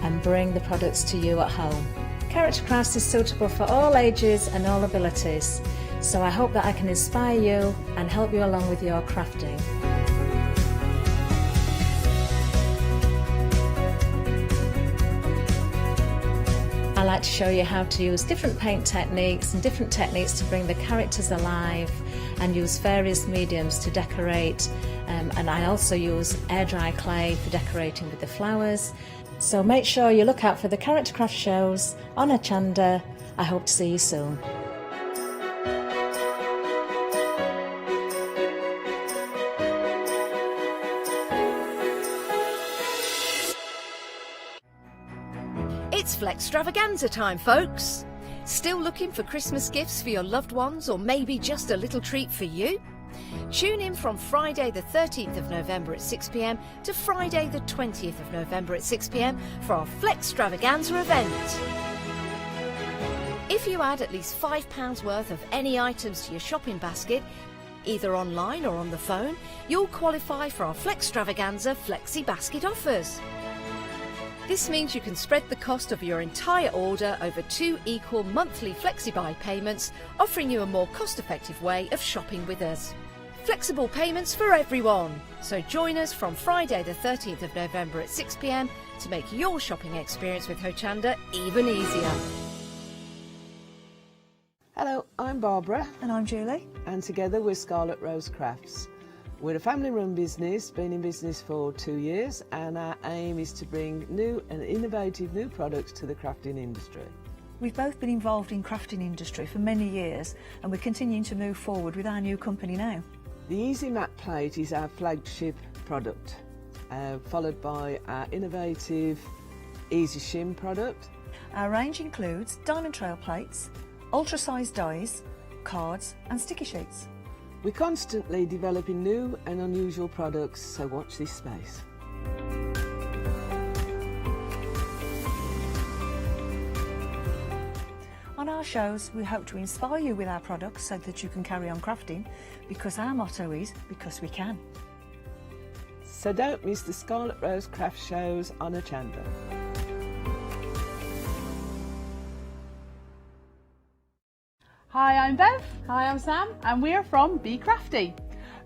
and bring the products to you at home. Character Crafts is suitable for all ages and all abilities, so I hope that I can inspire you and help you along with your crafting. I like to show you how to use different paint techniques and different techniques to bring the characters alive, and use various mediums to decorate, and I also use air dry clay for decorating with the flowers. So make sure you look out for the Character Craft shows on Hochanda. I hope to see you soon. It's Flexstravaganza time, folks! Still looking for Christmas gifts for your loved ones, or maybe just a little treat for you? Tune in from Friday the 13th of November at 6 p.m. to Friday the 20th of November at 6 p.m. for our Flexstravaganza event. If you add at least £5 worth of any items to your shopping basket, either online or on the phone, you'll qualify for our Flexstravaganza Flexi Basket offers. This means you can spread the cost of your entire order over 2 equal monthly FlexiBuy payments, offering you a more cost-effective way of shopping with us. Flexible payments for everyone! So join us from Friday the 13th of November at 6 p.m. to make your shopping experience with Hochanda even easier. Hello, I'm Barbara. And I'm Julie. And together we're Scarlet Rose Crafts. We're a family-run business, been in business for 2 years, and our aim is to bring new and innovative new products to the crafting industry. We've both been involved in crafting industry for many years, and we're continuing to move forward with our new company now. The Easy Matte Plate is our flagship product, followed by our innovative Easy Shim product. Our range includes diamond trail plates, ultra-sized dies, cards and sticky sheets. We're constantly developing new and unusual products, so watch this space. On our shows, we hope to inspire you with our products so that you can carry on crafting, because our motto is, because we can. So don't miss the Scarlet Rose Craft shows on Hochanda. Hi, I'm Bev. Hi, I'm Sam, and we're from Bcrafty.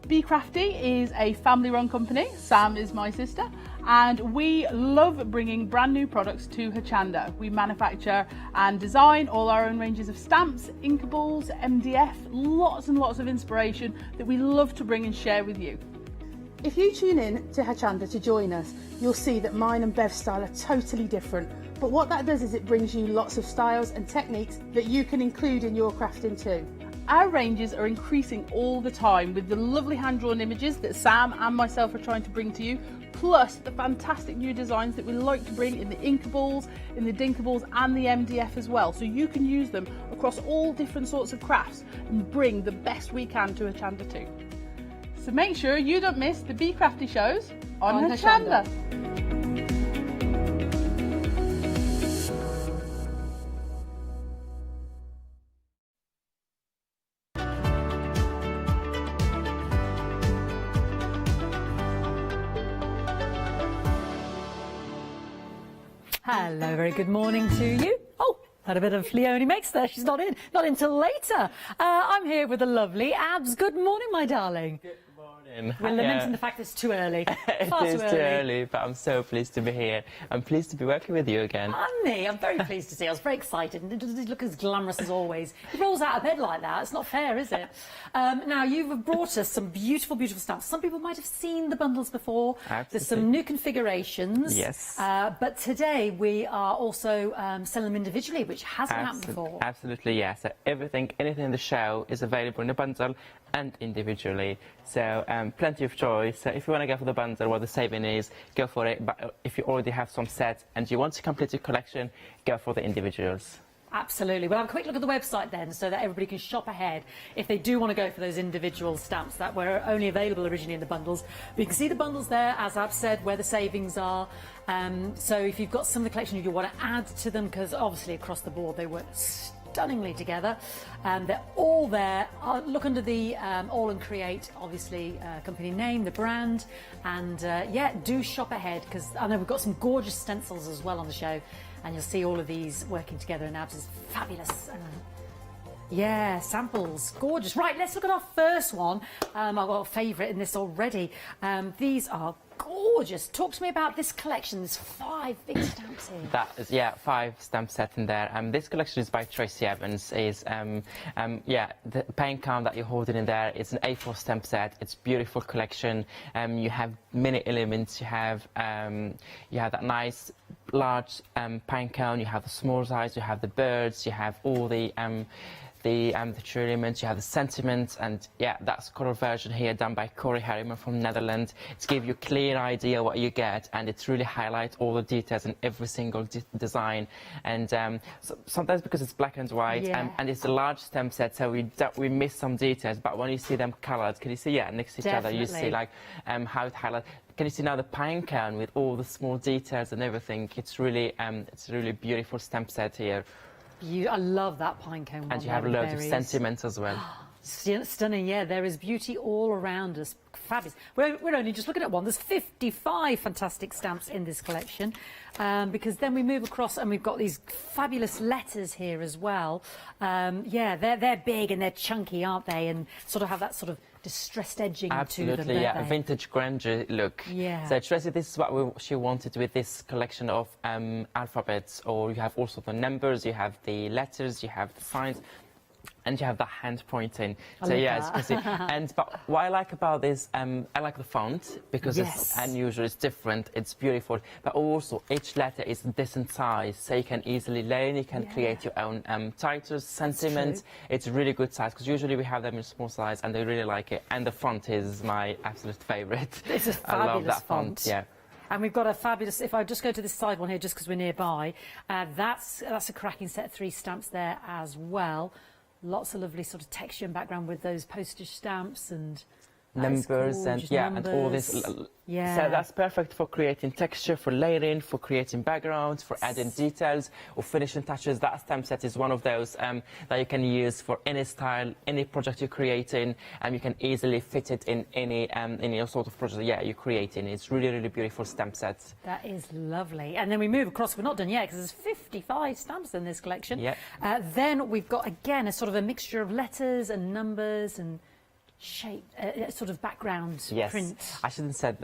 Bcrafty is a family-run company. Sam is my sister, and we love bringing brand new products to Hochanda. We manufacture and design all our own ranges of stamps, inkables, MDF, lots and lots of inspiration that we love to bring and share with you. If you tune in to Hochanda to join us, you'll see that mine and Bev's style are totally different. But what that does is it brings you lots of styles and techniques that you can include in your crafting too. Our ranges are increasing all the time with the lovely hand-drawn images that Sam and myself are trying to bring to you, plus the fantastic new designs that we like to bring in the inkables, in the dinkables and the MDF as well, so you can use them across all different sorts of crafts and bring the best we can to Hochanda too. So make sure you don't miss the Bcrafty shows on Hochanda. Hello, very good morning to you. Oh, had a bit of Leonie Makes there. She's not in till later. I'm here with the lovely Abs. Good morning, my darling. Good morning. We're lamenting the fact it's too early. It is too early, but I'm so pleased to be here. I'm pleased to be working with you again. Honey, I'm very pleased to see you. I was very excited, and it doesn't look as glamorous as always. He rolls out of bed like that. It's not fair, is it? Now, you've brought us some beautiful, beautiful stamps. Some people might have seen the bundles before. Absolutely. There's some new configurations. Yes. But today we are also selling them individually, which hasn't happened before. Absolutely, yes. So anything in the show is available in a bundle and individually. So plenty of choice. So if you want to go for the bundle, what the saving is, go for it. But if you already have some sets and you want to complete your collection, go for the individuals. Absolutely. We'll have a quick look at the website then, so that everybody can shop ahead if they do want to go for those individual stamps that were only available originally in the bundles. But you can see the bundles there, as I've said, where the savings are. So if you've got some of the collection you want to add to them, because obviously across the board they were stunningly together. They're all there. Look under the All and Create, obviously, company name, the brand, and yeah, do shop ahead, because I know we've got some gorgeous stencils as well on the show, and you'll see all of these working together, and Abs is fabulous. Yeah, samples, gorgeous. Right, let's look at our first one. I've got a favourite in this already. These are gorgeous. Talk to me about this collection. There's 5 big stamps here. That is, yeah, 5 stamp set in there. This collection is by Tracy Evans. Is yeah, the paint count that you're holding in there is an A4 stamp set. It's beautiful collection. You have many elements. You have that nice large paint count. You have the small size. You have the birds. You have all the true elements, you have the sentiments, and yeah, that's color version here done by Corey Harriman from Netherlands. It's give you a clear idea what you get, and it's really highlight all the details in every single design. And so sometimes because it's black and white, yeah, and it's a large stamp set, so we miss some details. But when you see them colored, can you see? Yeah, next to each other, you see like how it highlights. Can you see now the pine cone with all the small details and everything? It's really beautiful stamp set here. I love that pine cone one. And you have loads of sentiments as well. Stunning, yeah. There is beauty all around us. Fabulous. We're only just looking at one. There's 55 fantastic stamps in this collection, because then we move across and we've got these fabulous letters here as well. Yeah, they're big and they're chunky, aren't they? And sort of have that sort of distressed edging to them. Absolutely, yeah, they? vintage grunge look. Yeah. So Tracy, this is what she wanted with this collection of alphabets, or you have also the numbers, you have the letters, you have the signs, and you have the hand pointing. So yes, but what I like about this, I like the font because it's unusual, it's different, it's beautiful. But also each letter is a decent size, so you can easily lay in. You can create your own titles, sentiments. It's a really good size because usually we have them in small size, and they really like it. And the font is my absolute favourite. It's a fabulous I love that font. Yeah. And we've got a fabulous, if I just go to this side one here, just because we're nearby, that's a cracking set of 3 stamps there as well. Lots of lovely sort of texture and background with those postage stamps and numbers and and all this. Yeah. So that's perfect for creating texture, for layering, for creating backgrounds, for adding details or finishing touches. That stamp set is one of those that you can use for any style, any project you're creating, and you can easily fit it in any sort of project you're creating. It's really beautiful stamp set. That is lovely. And then we move across. We're not done yet because there's 55 stamps in this collection. Yeah. Then we've got again a sort of a mixture of letters and numbers and shape, sort of background print. I shouldn't say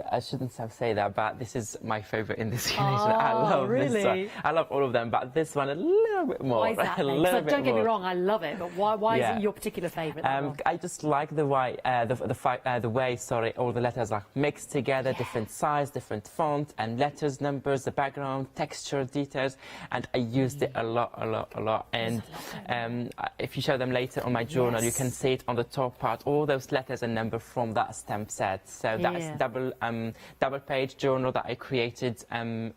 that, but this is my favourite in this collection. Oh, I love really? this one. I love all of them, but this one a little bit more. Why is that? Don't get me wrong, I love it, but why is it your particular favourite? I just like the way all the letters are mixed together, different size, different font, and letters, numbers, the background, texture, details, and I used it a lot. And if you show them later on my journal, you can see it on the top part, all those letters and numbers from that stamp set. So that's double page journal that I created. When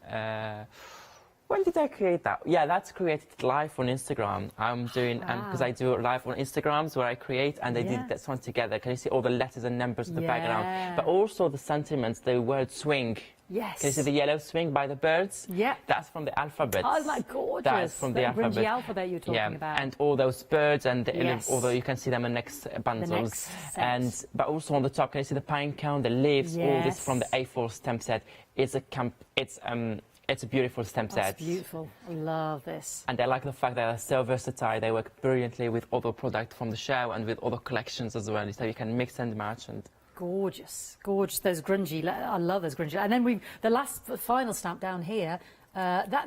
did I create that? Yeah, that's created live on Instagram. I'm doing because I do live on Instagrams where I create, and I did this one together. Can you see all the letters and numbers in the background? But also the sentiments, the word swing. Yes. Can you see the yellow swing by the birds? Yeah. That's from the alphabet. Oh, isn't that gorgeous? That's from the alphabet. The alphabet you're talking about. And all those birds, and although you can see them in next bundles. But also on the top, can you see the pine cone, the leaves, all this from the A4 stamp set. It's a beautiful stamp set. That's beautiful. I love this. And I like the fact that they're so versatile. They work brilliantly with other products from the show and with other collections as well. So you can mix and match. And gorgeous, gorgeous. Those grungy. I love those grungy. And then the final stamp down here.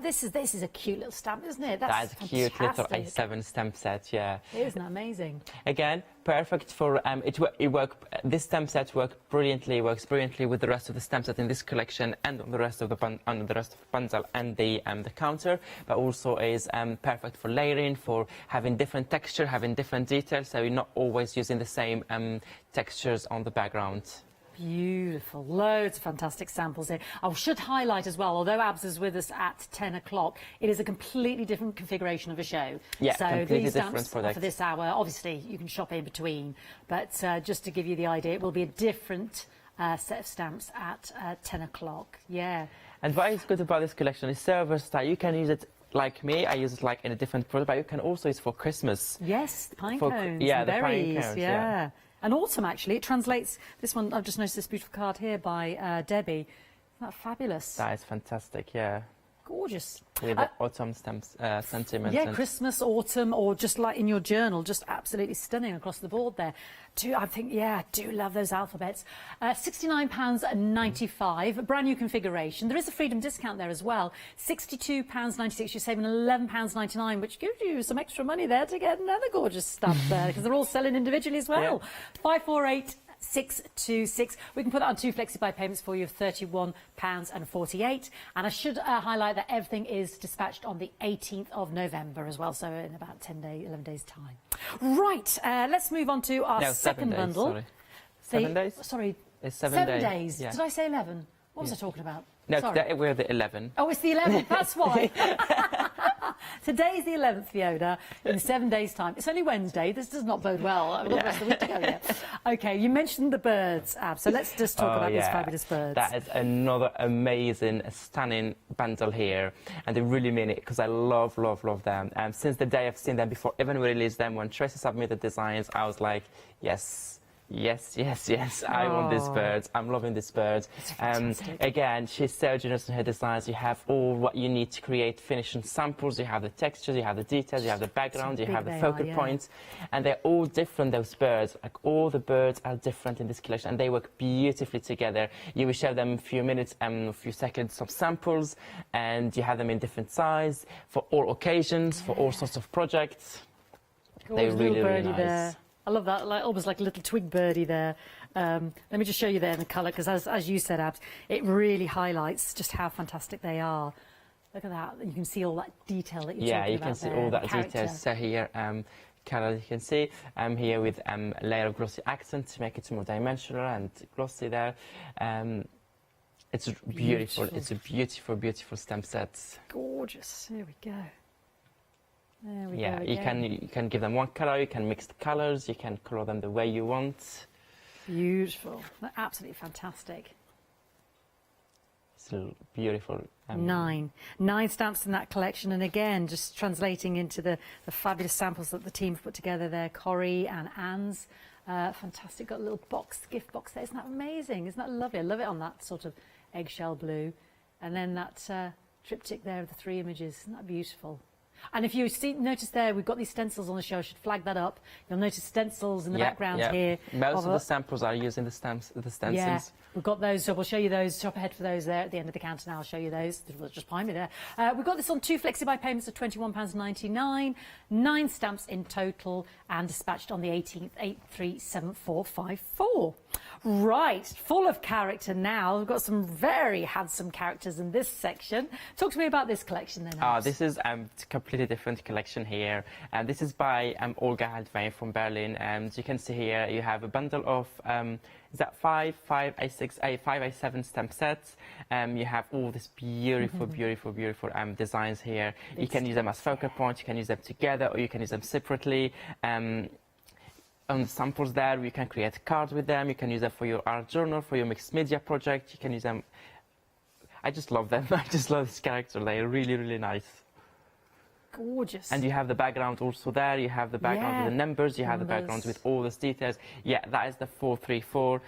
This is a cute little stamp, isn't it? That's a cute little A7 stamp set. Yeah. Isn't that amazing? Again, perfect for this stamp set works brilliantly with the rest of the stamp set in this collection and on the rest of the bundle and the counter, but also is perfect for layering, for having different texture, having different details, so you're not always using the same textures on the background. Beautiful. Loads of fantastic samples here. I should highlight as well, although Abs is with us at 10 o'clock, it is a completely different configuration of a show. Yeah, so completely these stamps different product. for this hour, obviously you can shop in between, but just to give you the idea, it will be a different set of stamps at 10 o'clock. Yeah. And what is good about this collection is so versatile. You can use it like me, I use it like in a different product, but you can also use it for Christmas. Yes, pine For- cones, yeah, and the pine berries, cones, yeah. yeah. And autumn, actually, it translates, this one, I've just noticed this beautiful card here by Debbie. Isn't that fabulous? That is fantastic, yeah. Gorgeous. With the autumn stamps, sentiments. Yeah, and Christmas, autumn, or just like in your journal, just absolutely stunning across the board there. I think, yeah, I do love those alphabets. £69.95, brand new configuration. There is a freedom discount there as well. £62.96, you're saving £11.99, which gives you some extra money there to get another gorgeous stamp there, because they're all selling individually as well. Yeah. 548626. We can put that on 2 flexi-buy payments for you of £31.48. And I should highlight that everything is dispatched on the 18th of November as well, so in about 11 days' time. Right, let's move on to our second bundle. Sorry. 7 days? Sorry. It's 7 days. 7 days. Yeah. Did I say 11? What was I talking about? No, Sorry. today we're the 11. Oh, it's the 11th, that's why. Today's the 11th, Fiona, in 7 days' time. It's only Wednesday, this does not bode well. I've got the rest of the week to go yet. OK, you mentioned the birds, Ab, so let's just talk about these fabulous birds. That is another amazing, stunning bundle here, and they really mean it, because I love, love, love them. Since the day I've seen them, before even we released them, when Tracy submitted designs, I was like, yes. Yes, yes, yes, I want these birds. I'm loving these birds. Again, she's so generous in her designs. You have all what you need to create finishing samples. You have the textures, you have the details, you have the background, you have the focal points. And they're all different, those birds. Like, all the birds are different in this collection, and they work beautifully together. You will show them a few minutes, a few seconds, some samples, and you have them in different size for all occasions, for all sorts of projects. They're really, really nice. There. I love that, like, almost like a little twig birdie there. Let me just show you there in the colour, because as you said, Abs, it really highlights just how fantastic they are. Look at that. You can see all that detail that you're talking about. Yeah, you can see all that detail. So here, colour, you can see, here with a layer of glossy accent to make it more dimensional and glossy there. It's beautiful. It's a beautiful, beautiful stamp set. Gorgeous. Here we go. There we go Yeah, again. you can give them one colour, you can mix the colours, you can colour them the way you want. Beautiful. They're absolutely fantastic. It's beautiful. 9 stamps in that collection, and again, just translating into the fabulous samples that the team have put together there, Corrie and Anne's. Fantastic. Got a little box, gift box there. Isn't that amazing? Isn't that lovely? I love it on that sort of eggshell blue. And then that triptych there of the 3 images. Isn't that beautiful? And if you notice there, we've got these stencils on the show. I should flag that up. You'll notice stencils in the background here. Most of the samples are using the stencils. Yeah, we've got those, so we'll show you those. Shop ahead for those there at the end of the counter now. I'll show you those. Just behind me there. We've got this on 2 flexi-buy payments of £21.99, 9 stamps in total, and dispatched on the 18th, 837454. Right, full of character now. We've got some very handsome characters in this section. Talk to me about this collection then. This is a completely different collection here. This is by Orga from Berlin. And you can see here you have a bundle of is that 5 A6, A5, A7 stamp sets. You have all these beautiful, beautiful, beautiful designs here. You can use them as focal points, you can use them together, or you can use them separately. On the samples there, you can create cards with them. You can use them for your art journal, for your mixed media project. You can use them. I just love them. I just love this character. They're really, really nice. Gorgeous. And you have the background also there. You have the background with the numbers. You have the background with all those details. Yeah, that is the 434.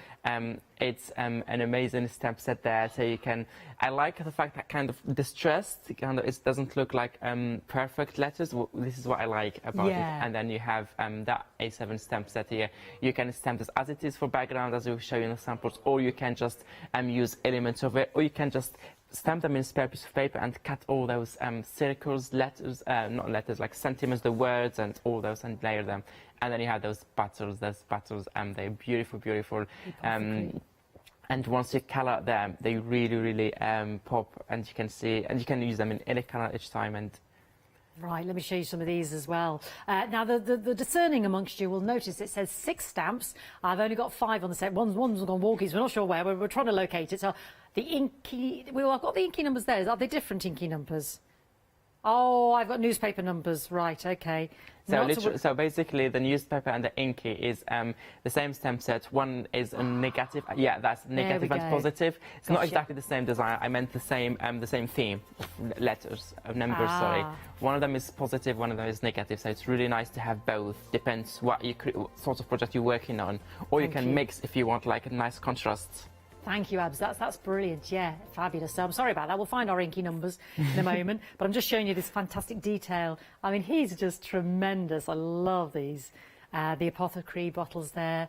It's an amazing stamp set there. So you can. I like the fact that kind of distressed. It doesn't look like perfect letters. This is what I like about it. And then you have that A7 stamp set here. You can stamp this as it is for background, as we show you in the samples, or you can just use elements of it, or you can just stamp them in a spare piece of paper and cut all those circles, letters, not letters, like sentiments, the words and all those, and layer them. And then you have those battles, they're beautiful, beautiful. And once you colour them, they really, really pop, and you can see, and you can use them in any colour each time. And right, let me show you some of these as well. Now, the discerning amongst you will notice it says 6 stamps. I've only got 5 on the set. One's gone walkies. We're not sure where. We're trying to locate it. So the inky, well, I've got the inky numbers there. Are they different inky numbers? Oh, I've got newspaper numbers. Right, okay. So basically, the newspaper and the inky is the same stamp set. One is a negative. Yeah, that's negative and positive. It's not exactly the same design. I meant the same theme of letters, of numbers. Sorry. One of them is positive, one of them is negative. So it's really nice to have both. Depends what sort of project you're working on, or you can mix if you want like a nice contrast. Thank you, Abs. That's brilliant. Yeah, fabulous. So I'm sorry about that. We'll find our inky numbers in a moment. But I'm just showing you this fantastic detail. I mean, he's just tremendous. I love these. The apothecary bottles there.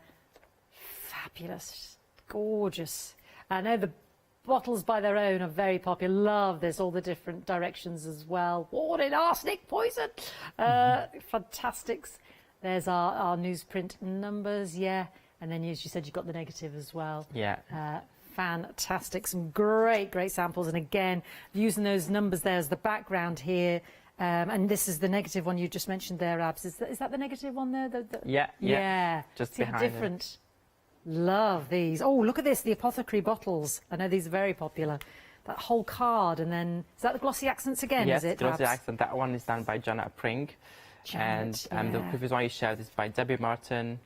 Fabulous. Gorgeous. I know the bottles by their own are very popular. Love this. All the different directions as well. Warning, arsenic, poison. Fantastics. There's our newsprint numbers. Yeah. And then, as you said, you've got the negative as well. Yeah. Fantastic. Some great samples. And again, using those numbers there as the background here. And this is the negative one you just mentioned there, Abs. Is that the negative one there? Yeah. Just see behind how different. Love these. Oh, look at this. The apothecary bottles. I know these are very popular. That whole card. And then, is that the glossy accents again, yes, is it? Glossy accent. That one is done by Janet Pring. Janet, and the previous one you showed is by Debbie Martin.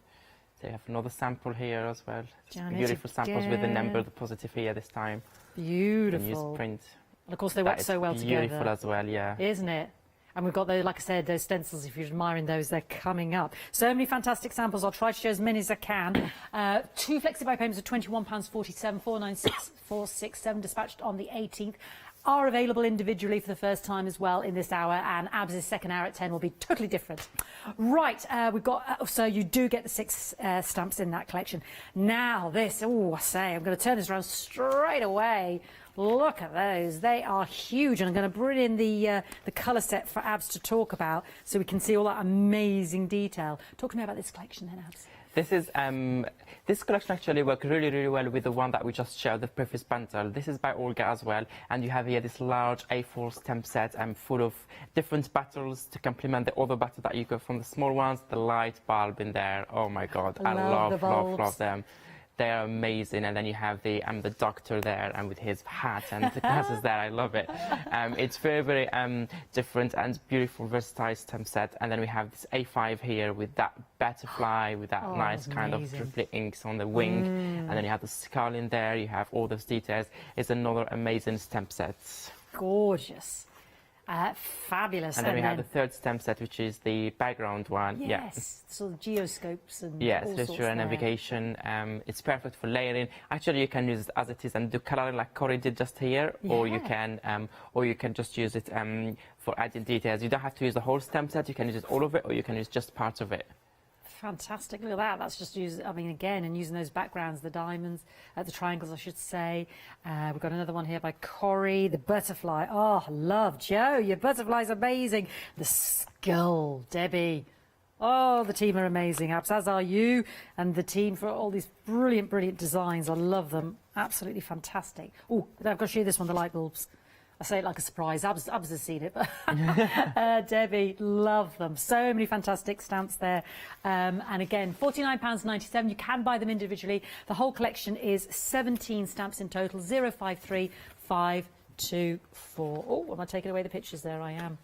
They have another sample here as well. Beautiful samples with the number, the positive here this time. Beautiful. Newsprint. And of course, they work so well together. Beautiful as well, yeah. Isn't it? And we've got those, like I said, those stencils. If you're admiring those, they're coming up. So many fantastic samples. I'll try to show as many as I can. 2 flexi-buy payments of £21.47, 496,467, dispatched on the 18th. Are available individually for the first time as well in this hour, and Abs' second hour at 10 will be totally different. Right, we've got, so you do get the 6 stamps in that collection. Now this, I'm going to turn this around straight away. Look at those, they are huge, and I'm going to bring in the colour set for Abs to talk about so we can see all that amazing detail. Talk to me about this collection then, Abs. This is this collection actually works really well with the one that we just showed, the previous bundle. This is by Orga as well, and you have here this large A4 stamp set full of different battles to complement the other battle that you got from the small ones. The light bulb in there, oh my god, I love them. They are amazing, and then you have the doctor there and with his hat and the glasses there. I love it. It's very different and beautiful, versatile stamp set. And then we have this A5 here with that butterfly with that nice kind of dripply inks on the wing, and then you have the skull in there. You have all those details. It's another amazing stamp set. Gorgeous. Fabulous. And then we have the third stamp set, which is the background one. Yes, sort of geoscopes and literature and navigation. It's perfect for layering. Actually, you can use it as it is and do colouring like Corey did just here, or you can just use it for adding details. You don't have to use the whole stamp set. You can use all of it, or you can use just part of it. Fantastic, look at that. That's just using, I mean, again, and using those backgrounds, the diamonds, the triangles, I should say. We've got another one here by Corey, the butterfly. Oh, love, Joe, your butterfly's amazing. The skull, Debbie. Oh, the team are amazing, Abs, as are you, and the team for all these brilliant designs. I love them. Absolutely fantastic. Oh, I've got to show you this one, the light bulbs. I say it like a surprise. Abs has seen it, but Debbie, love them. So many fantastic stamps there. And again, £49.97. You can buy them individually. The whole collection is 17 stamps in total. 053524. Oh, am I taking away the pictures there? I am.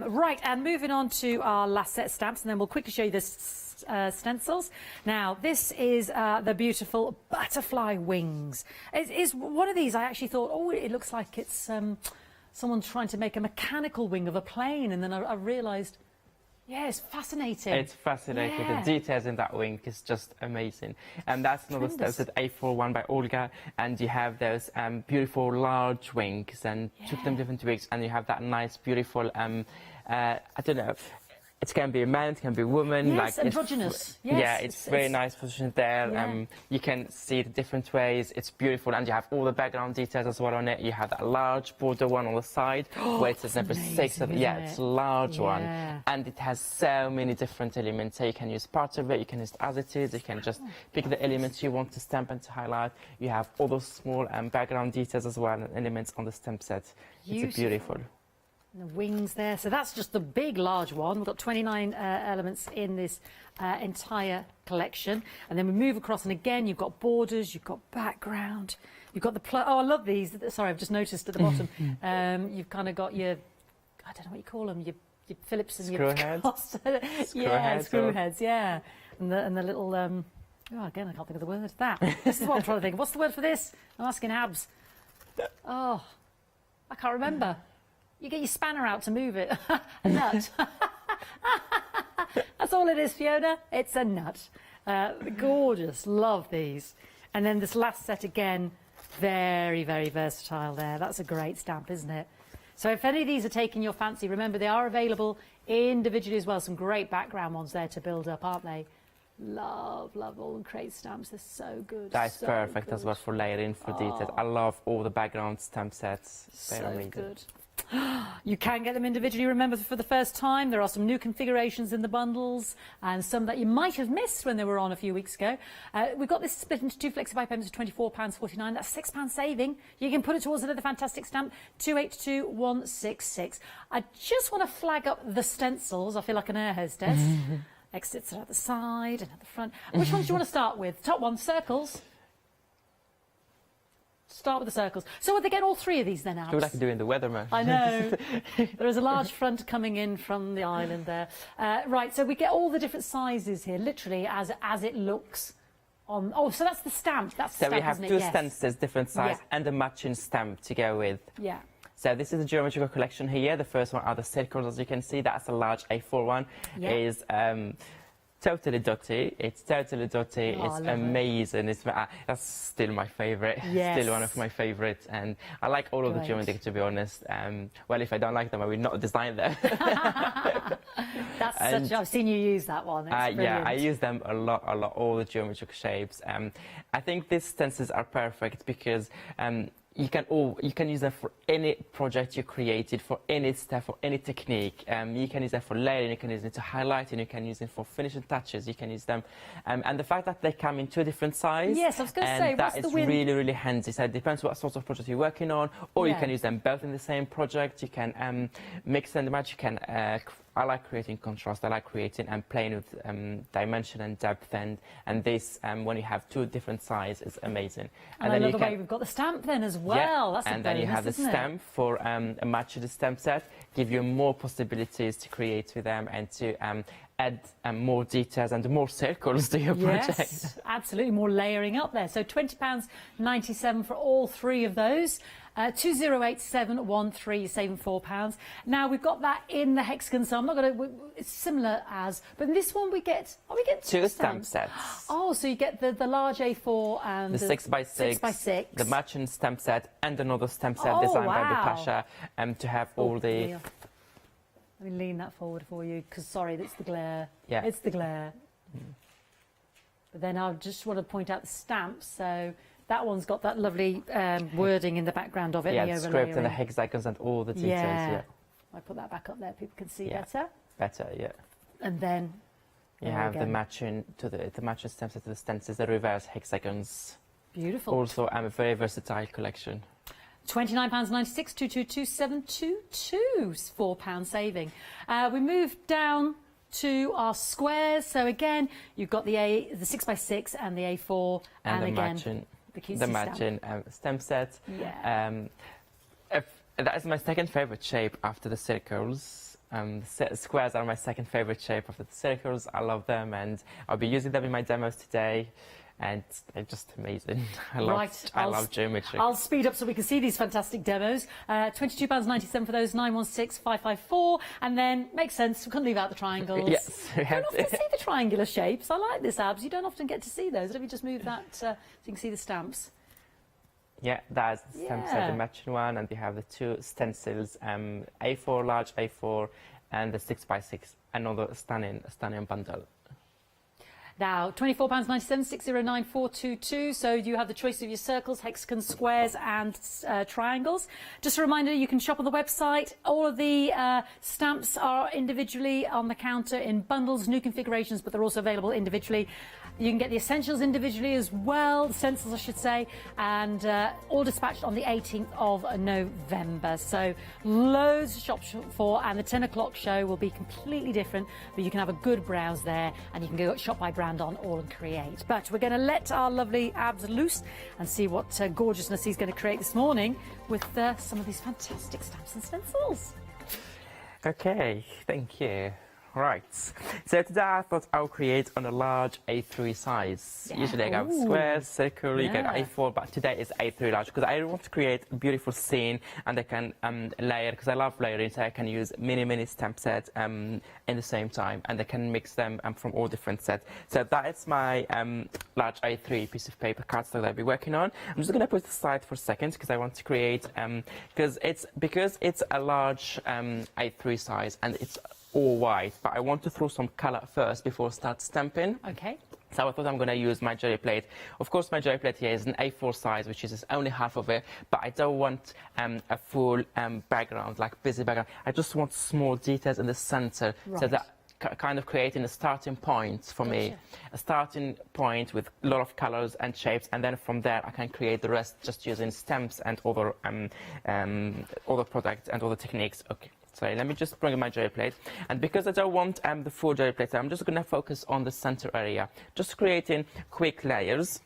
Right, and moving on to our last set of stamps, and then we'll quickly show you this. Stencils. Now, this is the beautiful butterfly wings. It's one of these I actually thought, oh, it looks like it's someone trying to make a mechanical wing of a plane, and then I realised, yeah, it's fascinating. It's fascinating. Yeah. The details in that wing is just amazing. And that's another step, A4 one by Olga, and you have those beautiful large wings, and took them different weeks, and you have that nice, beautiful, I don't know. It can be a man, it can be a woman. Yes, like androgynous. Yeah, it's very nice position there. Yeah. You can see the different ways. It's beautiful, and you have all the background details as well on it. You have that large border one on the side, where it says number 6. It's a large one, and it has so many different elements. So you can use parts of it, you can use it as it is. You can just pick the elements you want to stamp and to highlight. You have all those small background details as well, and elements on the stamp set. It's beautiful. And the wings there. So that's just the big, large one. We've got 29 elements in this entire collection. And then we move across, and again, you've got borders, you've got background, you've got the... Oh, I love these. Sorry, I've just noticed at the bottom. You've kind of got your... I don't know what you call them, your Phillips and Screw your heads? yeah, screw or- heads, yeah. And the little, oh, again, I can't think of the word. That. This is what I'm trying to think. What's the word for this? I'm asking Abs. Oh, I can't remember. You get your spanner out to move it. A nut. That's all it is, Fiona. It's a nut. Gorgeous. Love these. And then this last set again, very, very versatile there. That's a great stamp, isn't it? So if any of these are taking your fancy, remember they are available individually as well. Some great background ones there to build up, aren't they? Love all and create stamps. They're so good. That's so perfect good. as well for layering, for details. I love all the background stamp sets. They're So amazing. good. You can get them individually, remember, for the first time. There are some new configurations in the bundles and some that you might have missed when they were on a few weeks ago. We've got this split into 2 flexi payments of £24.49. That's £6 saving. You can put it towards another fantastic stamp, 282166. I just want to flag up the stencils. I feel like an air hostess. Exits are at the side and at the front. Which ones do you want to start with? Top one, circles. Start with the circles. So would they get all 3 of these then, Abs? Do like doing the weatherman. I know. There is a large front coming in from the island there. Right, so we get all the different sizes here, literally as it looks on. Oh, so that's the stamp. That's the So stamp, we have isn't it? 2 Yes. stencils, different size, Yeah. and a matching stamp to go with. Yeah. So this is a geometrical collection here. The first one are the circles, as you can see. That's a large A4 one. Yeah. Is totally dotty. It's totally dotty. Oh, I it's love it. amazing. It's that's still my favourite. Yes. Still one of my favourites. And I like all of the Great. geometry, to be honest. Well, if I don't like them, I will not design them. That's And- such. I've seen you use that one. It's Yeah, brilliant. I use them a lot, all the geometrical shapes. I think these stencils are perfect because you can use them for any project you created, for any step, for any technique. You can use them for layering, you can use them to highlight, and you can use them for finishing touches. You can use them, and the fact that they come in 2 different sizes. Yes, I was going to say, that what's the is win? really, really handy. So it depends what sort of project you're working on, or you Yeah. can use them both in the same project. You can mix and match. You can. I like creating contrast. I like creating and playing with dimension and depth, and this when you have 2 different sizes, it's amazing. And I then love you the can, way we've got the stamp then as well. yeah, That's a and then you bonus, have the isn't it? stamp for a match to the stamp set, give you more possibilities to create with them and to add more details and more circles to your project. Yes, absolutely, more layering up there. So £20.97 for all 3 of those. 208713, saving £4. Now we've got that in the hexagon, so I'm not going to. It's similar as, but in this one we get. Oh, we get 2 stamps. stamp sets. Oh, so you get the large A4 and The 6x6, 6x6. the matching stamp set, and another stamp set Oh, designed wow. by Bcrafty, to have all the. Let me lean that forward for you, because sorry, that's the glare. Yeah. It's the glare. But then I just want to point out the stamps. So that one's got that lovely wording in the background of it. Yeah, and the the script and the overlaying. hexagons and all the details. Yeah. I put that back up there, people can see Yeah. better. Better, yeah. And then You there have we the go. matching to the matching stamp set to the stencils, the reverse hexagons. Beautiful. Also, a very versatile collection. £29.96, 222722, £4 saving. We move down to our squares. So again, you've got the 6x6 and the A4, and the again matching, the cutesy the stamp. matching stamp set. Yeah. That is my second favorite shape after the circles. Squares are my second favorite shape after the circles. I love them, and I'll be using them in my demos today. And they're just amazing. I love geometry. I'll speed up so we can see these fantastic demos. £22.97 for those, 916554, and then makes sense. We couldn't leave out the triangles. Yes, we You have don't often see the triangular shapes. I like this, Abs. You don't often get to see those. Let me just move that so you can see the stamps. Yeah, that's the stamp set, Yeah. the matching one, and you have the 2 stencils, A4, large A4, and the 6x6, another stunning bundle. Now, £24.97, 609422. So you have the choice of your circles, hexagons, squares, and triangles. Just a reminder, you can shop on the website. All of the stamps are individually on the counter in bundles, new configurations, but they're also available individually. You can get the essentials individually as well, the stencils I should say, and all dispatched on the 18th of November. So loads to shop for, and the 10 o'clock show will be completely different, but you can have a good browse there, and you can go shop by brand on All and Create. But we're going to let our lovely Abs loose and see what gorgeousness he's going to create this morning with some of these fantastic stamps and stencils. Okay, thank you. Right, so today I thought I'll create on a large A3 size. Yeah. Usually I go square, circle, you get A4, but today is A3 large because I want to create a beautiful scene and I can layer, because I love layering, so I can use many stamp sets in the same time, and I can mix them from all different sets. So that is my large A3 piece of paper cardstock that I'll be working on. I'm just going to put it aside for a second because I want to create, because it's a large A3 size and it's all white, but I want to throw some color first before I start stamping. Okay. So I thought I'm going to use my jewellery plate. Of course, my jewellery plate here is an A4 size, which is only half of it, but I don't want a full background, like busy background. I just want small details in the center, so that kind of creating a starting point for me, a starting point with a lot of colors and shapes, and then from there I can create the rest just using stamps and other products and other techniques. Okay. So let me just bring in my jewellery plate, and because I don't want the full jewellery plate, I'm just going to focus on the center area, just creating quick layers.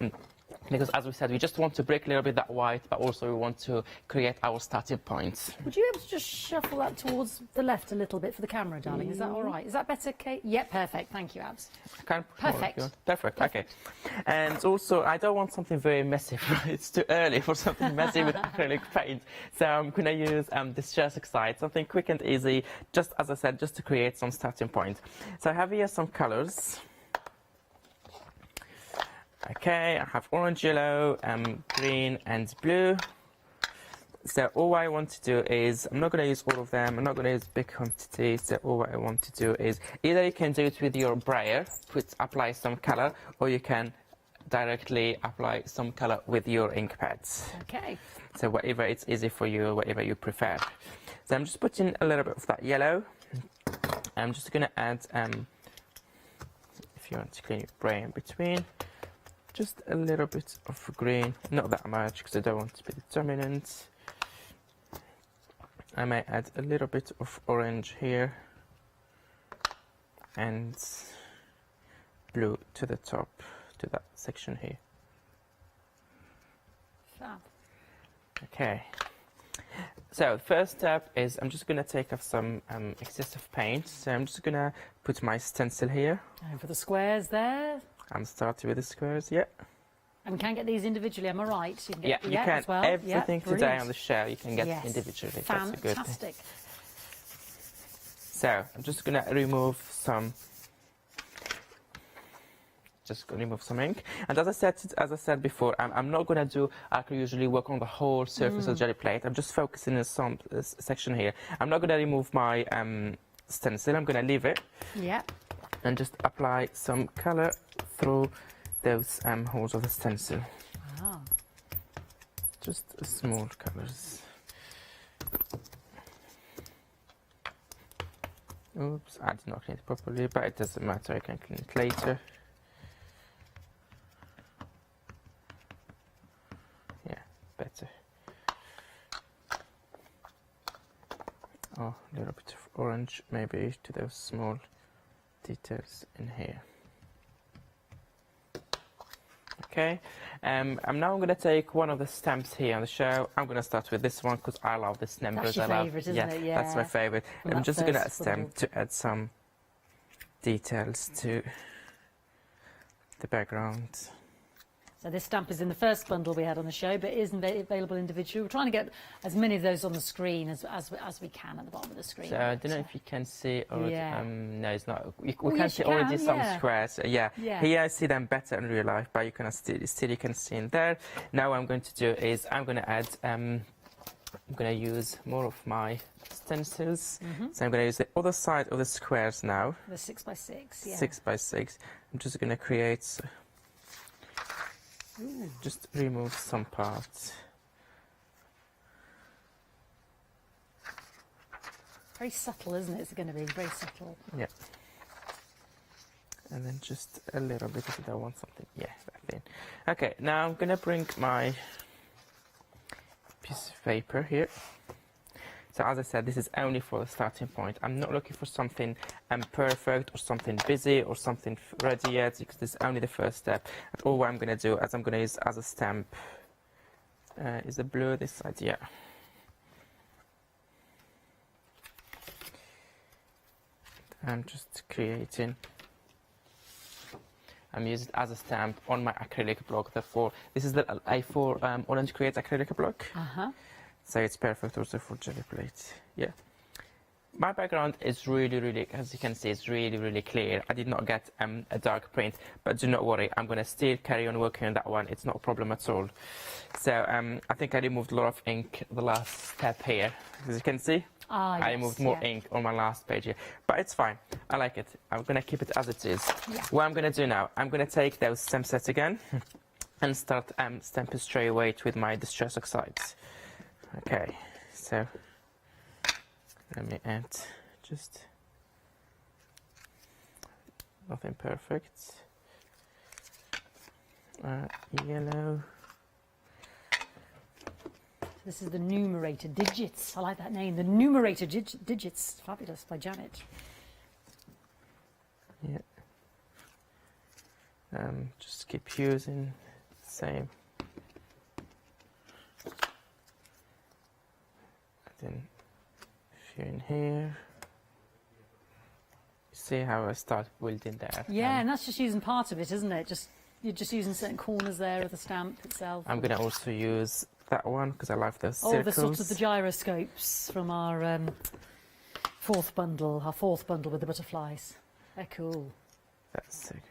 Because as we said, we just want to break a little bit that white, but also we want to create our starting points. Would you be able to just shuffle that towards the left a little bit for the camera, darling? Is that all right? Is that better, Kate? Yeah, perfect. Thank you, Abs. Perfect. Perfect. Okay. And also, I don't want something very messy. It's too early for something messy with acrylic paint. So I'm going to use this Jersey side, something quick and easy, just as I said, just to create some starting point. So I have here some colors. Okay, I have orange, yellow, green and blue. So all I want to do is, I'm not going to use all of them, I'm not going to use big quantities, so all I want to do is, either you can do it with your brayer, apply some color, or you can directly apply some color with your ink pads. Okay. So whatever it's easy for you, whatever you prefer. So I'm just putting a little bit of that yellow. I'm just going to add, if you want to clean your brayer in between, just a little bit of green, not that much because I don't want to be the dominant. I may add a little bit of orange here and blue to the top, to that section here. Fab. Okay. So the first step is I'm just going to take off some excessive paint. So I'm just going to put my stencil here. And for the squares there. I'm starting with the squares, yeah. And we can get these individually, am I right? You can get, you can. As well. Everything today Brilliant. on the show you can get individually. Fantastic. That's a good thing. So I'm just going to remove some. Just going to remove some ink. And as I said before, I'm not going to do like I usually work on the whole surface of the jewellery plate. I'm just focusing on some section here. I'm not going to remove my stencil. I'm going to leave it. Yeah. And just apply some colour through those holes of the stencil. Wow. Just small colours. Oops, I did not clean it properly, but it doesn't matter, I can clean it later. Yeah, better. Oh, a little bit of orange maybe to those small details in here. Okay, I'm now going to take one of the stamps here on the show. I'm going to start with this one because I love this numbers. That's your favourite, isn't it? Yeah, that's my favourite. I'm just going to attempt to add some details to the background. So this stamp is in the first bundle we had on the show, but it isn't available individually. We're trying to get as many of those on the screen as we can at the bottom of the screen. So I don't know if you can see already. No, it's not. We can yes, see already some yeah. squares. Yeah. Here I see them better in real life, but you can still you can see in there. Now what I'm going to do is I'm going to add. I'm going to use more of my stencils. So I'm going to use the other side of the squares now. The 6x6. Yeah. 6x6. I'm just going to create. Just remove some parts. Very subtle, isn't it? It's going to be very subtle. Yeah. And then just a little bit if I don't want something. Yeah, that thing. Okay, now I'm going to bring my piece of paper here. So as I said, this is only for the starting point. I'm not looking for something perfect or something busy or something ready yet, because this is only the first step. And all what I'm going to do is I'm going to use as a stamp is the blue this side, yeah. I'm just creating. I'm using it as a stamp on my acrylic block. Therefore, this is the A4 Orange Create acrylic block. So it's perfect also for jelly plate. Yeah. My background is really, as you can see, it's really clear. I did not get a dark print, but do not worry, I'm gonna still carry on working on that one. It's not a problem at all. So I think I removed a lot of ink the last step here, as you can see. I removed more ink on my last page here, but it's fine. I like it. I'm gonna keep it as it is. What I'm gonna do now, I'm gonna take those stamp sets again and start stamping straight away with my Distress Oxides. Okay, so let me add just nothing perfect. Yellow. This is the numerator digits. I like that name. The numerator digits. Fabulous, by Janet. Yeah. Just keep using the same. Then a few in here. See how I start building there. Yeah, and that's just using part of it, isn't it? You're just using certain corners there of the stamp itself. I'm going to also use that one because I like those circles. Oh, the sort of the gyroscopes from our fourth bundle with the butterflies. They're cool. That's so good.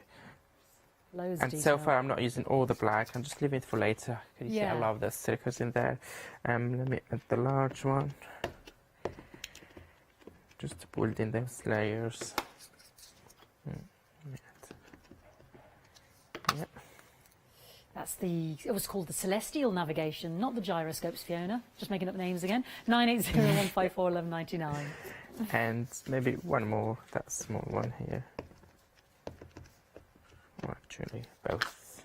Loads and of detail. So far I'm not using all the black, I'm just leaving it for later. You see, I love those circles in there. Let me add the large one. Just to build in those layers. Yep. That's it was called the Celestial Navigation, not the gyroscopes, Fiona. Just making up names again. 980-154-1199. And maybe one more, that small one here. Or actually, both.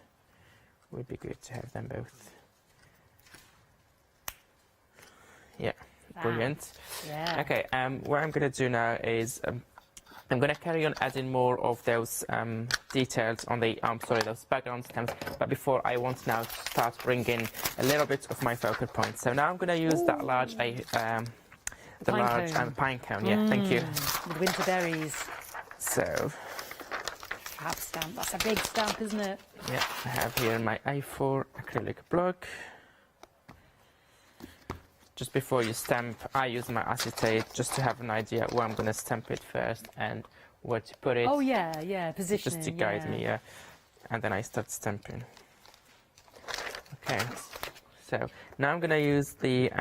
Would be good to have them both. Yeah, brilliant. Yeah. Okay, what I'm going to do now is I'm going to carry on adding more of those details on the, those background stamps. But before, I want now to start bringing a little bit of my focal point. So now I'm going to use that large, pine cone. Yeah, thank you. With winter berries. So. Fab stamp. That's a big stamp, isn't it? Yeah, I have here my A4 acrylic block. Just before you stamp, I use my acetate just to have an idea where I'm going to stamp it first and where to put it. Oh yeah, positioning. Just to guide me, yeah. And then I start stamping. Okay, so now I'm going to use the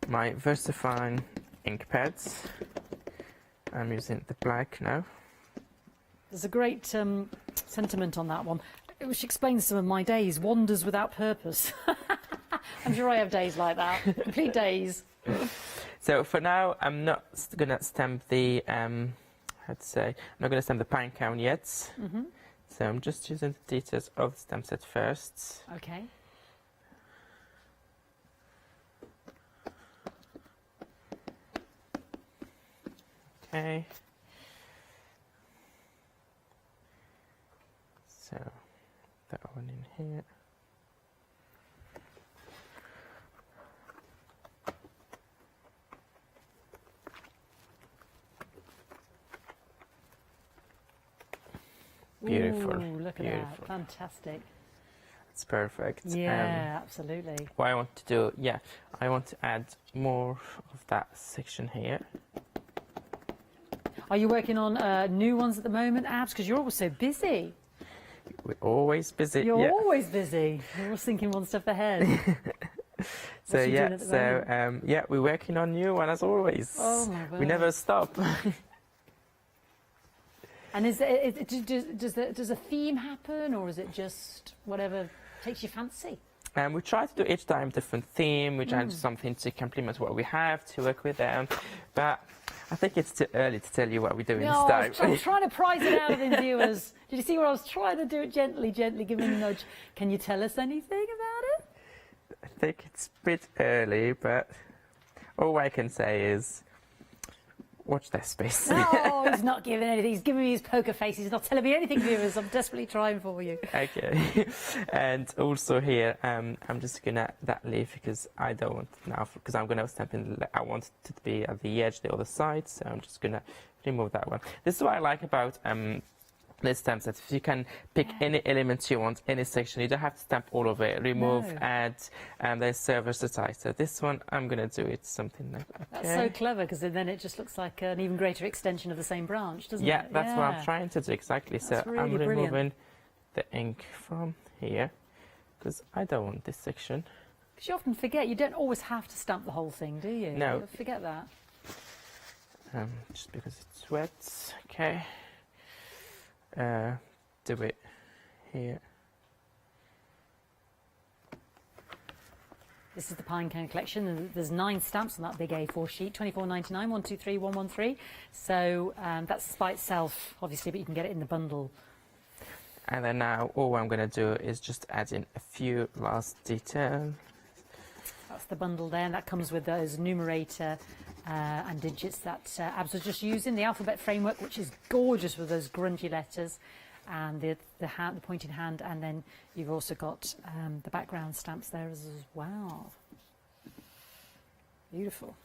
my VersaFine ink pads. I'm using the black now. There's a great sentiment on that one, which explains some of my days. Wanders without purpose. I'm sure I have days like that, complete days. So for now, I'm not going to stamp the, I'm not going to stamp the pine cone yet. So I'm just using the details of the stamp set first. Okay. Okay. So that one in here. Beautiful. Ooh, look at beautiful. that. Fantastic. It's perfect. Yeah, absolutely. What I want to do, I want to add more of that section here. Are you working on new ones at the moment, Abs? Because you're always so busy. We're always busy. You're always busy. You're always thinking one step ahead. We're working on new one as always. Oh my word. We never stop. And does a theme happen, or is it just whatever takes your fancy? We try to do each time different theme. We try to do something to complement what we have to work with them. But I think it's too early to tell you what we're doing this time. I'm trying to prize it out of the viewers. Did you see where I was trying to do it gently, give them a nudge? Can you tell us anything about it? I think it's a bit early, but all I can say is Watch that space. Oh, he's not giving anything. He's giving me his poker face. He's not telling me anything, viewers. I'm desperately trying for you. Okay. And also here, I'm just gonna that leaf because I don't want now because I'm gonna stamp in. I want it to be at the edge, the other side. So I'm just gonna remove that one. This is what I like about this stamp set. You can pick any elements you want, any section. You don't have to stamp all of it. Remove, add, and they're so versatile. So this one, I'm gonna do it something like that. That's so clever because then it just looks like an even greater extension of the same branch, doesn't it? Yeah, that's what I'm trying to do exactly. That's so really I'm removing brilliant. the ink from here because I don't want this section. Because you often forget, you don't always have to stamp the whole thing, do you? No. You forget that. Just because it's wet. Okay. Do it here. This is the Pine Cone collection, and there's 9 stamps on that big A4 sheet, £24.99, 1, 2, 3, 113. So that's by itself, obviously, but you can get it in the bundle. And then now all I'm going to do is just add in a few last details. That's the bundle there, and that comes with those numerator and digits that Abs was just using, the alphabet framework, which is gorgeous with those grungy letters, and the pointed hand, and then you've also got the background stamps there as well. Beautiful.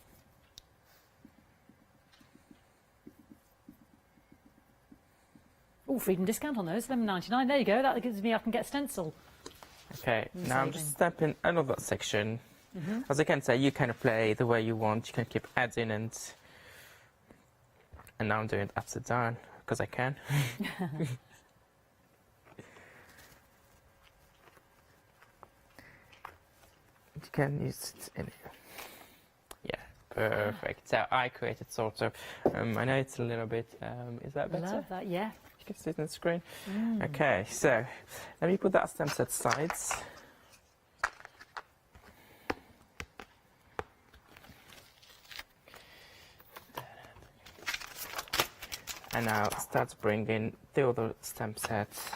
Oh, freedom discount on those, £11.99. There you go. That gives me, I can get Stencil. Okay, now I'm just stamping another section. As I can say, you kind of play the way you want. You can keep adding and now I'm doing it upside down because I can. You can use it in here. Yeah, perfect. So I created sort of. I know it's a little bit. Is that better? I love that. Yeah. You can see it on the screen. Okay, so let me put that stamp set sides. And now start bringing the other stamp sets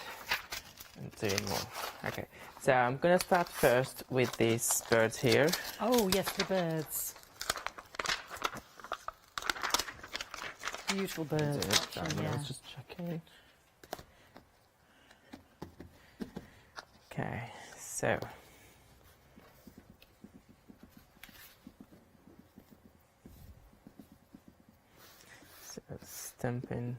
and doing more. Okay, so I'm gonna start first with these birds here. Oh yes, the birds. Beautiful birds. Actually, I yeah. was just checking. Okay, so. Stamping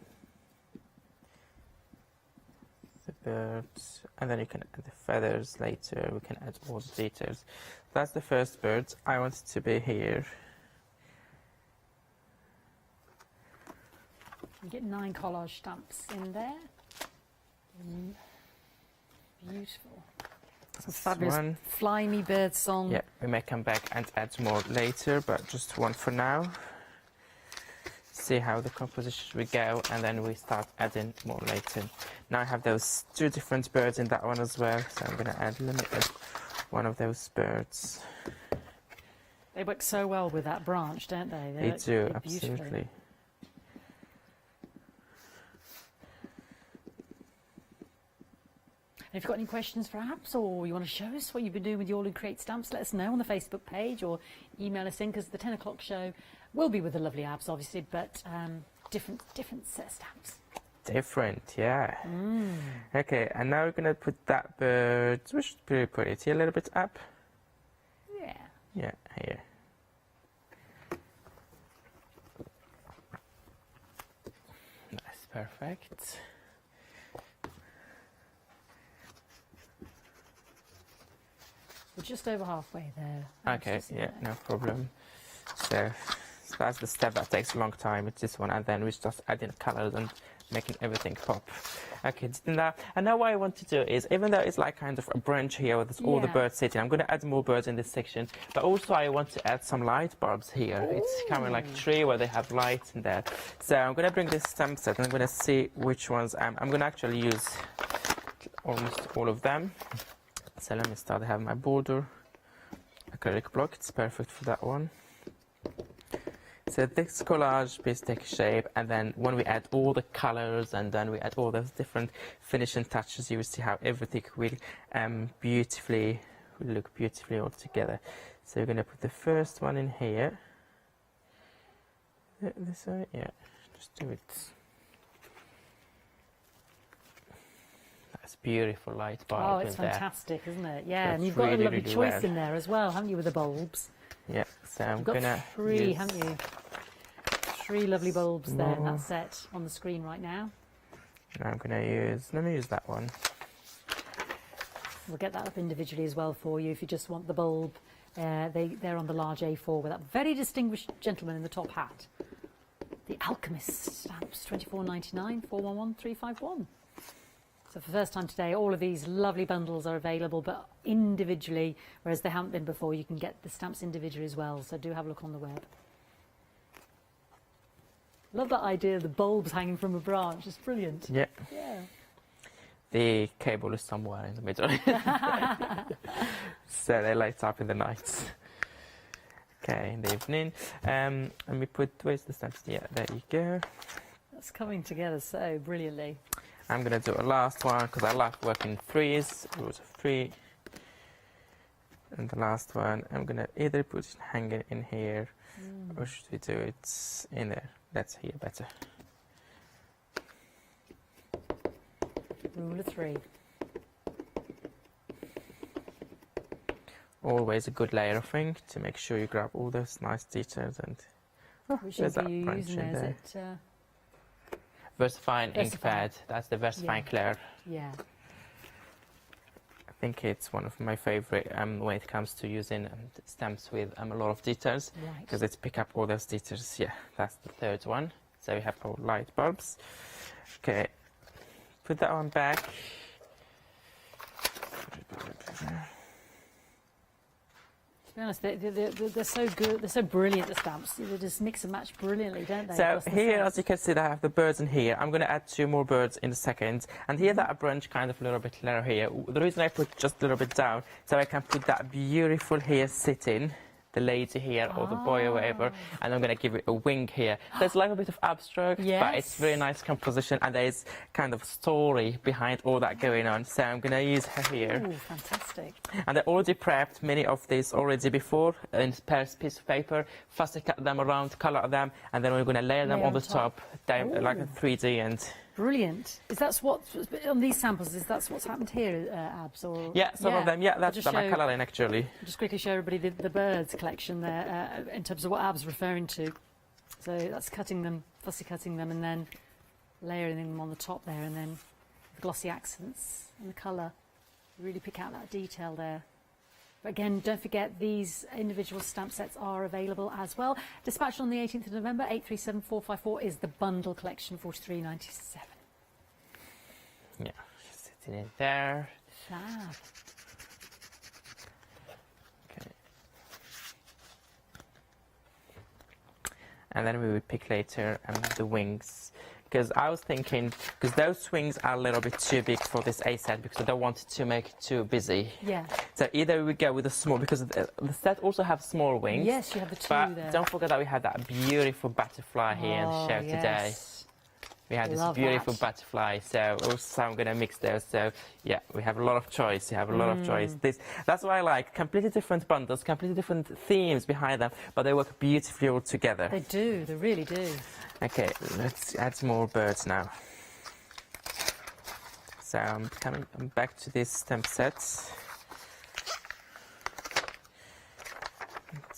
the birds, and then you can add the feathers later. We can add all the details. That's the first bird. I want it to be here. You get 9 collage stamps in there. Beautiful. Some fabulous one. Fly Me Bird song. Yeah, we may come back and add more later, but just one for now. See how the composition we go, and then we start adding more later. Now I have those 2 different birds in that one as well, so I'm going to add one of those birds. They work so well with that branch, don't they? They do, absolutely. If you've got any questions for Abs, or you want to show us what you've been doing with your All In Create stamps, let us know on the Facebook page or email us in, because the 10 o'clock show will be with the lovely Abs, obviously, but different set of stamps. Different, yeah. Okay, and now we're going to put that bird, which is pretty pretty, a little bit up. Yeah. Yeah, here. That's perfect. We're just over halfway there. Okay, yeah, no problem. So that's the step that takes a long time. It's this one, and then we just adding colors and making everything pop. Okay, and now what I want to do is, even though it's like kind of a branch here with all the birds sitting, I'm going to add more birds in this section, but also I want to add some light bulbs here. Ooh. It's kind of like a tree where they have lights in there. So I'm going to bring this stamp set and I'm going to see which ones I'm going to actually use almost all of them. So let me start. I have my border acrylic block. It's perfect for that one. So this collage piece takes shape, and then when we add all the colors and then we add all those different finishing touches, you will see how everything will look beautifully all together. So we're going to put the first one in here. it this way? Yeah, just do it. That's beautiful light bulb. Oh, it's in there. fantastic, isn't it? Yeah, That's and you've got really, a lovely really choice well. in there as well, haven't you, with the bulbs? Yeah, so I'm You've got gonna 3, use haven't you? 3 lovely bulbs there in more. that set on the screen right now. And I'm gonna use. Let me use that one. We'll get that up individually as well for you if you just want the bulb. They're on the large A4 with that very distinguished gentleman in the top hat. The Alchemist stamps, £24.99, 411351. So for the first time today, all of these lovely bundles are available, but individually, whereas they haven't been before. You can get the stamps individually as well, so do have a look on the web. Love that idea of the bulbs hanging from a branch. It's brilliant. Yeah. Yeah. The cable is somewhere in the middle. So they light up in the night. Okay, in the evening. And we put, where's the stamps? Yeah, there you go. That's coming together so brilliantly. I'm going to do a last one because I like working threes, rules of 3. And the last one, I'm going to either put it hanging in here or should we do it in there? That's here better. Rule of 3. Always a good layering to make sure you grab all those nice details. And Which there's ink are that you branch using in there? Is there. it, Versafine ink Versafine. pad. That's the Versafine Yeah. Claire. yeah. I think it's one of my favorite when it comes to using stamps with a lot of details, Right. because it's pick up all those details. Yeah, that's the third one. So we have our light bulbs. Okay, put that one back. To be honest, they're so good. They're so brilliant, the stamps. They just mix and match brilliantly, don't they? So across the here, sets? as you can see, I have the birds in here. I'm going to add 2 more birds in a second. And here that branch kind of a little bit lower here. The reason I put just a little bit down, so I can put that beautiful here sitting, the lady here or the boy or whatever, and I'm going to give it a wing here. There's like a bit of abstract, but it's Yes. very nice composition, and there's kind of story behind all that going on. So I'm going to use her here. Ooh, fantastic. And I already prepped many of these already before in pairs piece of paper, fussy cut them around, color them, and then we're going to layer them Layer on the on top. down, like a Ooh. 3D. And Brilliant. Is that what, on these samples, is that what's happened here, Abs? Or, yeah, some of them, yeah, I'll that's just my show- color line actually. I'll just quickly show everybody the birds collection there in terms of what Ab's referring to. So that's cutting them, fussy cutting them, and then layering them on the top there, and then the glossy accents and the colour. Really pick out that detail there. But again, don't forget these individual stamp sets are available as well. Dispatched on the 18th of November, 837454 is the bundle collection, 43.97. Yeah, sitting in there. Fab. Okay. And then we would pick later the wings. Because I was thinking, because those wings are a little bit too big for this A set, because I don't want it to make it too busy. Yeah. So either we go with a small, because the set also have small wings. Yes, you have the two But there. don't forget that we have that beautiful butterfly here in the show today. yes. We have this Love beautiful that. butterfly, so also I'm going to mix those. So yeah, we have a lot of choice. You have a lot of choice. That's what I like. Completely different bundles, completely different themes behind them, but they work beautifully all together. They do, they really do. Okay, let's add some more birds now. So I'm back to this stamp set.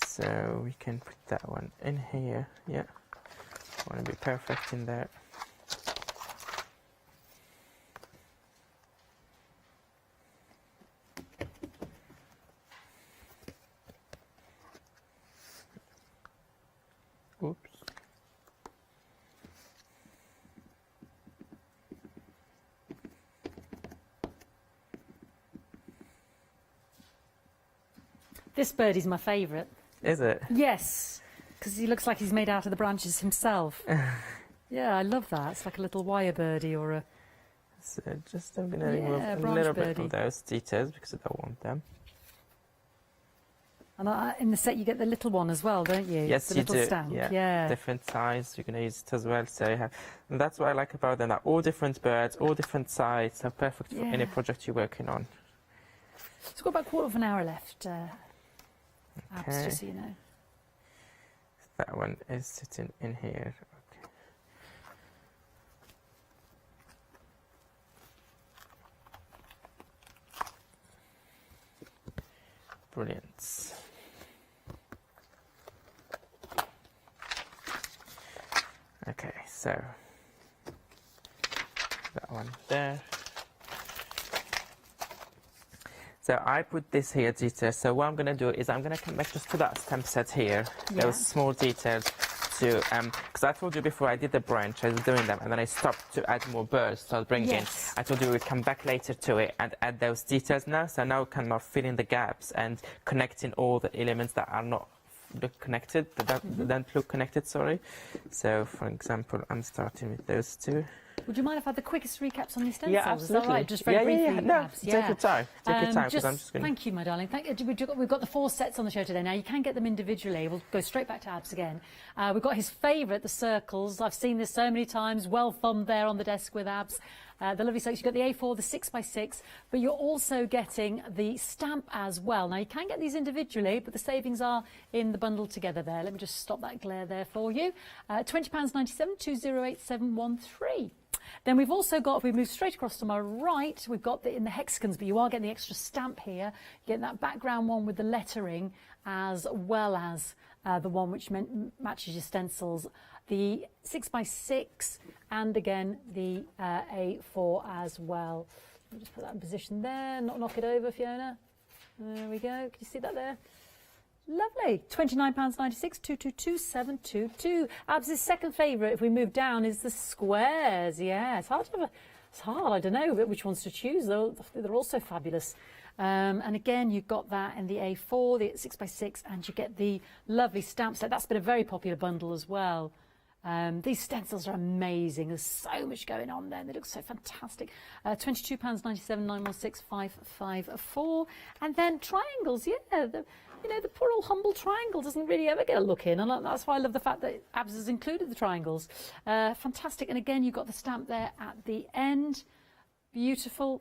So we can put that one in here. Yeah, want to be perfect in there. Oops. This birdie's my favourite. Is it? Yes, because he looks like he's made out of the branches himself. Yeah, I love that. It's like a little wire birdie or a... So just I'm going to Yeah, remove a branch little bit birdie. of those details because I don't want them. And in the set you get the little one as well, don't you? Yes, the you little do. stamp. Yeah. Different size. You can use it as well. So you have, and that's what I like about them. They're all different birds, all different sizes. So perfect for any Yeah. project you're working on. So we've got about a quarter of an hour left, Abs, Okay. just so you know. that one is sitting in here. Okay. Brilliant. Okay, so that one there. So I put this here detail. So what I'm going to do is I'm going to come back just to that stamp set here. Yeah. Those small details to, because I told you before I did the branch, I was doing them, and then I stopped to add more birds. So I'll bring in. I told you we'd come back later to it and add those details now. So now we can now fill in the gaps and connecting all the elements that are not connected, that don't look connected, sorry. So for example, I'm starting with those two. Would you mind if I had the quickest recaps on these stencils? Yeah, absolutely. Is that right? Just very briefly. Yeah. No, Abs, take your time. Take your time, because Just, I'm just going to... Thank you, my darling. We've got the 4 sets on the show today. Now, you can get them individually. We'll go straight back to Abs again. We've got his favourite, the circles. I've seen this so many times. Well thumbed there on the desk with Abs. The lovely sets. You've got the A4, the 6x6, but you're also getting the stamp as well. Now, you can get these individually, but the savings are in the bundle together there. Let me just stop that glare there for you. £20.97, 208713. Then we've also got, if we move straight across to my right, we've got in the hexagons, but you are getting the extra stamp here. You get that background one with the lettering, as well as the one which matches your stencils. The 6x6 and again the A4 as well. I'll just put that in position there, not knock it over, Fiona. There we go. Can you see that there? Lovely. £29.96, 222722. Abs' second favourite, if we move down, is the squares. Yeah, it's hard. It's hard. I don't know which ones to choose. They're all so fabulous. And again, you've got that in the A4, the 6x6, and you get the lovely stamp set. That's been a very popular bundle as well. These stencils are amazing. There's so much going on there. They look so fantastic. £22.97, 916554. And then triangles, yeah. The poor old humble triangle doesn't really ever get a look in. And that's why I love the fact that Abs has included the triangles. Fantastic. And again, you've got the stamp there at the end. Beautiful.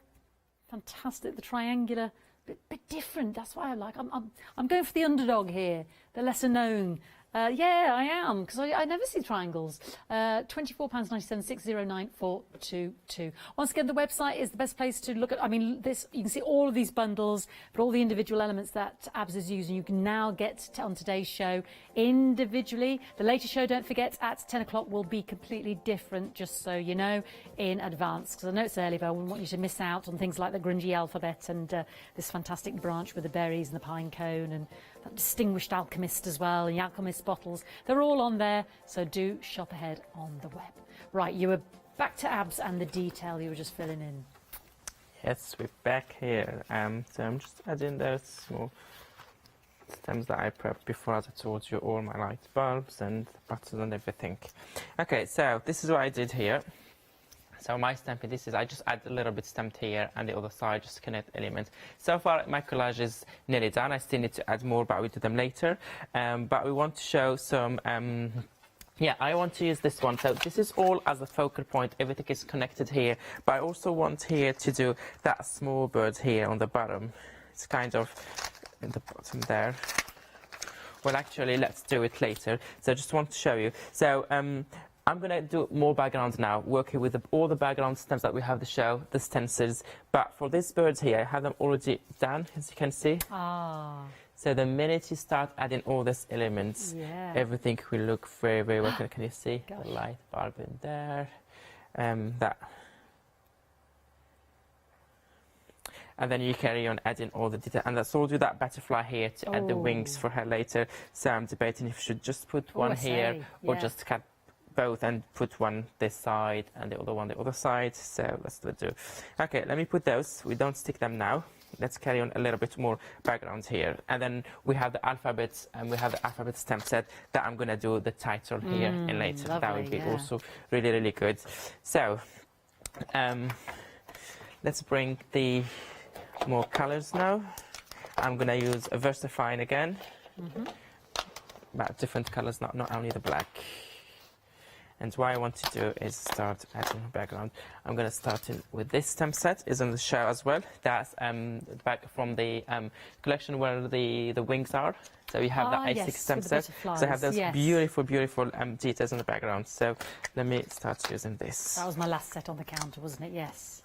Fantastic. The triangular, bit different. That's why I like. I'm going for the underdog here. The lesser known. Yeah, I am, because I never see triangles. £24.97, 609422. Once again, the website is the best place to look at. I mean, you can see all of these bundles, but all the individual elements that Abs is using, you can now get on today's show individually. The later show, don't forget, at 10 o'clock will be completely different, just so you know, in advance. Because I know it's early, but I wouldn't want you to miss out on things like the grungy alphabet and this fantastic branch with the berries and the pine cone and that distinguished alchemist as well, and the alchemist bottles. They're all on there, so do shop ahead on the web. Right, you were back to Abs and the detail you were just filling in. Yes, we're back here. So I'm just adding those small stems that I prepped before, as I told you, all my light bulbs and buttons and everything. Okay, so this is what I did here. So my stamping, I just add a little bit stamped here and the other side, just connect elements. So far my collage is nearly done. I still need to add more, but we'll do them later. But we want to show some, yeah, I want to use this one. So this is all as a focal point. Everything is connected here. But I also want here to do that small bird here on the bottom. It's kind of in the bottom there. Well, actually, let's do it later. So I just want to show you. So, I'm going to do more backgrounds now, working with all the background stems that we have the show, the stencils. But for these birds here, I have them already done, as you can see. Ah. So the minute you start adding all these elements, everything will look very, very well. Can you see the light bulb in there? That. And then you carry on adding all the detail. And I told you that butterfly here to add the wings for her later. So I'm debating if you should just put one here or just cut both and put one this side and the other one the other side. So let's do. Okay, let me put those. We don't stick them now. Let's carry on a little bit more background here. And then we have the alphabets, and we have the alphabet stamp set that I'm going to do the title here in later. Lovely, that would be also really, really good. So let's bring the more colors now. I'm going to use a VersaFine again. But different colors, not only the black. And what I want to do is start adding a background. I'm going to start with this stamp set. Is on the show as well. That's back from the collection where the wings are. So you have that A6 yes, stamp with the set. butterflies, So I have those yes. beautiful, beautiful details in the background. So let me start using this. That was my last set on the counter, wasn't it? Yes.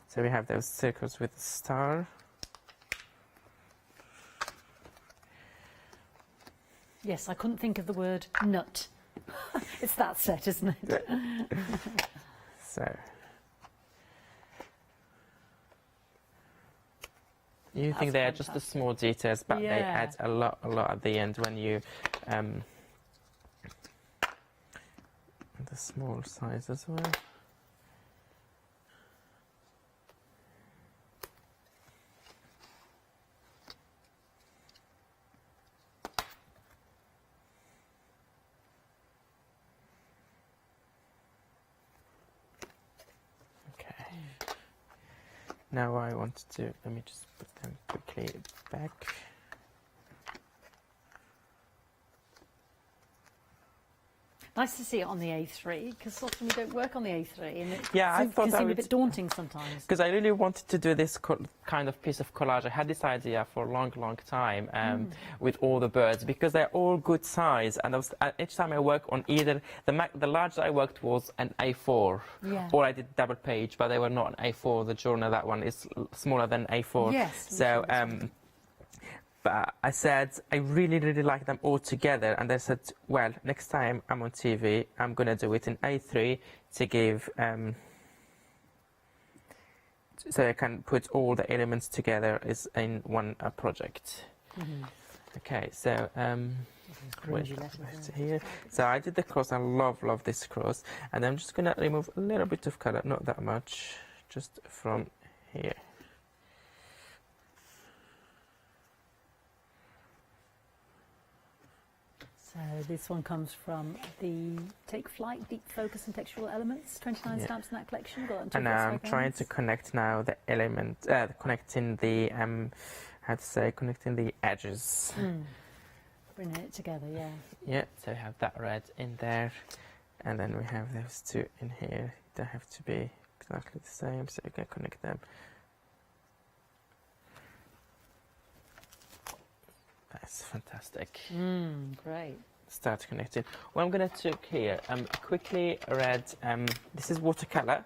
So we have those circles with the star. Yes, I couldn't think of the word nut. It's that set, isn't it? So you think they are just the small details, but they add a lot at the end when you the small size as well. Now what I want to do, let me just put them quickly back. Nice to see it on the A3, because often we don't work on the A3, and it I thought can I seem a would, bit daunting sometimes. because I really wanted to do this kind of piece of collage. I had this idea for a long, long time with all the birds, because they're all good size, and each time I work on either the large I worked was an A4, or I did double page, but they were not an A4. The journal, that one is smaller than A4. Yes. So. But I said I really, really like them all together, and I said, well, next time I'm on TV, I'm going to do it in A3 to give, so I can put all the elements together is in one project. Okay, so here. So I did the cross. I love this cross, and I'm just going to remove a little bit of color, not that much, just from here. So this one comes from the Take Flight Deep Focus and Textural Elements, 29 stamps in that collection. Got it on And now I'm trying to connect now the element, connecting the, connecting the edges. Bringing it together, yeah. Yeah, so we have that red in there, and then we have those two in here. They have to be exactly the same, so you can connect them. That's fantastic. Great. Start connecting. What I'm going to take here, quickly red, this is watercolor.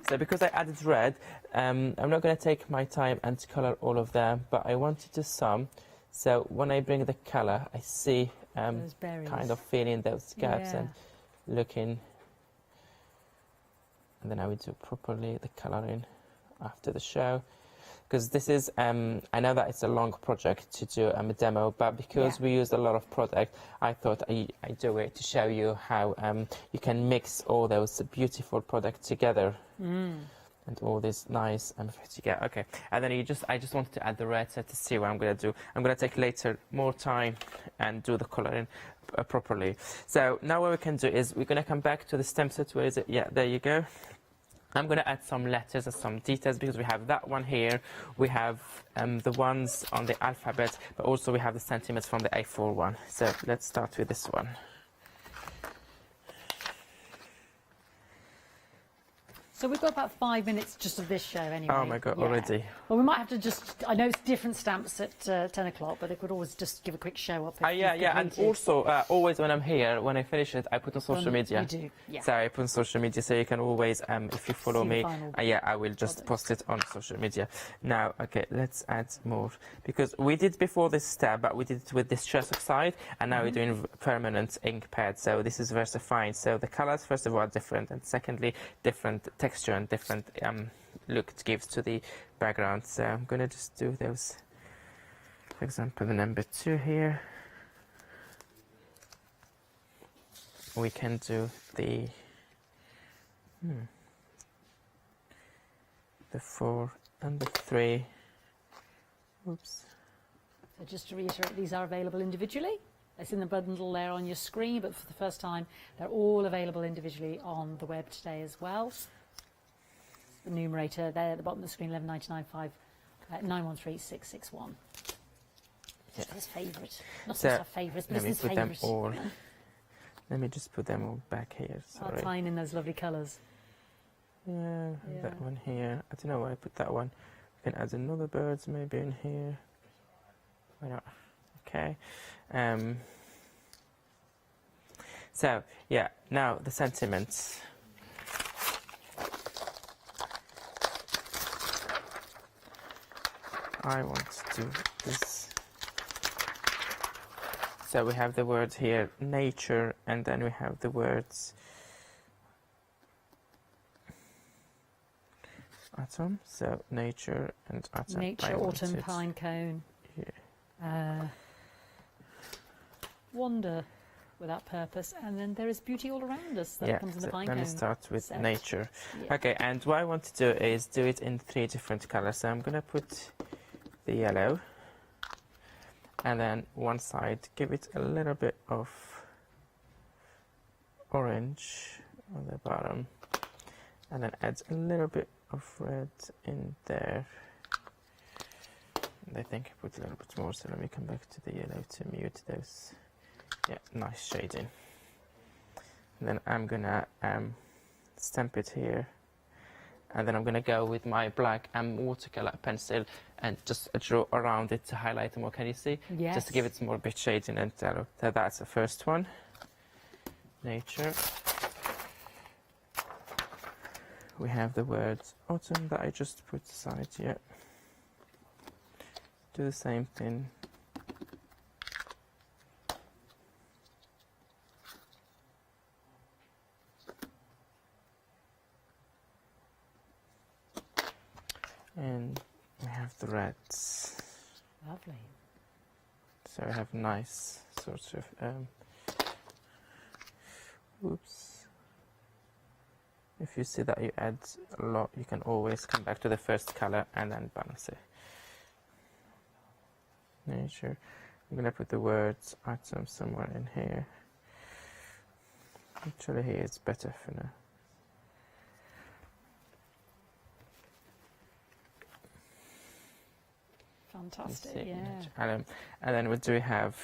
So because I added red, I'm not going to take my time and color all of them, but I want to do some. So when I bring the color, I see kind of feeling those gaps and looking. And then I will do properly the coloring after the show. Because this is, I know that it's a long project to do a demo, but because we used a lot of product, I thought I do it to show you how you can mix all those beautiful products together. And all this nice together. Okay, and then I just wanted to add the red set to see what I'm going to do. I'm going to take later more time and do the coloring properly. So now what we can do is we're going to come back to the stamp set. Where is it? Yeah, there you go. I'm going to add some letters and some details, because we have that one here, we have the ones on the alphabet, but also we have the sentiments from the A4 one. So let's start with this one. So we've got about 5 minutes just of this show anyway. Oh my God, already. Well, we might have to just, I know it's different stamps at 10 o'clock, but they could always just give a quick show up. Yeah, and also, always when I'm here, when I finish it, I put on social media. You do, yeah. So I put on social media, so you can always, if you follow me, I will just post it on social media. Now, okay, let's add more. Because we did before this step, but we did it with this Distress Oxide, and now we're doing permanent ink pad. So this is VersaFine. So the colors, first of all, are different, and secondly, different texture and different look it gives to the background. So I'm going to just do those. For example, the number 2 here. We can do the 4 and the 3. Oops. So just to reiterate, these are available individually. It's in the bundle there on your screen, but for the first time, they're all available individually on the web today as well. The numerator there at the bottom of the screen, 1199.5 913661. Yeah. His favourite. Not so just our favourites, but let me his put them favourite. all Let me just put them all back here. I'll Sorry. tie in those lovely colours. Yeah, that one here. I don't know why I put that one. We can add another bird maybe in here. Why not? Okay. So yeah, now the sentiments. I want to do this. So we have the words here, nature, and then we have the words autumn. So nature and autumn. Nature, autumn, pine cone. Yeah. Wander without purpose, and then there is beauty all around us that comes in the pine let cone. me start with set. nature. Yeah. Okay, and what I want to do is do it in 3 different colors. So I'm going to put the yellow, and then one side give it a little bit of orange on the bottom, and then add a little bit of red in there. And I think I put a little bit more, so let me come back to the yellow to mute those. Yeah, nice shading. And then I'm gonna stamp it here, and then I'm gonna go with my black watercolor pencil and just draw around it to highlight more. Can you see? Yes. Just to give it some more bit shading. And so that's the first one. Nature. We have the word autumn that I just put aside here. Do the same thing. And we have the reds. Lovely. So I have nice sorts of oops. If you see that you add a lot, you can always come back to the first color and then balance it. Nature. I'm gonna put the words autumn somewhere in here. Actually here it's better for now. Fantastic, yeah. And then what do we have?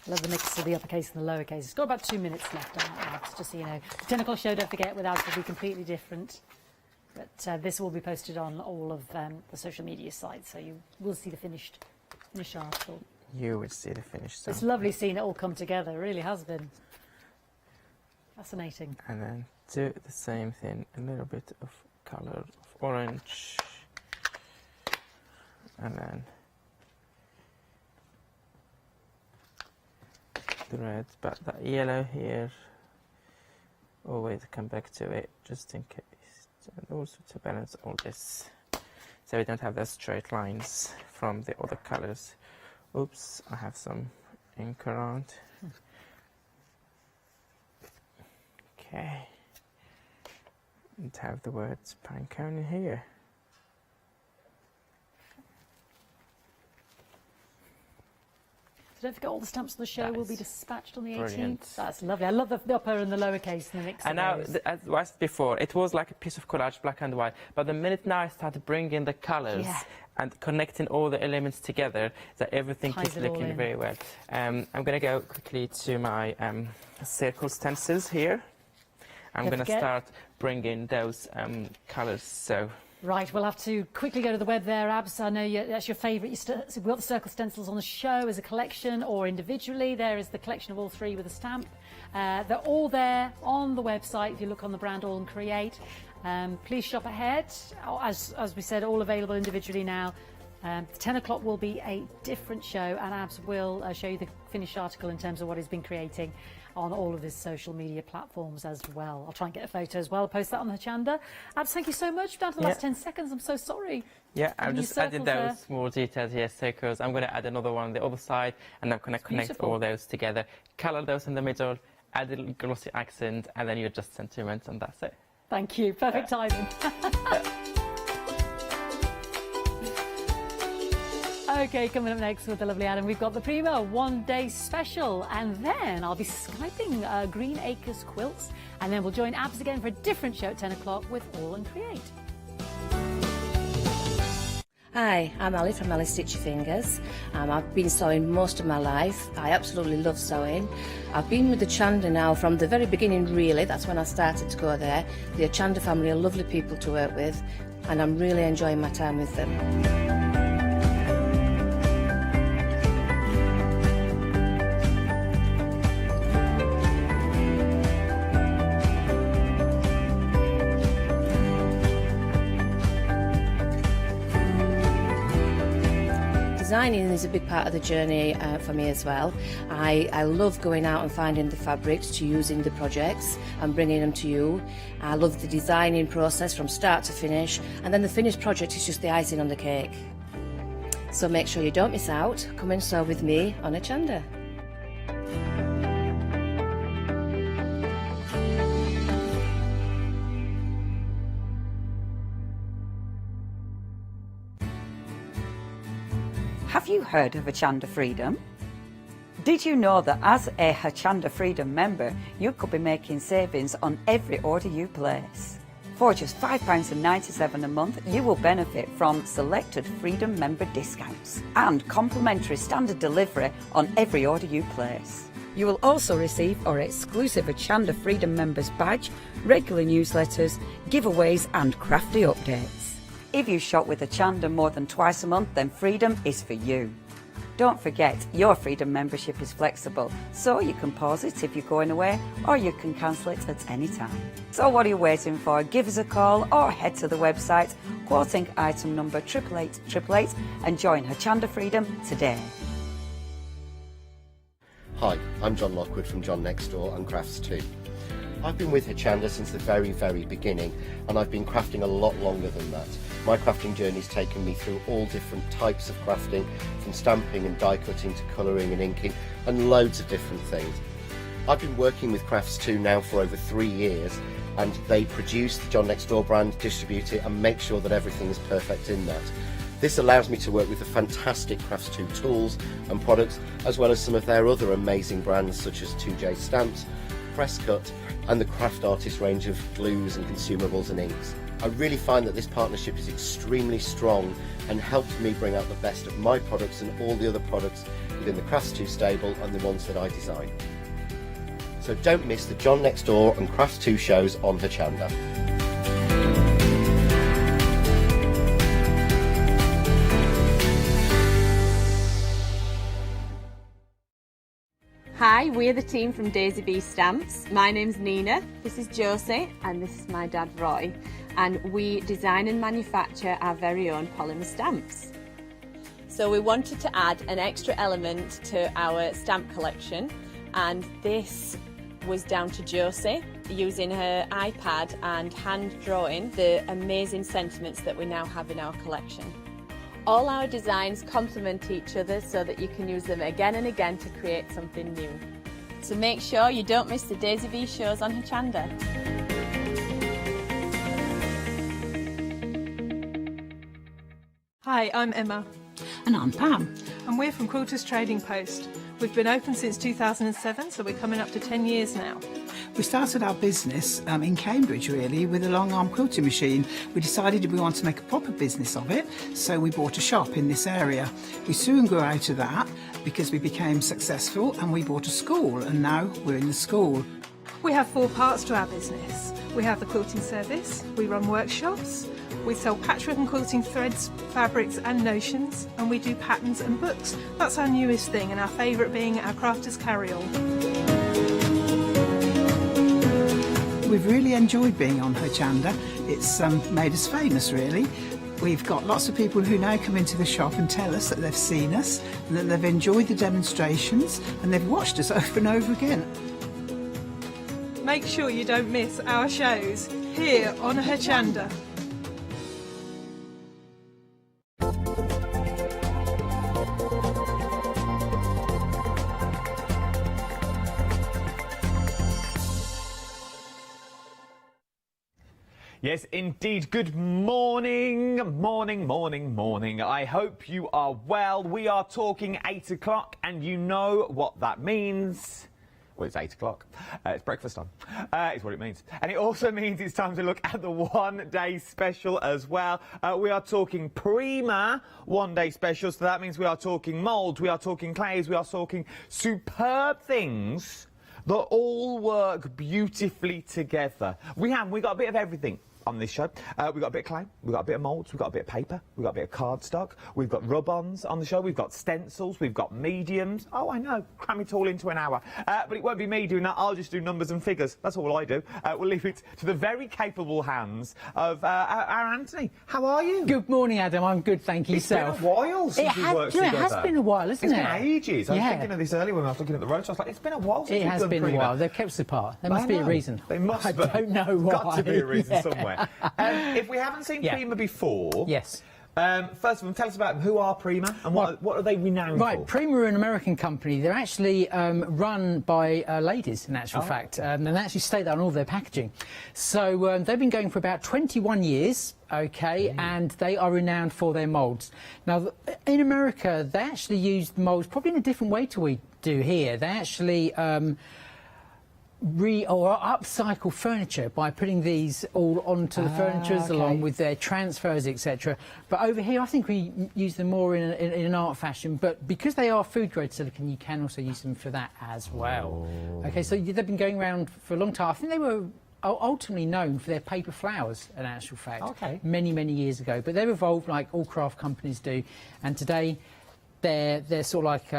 Love the mix of the uppercase and the lowercase. It's got about 2 minutes left on that, Abs, just so you know. The technical show, don't forget, with Abs will be completely different. But this will be posted on all of the social media sites, so you will see the finished article. You will see the finished. It's lovely seeing it all come together. It really has been. Fascinating. And then do the same thing, a little bit of color of orange, and then the red, but that yellow here, always come back to it just in case, and also to balance all this so we don't have those straight lines from the other colors. Oops, I have some ink around. Okay, and have the words pine cone in here. So don't forget, all the stamps of the show will be dispatched on the 18th. Brilliant. That's lovely. I love the upper and the lowercase and the mix. And now, as I said before, it was like a piece of collage, black and white. But the minute now I started bringing the colours and connecting all the elements together, that everything is looking very well. I'm going to go quickly to my circle stencils here. I'm going to start bringing those colours. So. Right, we'll have to quickly go to the web there, Abs. I know that's your favourite. We've got the circle stencils on the show as a collection or individually. There is the collection of all three with a stamp. They're all there on the website if you look on the brand All and Create. Please shop ahead. As we said, all available individually now. 10 o'clock will be a different show, and Abs will show you the finished article in terms of what he's been creating on all of his social media platforms as well. I'll try and get a photo as well. I'll post that on the Hochanda. Abs, thank you so much. Down to the last 10 seconds. I'm so sorry. Yeah, I'm just adding those small details here, circles. I'm going to add another one on the other side, and I'm going to connect all those together. Colour those in the middle, add a little glossy accent, and then you adjust sentiment, and that's it. Thank you. Perfect timing. Okay, coming up next with the lovely Adam, we've got the Prima one-day special, and then I'll be Skyping Green Acres quilts, and then we'll join Abs again for a different show at 10 o'clock with All and Create. Hi, I'm Ali from Ali Stitchy Fingers. I've been sewing most of my life. I absolutely love sewing. I've been with the Hochanda now from the very beginning, really. That's when I started to go there. The Hochanda family are lovely people to work with, and I'm really enjoying my time with them. Designing is a big part of the journey for me as well. I love going out and finding the fabrics to use in the projects and bringing them to you. I love the designing process from start to finish, and then the finished project is just the icing on the cake. So make sure you don't miss out. Come and sew with me on Hochanda. Have you heard of Hochanda Freedom? Did you know that as a Hochanda Freedom member, you could be making savings on every order you place? For just £5.97 a month, you will benefit from selected Freedom member discounts and complimentary standard delivery on every order you place. You will also receive our exclusive Hochanda Freedom members badge, regular newsletters, giveaways and crafty updates. If you shop with Hochanda more than twice a month, then Freedom is for you. Don't forget, your Freedom membership is flexible, so you can pause it if you're going away, or you can cancel it at any time. So what are you waiting for? Give us a call or head to the website, quoting item number 88888, and join Hochanda Freedom today. Hi, I'm John Lockwood from John Next Door and Crafts 2. I've been with Hochanda since the very beginning, and I've been crafting a lot longer than that. My crafting journey's taken me through all different types of crafting, from stamping and die cutting to colouring and inking, and loads of different things. I've been working with Crafts 2 now for over 3 years, and they produce the John Next Door brand, distribute it and make sure that everything is perfect in that. This allows me to work with the fantastic Crafts 2 tools and products, as well as some of their other amazing brands such as 2J Stamps, Press Cut and the Craft Artist range of glues and consumables and inks. I really find that this partnership is extremely strong and helps me bring out the best of my products and all the other products within the Crafts 2 stable and the ones that I design. So don't miss the John Next Door and Crafts 2 shows on Hochanda. Hi, we're the team from Daisy Bee Stamps. My name's Nina, this is Josie, and this is my dad Roy. And we design and manufacture our very own polymer stamps. So we wanted to add an extra element to our stamp collection, and this was down to Josie using her iPad and hand drawing the amazing sentiments that we now have in our collection. All our designs complement each other so that you can use them again and again to create something new. So make sure you don't miss the Daisy Bee shows on Hochanda. Hi, I'm Emma. And I'm Pam. And we're from Quilters Trading Post. We've been open since 2007, so we're coming up to 10 years now. We started our business in Cambridge, really, with a long arm quilting machine. We decided we wanted to make a proper business of it, so we bought a shop in this area. We soon grew out of that because we became successful, and we bought a school, and now we're in the school. We have 4 parts to our business. We have the quilting service, we run workshops, we sell patchwork and quilting threads, fabrics and notions, and we do patterns and books. That's our newest thing, and our favourite being our Crafters Carry-All. We've really enjoyed being on Hochanda. It's made us famous, really. We've got lots of people who now come into the shop and tell us that they've seen us, and that they've enjoyed the demonstrations, and they've watched us over and over again. Make sure you don't miss our shows here on Hochanda. Yes, indeed. Good morning, morning. I hope you are well. We are talking 8 o'clock, and you know what that means. Well, it's 8 o'clock. It's breakfast time. Is what it means. And it also means it's time to look at the one-day special as well. We are talking Prima one-day special, so that means we are talking moulds, we are talking clays, we are talking superb things that all work beautifully together. We got a bit of everything on this show. We've got a bit of clay, we've got a bit of moulds, we've got a bit of paper, we've got a bit of cardstock, we've got rub-ons on the show, we've got stencils, we've got mediums. Oh, I know, cram it all into an hour. But it won't be me doing that, I'll just do numbers and figures. That's all I do. We'll leave it to the very capable hands of our Anthony. How are you? Good morning, Adam. I'm good, thank you. It's been a while since we worked together. It has been a while, hasn't it? It's been ages. I was thinking of this earlier when I was looking at the road. I was like, it's been a while since it has been a while. They've kept us apart. There must be a reason. They must. I don't know why. Got to be a reason somewhere. If we haven't seen Prima before, yes. First of all, tell us about who are Prima and what are they renowned for? Right, Prima are an American company. They're actually run by ladies, in actual fact, and they actually state that on all their packaging. So they've been going for about 21 years. Okay, and they are renowned for their moulds. Now, in America, they actually use the moulds probably in a different way to we do here. They actually upcycle furniture by putting these all onto the furniture along with their transfers, etc. But over here, I think we use them more in an art fashion. But because they are food grade silicone, you can also use them for that as well. Okay, so they've been going around for a long time. I think they were ultimately known for their paper flowers, in actual fact, many, many years ago. But they've evolved like all craft companies do, and today they're sort of like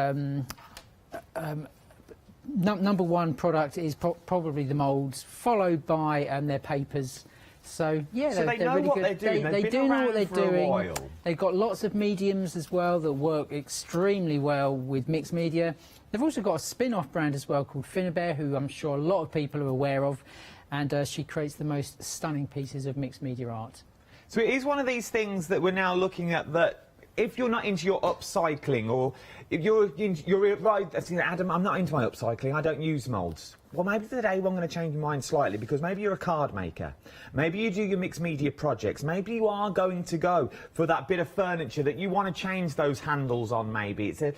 number one product is probably the moulds, followed by their papers. So yeah, so they know really what good. They're doing. They do know what they're doing. While. They've got lots of mediums as well that work extremely well with mixed media. They've also got a spin-off brand as well called Finnabear, who I'm sure a lot of people are aware of, and she creates the most stunning pieces of mixed media art. So it is one of these things that we're now looking at that if you're not into your upcycling, or if you're right, Adam, I'm not into my upcycling, I don't use moulds. Well, maybe today I'm going to change your mind slightly, because maybe you're a card maker, maybe you do your mixed media projects, maybe you are going to go for that bit of furniture that you want to change those handles on, maybe it's a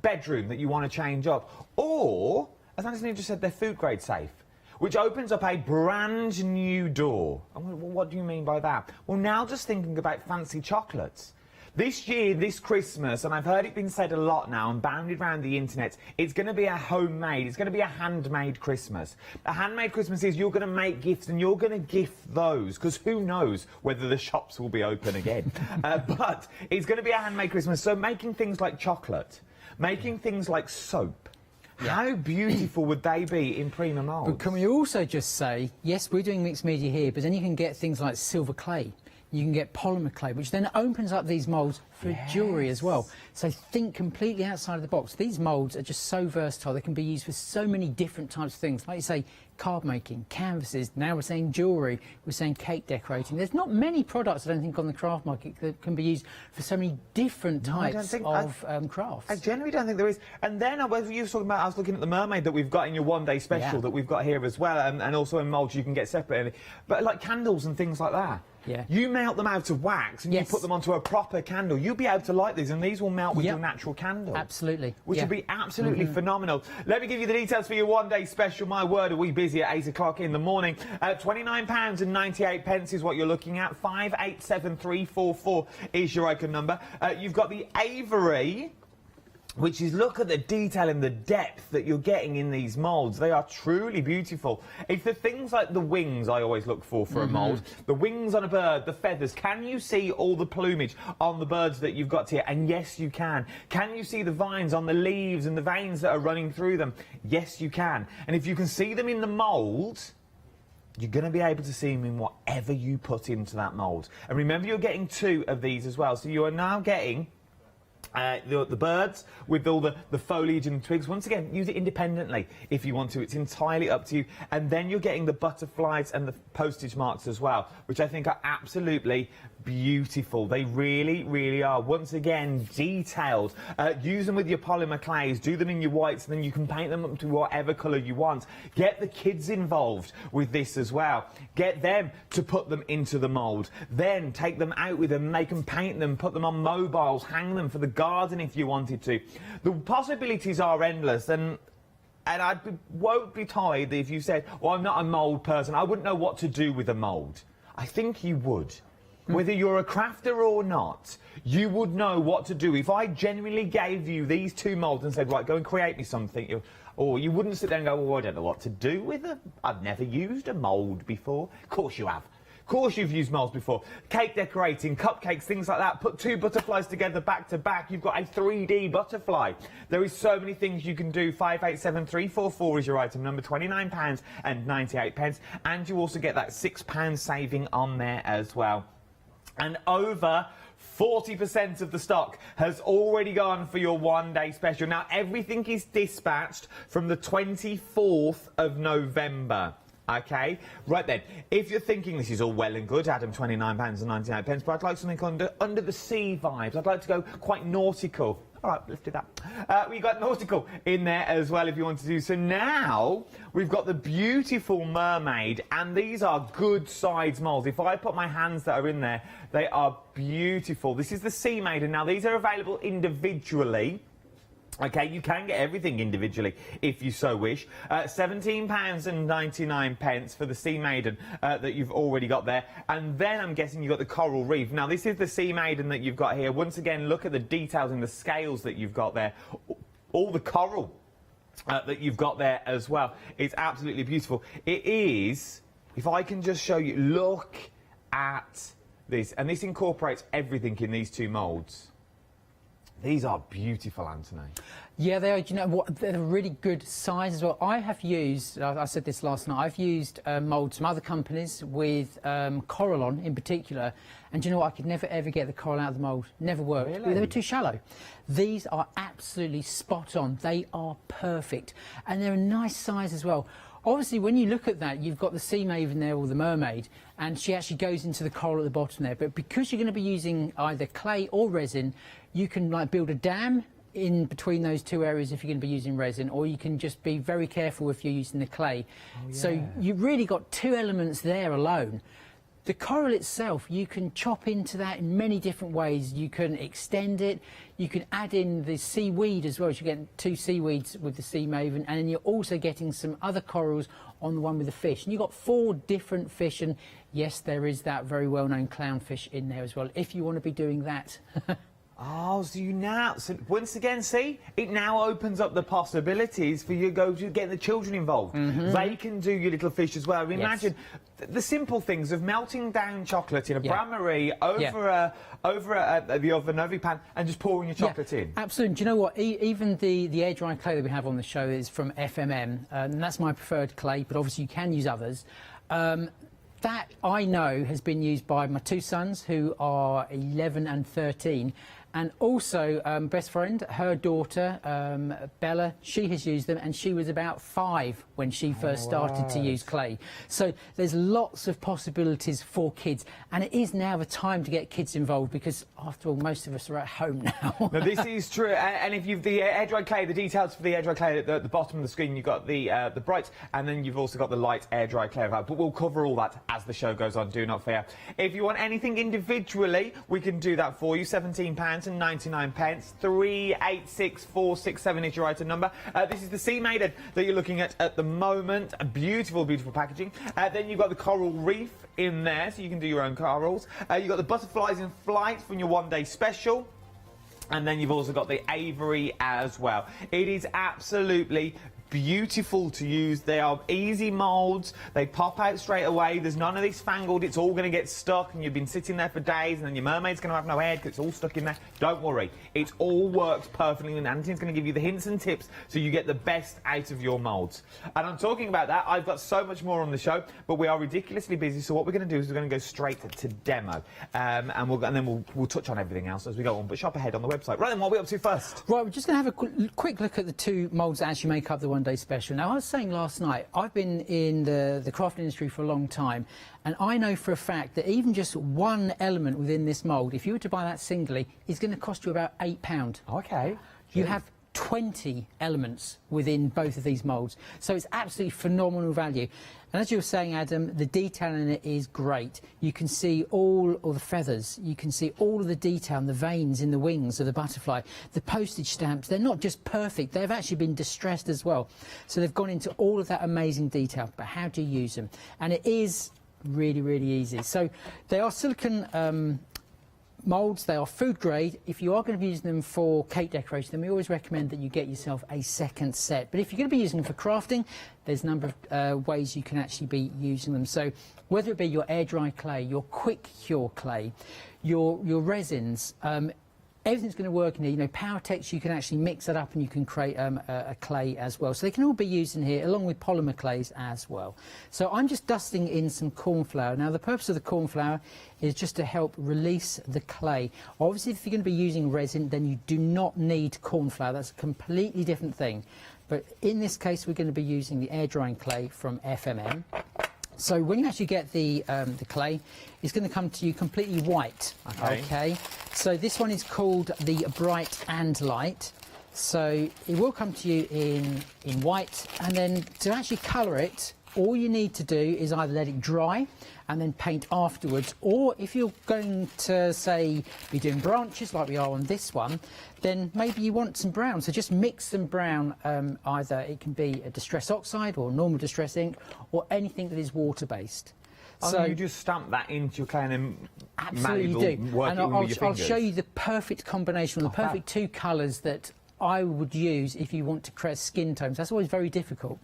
bedroom that you want to change up, or, as Anthony just said, they're food grade safe, which opens up a brand new door. What do you mean by that? Well, now just thinking about fancy chocolates. This year, this Christmas, and I've heard it been said a lot now and bounded around the internet, it's going to be a homemade, it's going to be a handmade Christmas. A handmade Christmas is you're going to make gifts and you're going to gift those, because who knows whether the shops will be open again. But it's going to be a handmade Christmas, so making things like chocolate, making things like soap, how beautiful would they be in Prima moulds? But can we also just say, yes, we're doing mixed media here, but then you can get things like silver clay. You can get polymer clay, which then opens up these moulds for jewellery as well. So think completely outside of the box. These moulds are just so versatile. They can be used for so many different types of things. Like you say, card making, canvases, now we're saying jewellery, we're saying cake decorating. There's not many products, I don't think, on the craft market that can be used for so many different types of crafts. I generally don't think there is. And then, whether you were talking about, I was looking at the mermaid that we've got in your one-day special that we've got here as well, and also in moulds you can get separately. But like candles and things like that. Yeah. You melt them out of wax and you put them onto a proper candle. You'll be able to light these, and these will melt with your natural candle. Absolutely. Which would be absolutely phenomenal. Let me give you the details for your one-day special. My word, are we busy at 8 o'clock in the morning. £29.98 is what you're looking at. 587344 is your icon number. You've got the Avery, which is, look at the detail and the depth that you're getting in these moulds. They are truly beautiful. It's the things like the wings I always look for a mould. The wings on a bird, the feathers. Can you see all the plumage on the birds that you've got here? And yes, you can. Can you see the vines on the leaves and the veins that are running through them? Yes, you can. And if you can see them in the mould, you're going to be able to see them in whatever you put into that mould. And remember, you're getting 2 of these as well. So you are now getting the birds with all the foliage and twigs. Once again, use it independently if you want to. It's entirely up to you. And then you're getting the butterflies and the postage marks as well, which I think are absolutely beautiful. They really, really are. Once again, detailed. Use them with your polymer clays. Do them in your whites, and then you can paint them up to whatever colour you want. Get the kids involved with this as well. Get them to put them into the mould. Then take them out with them, make them paint them, put them on mobiles, hang them for the garden if you wanted to. The possibilities are endless, and And won't be tired if you said, well, I'm not a mould person, I wouldn't know what to do with a mould. I think you would. Whether you're a crafter or not, you would know what to do. If I genuinely gave you these 2 moulds and said, right, go and create me something, or you wouldn't sit there and go, well, I don't know what to do with them. I've never used a mould before. Of course you have. Of course you've used moulds before. Cake decorating, cupcakes, things like that. Put 2 butterflies together back to back. You've got a 3D butterfly. There is so many things you can do. 587344 is your item number, £29.98. And you also get that £6 saving on there as well. And over 40% of the stock has already gone for your one-day special. Now, everything is dispatched from the 24th of November. Okay, right then, if you're thinking this is all well and good, Adam, £29.98, but I'd like something under the sea vibes. I'd like to go quite nautical. All right, let's do that. We got nautical in there as well if you want to do so. Now we've got the beautiful mermaid, and these are good size moulds. If I put my hands that are in there, they are beautiful. This is the Sea Maiden. Now these are available individually. Okay, you can get everything individually if you so wish. £17.99 for the Sea Maiden that you've already got there. And then I'm guessing you've got the Coral Reef. Now, this is the Sea Maiden that you've got here. Once again, look at the details and the scales that you've got there. All the coral that you've got there as well. It's absolutely beautiful. It is, if I can just show you, look at this. And this incorporates everything in these 2 moulds. These are beautiful, Anthony. Yeah, they are. Do you know what? They're a really good size as well. I have used, I said this last night, I've used moulds from other companies with coral on in particular. And do you know what? I could never, ever get the coral out of the mould. Never worked. Really? They were too shallow. These are absolutely spot on. They are perfect. And they're a nice size as well. Obviously, when you look at that, you've got the Sea Maiden there, or the mermaid, and she actually goes into the coral at the bottom there. But because you're going to be using either clay or resin, you can like build a dam in between those 2 areas if you're going to be using resin, or you can just be very careful if you're using the clay. Oh, yeah. So you've really got 2 elements there alone. The coral itself, you can chop into that in many different ways. You can extend it, you can add in the seaweed as well. So you get 2 seaweeds with the Sea Maiden, and then you're also getting some other corals on the one with the fish. And you've got 4 different fish, and yes, there is that very well-known clownfish in there as well, if you want to be doing that. Oh, so you now, so once again, see, it now opens up the possibilities for you to get the children involved. They can do your little fish as well. I mean, imagine the simple things of melting down chocolate in a bain-marie over the oven, over your pan, and just pouring your chocolate in. Absolutely. Do you know what? Even the air dry clay that we have on the show is from FMM, and that's my preferred clay, but obviously you can use others. That I know has been used by my 2 sons, who are 11 and 13. And also, best friend, her daughter, Bella, she has used them, and she was about 5 when she first started to use clay. So there's lots of possibilities for kids, and it is now the time to get kids involved, because after all, most of us are at home now. No, this is true, and if you've the air-dried clay, the details for the air-dried clay at the bottom of the screen, you've got the bright, and then you've also got the light air-dried clay. But we'll cover all that as the show goes on, do not fear. If you want anything individually, we can do that for you. £17.99, 386467 is your item number. This is the Sea Maiden that you're looking at the moment. A beautiful, beautiful packaging. Then you've got the Coral Reef in there, so you can do your own corals. You've got the Butterflies in Flight from your one-day special. And then you've also got the Ivory as well. It is absolutely beautiful to use. They are easy moulds. They pop out straight away. There's none of this fangled. It's all going to get stuck, and you've been sitting there for days, and then your mermaid's going to have no head because it's all stuck in there. Don't worry. It all works perfectly, and Anthony's going to give you the hints and tips so you get the best out of your moulds. And I'm talking about that. I've got so much more on the show, but we are ridiculously busy, so what we're going to do is we're going to go straight to demo, and then we'll touch on everything else as we go on, but shop ahead on the website. Right then, what are we up to first? Right, we're just going to have a quick look at the 2 moulds that actually make up the one-day special. Now, I was saying last night, I've been in the craft industry for a long time, and I know for a fact that even just one element within this mould, if you were to buy that singly, is going to cost you about £8. Okay. You have 20 elements within both of these moulds. So it's absolutely phenomenal value. And as you were saying, Adam, the detail in it is great. You can see all the feathers. You can see all of the detail and the veins in the wings of the butterfly. The postage stamps, they're not just perfect, they've actually been distressed as well. So they've gone into all of that amazing detail. But how do you use them? And it is really, really easy. So they are silicone moulds, they are food grade. If you are going to be using them for cake decoration, then we always recommend that you get yourself a second set. But if you're going to be using them for crafting, there's a number of ways you can actually be using them. So whether it be your air dry clay, your quick cure clay, your resins, everything's going to work in here. You know, Powertex, you can actually mix it up and you can create a clay as well. So they can all be used in here along with polymer clays as well. So I'm just dusting in some corn flour. Now the purpose of the corn flour is just to help release the clay. Obviously if you're going to be using resin, then you do not need corn flour. That's a completely different thing. But in this case we're going to be using the air drying clay from FMM. So when you actually get the clay, it's going to come to you completely white. Okay. So this one is called the Bright and Light. So it will come to you in white, and then to actually colour it, all you need to do is either let it dry and then paint afterwards, or if you're going to, say, be doing branches like we are on this one, then maybe you want some brown. So just mix some brown, either it can be a distress oxide or normal distress ink, or anything that is water-based. So you just stamp that into your clay and then absolutely do. Work and it with your fingers. I'll show you the perfect combination, the perfect two colours that I would use if you want to create skin tones. That's always very difficult.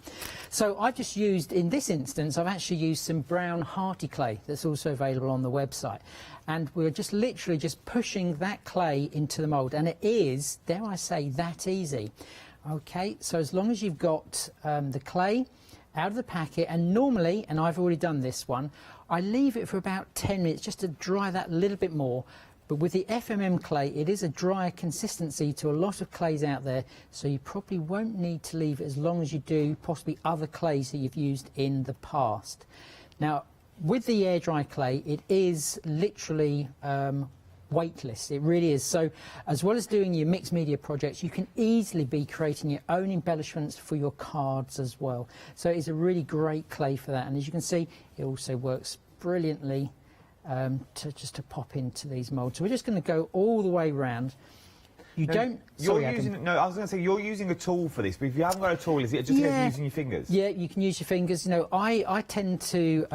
So I've just used, in this instance, I've actually used some brown hearty clay that's also available on the website. And we're just literally just pushing that clay into the mould. And it is, dare I say, that easy. Okay, so as long as you've got the clay out of the packet, and normally, and I've already done this one, I leave it for about 10 minutes just to dry that a little bit more. But with the FMM clay, it is a drier consistency to a lot of clays out there, so you probably won't need to leave it as long as you do possibly other clays that you've used in the past. Now, with the air dry clay, it is literally weightless. It really is. So as well as doing your mixed media projects, you can easily be creating your own embellishments for your cards as well. So it's a really great clay for that. And as you can see, it also works brilliantly to pop into these moulds. So we're just going to go all the way around. You don't. You're using. No, I was going to say you're using a tool for this, but if you haven't got a tool, is it just using your fingers? Yeah, you can use your fingers. You know, I tend to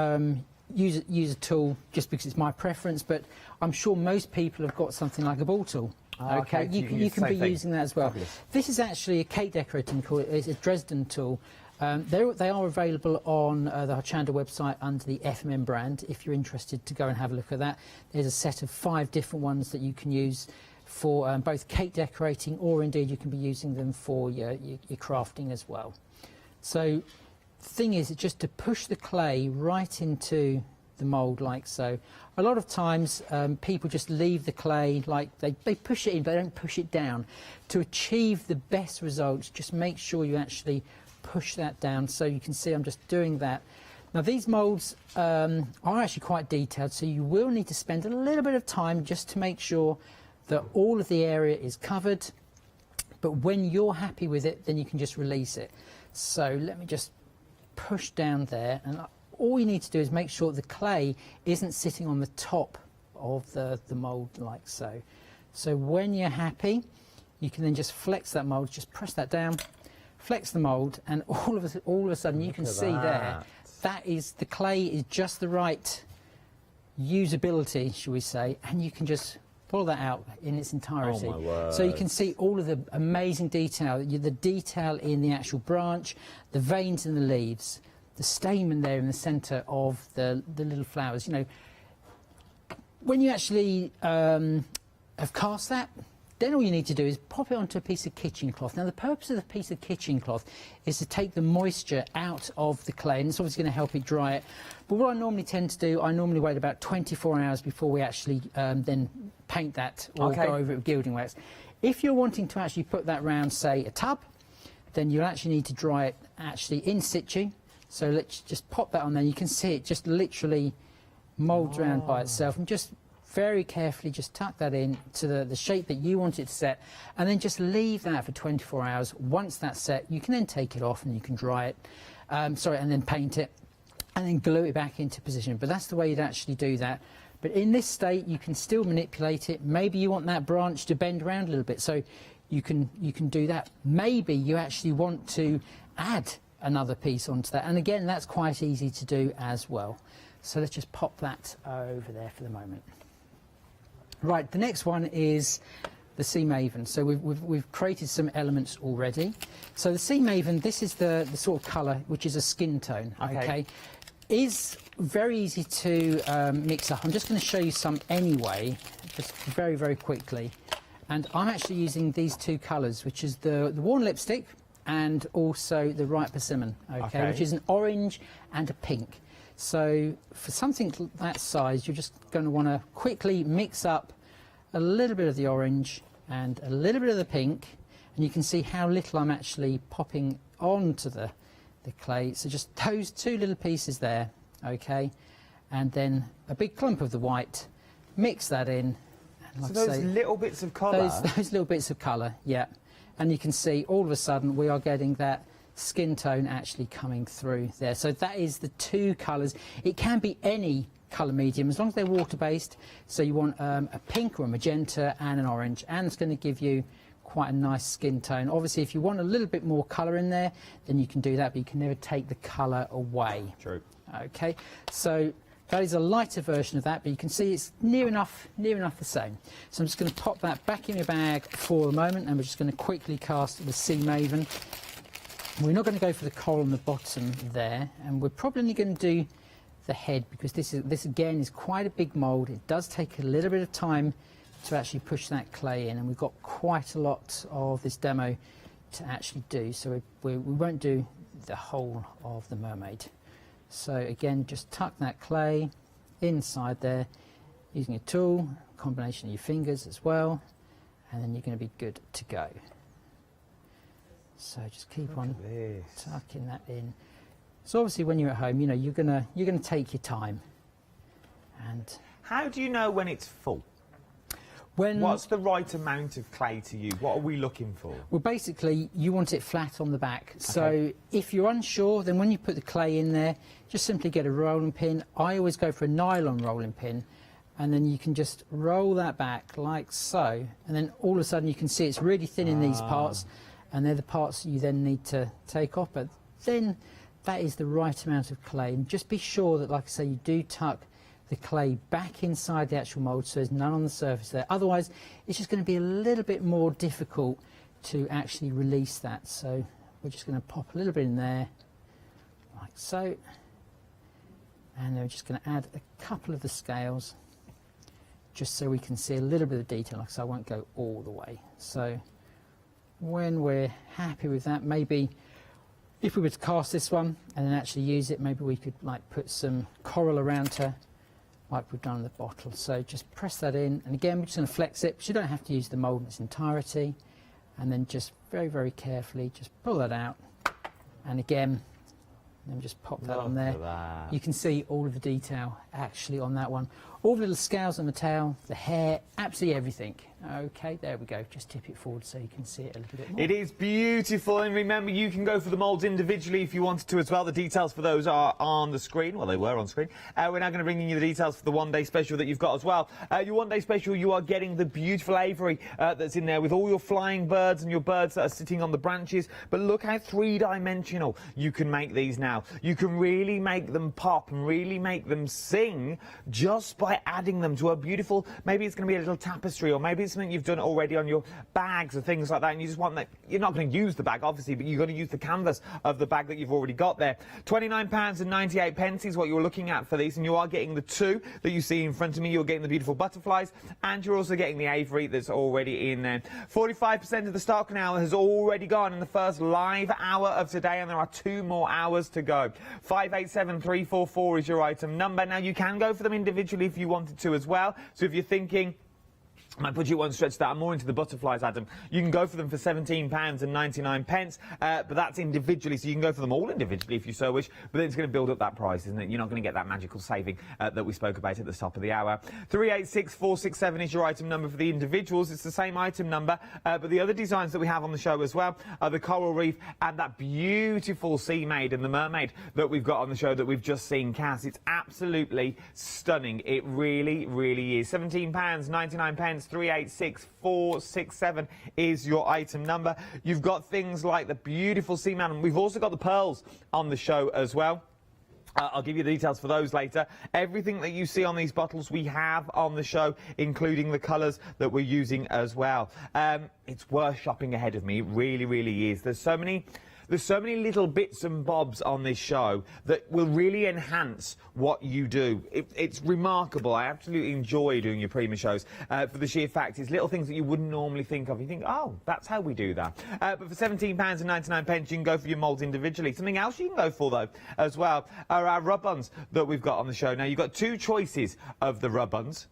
use a tool just because it's my preference, but I'm sure most people have got something like a ball tool. Okay, you can be using that as well. Fabulous. This is actually a cake decorating tool. It's a Dresden tool. They are available on the Hochanda website under the FMM brand. If you're interested to go and have a look at that, there's a set of 5 different ones that you can use for both cake decorating, or indeed you can be using them for your crafting as well. So the thing is, it's just to push the clay right into the mould like so. A lot of times people just leave the clay, like they push it in, but they don't push it down. To achieve the best results, just make sure you actually push that down. So you can see I'm just doing that. Now these moulds are actually quite detailed, so you will need to spend a little bit of time just to make sure that all of the area is covered, but when you're happy with it, then you can just release it. So let me just push down there, and all you need to do is make sure the clay isn't sitting on the top of the mould like so. So when you're happy, you can then just flex that mould, just press that down, flex the mould, and all of a sudden you can see there, that is, the clay is just the right usability, shall we say, and you can just pull that out in its entirety. Oh my word. So you can see all of the amazing detail, the detail in the actual branch, the veins in the leaves, the stamen there in the centre of the little flowers. You know, when you actually have cast that, then all you need to do is pop it onto a piece of kitchen cloth. Now the purpose of the piece of kitchen cloth is to take the moisture out of the clay, and it's obviously going to help it dry it. But what I normally tend to do, I normally wait about 24 hours before we actually then paint that or go over it with gilding wax. If you're wanting to actually put that round, say, a tub, then you actually need to dry it actually in situ. So let's just pop that on there. You can see it just literally moulds around by itself, and just very carefully just tuck that in to the shape that you want it to set, and then just leave that for 24 hours. Once that's set, you can then take it off and you can dry it, and then paint it, and then glue it back into position. But that's the way you'd actually do that. But in this state, you can still manipulate it. Maybe you want that branch to bend around a little bit, so you can do that. Maybe you actually want to add another piece onto that, and again, that's quite easy to do as well. So let's just pop that over there for the moment. Right, the next one is the Sea Maven. So we've created some elements already. So the Sea Maven, this is the sort of colour which is a skin tone. Okay, is very easy to mix up. I'm just going to show you some anyway, just very, very quickly. And I'm actually using these two colours, which is the Worn Lipstick and also the Ripe Persimmon, okay, which is an orange and a pink. So for something that size, you're just going to want to quickly mix up a little bit of the orange and a little bit of the pink, and you can see how little I'm actually popping onto the clay. So just those two little pieces there, okay, and then a big clump of the white, mix that in. And like so those little bits of colour? Those little bits of colour, yeah. And you can see all of a sudden we are getting that skin tone actually coming through there. So that is the two colours. It can be any colour medium as long as they're water based. So you want a pink or a magenta and an orange, and it's going to give you quite a nice skin tone. Obviously if you want a little bit more colour in there, then you can do that, but you can never take the colour away. True. Okay, so that is a lighter version of that, but you can see it's near enough the same. So I'm just going to pop that back in my bag for the moment, and we're just going to quickly cast the Sea Maven. We're not going to go for the coral on the bottom there, and we're probably only going to do the head, because this again is quite a big mould. It does take a little bit of time to actually push that clay in, and we've got quite a lot of this demo to actually do, so we won't do the whole of the mermaid. So again, just tuck that clay inside there using a tool, combination of your fingers as well, and then you're going to be good to go. So just keep on tucking that in. So obviously when you're at home, you know, you're gonna take your time. And how do you know when it's full? What's the right amount of clay to use? What are we looking for? Well, basically you want it flat on the back. So if you're unsure, then when you put the clay in there, just simply get a rolling pin. I always go for a nylon rolling pin, and then you can just roll that back like so, and then all of a sudden you can see it's really thin in these parts, and they're the parts you then need to take off. But then that is the right amount of clay, and just be sure that, like I say, you do tuck the clay back inside the actual mould so there's none on the surface there. Otherwise it's just going to be a little bit more difficult to actually release that. So we're just going to pop a little bit in there like so, and then we're just going to add a couple of the scales just so we can see a little bit of detail. Like I said, I won't go all the way. So when we're happy with that, maybe if we were to cast this one and then actually use it, maybe we could like put some coral around her like we've done in the bottle. So just press that in, and again we're just going to flex it, but you don't have to use the mould in its entirety, and then just very, very carefully just pull that out, and again then just pop that on there. You can see all of the detail actually on that one. All the little scales on the tail, the hair, absolutely everything. Okay, there we go. Just tip it forward so you can see it a little bit more. It is beautiful, and remember, you can go for the moulds individually if you wanted to as well. The details for those are on the screen. Well, they were on screen. We're now going to bring you the details for the one-day special that you've got as well. Your one-day special, you are getting the beautiful ivory that's in there with all your flying birds and your birds that are sitting on the branches. But look how three-dimensional you can make these now. You can really make them pop and really make them sing just by adding them to a beautiful, maybe it's going to be a little tapestry, or maybe it's something you've done already on your bags or things like that, and you just want that. You're not going to use the bag, obviously, but you're going to use the canvas of the bag that you've already got there. £29.98 is what you're looking at for these, and you are getting the two that you see in front of me. You're getting the beautiful butterflies, and you're also getting the ivory that's already in there. 45% of the stock now has already gone in the first live hour of today, and there are 2 more hours to go. 587344 is your item number. Now, you can go for them individually if you wanted to as well. So if you're thinking, My budget won't stretch that. I'm more into the butterflies, Adam. You can go for them for £17.99, but that's individually, so you can go for them all individually if you so wish, but then it's going to build up that price, isn't it? You're not going to get that magical saving that we spoke about at the top of the hour. 386467 is your item number for the individuals. It's the same item number, but the other designs that we have on the show as well are the coral reef and that beautiful sea maid and the mermaid that we've got on the show that we've just seen cast. It's absolutely stunning. It really, really is. £17.99. 386467 is your item number. You've got things like the beautiful sea man. We've also got the pearls on the show as well. I'll give you the details for those later. Everything that you see on these bottles we have on the show, including the colours that we're using as well. It's worth shopping ahead of me. It really, really is. There's so many little bits and bobs on this show that will really enhance what you do. It's remarkable. I absolutely enjoy doing your Prima shows for the sheer fact it's little things that you wouldn't normally think of. You think, oh, that's how we do that. But for £17.99, you can go for your moulds individually. Something else you can go for, though, as well, are our rub-ons that we've got on the show. Now, you've got two choices of the rub-ons.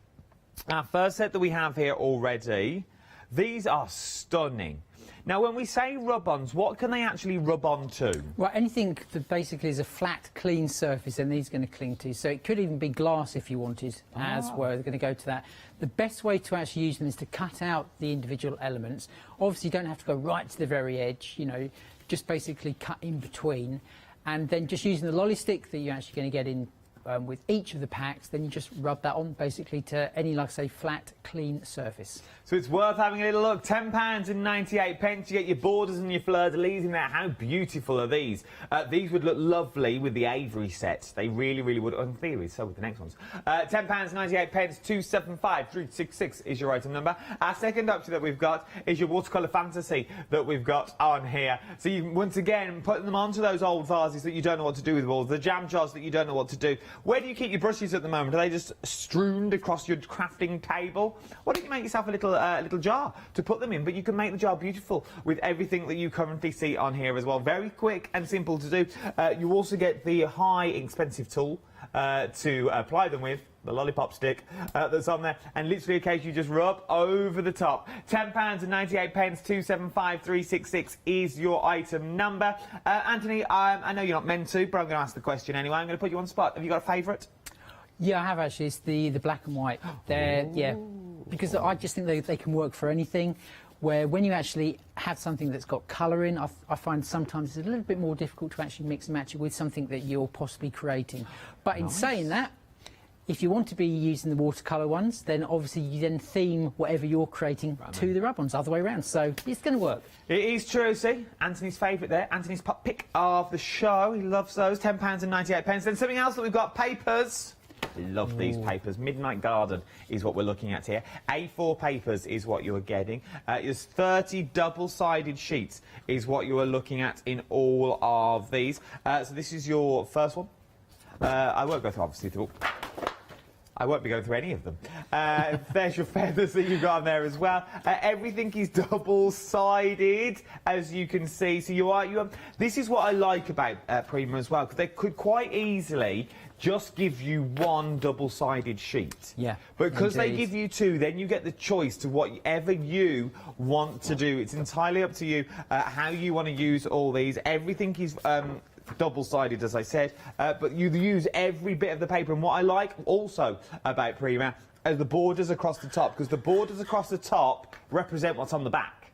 Our first set that we have here already, these are stunning. Now, when we say rub-ons, what can they actually rub on to? Well, anything that basically is a flat, clean surface, and these are going to cling to. So it could even be glass if you wanted, as well. They're going to go to that. The best way to actually use them is to cut out the individual elements. Obviously, you don't have to go right to the very edge, you know, just basically cut in between. And then just using the lolly stick that you're actually going to get in with each of the packs, then you just rub that on basically to any, like I say, flat, clean surface. So it's worth having a little look. £10.98. You get your borders and your fleur-de-lis in there. How beautiful are these? These would look lovely with the Avery set. They really, really would. In theory, so with the next ones. £10.98. 275366 is your item number. Our second option that we've got is your watercolour fantasy that we've got on here. So you once again putting them onto those old vases that you don't know what to do with balls, the jam jars that you don't know what to do. Where do you keep your brushes at the moment? Are they just strewn across your crafting table? Why don't you make yourself a little jar to put them in? But you can make the jar beautiful with everything that you currently see on here as well. Very quick and simple to do. You also get the high expensive tool to apply them with, the lollipop stick that's on there, and literally occasionally you just rub over the top. £10.98. 275366 is your item number. Anthony, I know you're not meant to, but I'm going to ask the question anyway. I'm going to put you on the spot. Have you got a favourite? Yeah, I have actually. It's the black and white. They're, yeah, because I just think they can work for anything. Where when you actually have something that's got colour in, I find sometimes it's a little bit more difficult to actually mix and match it with something that you're possibly creating. But in saying that, if you want to be using the watercolour ones, then obviously you then theme whatever you're creating to the rub-ons, other way around. So it's going to work. It is true, see? Anthony's favourite there. Anthony's pop pick of the show. He loves those. £10.98. Then something else that we've got, papers. Love these papers. Midnight Garden is what we're looking at here. A4 papers is what you're getting. It's 30 double-sided sheets is what you are looking at in all of these. So this is your first one. I won't go through, obviously, through. I won't be going through any of them. There's your feathers that you've got on there as well. Everything is double-sided, as you can see. So you are. This is what I like about Prima as well, because they could quite easily just give you one double-sided sheet. Yeah. But because they give you two, then you get the choice to whatever you want to do. It's entirely up to you how you want to use all these. Everything is double-sided, as I said, but you use every bit of the paper. And what I like also about Prima are the borders across the top, because the borders across the top represent what's on the back.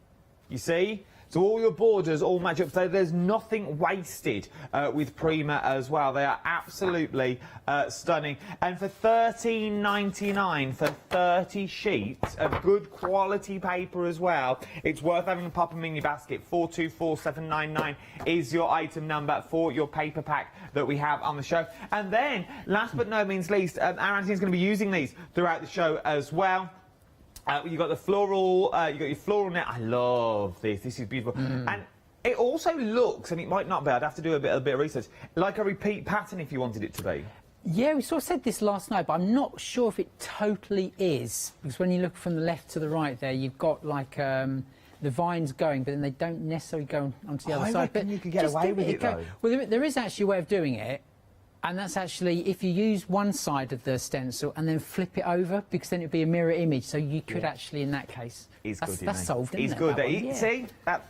You see? So all your borders all match up. So there's nothing wasted with Prima as well. They are absolutely stunning. And for £13.99 for 30 sheets of good quality paper as well, it's worth having to pop them in your basket. 424799 is your item number for your paper pack that we have on the show. And then, last but no means least, our Anthony's going to be using these throughout the show as well. You've got the floral, you've got your floral net. I love this. This is beautiful. And it also looks, and it might not be, I'd have to do a bit of research, like a repeat pattern if you wanted it to be. Yeah, we sort of said this last night, but I'm not sure if it totally is. Because when you look from the left to the right there, you've got like the vines going, but then they don't necessarily go onto the other side. But you could get away with it, though. Well, there is actually a way of doing it. And that's actually, if you use one side of the stencil and then flip it over, because then it'd be a mirror image, so you could actually, in that case, He's good, isn't that's he? solved, isn't He's it, good. that one? Yeah. See,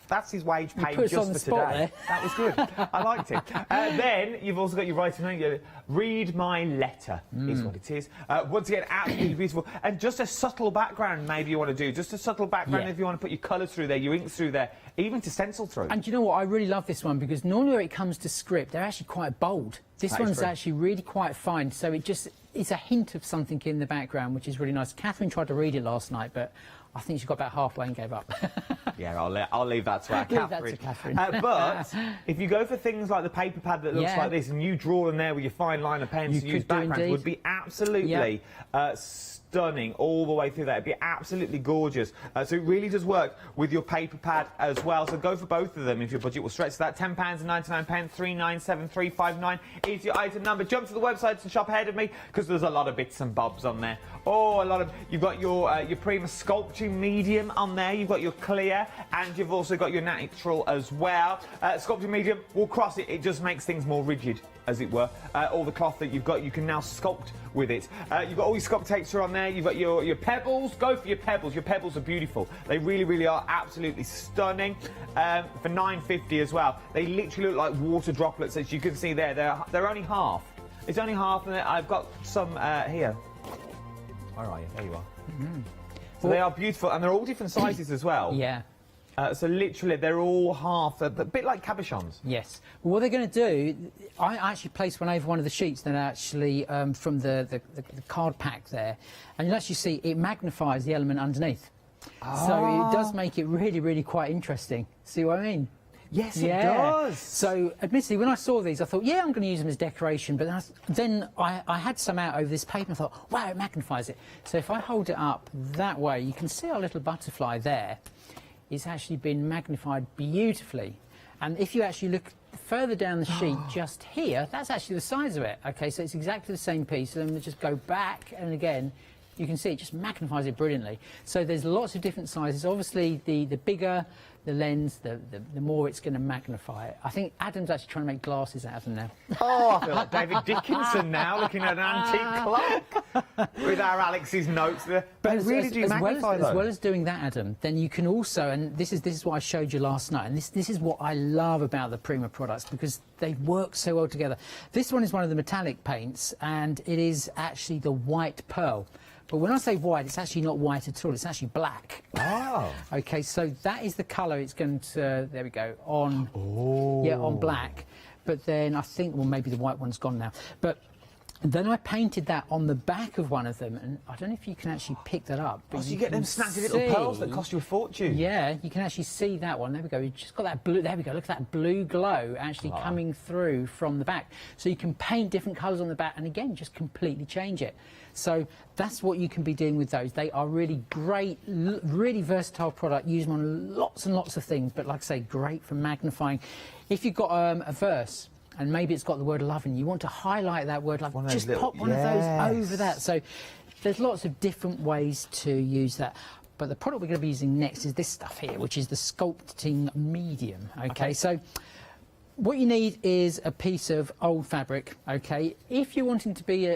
that's his wage paid put us just on for the spot today. there. That was good. I liked it. Then you've also got your writing note. Read my letter is what it is. Once again, absolutely beautiful. And just a subtle background, maybe you want to do. Just a subtle background if you want to put your colours through there, your inks through there, even to stencil through. And you know what? I really love this one because normally when it comes to script, they're actually quite bold. This one's actually really quite fine, so it just is a hint of something in the background, which is really nice. Catherine tried to read it last night, but I think she got about halfway and gave up. Yeah, I'll leave that to our Catherine. Leave that to Catherine. But if you go for things like the paper pad that looks like this, and you draw in there with your fine liner pens and use backgrounds, would be absolutely stunning all the way through that. It'd be absolutely gorgeous. So it really does work with your paper pad as well. So go for both of them if your budget will stretch. So that £10.99, 397359 is your item number. Jump to the website and shop ahead of me because there's a lot of bits and bobs on there. Oh, a lot of. You've got your Prima sculpting medium on there. You've got your clear, and you've also got your natural as well. Sculpting medium will cross it. It just makes things more rigid, as it were. All the cloth that you've got, you can now sculpt with it. You've got all your sculpt texture on there. You've got your pebbles. Go for your pebbles. Your pebbles are beautiful. They really, really are absolutely stunning. For £9.50 as well. They literally look like water droplets, as you can see there. They're only half. It's only half, and I've got some here. Where are you? There you are. So they are beautiful, and they're all different sizes as well. Yeah. So literally, they're all half, a bit like cabochons. Yes. Well, what they're going to do, I actually placed one over one of the sheets that are actually from the card pack there, and you'll actually see it magnifies the element underneath. So it does make it really, really quite interesting. See what I mean? Yes, it does. So, admittedly, when I saw these, I thought, yeah, I'm going to use them as decoration. But then I had some out over this paper and I thought, wow, it magnifies it. So if I hold it up that way, you can see our little butterfly there. It's actually been magnified beautifully. And if you actually look further down the sheet, just here, that's actually the size of it. OK, so it's exactly the same piece. So then we just go back, and again, you can see it just magnifies it brilliantly. So there's lots of different sizes. Obviously, the bigger the lens, the more it's going to magnify it. I think Adam's actually trying to make glasses out of them now. Oh, I feel like David Dickinson now, looking at an antique clock with our Alex's notes there. But really do magnify as well as doing that, Adam, then you can also, and this is what I showed you last night, and this is what I love about the Prima products because they work so well together. This one is one of the metallic paints, and it is actually the white pearl. But when I say white, it's actually not white at all. It's actually black. Oh. OK, so that is the colour it's going to, there we go, on, on black. But then I think, well, maybe the white one's gone now. But then I painted that on the back of one of them, and I don't know if you can actually pick that up. But so you get them snappy little pearls that cost you a fortune. Yeah, you can actually see that one. There we go. You've just got that blue. There we go. Look at that blue glow actually coming through from the back. So you can paint different colours on the back, and again, just completely change it. So that's what you can be doing with those. They are really great, really versatile product. Use them on lots and lots of things, but like I say, great for magnifying. If you've got a verse, and maybe it's got the word love and you want to highlight that word love, just pop one of those over that. So there's lots of different ways to use that. But the product we're going to be using next is this stuff here, which is the sculpting medium. Okay. So what you need is a piece of old fabric, OK? If you're wanting to be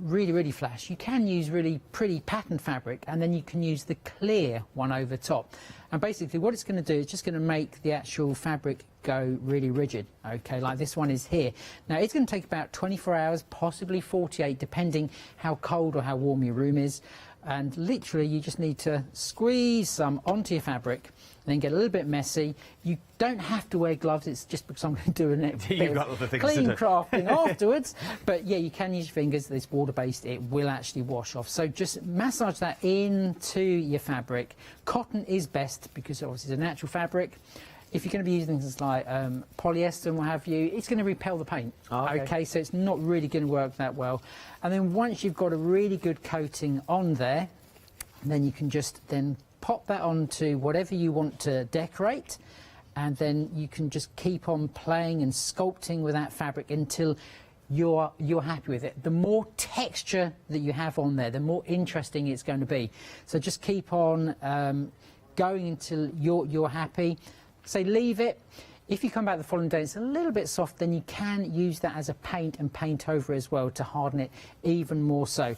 really, really flash, you can use really pretty patterned fabric, and then you can use the clear one over top. And basically what it's going to do is just going to make the actual fabric go really rigid, OK, like this one is here. Now, it's going to take about 24 hours, possibly 48, depending how cold or how warm your room is. And literally, you just need to squeeze some onto your fabric, then get a little bit messy. You don't have to wear gloves, it's just because I'm doing it You've got other things clean to do. crafting afterwards. But yeah, you can use your fingers. It's water-based, it will actually wash off. So just massage that into your fabric. Cotton is best because obviously it's a natural fabric. If you're going to be using things like polyester and what have you, it's going to repel the paint. OK, so it's not really going to work that well. And then once you've got a really good coating on there, then you can just then pop that onto whatever you want to decorate, and then you can just keep on playing and sculpting with that fabric until you're happy with it. The more texture that you have on there, the more interesting it's going to be. So just keep on going until you're happy. So leave it. If you come back the following day, it's a little bit soft, then you can use that as a paint and paint over as well to harden it even more so.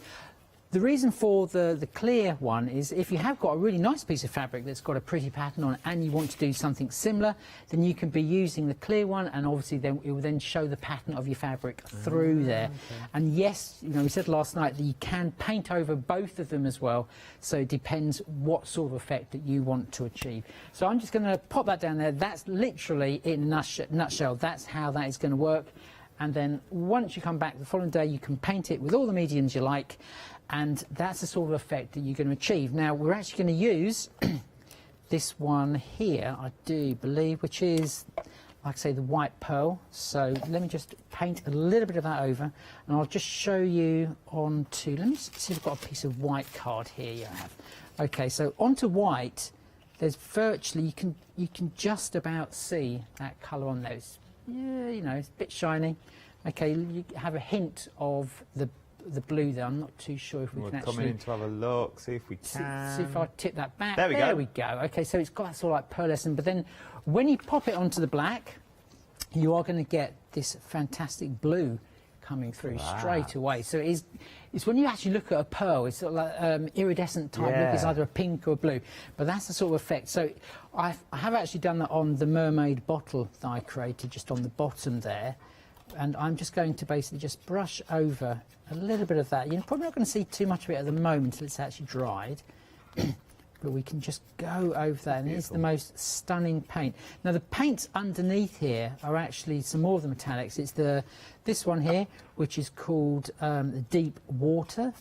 The reason for the clear one is if you have got a really nice piece of fabric that's got a pretty pattern on it and you want to do something similar, then you can be using the clear one, and obviously then it will then show the pattern of your fabric through there. Okay. And yes, you know, we said last night that you can paint over both of them as well, so it depends what sort of effect that you want to achieve. So I'm just going to pop that down there. That's literally, in a nutshell, that's how that is going to work. And then once you come back the following day, you can paint it with all the mediums you like, and that's the sort of effect that you're going to achieve. Now, we're actually going to use this one here, I do believe, which is, like I say, the white pearl. So let me just paint a little bit of that over, and I'll just show you onto, let me see if I've got a piece of white card here. You have. Okay, so onto white, there's virtually, you can just about see that colour on there. Yeah, you know, it's a bit shiny. Okay, you have a hint of the blue there. I'm not too sure if we can actually... We're coming in to have a look, see if we can. See if I tip that back. There we go. There we go. Okay, so it's got that sort of like pearlescent, but then when you pop it onto the black, you are going to get this fantastic blue coming through straight away. So it's when you actually look at a pearl, it's sort of like iridescent type look. It's either a pink or a blue, but that's the sort of effect. So I have actually done that on the mermaid bottle that I created, just on the bottom there. And I'm just going to basically just brush over a little bit of that. You're probably not going to see too much of it at the moment until it's actually dried. But we can just go over that, and it's the most stunning paint. Now, the paints underneath here are actually some more of the metallics. It's this one here, which is called Deep Water.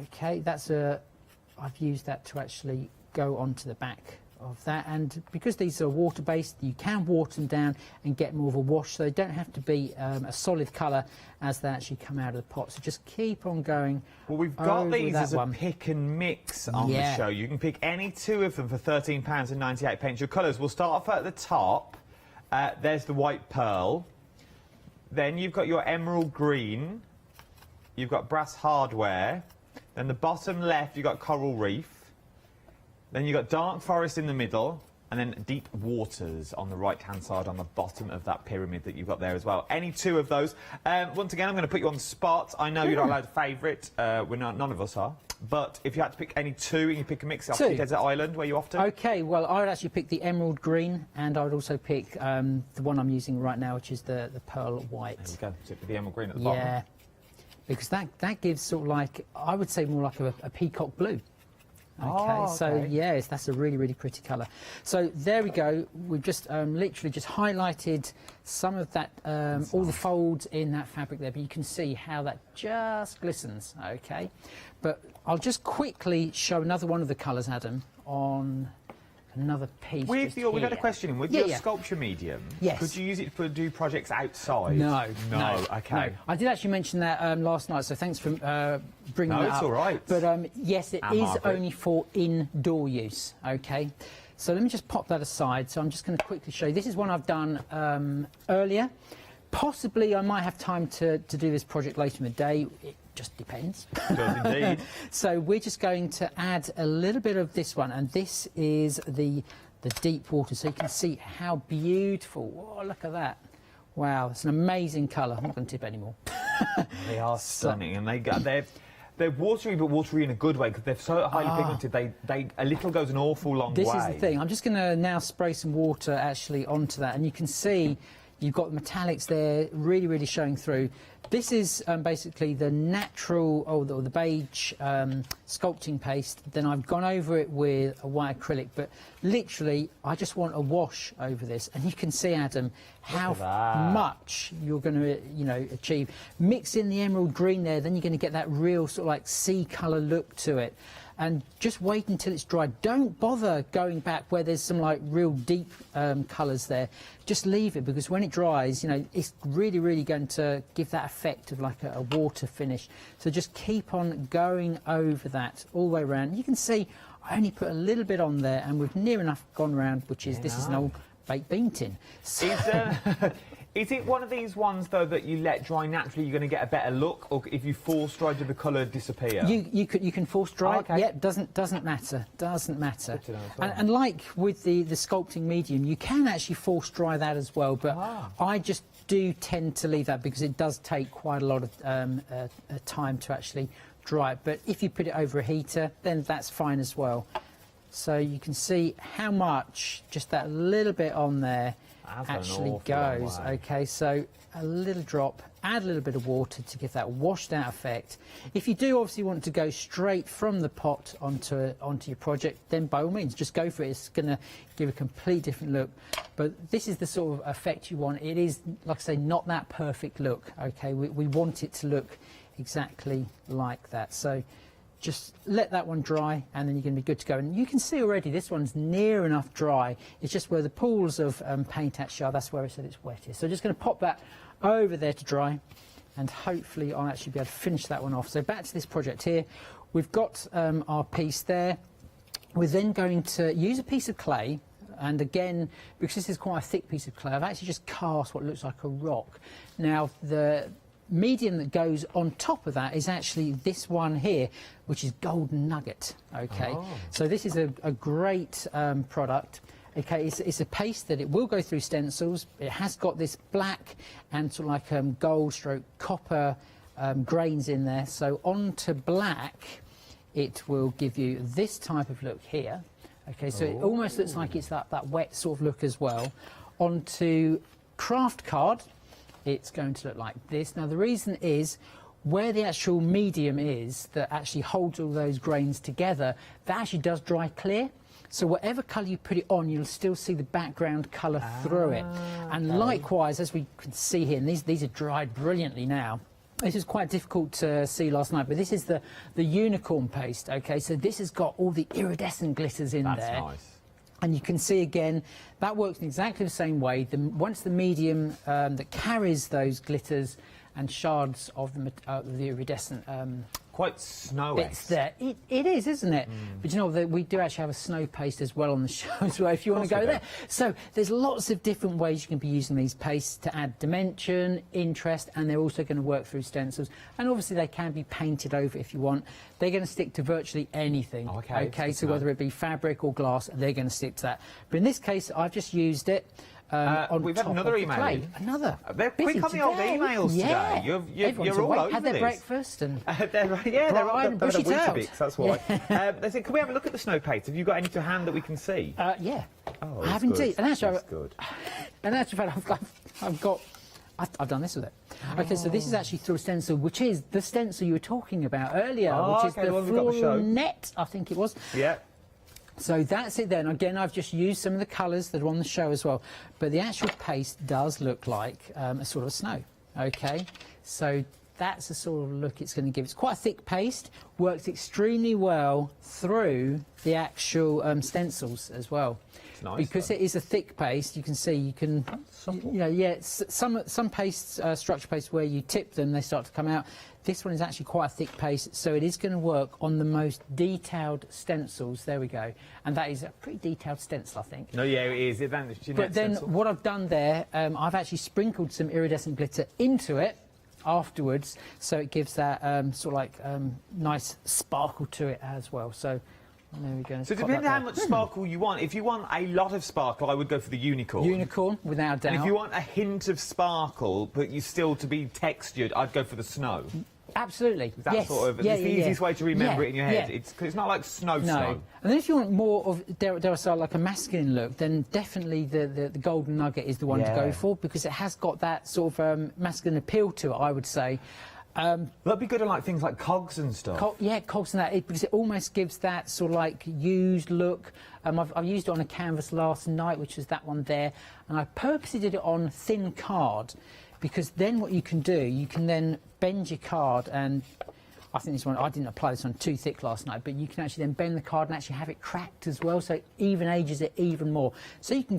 Okay, I've used that to actually go onto the back of that, and because these are water based, you can water them down and get more of a wash, so they don't have to be a solid colour as they actually come out of the pot. So just keep on going. Well, we've got these as a pick and mix on the show. You can pick any two of them for £13.98. Your colours, we'll start off at the top. There's the white pearl, then you've got your emerald green, you've got brass hardware, then the bottom left you've got coral reef, then you've got dark forest in the middle, and then deep waters on the right-hand side on the bottom of that pyramid that you've got there as well. Any two of those. Once again, I'm going to put you on the spot. I know you're not allowed to favourite. None of us are. But if you had to pick any two and you pick a mix, off to Desert Island, where you off to? OK, well, I would actually pick the emerald green, and I would also pick the one I'm using right now, which is the pearl white. There we go. So the emerald green at the bottom. Yeah, because that gives sort of like, I would say more like a peacock blue. Okay, so yes, that's a really, really pretty colour. So there we go. We've just literally just highlighted some of that, all the folds in that fabric there, but you can see how that just glistens. Okay, but I'll just quickly show another one of the colours, Adam, on another piece. We've had a question in. With your sculpture medium, could you use it to do projects outside? No. OK. No. I did actually mention that last night, so thanks for bringing that up. No, it's all right. But yes, it is only for indoor use. OK. So let me just pop that aside. So I'm just going to quickly show you. This is one I've done earlier. Possibly I might have time to do this project later in the day. It just depends. It does indeed. So we're just going to add a little bit of this one, and this is the deep water, so you can see how beautiful. Oh, look at that. Wow, it's an amazing colour. I'm not going to tip anymore. They are stunning, and they're watery, but watery in a good way, because they're so highly pigmented. A little goes an awful long way. This is the thing. I'm just going to now spray some water actually onto that, and you can see you've got the metallics there really, really showing through. This is basically the natural, or the beige sculpting paste. Then I've gone over it with a white acrylic, but literally I just want a wash over this. And you can see, Adam, how much you're going to, achieve. Mix in the emerald green there, then you're going to get that real sort of like sea colour look to it. And just wait until it's dry. Don't bother going back where there's some like real deep colours there. Just leave it, because when it dries, it's really, really going to give that effect of like a water finish. So just keep on going over that all the way around. You can see I only put a little bit on there, and we've near enough gone around, which is, this is an old baked bean tin. So Is it one of these ones, though, that you let dry naturally, you're going to get a better look, or if you force dry, do the colour disappear? You can force dry. Oh, okay. Yeah, doesn't matter. Doesn't matter. And like with the sculpting medium, you can actually force dry that as well. But I just do tend to leave that because it does take quite a lot of time to actually dry it. But if you put it over a heater, then that's fine as well. So you can see how much just that little bit on there actually goes. Okay, so a little drop, add a little bit of water to give that washed out effect. If you do obviously want to go straight from the pot onto your project, then by all means just go for it. It's going to give a complete different look. But this is the sort of effect you want. It is, like I say, not that perfect look. Okay, we want it to look exactly like that. So just let that one dry and then you're going to be good to go. And you can see already this one's near enough dry. It's just where the pools of paint actually are, that's where it said it's wettest. So just going to pop that over there to dry and hopefully I'll actually be able to finish that one off. So back to this project here. We've got our piece there. We're then going to use a piece of clay, and again, because this is quite a thick piece of clay, I've actually just cast what looks like a rock. Now the medium that goes on top of that is actually this one here, which is Golden Nugget. Okay, so this is a great product. Okay, it's a paste that it will go through stencils. It has got this black and sort of like gold stroke copper grains in there. So onto black, it will give you this type of look here. Okay, so it almost looks like it's that wet sort of look as well. Onto craft card, it's going to look like this. Now the reason is where the actual medium is that actually holds all those grains together, that actually does dry clear. So whatever colour you put it on, you'll still see the background colour through it. And likewise, as we can see here, and these are dried brilliantly now. This is quite difficult to see last night, but this is the unicorn paste. Okay, so this has got all the iridescent glitters in there. That's nice. And you can see again, that works in exactly the same way. Once the medium that carries those glitters and shards of the iridescent quite snowy bits there. It is, isn't it? But you know, we do actually have a snow paste as well on the show as well, if you want to go there. So there's lots of different ways you can be using these pastes to add dimension, interest, and they're also going to work through stencils. And obviously they can be painted over if you want. They're going to stick to virtually anything. Okay, so whether it be fabric or glass, they're going to stick to that. But in this case, I've just used it. We've had another email. Another. They're quick on the old emails today. You're all over had their breakfast and they're bush it out. That's why. They said, "Can we have a look at the snow paste? Have you got any to hand that we can see?" Yeah. Oh, I have indeed. And actually, that's good. And actually, I've done this with it. Okay, so this is actually through a stencil, which is the stencil you were talking about earlier, which is the floral net, I think it was. Yeah. So that's it then. Again, I've just used some of the colours that are on the show as well. But the actual paste does look like a sort of snow. Okay, so that's the sort of look it's going to give. It's quite a thick paste, works extremely well through the actual stencils as well. It's nice, because it is a thick paste, you can see you can, some pastes, structure pastes where you tip them, they start to come out. This one is actually quite a thick paste, so it is going to work on the most detailed stencils. There we go. And that is a pretty detailed stencil, I think. No, yeah, it is. But then what I've done there, I've actually sprinkled some iridescent glitter into it afterwards, so it gives that sort of like nice sparkle to it as well. So there we go. So it depends how much sparkle you want. If you want a lot of sparkle, I would go for the unicorn. Unicorn, without doubt. And if you want a hint of sparkle, but you still to be textured, I'd go for the snow. Absolutely. That's sort of the easiest way to remember it in your head. It's not like snow. And then if you want more of, dare I say, like a masculine look, then definitely the Golden Nugget is the one to go for, because it has got that sort of masculine appeal to it, I would say. That'd be good on like things like cogs and stuff. Cogs and that, because it almost gives that sort of like used look. I've used it on a canvas last night, which was that one there, and I purposely did it on thin card, because then what you can do, you can then bend your card, and I think this one, I didn't apply this on too thick last night, but you can actually then bend the card and actually have it cracked as well, so it even ages it even more. So you can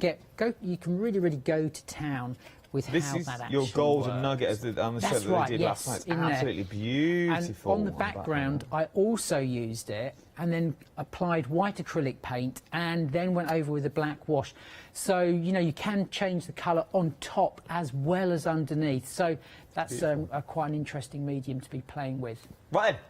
you can really, really go to town with this how is that actually your golden works. nugget as on the show That's that right, they did last night. It's in there. absolutely beautiful. And on the background, I also used it and then applied white acrylic paint and then went over with a black wash. So, you know, you can change the colour on top as well as underneath. So that's quite an interesting medium to be playing with. Right then.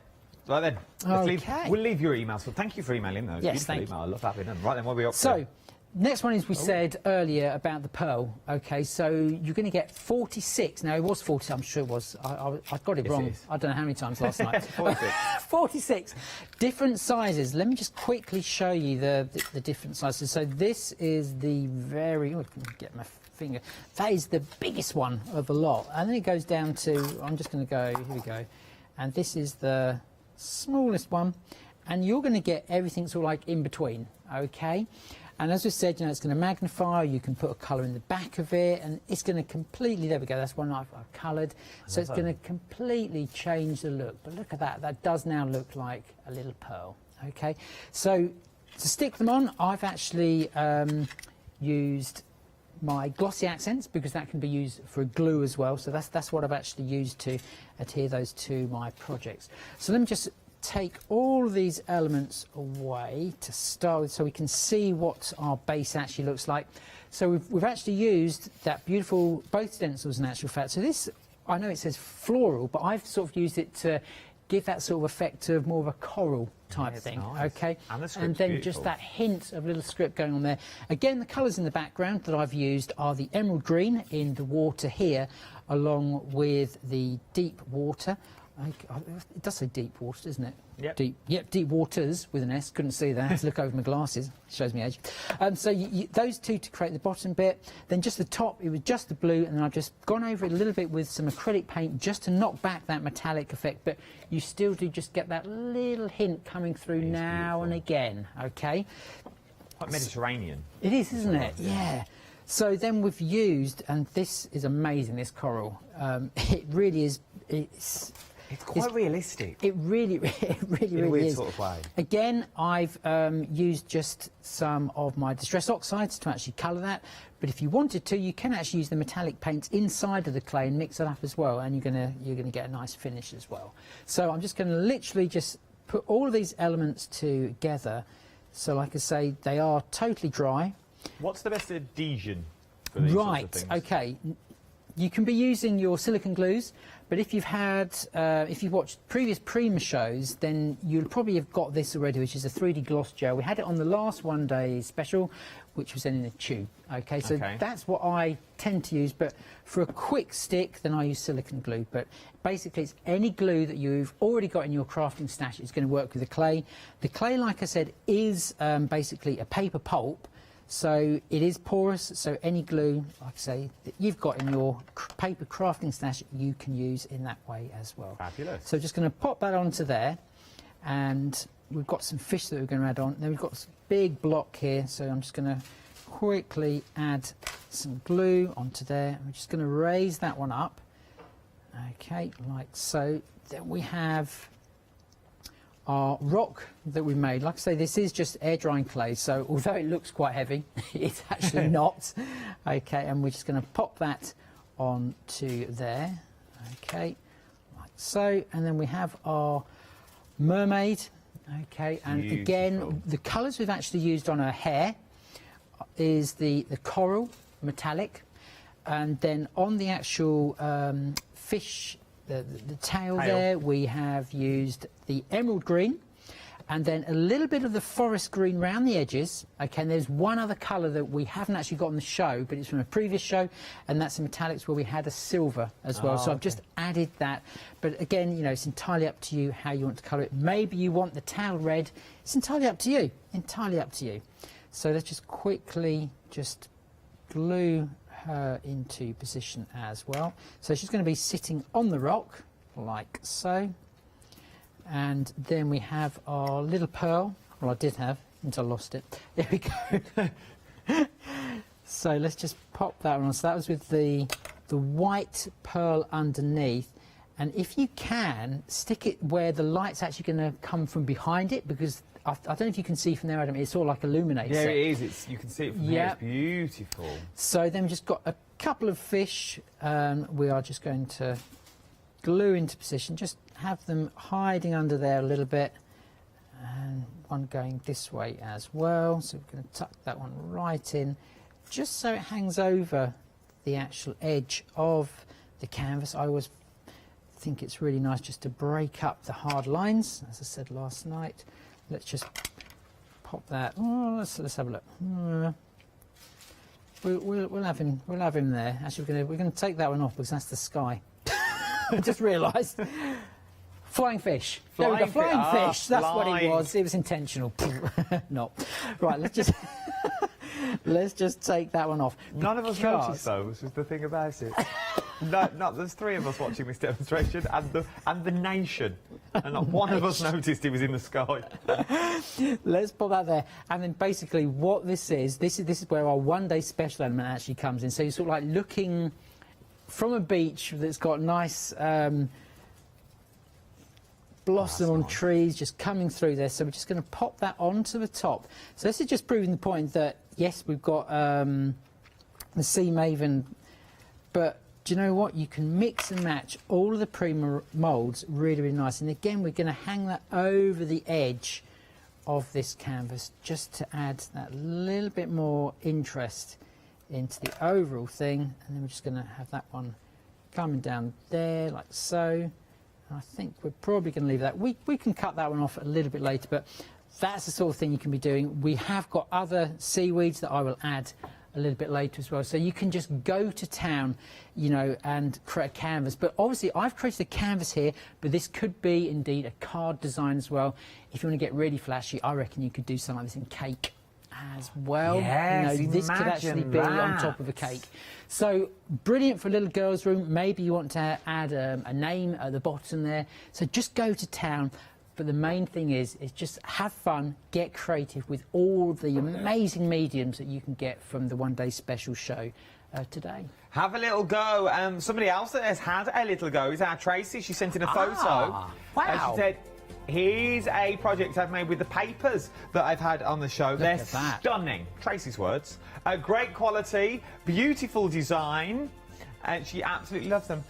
Right then. Okay. We'll leave your emails. So thank you for emailing those. Yes, Beautiful email. I love having them. Right then, what are we up to? So, next one is we said earlier about the pearl. Okay, so you're going to get 46. Now, it was 40, I'm sure it was. I got it Yes, wrong. it is. I don't know how many times last night. 46. 46. Different sizes. Let me just quickly show you the different sizes. So this is the very... Oh, I can get my finger. That is the biggest one of the lot. And then it goes down to... I'm just going to go... Here we go. And this is the smallest one. And you're going to get everything sort of like in between. Okay? And as we said, you know, it's going to magnify, you can put a colour in the back of it, and it's going to completely, there we go, that's one I've coloured. So it's going to completely change the look. But look at that, that does now look like a little pearl, okay? So to stick them on, I've actually used my glossy accents, because that can be used for glue as well. So that's what I've actually used to adhere those to my projects. So let me just take all of these elements away to start with so we can see what our base actually looks like. So we've actually used that beautiful, both stencils in actual fact. So this, I know it says floral, but I've sort of used it to give that sort of effect of more of a coral type thing, nice. okay? And the script's and then beautiful. just that hint of little script going on there. Again, the colours in the background that I've used are the emerald green in the water here, along with the deep water. It does say deep water, doesn't it? Yep. Deep waters with an S. Couldn't see that. I had to look over my glasses. Shows me age. So those two to create the bottom bit. Then just the top, it was just the blue, and then I've just gone over it a little bit with some acrylic paint just to knock back that metallic effect. But you still do just get that little hint coming through now and again. Okay. Quite Mediterranean. It is, isn't it? Yeah. So then we've used, and this is amazing. This coral. It really is. It's quite realistic. It really in a weird is. sort of way. Again, I've used just some of my Distress Oxides to actually colour that. But if you wanted to, you can actually use the metallic paints inside of the clay and mix it up as well, and you're gonna get a nice finish as well. So I'm just going to literally just put all of these elements together. So, like I say, they are totally dry. What's the best adhesion for these sorts of things? Okay. You can be using your silicone glues, but if you've had, if you've watched previous Prima shows, then you'll probably have got this already, which is a 3D gloss gel. We had it on the last one day special, which was then in a tube. Okay, so that's what I tend to use, but for a quick stick, then I use silicone glue. But basically, it's any glue that you've already got in your crafting stash is going to work with the clay. The clay, like I said, is basically a paper pulp. So it is porous, so any glue, like I say, that you've got in your paper crafting stash, you can use in that way as well. Fabulous. So just going to pop that onto there, and we've got some fish that we're going to add on. Then we've got this big block here, so I'm just going to quickly add some glue onto there. We're just going to raise that one up, okay, like so. Then we have our rock that we made. Like I say, this is just air drying clay, so although it looks quite heavy, it's actually not. Okay, and we're just going to pop that onto there. Okay, like so, and then we have our mermaid. Okay, and Beautiful. Again, the colours we've actually used on her hair is the coral metallic, and then on the actual fish, the tail there, we have used the emerald green, and then a little bit of the forest green round the edges. Okay, and there's one other colour that we haven't actually got on the show, but it's from a previous show, and that's the metallics where we had a silver as well. So I've just added that. But again, you know, it's entirely up to you how you want to colour it. Maybe you want the tail red. It's entirely up to you. Entirely up to you. So let's just quickly just glue her into position as well. So she's going to be sitting on the rock like so, and then we have our little pearl. Well, I did have until I lost it. There we go. So let's just pop that on. So that was with the white pearl underneath, and if you can, stick it where the light's actually going to come from behind it, because I don't know if you can see from there, Adam, it's all like illuminates. Yeah, it is. You can see it from there. It's beautiful. So then we've just got a couple of fish we are just going to glue into position, just have them hiding under there a little bit, and one going this way as well, so we're going to tuck that one right in just so it hangs over the actual edge of the canvas. I always think it's really nice just to break up the hard lines, as I said last night. Let's just pop that. Oh, let's have a look. We'll have him there. Actually, we're going to take that one off because that's the sky. I just realised. Flying fish. There we go. Flying fish. That's what it was. It was intentional. Not. Right. Let's just take that one off. None of us noticed though, which was the thing about it. No, there's 3 of us watching this demonstration and the nation, and not one of us noticed he was in the sky. Let's put that there, and then basically what this is where our one-day special element actually comes in. So you're sort of like looking from a beach that's got nice blossom on trees just coming through there. So we're just going to pop that onto the top. So this is just proving the point that yes, we've got the Sea Maven, but do you know what? You can mix and match all of the Prima moulds really, really nice. And again, we're going to hang that over the edge of this canvas just to add that little bit more interest into the overall thing. And then we're just going to have that one coming down there like so. And I think we're probably going to leave that. We can cut that one off a little bit later, but that's the sort of thing you can be doing. We have got other seaweeds that I will add a little bit later as well. So you can just go to town, you know, and create a canvas. But obviously I've created a canvas here, but this could be indeed a card design as well. If you want to get really flashy, I reckon you could do something like this in cake as well. Yes, you know, this could actually be on top of a cake. So brilliant for a little girl's room. Maybe you want to add a name at the bottom there. So just go to town. But the main thing is just have fun, get creative with all the amazing mediums that you can get from the one-day special show today. Have a little go. Somebody else that has had a little go is our Tracy. She sent in a photo. Wow. She said, here's a project I've made with the papers that I've had on the show. They're stunning. Tracy's words. Great quality, beautiful design, and she absolutely loves them.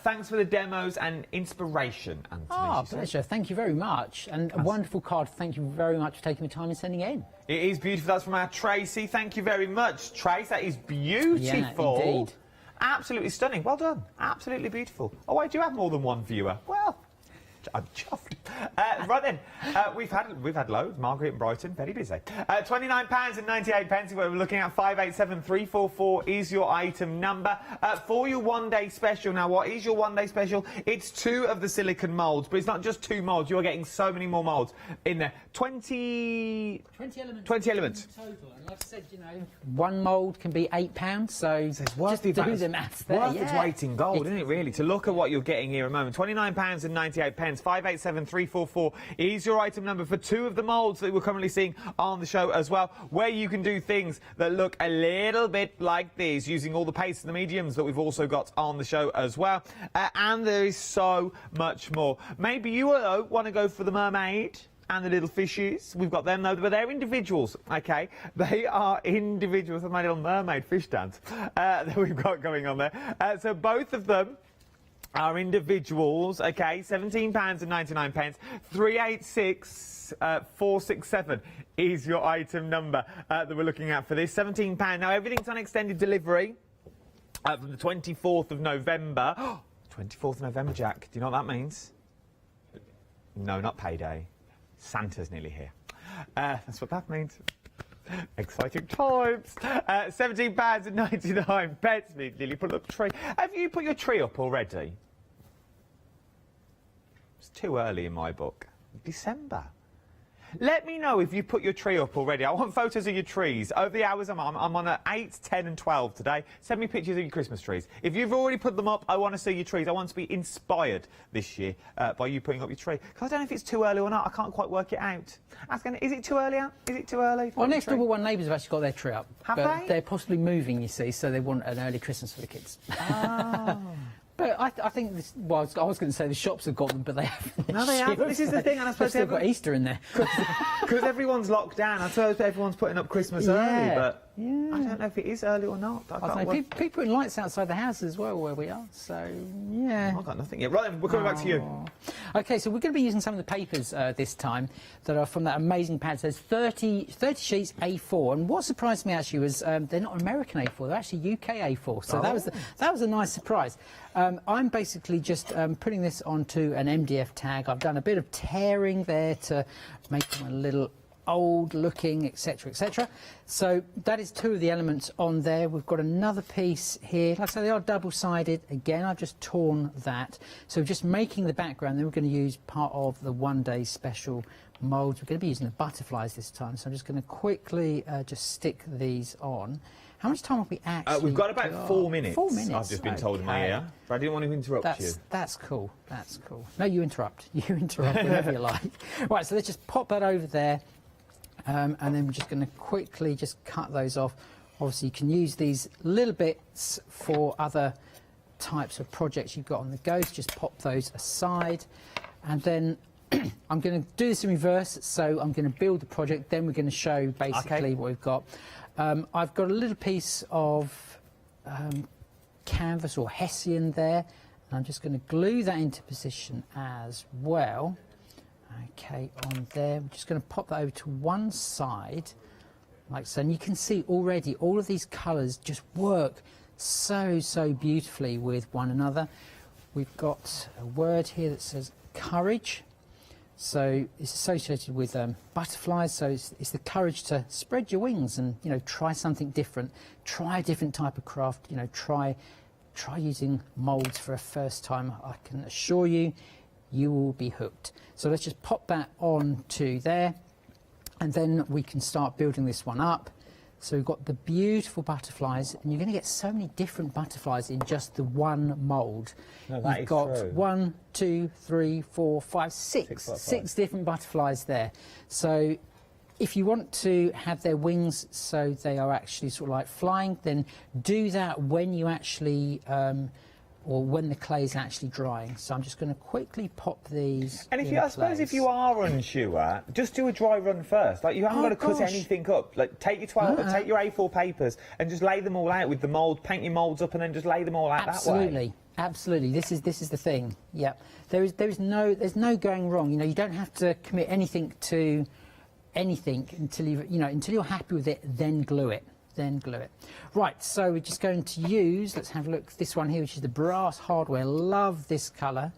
Thanks for the demos and inspiration, Anthony. Oh, pleasure. Thank you very much. And a wonderful card. Thank you very much for taking the time and sending it in. It is beautiful. That's from our Tracy. Thank you very much, Trace. That is beautiful. Yeah, indeed. Absolutely stunning. Well done. Absolutely beautiful. Oh, I do have more than one viewer. Well, I'm chuffed. Right then, we've had loads. Margaret in Brighton, very busy. £29.98. We're looking at 587344 is your item number for your one-day special. Now, what is your one-day special? It's 2 of the silicone moulds, but it's not just 2 moulds. You're getting so many more moulds in there. 20 elements. 20 elements. Total. And like I said, you know, one mould can be £8, so just do the maths there. Worth its weight in gold, isn't it, really, to look at what you're getting here at the moment. £29.98. 587344 is your item number for 2 of the moulds that we're currently seeing on the show as well, where you can do things that look a little bit like these, using all the pastes and the mediums that we've also got on the show as well. And there is so much more. Maybe you want to go for the mermaid and the little fishes. We've got them though, but they're individuals, okay? They are individuals. That's my little mermaid fish dance that we've got going on there. So both of them are individuals, okay? £17.99. 386467 is your item number that we're looking at for this. £17. Now, everything's on extended delivery from the 24th of November. 24th of November, Jack. Do you know what that means? No, not payday. Santa's nearly here. That's what that means. Exciting times. £17.99. Lily, put up a tree. Have you put your tree up already? It's too early in my book. December. Let me know if you put your tree up already. I want photos of your trees. Over the hours I'm on at 8, 10 and 12 today. Send me pictures of your Christmas trees. If you've already put them up, I want to see your trees. I want to be inspired this year by you putting up your tree. Because I don't know if it's too early or not. I can't quite work it out. Asking, is it too early? Is it too early? Well, next door one neighbours have actually got their tree up. Have but they? They're possibly moving, you see, so they want an early Christmas for the kids. Oh. But I think this, well, I was going to say the shops have got them, but they haven't. No, they haven't. This is the thing, and I suppose they've got Easter in there. Because everyone's locked down. I suppose everyone's putting up Christmas early, but Yeah. I don't know if it is early or not. But I don't know. People putting lights outside the house as well where we are, so yeah. I've got nothing yet. Right, then, we're coming back to you. Okay, so we're going to be using some of the papers this time that are from that amazing pad. So there's 30 sheets A4, and what surprised me actually was they're not American A4, they're actually UK A4. So that was a nice surprise. I'm basically just putting this onto an MDF tag. I've done a bit of tearing there to make them a little old looking, etc, etc. So that is two of the elements on there. We've got another piece here. Like I say, they are double-sided. Again, I've just torn that. So just making the background, then we're going to use part of the one-day special moulds. We're going to be using the butterflies this time. So I'm just going to quickly just stick these on. How much time have we actually We've got about 4 minutes. 4 minutes. I've just been told in my ear. But I didn't want to interrupt you. That's cool. That's cool. No, you interrupt. You interrupt whenever you like. Right, so let's just pop that over there. And then we're just going to quickly just cut those off. Obviously, you can use these little bits for other types of projects you've got on the go. So just pop those aside. And then I'm going to do this in reverse. So I'm going to build the project. Then we're going to show basically what we've got. I've got a little piece of canvas or hessian there. And I'm just going to glue that into position as well. Okay, on there, we're just going to pop that over to one side, like so. And you can see already all of these colours just work so beautifully with one another. We've got a word here that says courage. So it's associated with butterflies, so it's the courage to spread your wings and, you know, try something different, try a different type of craft, you know, try using moulds for a first time. I can assure you, you will be hooked. So let's just pop that on to there, and then we can start building this one up. So we've got the beautiful butterflies, and you're going to get so many different butterflies in just the one mould. No, You've got 1, 2, 3, 4, 5, 6 different butterflies there. So if you want to have their wings so they are actually sort of like flying, then do that when you actually or when the clay is actually drying. So I'm just going to quickly pop these. And I suppose if you are unsure, just do a dry run first. Like, you haven't got to cut anything up. Like, take your take your A4 papers and just lay them all out with the mould. Paint your moulds up and then just lay them all out that way. Absolutely. This is the thing. Yep. There's no going wrong. You know, you don't have to commit anything to anything until until you're happy with it. Then glue it. Right, so we're just going to use, let's have a look, this one here, which is the brass hardware. Love this colour.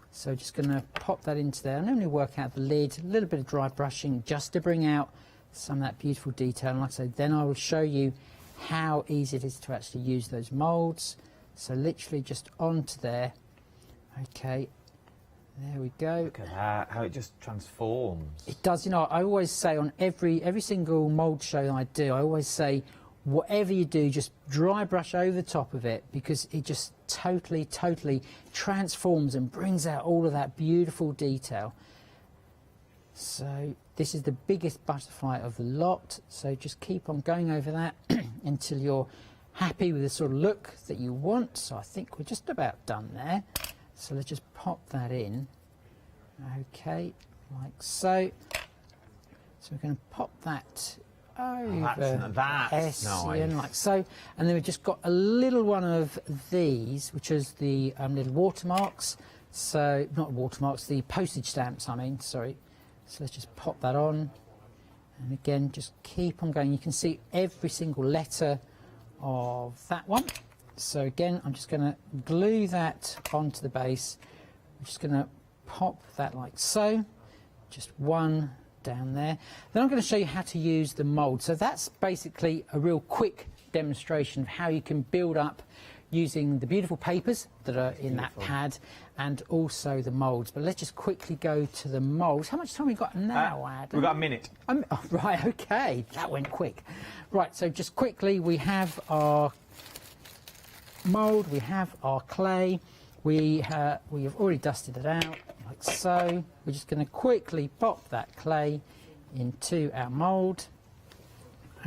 So just going to pop that into there. I normally work out the lid, a little bit of dry brushing just to bring out some of that beautiful detail. And like I said, then I will show you how easy it is to actually use those moulds. So literally just onto there. Okay, there we go. Look at that, how it just transforms. It does. You know, I always say on every single mould show I do, I always say, whatever you do, just dry brush over the top of it, because it just totally transforms and brings out all of that beautiful detail. So this is the biggest butterfly of the lot, so just keep on going over that until you're happy with the sort of look that you want. So I think we're just about done there. So let's just pop that in. Okay, like so. So we're going to pop that over that's nice. Like so. And then we've just got a little one of these, which is the little watermarks. So, not watermarks, the postage stamps, I mean, sorry. So let's just pop that on. And again, just keep on going. You can see every single letter of that one. So again, I'm just going to glue that onto the base. I'm just going to pop that like so. Just one down there. Then I'm going to show you how to use the mould. So that's basically a real quick demonstration of how you can build up using the beautiful papers that are in that pad and also the moulds. But let's just quickly go to the moulds. How much time have we got now, Adam? We've got a minute. Oh, right, okay. That went quick. Right, so just quickly, we have our mould, we have our clay. We have already dusted it out, like so. We're just going to quickly pop that clay into our mould.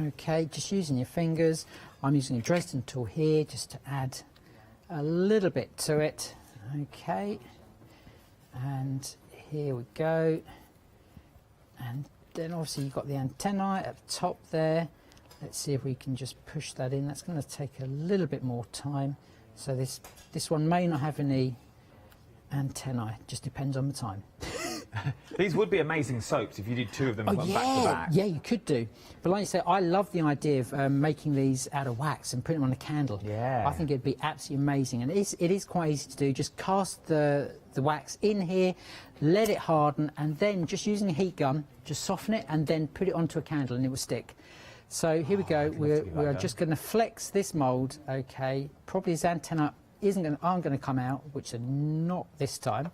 Okay, just using your fingers. I'm using a Dresden tool here just to add a little bit to it. Okay, and here we go. And then obviously you've got the antennae at the top there, let's see if we can just push that in. That's going to take a little bit more time. So this one may not have any antennae, just depends on the time. These would be amazing soaps if you did 2 of them back to back. Yeah, you could do. But like you say, I love the idea of making these out of wax and putting them on a candle. Yeah. I think it'd be absolutely amazing. And it is quite easy to do. Just cast the wax in here, let it harden, and then just using a heat gun, just soften it and then put it onto a candle and it will stick. So here we go. We're just going to flex this mould, okay. Probably his antenna aren't going to come out, which are not this time.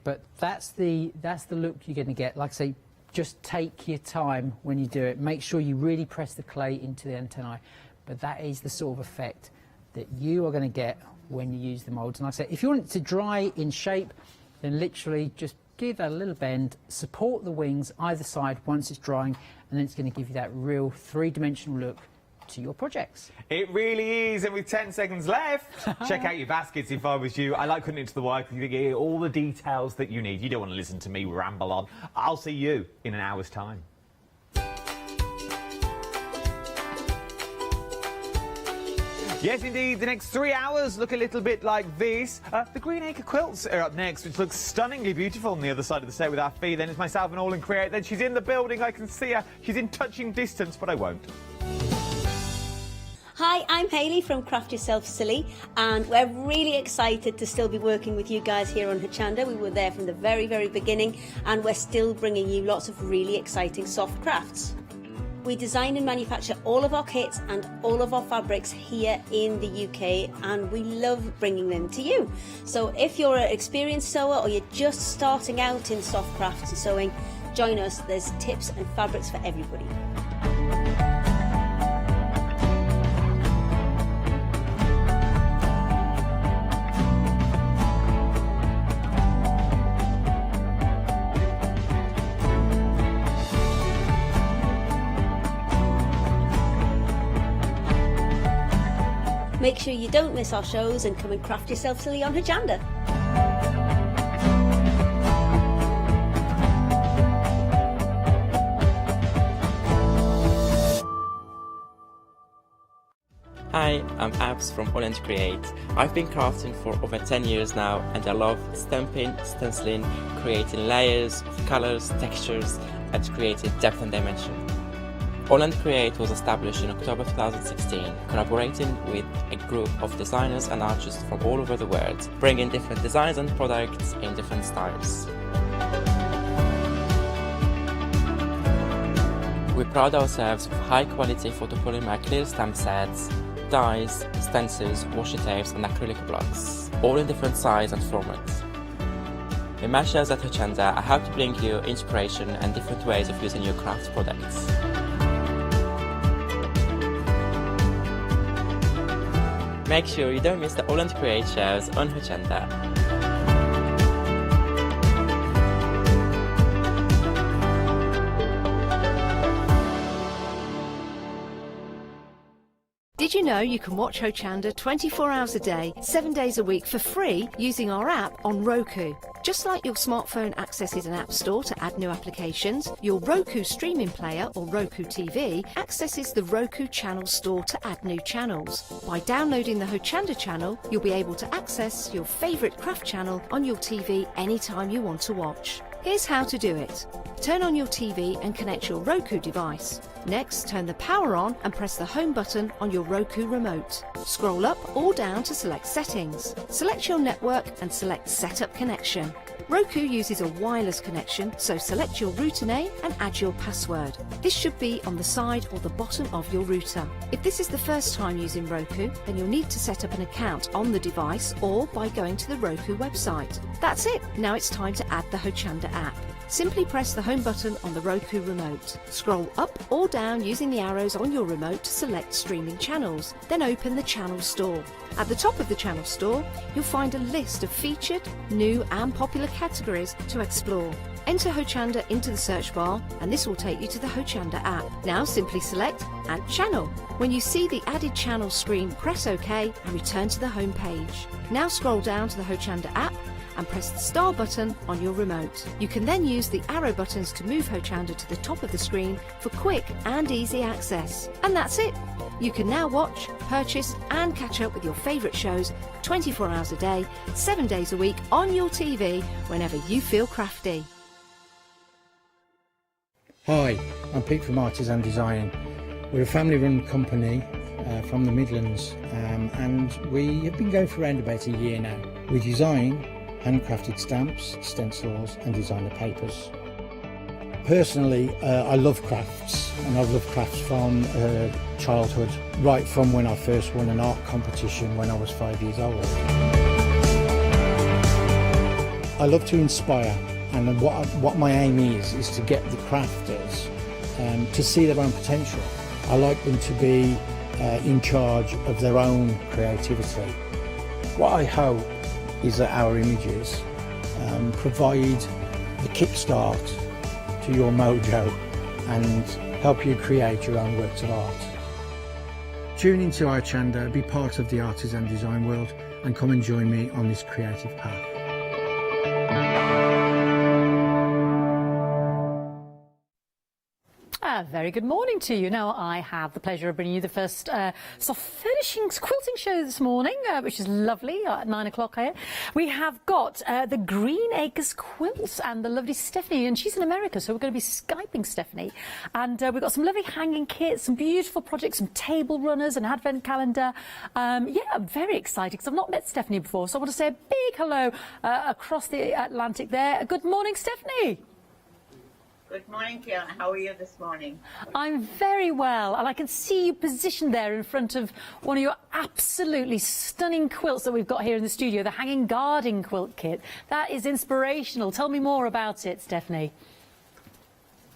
But that's the look you're going to get. Like I say, just take your time when you do it. Make sure you really press the clay into the antennae. But that is the sort of effect that you are going to get when you use the moulds. And like I say, if you want it to dry in shape, then literally just give that a little bend, support the wings either side once it's drying, and then it's going to give you that real three-dimensional look to your projects. It really is, and with 10 seconds left, check out your baskets if I was you. I like putting it to the wire because you get all the details that you need. You don't want to listen to me ramble on. I'll see you in an hour's time. Yes, indeed. The next 3 hours look a little bit like this. The Green Acre quilts are up next, which looks stunningly beautiful on the other side of the set with our Fee. Then it's myself and All and Create. Then she's in the building. I can see her. She's in touching distance, but I won't. Hi, I'm Hayley from Craft Yourself Silly, and we're really excited to still be working with you guys here on Hochanda. We were there from the very, very beginning, and we're still bringing you lots of really exciting soft crafts. We design and manufacture all of our kits and all of our fabrics here in the UK, and we love bringing them to you. So if you're an experienced sewer or you're just starting out in soft crafts and sewing, join us. There's tips and fabrics for everybody. Make sure you don't miss our shows and come and craft yourself silly on Hochanda. Hi, I'm Abs from All and Create. I've been crafting for over 10 years now, and I love stamping, stenciling, creating layers of colours, textures, and creating depth and dimension. All and Create was established in October 2016, collaborating with a group of designers and artists from all over the world, bringing different designs and products in different styles. We pride ourselves with high-quality photopolymer Claritystamp sets, dies, stencils, washi tapes and acrylic blocks, all in different size and formats. The mashers at Hochanda are how to bring you inspiration and different ways of using your craft products. Make sure you don't miss the All and Create shows on Hochanda. Did you know you can watch Hochanda 24 hours a day, 7 days a week for free using our app on Roku? Just like your smartphone accesses an app store to add new applications, your Roku streaming player or Roku TV accesses the Roku channel store to add new channels. By downloading the Hochanda channel, you'll be able to access your favourite craft channel on your TV anytime you want to watch. Here's how to do it. Turn on your TV and connect your Roku device. Next, turn the power on and press the home button on your Roku remote. Scroll up or down to select settings. Select your network and select setup connection. Roku uses a wireless connection, so select your router name and add your password. This should be on the side or the bottom of your router. If this is the first time using Roku, then you'll need to set up an account on the device or by going to the Roku website. That's it. Now it's time to add the Hochanda app. Simply press the home button on the Roku remote. Scroll up or down using the arrows on your remote to select streaming channels. Then open the channel store. At the top of the channel store, you'll find a list of featured, new and popular categories to explore. Enter Hochanda into the search bar and this will take you to the Hochanda app. Now simply select Add Channel. When you see the added channel screen, press OK and return to the home page. Now scroll down to the Hochanda app and press the star button on your remote. You can then use the arrow buttons to move Hochanda to the top of the screen for quick and easy access. And that's it. You can now watch, purchase and catch up with your favourite shows 24 hours a day, 7 days a week on your TV whenever you feel crafty. Hi, I'm Pete from Artists and Design. We're a family-run company from the Midlands, and we have been going for around about a year now. We design handcrafted stamps, stencils and designer papers. Personally, I love crafts, and I've loved crafts from childhood, right from when I first won an art competition when I was 5 years old. I love to inspire, and what my aim is to get the crafters to see their own potential. I like them to be in charge of their own creativity. What I hope is that our images provide the kickstart to your mojo and help you create your own works of art. Tune into Hochanda, be part of the artists and design world, and come and join me on this creative path. Very good morning to you. Now, I have the pleasure of bringing you the first soft furnishings quilting show this morning, which is lovely, at 9 o'clock here. We have got the Green Acres Quilts and the lovely Stephanie, and she's in America, so we're going to be Skyping Stephanie. And we've got some lovely hanging kits, some beautiful projects, some table runners, an advent calendar. Yeah, I'm very excited because I've not met Stephanie before, so I want to say a big hello across the Atlantic there. Good morning, Stephanie. Good morning, Fiona. How are you this morning? I'm very well, and I can see you positioned there in front of one of your absolutely stunning quilts that we've got here in the studio, the Hanging Guarding Quilt Kit. That is inspirational. Tell me more about it, Stephanie.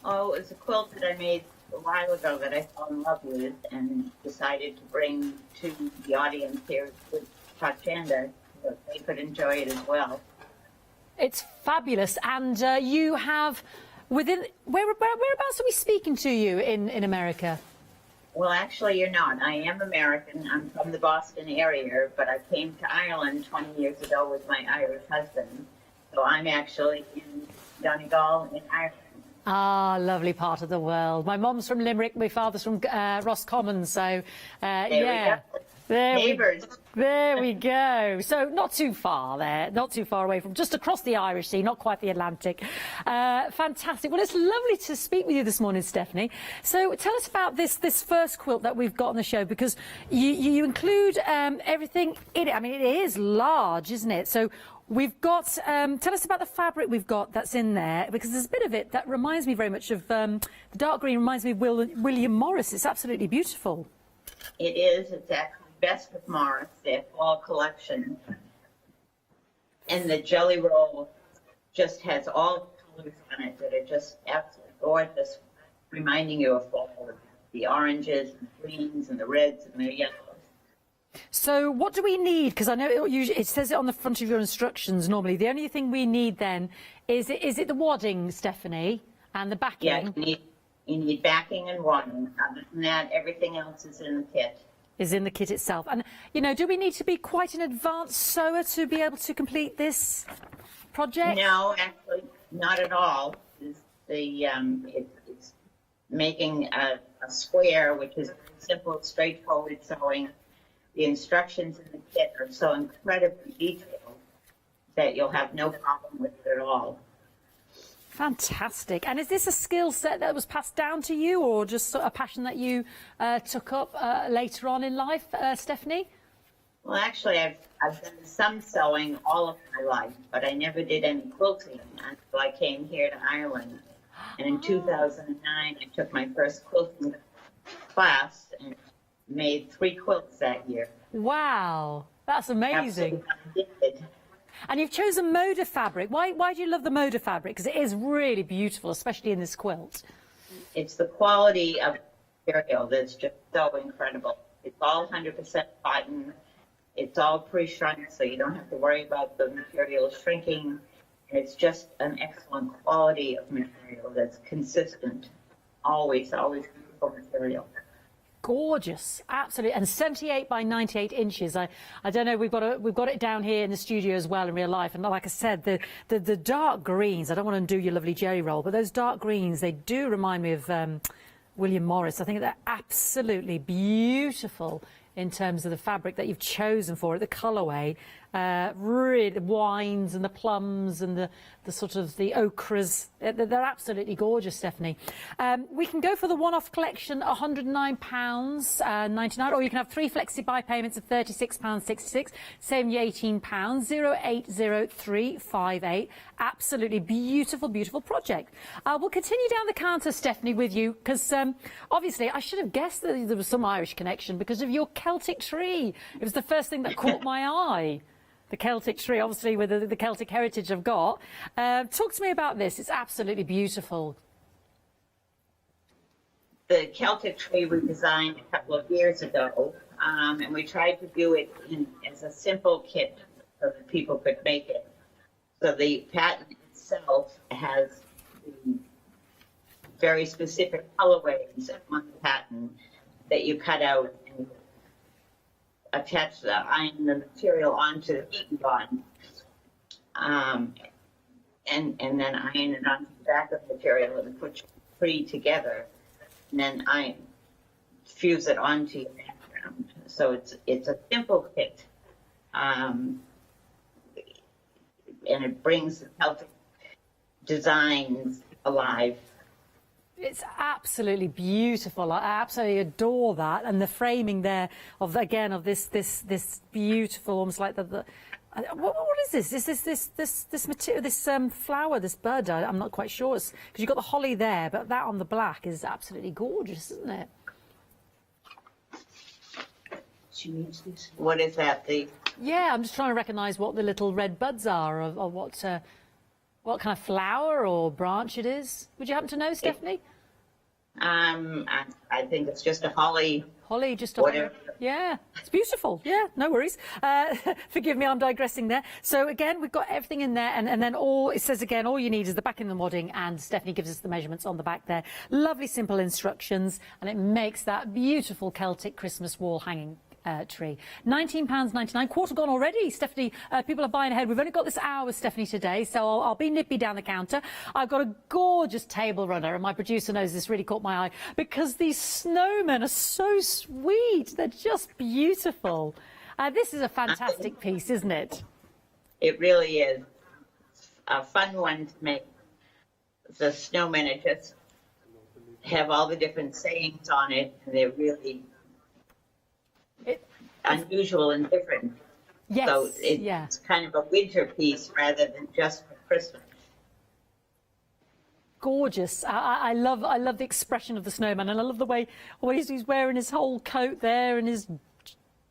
Oh, it's a quilt that I made a while ago that I fell in love with and decided to bring to the audience here with Hochanda so they could enjoy it as well. It's fabulous, and you have... whereabouts are we speaking to you in America? Well, actually, you're not. I am American. I'm from the Boston area, but I came to Ireland 20 years ago with my Irish husband. So I'm actually in Donegal in Ireland. Ah, lovely part of the world. My mom's from Limerick, my father's from Roscommon, so yeah. There we go. So not too far there, not too far away from, just across the Irish Sea, not quite the Atlantic. Fantastic. Well, it's lovely to speak with you this morning, Stephanie. So tell us about this first quilt that we've got on the show, because you include everything in it. I mean, it is large, isn't it? So we've got, tell us about the fabric we've got that's in there, because there's a bit of it that reminds me very much of, the dark green reminds me of William Morris. It's absolutely beautiful. It is. It's actually Best with Morris, their fall collection. And the jelly roll just has all colors on it that are just absolutely gorgeous, reminding you of fall. The oranges, and greens, and the reds, and the yellows. So what do we need? Because I know it says it on the front of your instructions normally. The only thing we need then is it the wadding, Stephanie, and the backing? Yeah, you need backing and wadding. Other than that, everything else is in the kit. Is in the kit itself. And, you know, do we need to be quite an advanced sewer to be able to complete this project? No, actually, not at all. It's making a square, which is simple, straightforward sewing. The instructions in the kit are so incredibly detailed that you'll have no problem with it at all. Fantastic. And is this a skill set that was passed down to you, or just a passion that you took up later on in life, Stephanie? Well, actually, I've done some sewing all of my life, but I never did any quilting until I came here to Ireland. And in 2009, I took my first quilting class and made 3 quilts that year. Wow, that's amazing. Absolutely. And you've chosen Moda fabric. Why do you love the Moda fabric? Because it is really beautiful, especially in this quilt. It's the quality of material that's just so incredible. It's all 100% cotton. It's all pre-shrunk, so you don't have to worry about the material shrinking. And it's just an excellent quality of material that's consistent. Always beautiful material. gorgeous, absolutely, and 78 by 98 inches. I don't know. We've got it down here in the studio as well in real life. And like I said, the dark greens. I don't want to undo your lovely jelly roll, but those dark greens, they do remind me of William Morris. I think they're absolutely beautiful in terms of the fabric that you've chosen for it, the colourway. Really, the wines and the plums and the sort of the ochres, they're absolutely gorgeous, Stephanie. We can go for the one-off collection, £109.99, or you can have 3 flexi buy payments of £36.66, saving you £18, 080358. Absolutely beautiful, beautiful project. We'll continue down the counter, Stephanie, with you, because obviously I should have guessed that there was some Irish connection because of your Celtic tree. It was the first thing that caught my eye. The Celtic tree, obviously, with the Celtic heritage I've got. Talk to me about this. It's absolutely beautiful. The Celtic tree we designed a couple of years ago, and we tried to do it as a simple kit so that people could make it. So the pattern itself has the very specific colorways on the pattern that you cut out and attach the material onto the heat gun, and then iron it onto the back of the material and put three together, and then fuse it onto your background. So it's a simple kit, and it brings the Celtic designs alive. It's absolutely beautiful. I absolutely adore that, and the framing there of this beautiful, almost like what is this? This material, this flower, this bud? I'm not quite sure. Because you've got the holly there, but that on the black is absolutely gorgeous, isn't it? She needs this. What is that? Yeah, I'm just trying to recognise what the little red buds are, or what kind of flower or branch it is. Would you happen to know, Stephanie? I think it's just a holly. Holly, just a holly. Yeah, it's beautiful. Yeah, no worries. Forgive me, I'm digressing there. So again, we've got everything in there, and then it says again, all you need is the backing and the wadding, and Stephanie gives us the measurements on the back there. Lovely, simple instructions, and it makes that beautiful Celtic Christmas wall hanging tree. £19.99, quarter gone already, Stephanie. People are buying ahead. We've only got this hour with Stephanie today, so I'll be nippy down the counter. I've got a gorgeous table runner, and my producer knows this really caught my eye, because these snowmen are so sweet. They're just beautiful. This is a fantastic piece, isn't it? It really is a fun one to make. The snowmen are just have all the different sayings on it, and they're really unusual and different. Yes, so it's kind of a winter piece rather than just for Christmas. Gorgeous. I love the expression of the snowman, and I love the way he's wearing his whole coat there and his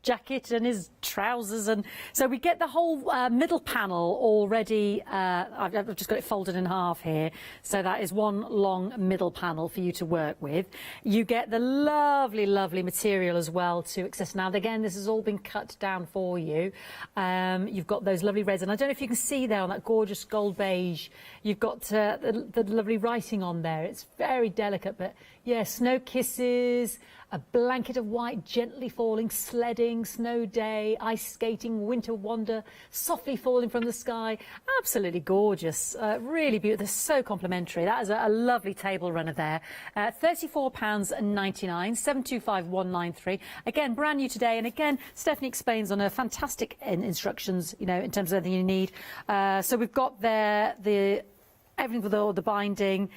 jacket and his trousers, and so we get the whole middle panel already. I've just got it folded in half here, so that is one long middle panel for you to work with. You get the lovely, lovely material as well to access. Now again, this has all been cut down for you. You've got those lovely reds, and I don't know if you can see there on that gorgeous gold beige, you've got the lovely writing on there. It's very delicate, but yeah, snow kisses, a blanket of white, gently falling, sledding, snow day, ice skating, winter wonder, softly falling from the sky. Absolutely gorgeous. Really beautiful. They're so complimentary. That is a lovely table runner there. £34.99, 725193. Again, brand new today. And again, Stephanie explains on her fantastic instructions, you know, in terms of everything you need. So we've got there everything for the binding.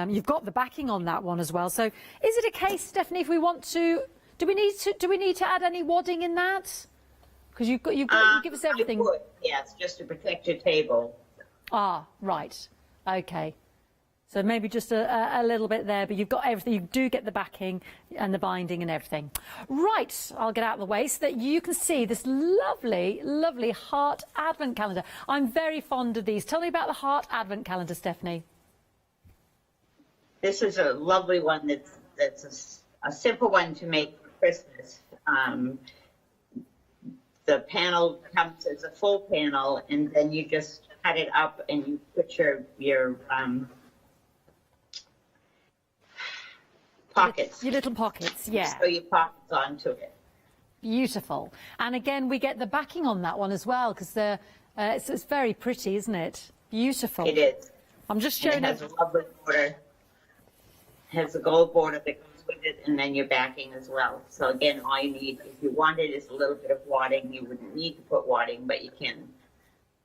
You've got the backing on that one as well. So is it a case, Stephanie, if we want to, do we need to add any wadding in that? Because you give us everything. I would, yes, just to protect your table. Ah, right. Okay. So maybe just a little bit there, but you've got everything. You do get the backing and the binding and everything. Right, I'll get out of the way so that you can see this lovely, lovely heart advent calendar. I'm very fond of these. Tell me about the heart advent calendar, Stephanie. This is a lovely one that's a simple one to make for Christmas. The panel comes as a full panel, and then you just cut it up and you put your pockets. Your little pockets, yeah. So your pockets onto it. Beautiful. And again, we get the backing on that one as well, because it's very pretty, isn't it? Beautiful. It is. I'm just showing it. Has a lovely border. Has a gold border that goes with it, and then your backing as well. So again, all you need, if you wanted, is a little bit of wadding. You wouldn't need to put wadding, but you can.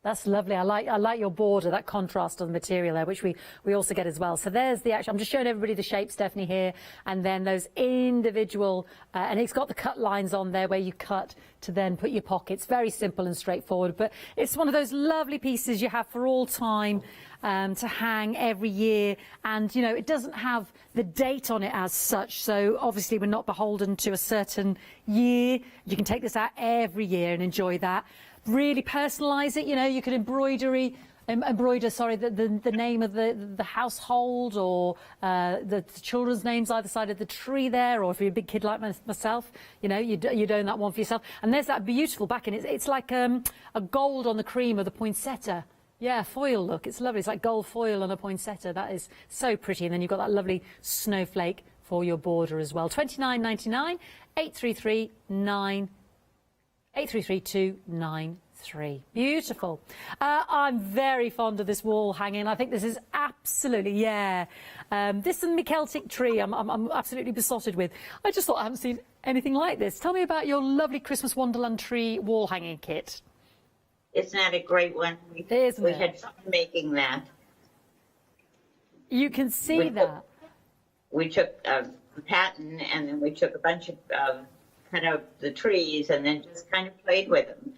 That's lovely. I like your border, that contrast of the material there, which we also get as well. So there's the actual, I'm just showing everybody the shape, Stephanie, here, and then those individual, and it's got the cut lines on there where you cut to then put your pockets. Very simple and straightforward, but it's one of those lovely pieces you have for all time to hang every year. And, you know, it doesn't have the date on it as such, so obviously we're not beholden to a certain year. You can take this out every year and enjoy that. Really personalise it, you know, you can embroider the name of the household, or the children's names either side of the tree there, or if you're a big kid like myself, you know, you'd own that one for yourself. And there's that beautiful backing. It's like a gold on the cream of the poinsettia. Yeah, foil look. It's lovely. It's like gold foil on a poinsettia. That is so pretty. And then you've got that lovely snowflake for your border as well. $29.99, 833-293. Beautiful. I'm very fond of this wall hanging. I think this is absolutely, this and my Celtic tree I'm absolutely besotted with. I just thought I haven't seen anything like this. Tell me about your lovely Christmas Wonderland tree wall hanging kit. Isn't that a great one? We had fun making that. You can see that. We took a pattern, and then we took a bunch of kind of the trees, and then just kind of played with them.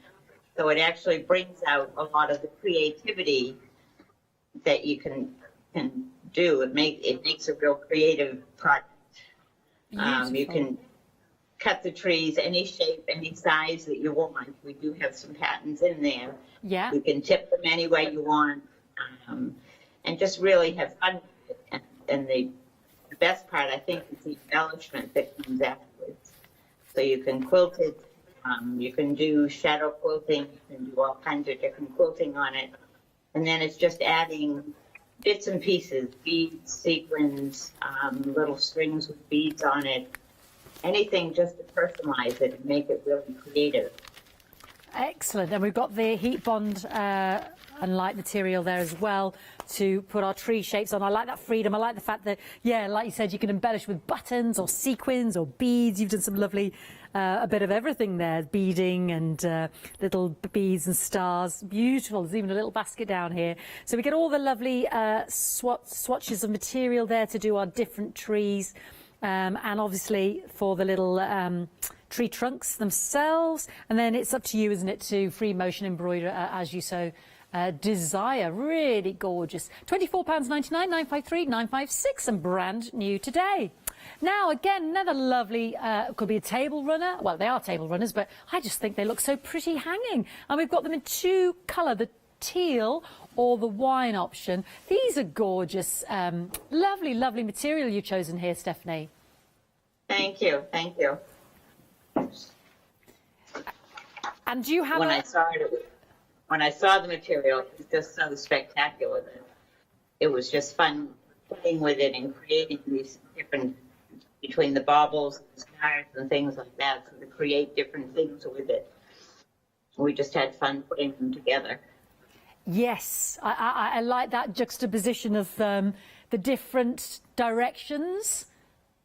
So it actually brings out a lot of the creativity that you can do. It makes a real creative project. You can cut the trees any shape, any size that you want. We do have some patterns in there. Yeah. You can tip them any way you want, and just really have fun with it. And the best part, I think, is the embellishment that comes afterwards. So you can quilt it, you can do shadow quilting, you can do all kinds of different quilting on it. And then it's just adding bits and pieces, beads, sequins, little strings with beads on it, anything just to personalize it and make it really creative. Excellent. And we've got the heat bond and light material there as well to put our tree shapes on. I like that freedom. I like the fact that, like you said, you can embellish with buttons or sequins or beads. You've done some lovely, a bit of everything there, beading and little beads and stars. Beautiful. There's even a little basket down here. So we get all the lovely swatches of material there to do our different trees. And obviously for the little tree trunks themselves. And then it's up to you, isn't it, to free motion embroider as you so desire. Really gorgeous. £24.99, 953 956, and brand new today. Now, again, another lovely, could be a table runner. Well, they are table runners, but I just think they look so pretty hanging. And we've got them in two colour, the teal or the wine option. These are gorgeous. Lovely, lovely material you've chosen here, Stephanie. Thank you. Thank you. And do you have when I saw the material, it was just so spectacular that it was just fun playing with it and creating these different, between the baubles and the stars and things like that, so to create different things with it. We just had fun putting them together. Yes, I like that juxtaposition of the different directions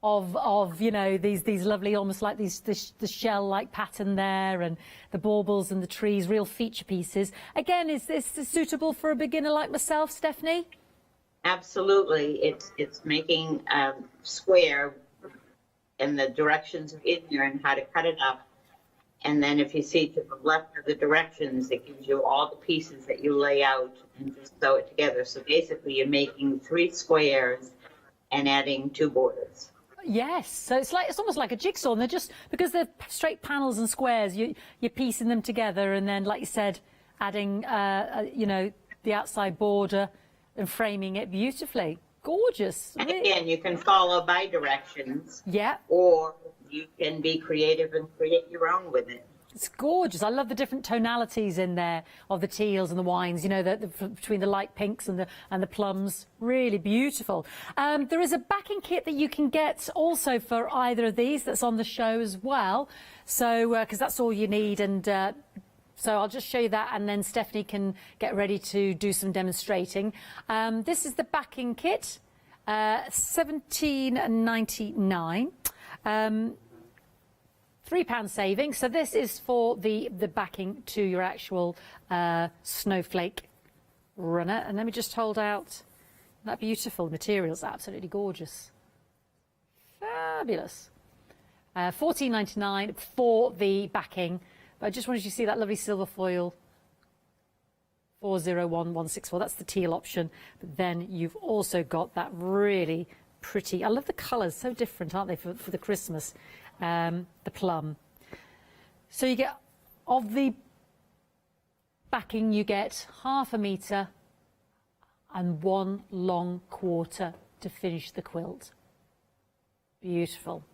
of you know, these lovely, almost like the shell-like pattern there, and the baubles and the trees, real feature pieces. Again, is this suitable for a beginner like myself, Stephanie? Absolutely. It's making a square and the directions are in there and how to cut it up. And then if you see to the left of the directions, it gives you all the pieces that you lay out and just sew it together. So basically you're making 3 squares and adding 2 borders. Yes, so it's almost like a jigsaw, and they're just, because they're straight panels and squares, you're piecing them together, and then, like you said, adding you know, the outside border and framing it beautifully. Gorgeous. And again, you can follow by directions. Yeah. Or you can be creative and create your own with it. It's gorgeous. I love the different tonalities in there of the teals and the wines, you know, between the light pinks and the plums. Really beautiful. There is a backing kit that you can get also for either of these that's on the show as well. So, because that's all you need. And so I'll just show you that, and then Stephanie can get ready to do some demonstrating. This is the backing kit, £17.99. £3 saving. So this is for the backing to your actual snowflake runner. And let me just hold out that beautiful material's absolutely gorgeous. Fabulous. £14.99 for the backing. But I just wanted you to see that lovely silver foil. 401164. That's the teal option. But then you've also got that really pretty. I love the colours, so different, aren't they, for the Christmas? The plum. So you get, of the backing, you get 1/2 metre and 1 long quarter to finish the quilt. Beautiful.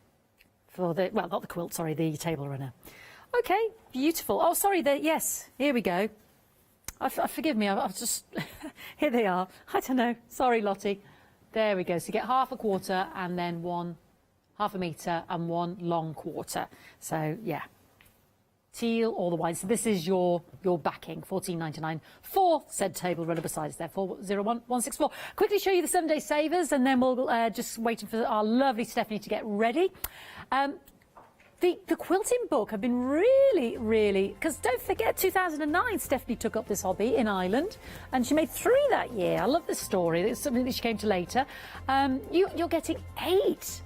For the, well, not the quilt, sorry, the table runner. Okay, beautiful. Oh, sorry, yes, here we go. Forgive me, I've just, here they are. I don't know, sorry, Lottie. There we go, so you get 1/2 quarter and then 1/2 metre and 1 long quarter. So yeah, teal all the way. So this is your backing, £14.99 for said table runner besides there, 401164. Quickly show you the 7-day savers, and then we'll just waiting for our lovely Stephanie to get ready. The quilting book have been really, because don't forget 2009 Stephanie took up this hobby in Ireland, and she made 3 that year. I love this story. It's something that she came to later. You're getting 8.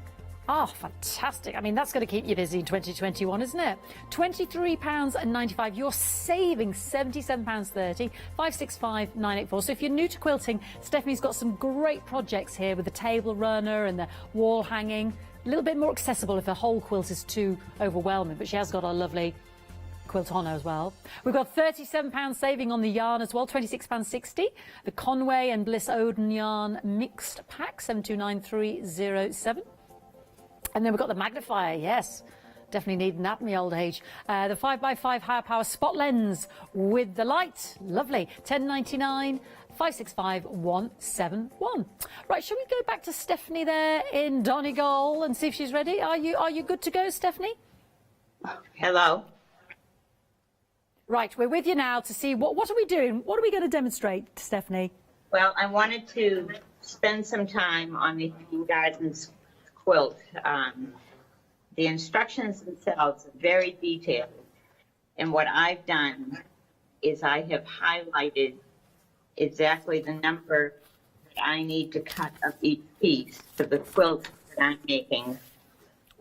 Oh, fantastic. I mean, that's going to keep you busy in 2021, isn't it? £23.95. You're saving £77.30, 565984. So if you're new to quilting, Stephanie's got some great projects here with the table runner and the wall hanging. A little bit more accessible if the whole quilt is too overwhelming, but she has got a lovely quilt on as well. We've got £37 saving on the yarn as well, £26.60. The Conway and Bliss Odin yarn mixed pack, 729307. And then we've got the magnifier, yes. Definitely needing that in the old age. The 5x5 higher power spot lens with the light. Lovely. £10.99, 565171. Right, shall we go back to Stephanie there in Donegal and see if she's ready? Are you good to go, Stephanie? Hello. Right, we're with you now to see what are we doing? What are we going to demonstrate, Stephanie? Well, I wanted to spend some time on the Hanging Gardens quilt. The instructions themselves are very detailed, and what I've done is I have highlighted exactly the number that I need to cut of each piece for the quilt that I'm making.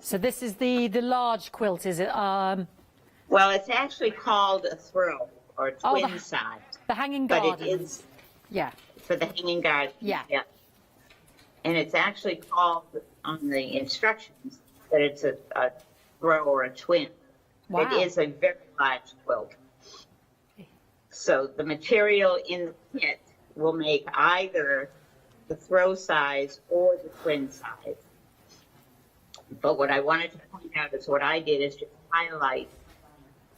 So this is the large quilt, is it? Well, it's actually called a throw or twin size. The Hanging Gardens. But it is, yeah, for the Hanging Gardens. Yeah. And it's actually called on the instructions that it's a throw or a twin. Wow. It is a very large quilt. So the material in the kit will make either the throw size or the twin size. But what I wanted to point out is what I did is just highlight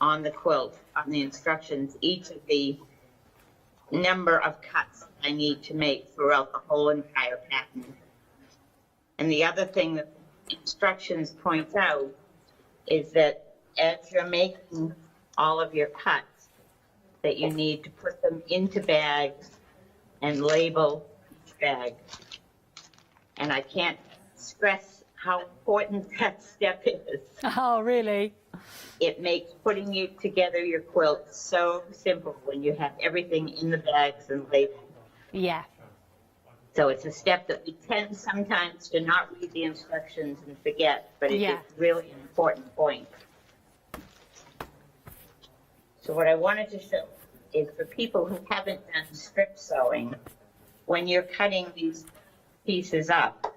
on the quilt, on the instructions, each of the number of cuts I need to make throughout the whole entire pattern. And the other thing that the instructions point out is that as you're making all of your cuts, that you need to put them into bags and label each bag. And I can't stress how important that step is. Oh, really? It makes putting together your quilt so simple when you have everything in the bags and labeled. Yeah. So it's a step that we tend sometimes to not read the instructions and forget, but it is really an important point. So what I wanted to show is for people who haven't done strip sewing, when you're cutting these pieces up,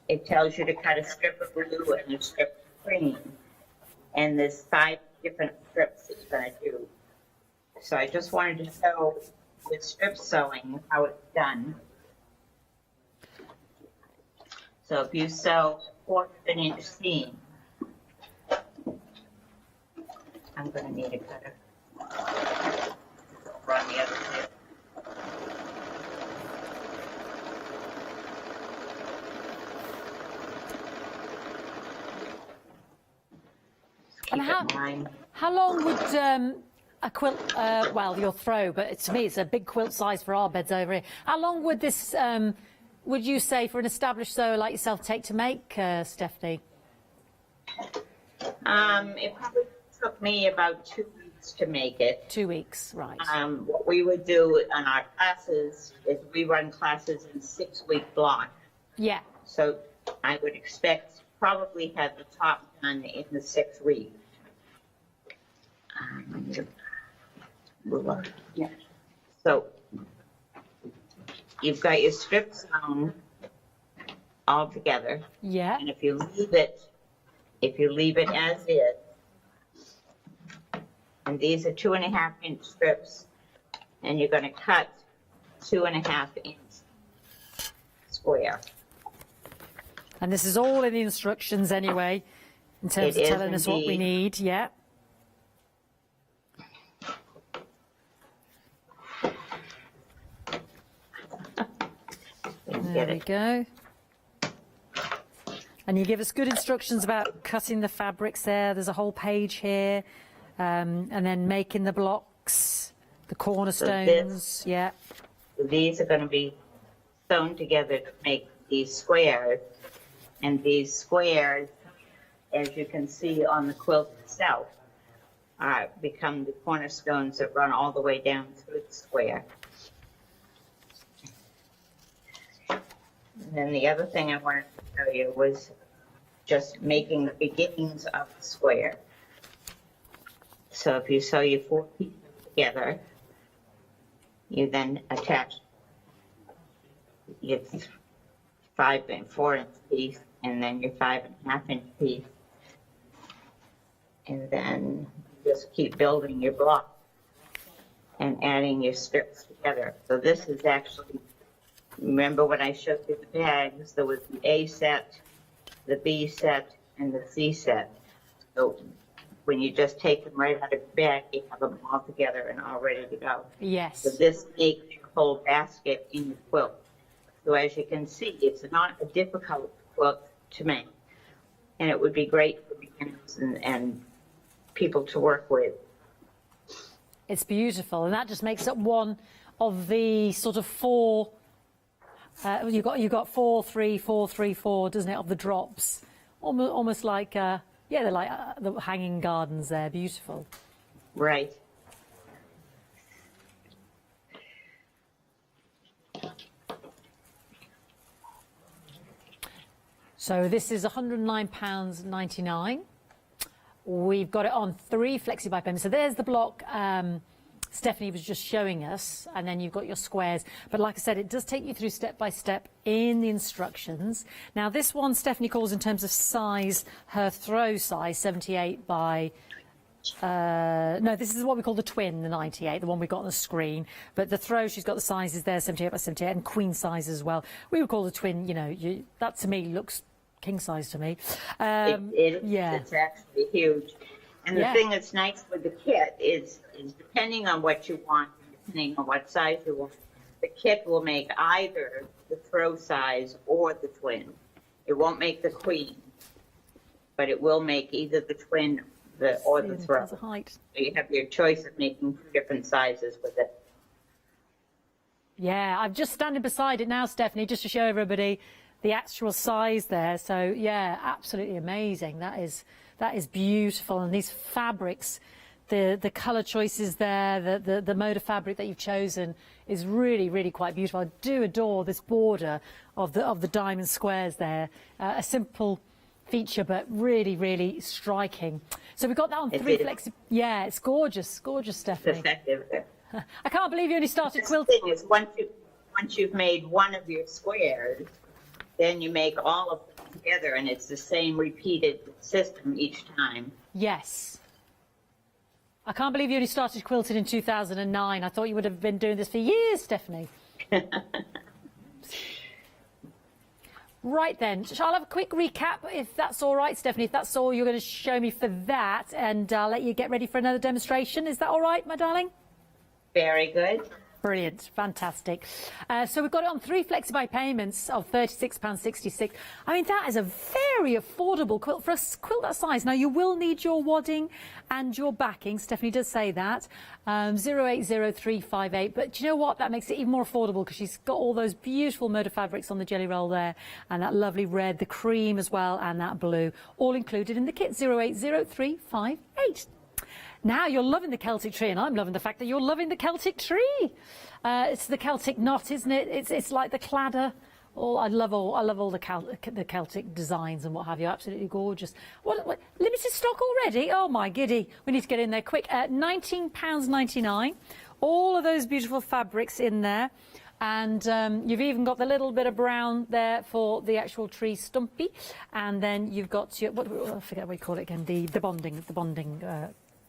it tells you to cut a strip of blue and a strip of green. And there's 5 different strips that you're going to do. So I just wanted to show with strip sewing how it's done. So if you sew 1/4 inch seam, I'm going to need a cutter. Run the other side. And how long would a quilt, well, your throw, but to me it's a big quilt size for our beds over here. How long would this, would you say, for an established sewer like yourself take to make, Stephanie? It probably took me about 2 weeks to make it. 2 weeks, right. What we would do in our classes is we run classes in 6-week blocks. Yeah. So I would expect to probably have the top done in the 6th week. Yeah. So you've got your strip sewn all together. Yeah. And if you leave it as is, and these are 2.5-inch strips, and you're going to cut 2.5-inch square. And this is all in the instructions anyway, in terms of telling us what we need. Yeah. There we go. And you give us good instructions about cutting the fabrics there. There's a whole page here. And then making the blocks, the cornerstones. So yeah. These are going to be sewn together to make these squares. And these squares, as you can see on the quilt itself, become the cornerstones that run all the way down through the square. And then the other thing I wanted to show you was just making the beginnings of the square. So if you sew your 4 pieces together, you then attach your 5 and 4-inch piece, and then your 5.5-inch piece, and then just keep building your block and adding your strips together. So this is actually, remember when I showed you the bags, there was the A set, the B set, and the C set. So when you just take them right out of the bag, you have them all together and all ready to go. Yes. So this makes your whole basket in your quilt. So as you can see, it's not a difficult quilt to make. And it would be great for beginners and people to work with. It's beautiful, and that just makes it one of the sort of 4. You've got 4, 3, 4, 3, 4, doesn't it? Of the drops, almost like yeah, they're like the hanging gardens. There, beautiful. Right. So this is £109.99. We've got it on 3 flexi by payments. So there's the block Stephanie was just showing us, and then you've got your squares. But like I said, it does take you through step by step in the instructions. Now this one Stephanie calls, in terms of size, her throw size, 78 by... no, this is what we call the twin, the 98, the one we got on the screen. But the throw, she's got the sizes there, 78 by 78, and queen size as well. We would call the twin, you know, that to me looks king size to me. It's actually huge. And the thing that's nice with the kit is depending on what you want, depending on what size you want, the kit will make either the throw size or the twin. It won't make the queen, but it will make either the twin or the throw. Height. So you have your choice of making 2 different sizes with it. Yeah, I'm just standing beside it now, Stephanie, just to show everybody the actual size there. So yeah, absolutely amazing. That is beautiful. And these fabrics, the colour choices there, the mode of fabric that you've chosen is really, really quite beautiful. I do adore this border of the diamond squares there. A simple feature, but really, really striking. So we've got that on 3 flexi. Yeah, it's gorgeous, gorgeous, Stephanie. It's effective. I can't believe you only started The quilting. thing is, once you've made one of your squares, then you make all of them together, and it's the same repeated system each time. Yes. I can't believe you only started quilting in 2009. I thought you would have been doing this for years, Stephanie. Right then, I'll have a quick recap if that's all right, Stephanie. If that's all you're going to show me for that, and I'll let you get ready for another demonstration. Is that all right, my darling? Very good. Brilliant, fantastic. So we've got it on 3 flexi-buy payments of £36.66. I mean, that is a very affordable quilt for a quilt that size. Now, you will need your wadding and your backing. Stephanie does say that. 080358. But do you know what? That makes it even more affordable because she's got all those beautiful motor fabrics on the jelly roll there, and that lovely red, the cream as well, and that blue, all included in the kit. 080358. Now you're loving the Celtic tree, and I'm loving the fact that you're loving the Celtic tree. It's the Celtic knot, isn't it? It's like the cladder. I love all the Celtic designs and what have you. Absolutely gorgeous. What limited stock already? Oh my giddy! We need to get in there quick. £19.99. All of those beautiful fabrics in there. And you've even got the little bit of brown there for the actual tree stumpy, and then you've got your, I forget what you call it again, the bonding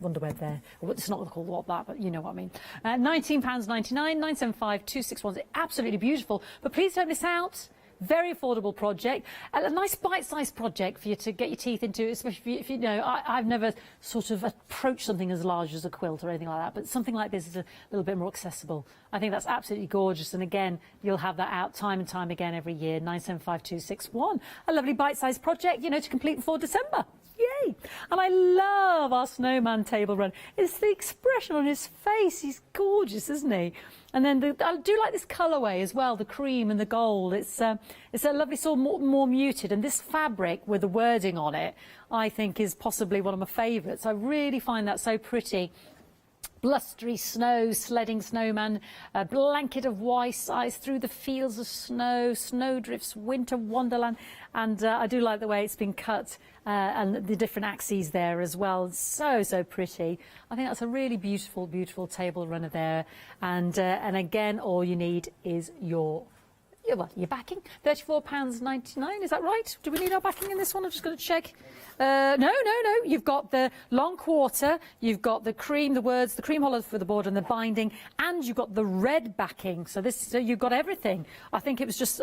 Wonderweb there. Well, it's not called what that, but you know what I mean. £19.99, 975 261. Absolutely beautiful. But please don't miss out. Very affordable project. A nice bite-sized project for you to get your teeth into, especially if you know, I've never sort of approached something as large as a quilt or anything like that, but something like this is a little bit more accessible. I think that's absolutely gorgeous. And again, you'll have that out time and time again every year. 975 261. A lovely bite-sized project, you know, to complete before December. Yay! And I love our snowman table run. It's the expression on his face. He's gorgeous, isn't he? And then I do like this colourway as well, the cream and the gold. It's a lovely sort of more muted. And this fabric with the wording on it, I think, is possibly one of my favourites. I really find that so pretty. Blustery snow, sledding snowman, a blanket of white ice through the fields of snow, snowdrifts, winter wonderland, and I do like the way it's been cut and the different axes there as well. So pretty. I think that's a really beautiful, beautiful table runner there, and again, all you need is your backing. £34.99, is that right? Do we need our backing in this one? I'm just going to check. No. You've got the long quarter, you've got the cream, the words, the cream hollow for the border and the binding, and you've got the red backing. So you've got everything. I think it was just,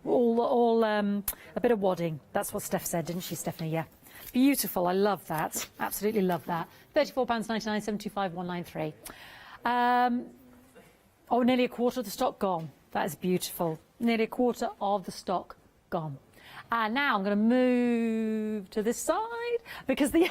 all a bit of wadding. That's what Steph said, didn't she, Stephanie? Yeah. Beautiful. I love that. Absolutely love that. £34.99, 725 193. Nearly a quarter of the stock gone. That is beautiful. Nearly a quarter of the stock gone. And now I'm going to move to this side because the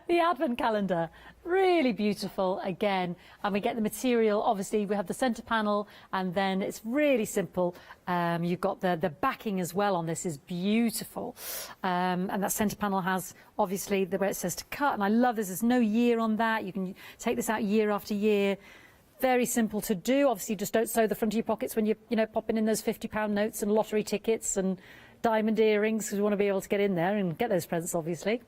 advent calendar, really beautiful again. And we get the material, obviously we have the centre panel, and then it's really simple. You've got the backing as well on this is beautiful. And that centre panel has obviously the way it says to cut, and I love this. There's no year on that. You can take this out year after year. Very simple to do. Obviously, just don't sew the front of your pockets when you're popping in those £50 notes and lottery tickets and diamond earrings, because you want to be able to get in there and get those presents, obviously.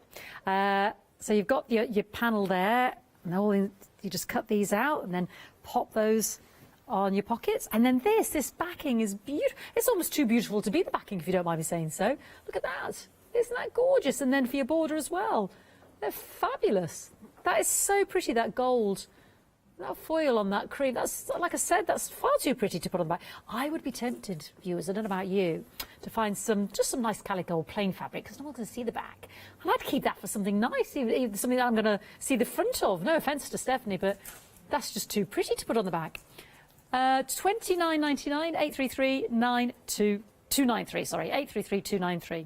So you've got your panel there. And you just cut these out and then pop those on your pockets. And then this backing is beautiful. It's almost too beautiful to be the backing, if you don't mind me saying so. Look at that. Isn't that gorgeous? And then for your border as well. They're fabulous. That is so pretty, that gold. That foil on that cream, that's, like I said, that's far too pretty to put on the back. I would be tempted, viewers, I don't know about you, to find just some nice calico or plain fabric, because no one's going to see the back. And I'd keep that for something nice, even something that I'm going to see the front of. No offence to Stephanie, but that's just too pretty to put on the back. $29.99, 833 293, sorry, 833-293.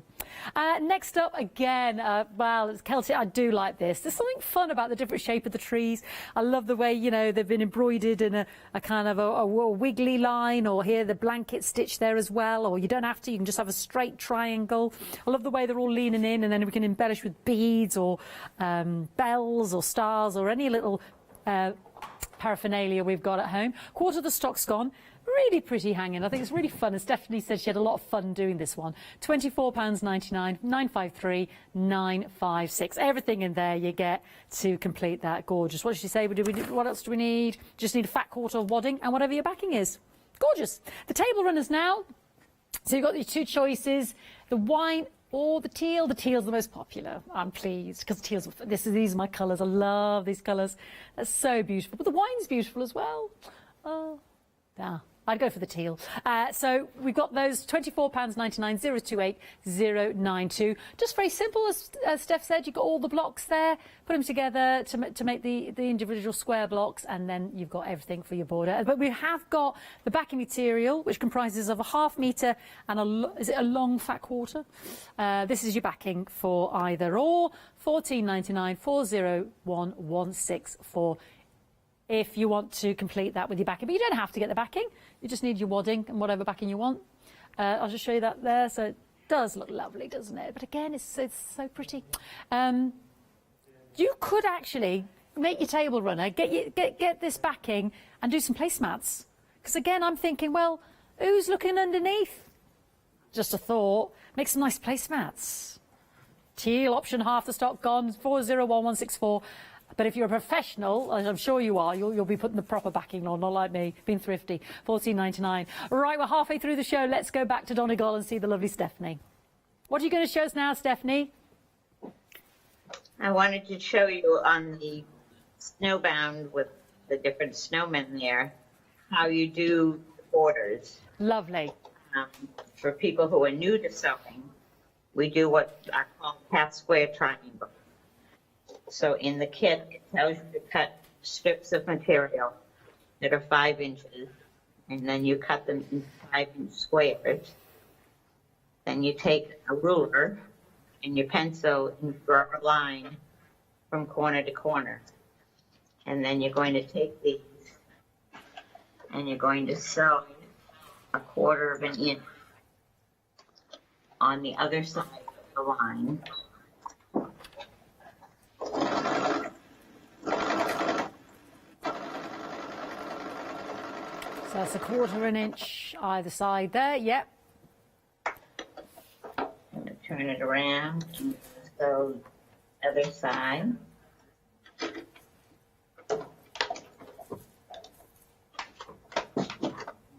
Next up, again, well, it's Celtic. I do like this. There's something fun about the different shape of the trees. I love the way, you know, they've been embroidered in a kind of a wiggly line, or here the blanket stitch there as well, or you don't have to, you can just have a straight triangle. I love the way they're all leaning in, and then we can embellish with beads or bells or stars or any little paraphernalia we've got at home. Quarter of the stock's gone. Really pretty hanging. I think it's really fun. And Stephanie said she had a lot of fun doing this one. £24.99, 953 956. Everything in there you get to complete that. Gorgeous. What did she say? What else do we need? Just need a fat quarter of wadding and whatever your backing is. Gorgeous. The table runners now. So you've got your two choices. The wine or the teal. The teal's the most popular. I'm pleased because these are my colours. I love these colours. They're so beautiful. But the wine's beautiful as well. Oh, yeah. I'd go for the teal. So we've got those £24.99, 028 092. Just very simple, as Steph said. You've got all the blocks there. Put them together to make the individual square blocks, and then you've got everything for your border. But we have got the backing material, which comprises of a ½ metre and is it a long fat quarter? This is your backing for either or. £14.99, 401 164. If you want to complete that with your backing. But you don't have to get the backing. You just need your wadding and whatever backing you want. I'll just show you that there. So it does look lovely, doesn't it? But again, it's so pretty. You could actually make your table runner, get this backing and do some placemats. Because again, I'm thinking, well, who's looking underneath? Just a thought. Make some nice placemats. Teal option, half the stock gone, 401 164. But if you're a professional, as I'm sure you are, you'll be putting the proper backing on, not like me, being thrifty. £14.99. Right, we're halfway through the show. Let's go back to Donegal and see the lovely Stephanie. What are you going to show us now, Stephanie? I wanted to show you on the snowbound with the different snowmen there, how you do borders. Lovely. For people who are new to sewing, we do what I call half square triangle. So in the kit, it tells you to cut strips of material that are 5 inches, and then you cut them in 5-inch squares. Then you take a ruler and your pencil and draw a line from corner to corner. And then you're going to take these and you're going to sew a 1/4 of an inch on the other side of the line. So that's a 1/4 inch either side there, yep. Turn it around and sew the other side.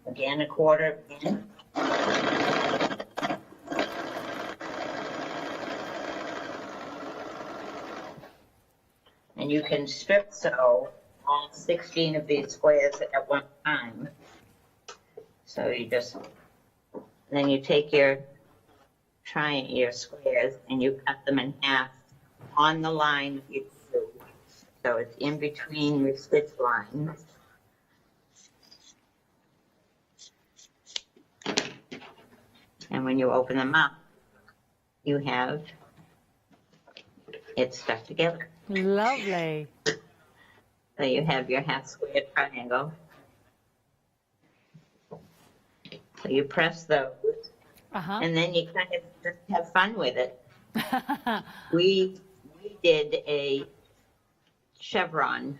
Again, a 1/4 inch. And you can strip sew all 16 of these squares at one time. So you just, then you take your squares and you cut them in half on the line that you do. So it's in between your stitch lines. And when you open them up, you have it stuck together. Lovely. So you have your half square triangle. So you press those, and then you kind of just have fun with it. we did a chevron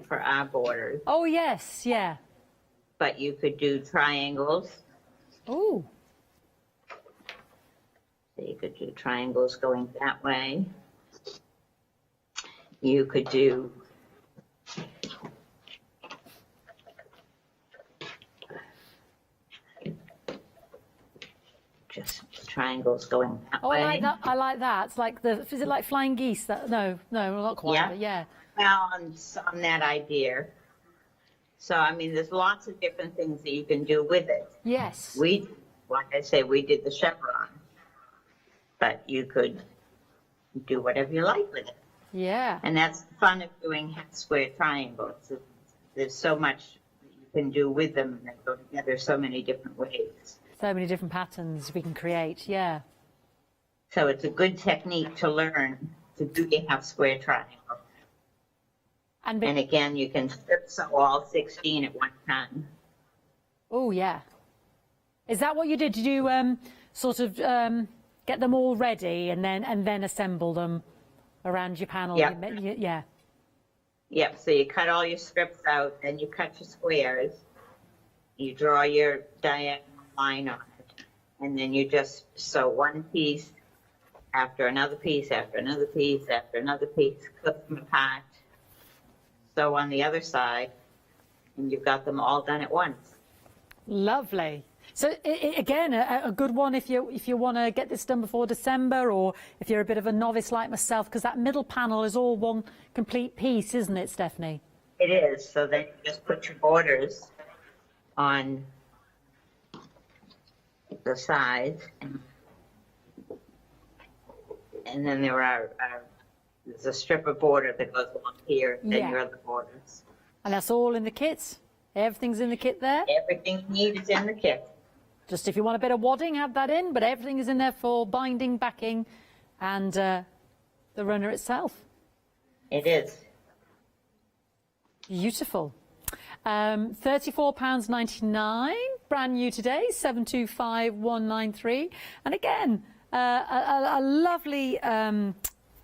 for our borders. Oh yes, yeah. But you could do triangles. Oh. So you could do triangles going that way. You could do just triangles going that way. I like that. I like that. It's like is it like flying geese? That no, not quite. Yeah. But yeah. Well, on that idea. So I mean, there's lots of different things that you can do with it. Yes. Like I say, we did the chevron, but you could do whatever you like with it. Yeah. And that's the fun of doing half square triangles. There's so much you can do with them that go together so many different ways. So many different patterns we can create, yeah. So it's a good technique to learn to do your half square triangle. And again, you can strip sew all 16 at one time. Oh, yeah. Is that what you did? Did you sort of get them all ready and then assemble them around your panel? Yeah. Yeah. Yep, so you cut all your strips out, then you cut your squares, you draw your diagonal line on it, and then you just sew one piece after another piece, after another piece, after another piece, clip them apart, sew on the other side, and you've got them all done at once. Lovely. So again, a good one if you want to get this done before December, or if you're a bit of a novice like myself, because that middle panel is all one complete piece, isn't it, Stephanie? It is. So then you just put your borders on the sides, and then there's a strip of border that goes along here, and Yeah. your other borders. And that's all in the kit? Everything's in the kit there? Everything you need is in the kit. Just if you want a bit of wadding, add that in, but everything is in there for binding, backing, and the runner itself. It is. Beautiful. £34.99, brand new today, 725,193. And again, a lovely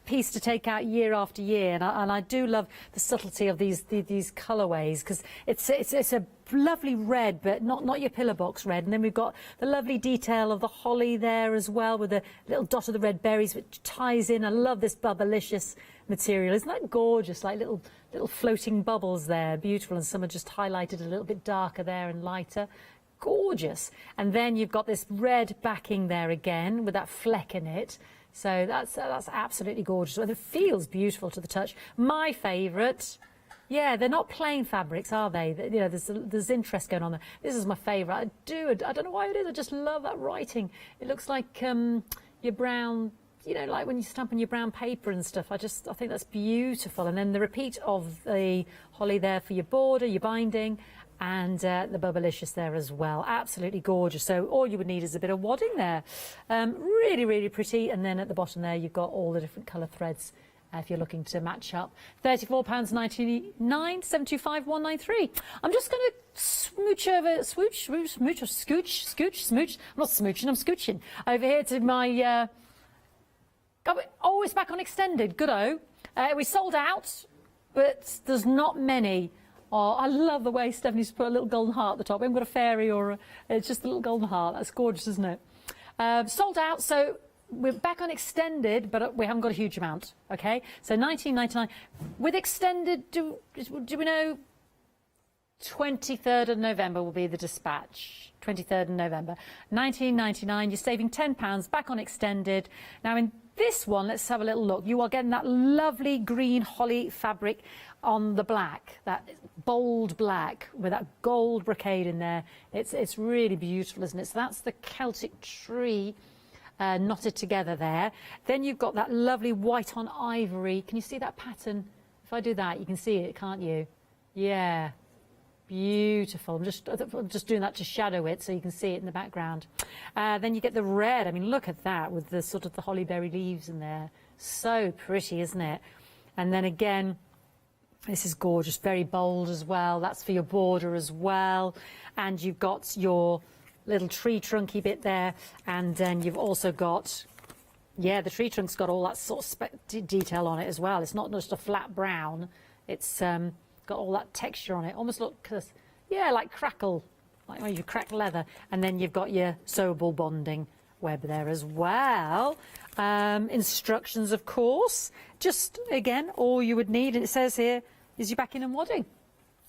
piece to take out year after year, and I do love the subtlety of these colourways, because it's a lovely red, but not your pillar box red. And then we've got the lovely detail of the holly there as well, with a little dot of the red berries, which ties in. I love this bubblicious material. Isn't that gorgeous? Like little floating bubbles there, beautiful. And some are just highlighted a little bit darker there and lighter. Gorgeous. And then you've got this red backing there again with that fleck in it. So that's absolutely gorgeous, and it feels beautiful to the touch. My favourite, yeah, they're not plain fabrics, are they? You know, there's interest going on there. This is my favourite. I don't know why it is. I just love that writing. It looks like your brown, you know, like when you stamp on your brown paper and stuff. I think that's beautiful. And then the repeat of the holly there for your border, your binding, and the bubblicious there as well. Absolutely gorgeous. So all you would need is a bit of wadding there. Really, really pretty. And then at the bottom there, you've got all the different colour threads if you're looking to match up. £34.99, 725,193. I'm just going to smooch. I'm not smooching, I'm scooching over here to my... oh, it's back on extended. Good-o. We sold out, but there's not many. Oh, I love the way Stephanie's put a little golden heart at the top. We haven't got a fairy it's just a little golden heart. That's gorgeous, isn't it? Sold out, so we're back on extended, but we haven't got a huge amount, okay? So £19.99. With extended, do we know 23rd of November will be the dispatch. 23rd of November. £19.99, you're saving £10, back on extended. Now in this one, let's have a little look. You are getting that lovely green holly fabric on the black, that bold black with that gold brocade in there. It's really beautiful, isn't it? So that's the Celtic tree knotted together there. Then you've got that lovely white on ivory. Can you see that pattern? If I do that, you can see it, can't you? Yeah. Beautiful. I'm just doing that to shadow it so you can see it in the background. Then you get the red. I mean, look at that with the sort of the hollyberry leaves in there. So pretty, isn't it? And then again, this is gorgeous, very bold as well. That's for your border as well. And you've got your little tree trunky bit there. And then you've also got, yeah, the tree trunk's got all that sort of detail on it as well. It's not just a flat brown. It's got all that texture on it. Almost looks, yeah, like crackle, like when you crack leather. And then you've got your sewable bonding web there as well. Instructions, of course. Just, again, all you would need, and it says here, is your backing and wadding.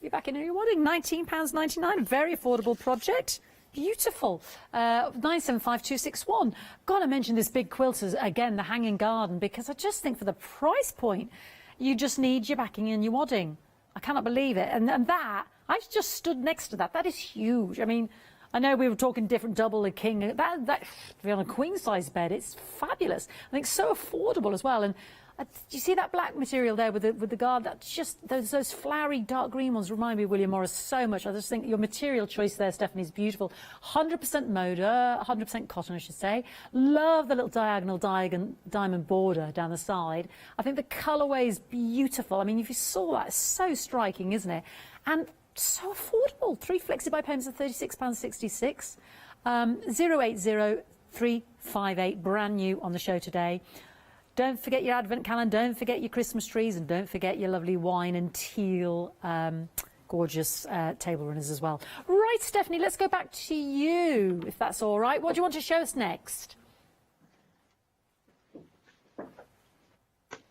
Your backing and your wadding, £19.99, very affordable project. Beautiful. 975261. Gotta mention this big quilters, again, the hanging garden, because I just think for the price point, you just need your backing and your wadding. I cannot believe it. And that, I just stood next to that. That is huge. I mean, I know we were talking different double and king. That on a queen size bed, it's fabulous. I think so affordable as well. And you see that black material there with the guard? That's just those flowery dark green ones remind me of William Morris so much. I just think your material choice there, Stephanie, is beautiful. 100% moda, 100% cotton, I should say. Love the little diagonal diamond border down the side. I think the colourway is beautiful. I mean, if you saw that, it's so striking, isn't it? And so affordable. 3 flexi-buy payments of £36.66. 080358, brand new on the show today. Don't forget your advent calendar, don't forget your Christmas trees, and don't forget your lovely wine and teal gorgeous table runners as well. Right, Stephanie, let's go back to you, if that's all right. What do you want to show us next?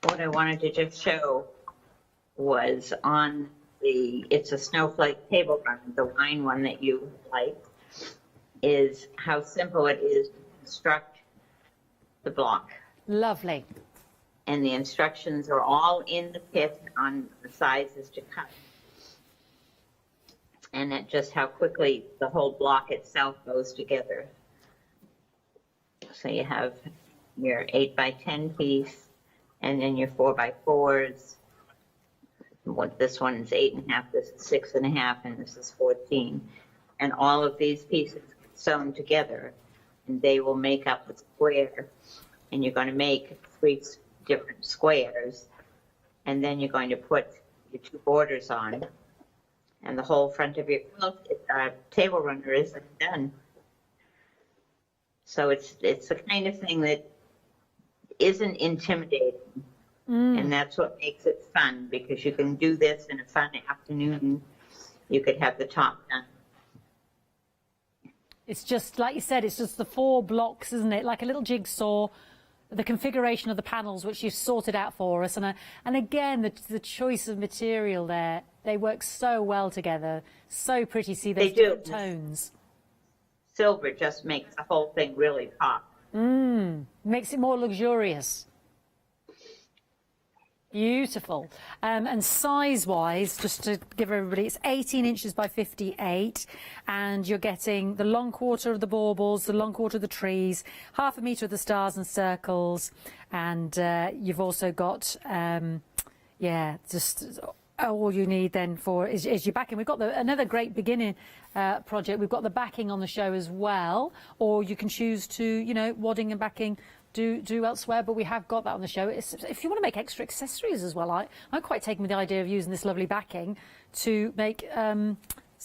What I wanted to just show was on it's a snowflake table runner, the wine one that you like, is how simple it is to construct the block. Lovely. And the instructions are all in the kit on the sizes to cut. and at just how quickly the whole block itself goes together. So you have your 8 by 10 piece, and then your 4 by 4s. This one is 8.5, this is 6.5, and this is 14. And all of these pieces sewn together, and they will make up a square. And you're going to make 3 different squares, and then you're going to put your 2 borders on, and the whole front of your quilt, table runner isn't done. So it's the kind of thing that isn't intimidating, and that's what makes it fun, because you can do this in a fun afternoon. You could have the top done. It's just, like you said, it's just the 4 blocks, isn't it? Like a little jigsaw, the configuration of the panels, which you've sorted out for us. And again, the choice of material there, they work so well together. So pretty, see those different tones. Silver just makes the whole thing really pop. Makes it more luxurious. Beautiful. And size-wise, just to give everybody, it's 18 inches by 58, and you're getting the long quarter of the baubles, the long quarter of the trees, 1/2 metre of the stars and circles, and you've also got, just all you need then for is your backing. We've got another great beginning project. We've got the backing on the show as well, or you can choose to, wadding and backing do elsewhere, but we have got that on the show. If you want to make extra accessories as well, I'm quite taken with the idea of using this lovely backing to make some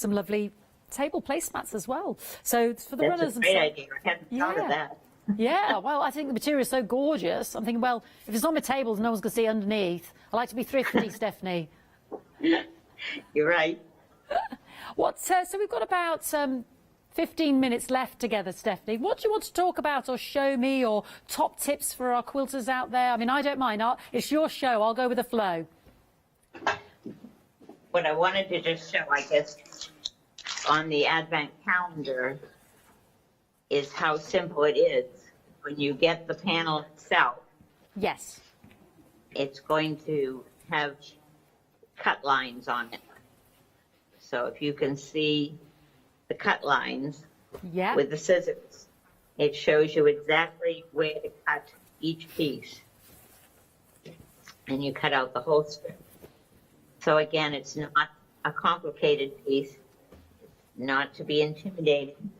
lovely table placemats as well. So for the runners, that's a great idea. I hadn't thought of that. Yeah, well, I think the material is so gorgeous. I'm thinking, well, if it's on my tables, no one's going to see underneath. I like to be thrifty, Stephanie. You're right. So we've got about 15 minutes left together, Stephanie. What do you want to talk about or show me, or top tips for our quilters out there? I mean, I don't mind. It's your show. I'll go with the flow. What I wanted to just show, I guess, on the Advent calendar is how simple it is. When you get the panel itself, yes, it's going to have cut lines on it. So if you can see the cut lines with the scissors, it shows you exactly where to cut each piece, and you cut out the whole strip. So again, it's not a complicated piece, not to be intimidating.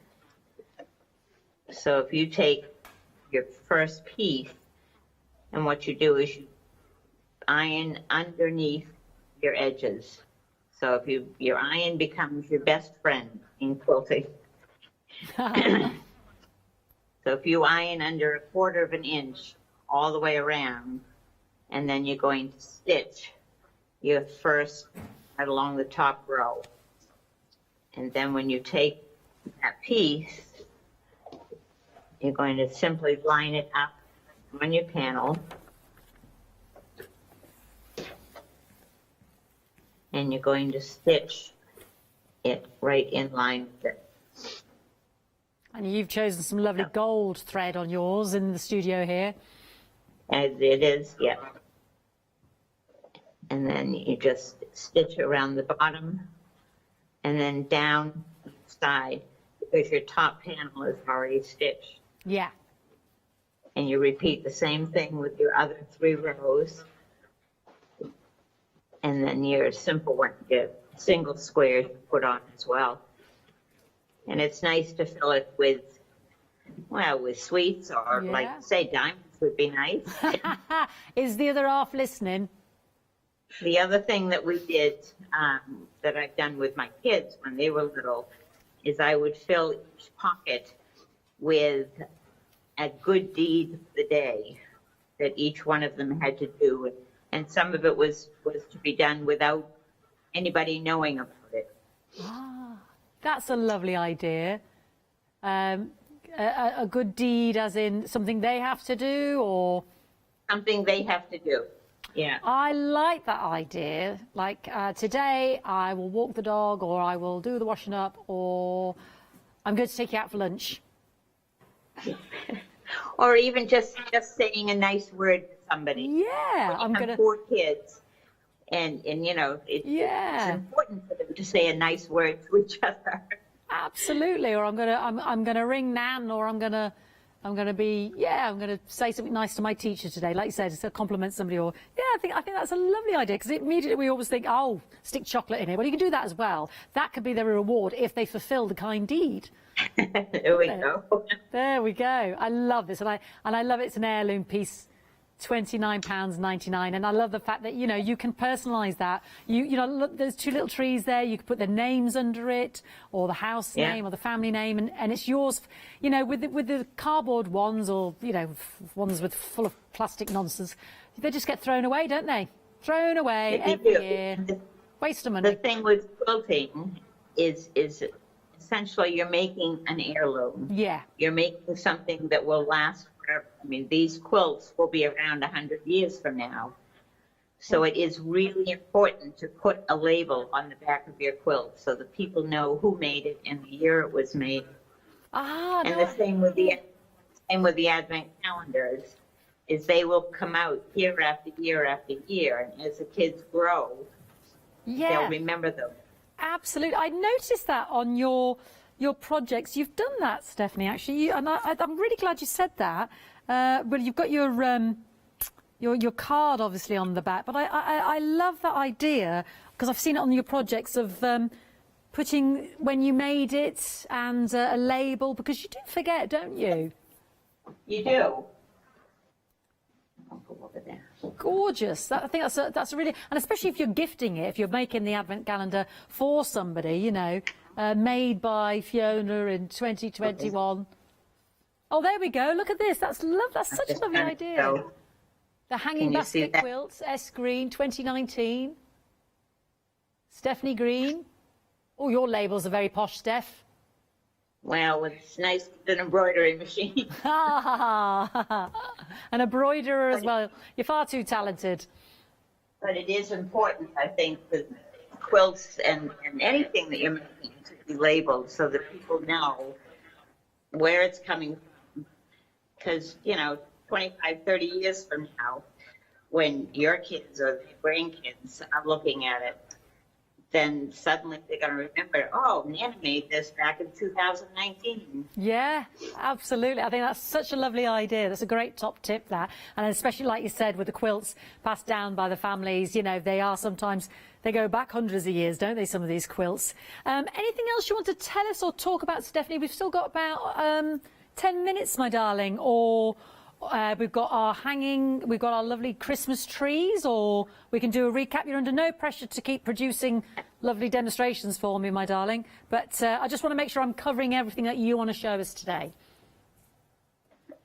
So if you take your first piece, and what you do is you iron underneath your edges. So if your iron becomes your best friend in quilting. So if you iron under 1/4 of an inch all the way around, and then you're going to stitch your first right along the top row. And then when you take that piece, you're going to simply line it up on your panel. And you're going to stitch it right in line with it. And you've chosen some lovely gold thread on yours in the studio here. As it is, yeah. And then you just stitch around the bottom and then down the side, because your top panel is already stitched. Yeah. And you repeat the same thing with your other 3 rows. And then your simple one, your single squares you put on as well. And it's nice to fill it with sweets, or like, say, diamonds would be nice. Is the other half listening? The other thing that we did, that I've done with my kids when they were little, is I would fill each pocket with a good deed of the day that each one of them had to do. And some of it was to be done without anybody knowing about it. That's a lovely idea. A good deed as in something they have to do, or? Something they have to do, yeah. I like that idea. Like today I will walk the dog, or I will do the washing up, or I'm going to take you out for lunch. Or even just saying a nice word to somebody. Yeah, I'm gonna 4 kids, and it's important for them to say a nice word to each other. Absolutely, or I'm gonna ring Nan, or I'm gonna say something nice to my teacher today, like you said, to compliment somebody, or I think that's a lovely idea, because immediately we always think, oh, stick chocolate in it. Well, you can do that as well. That could be their reward if they fulfil the kind deed. There we go. There we go. I love this, and I love it's an heirloom piece. £29.99, and I love the fact that you can personalise that. You know, look, there's two little trees there. You can put the names under it, or the house name, or the family name, and it's yours. You know, with the cardboard ones, or ones with full of plastic nonsense, they just get thrown away, don't they? Thrown away every year. Waste of money. The thing with quilting is essentially you're making an heirloom. Yeah. You're making something that will last forever. I mean, these quilts will be around 100 years from now. So it is really important to put a label on the back of your quilt so that people know who made it and the year it was made. And the same with the Advent calendars, is they will come out year after year after year, and as the kids grow, they'll remember them. Absolutely. I noticed that on your projects. You've done that, Stephanie, actually. I'm really glad you said that. Well, you've got your card, obviously, on the back. But I love that idea, because I've seen it on your projects of putting when you made it and a label, because you do forget, don't you? You do. I'll go over there. Gorgeous. I think that's a really, and especially if you're gifting it, if you're making the Advent calendar for somebody, made by Fiona in 2021. Oh, there we go. Look at this. That's such a lovely idea. The hanging basket quilts, S Green, 2019. Stephanie Green. Oh, your labels are very posh, Steph. Well, it's nice with an embroidery machine. An embroiderer as well. You're far too talented. But it is important, I think, with quilts and anything that you're making to be labeled so that people know where it's coming from. Because, 25, 30 years from now, when your kids or their grandkids are looking at it, then suddenly they're going to remember, oh, Nana made this back in 2019. Yeah, absolutely. I think that's such a lovely idea. That's a great top tip, that. And especially, like you said, with the quilts passed down by the families, they are sometimes, they go back hundreds of years, don't they, some of these quilts. Anything else you want to tell us or talk about, Stephanie? We've still got about 10 minutes, my darling, or... we've got our lovely Christmas trees, or we can do a recap. You're under no pressure to keep producing lovely demonstrations for me, my darling. But I just want to make sure I'm covering everything that you want to show us today.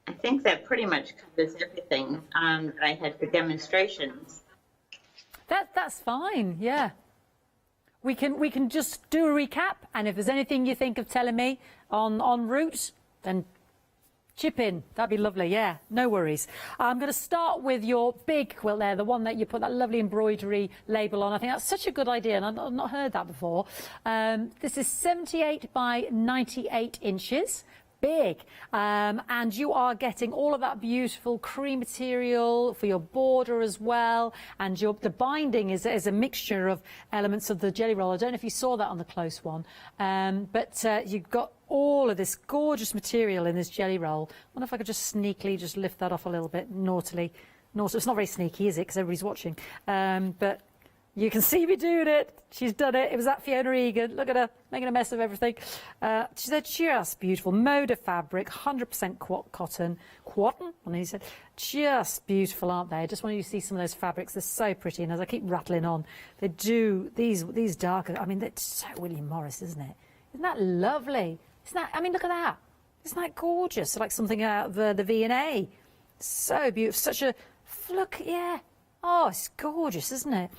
I think that pretty much covers everything that I had for demonstrations. That's fine, yeah. We can just do a recap, and if there's anything you think of telling me en route, then chip in. That'd be lovely. Yeah, no worries. I'm going to start with your big quilt there, the one that you put that lovely embroidery label on. I think that's such a good idea, and I've not heard that before. This is 78 by 98 inches. Big. And you are getting all of that beautiful cream material for your border as well. And the binding is a mixture of elements of the jelly roll. I don't know if you saw that on the close one. But you've got all of this gorgeous material in this jelly roll. I wonder if I could just sneakily just lift that off a little bit, naughtily. It's not very sneaky, is it? Because everybody's watching. But you can see me doing it. She's done it. It was that Fiona Egan. Look at her, making a mess of everything. They're just beautiful. Moda fabric, 100% cotton. Cotton? And he said, just beautiful, aren't they? I just want you to see some of those fabrics. They're so pretty. And as I keep rattling on, they do, these darker, I mean, they're so William Morris, isn't it? Isn't that lovely? Look at that. Isn't that gorgeous? Like something out of the V&A. So beautiful. Such a, look, yeah. Oh, it's gorgeous, isn't it?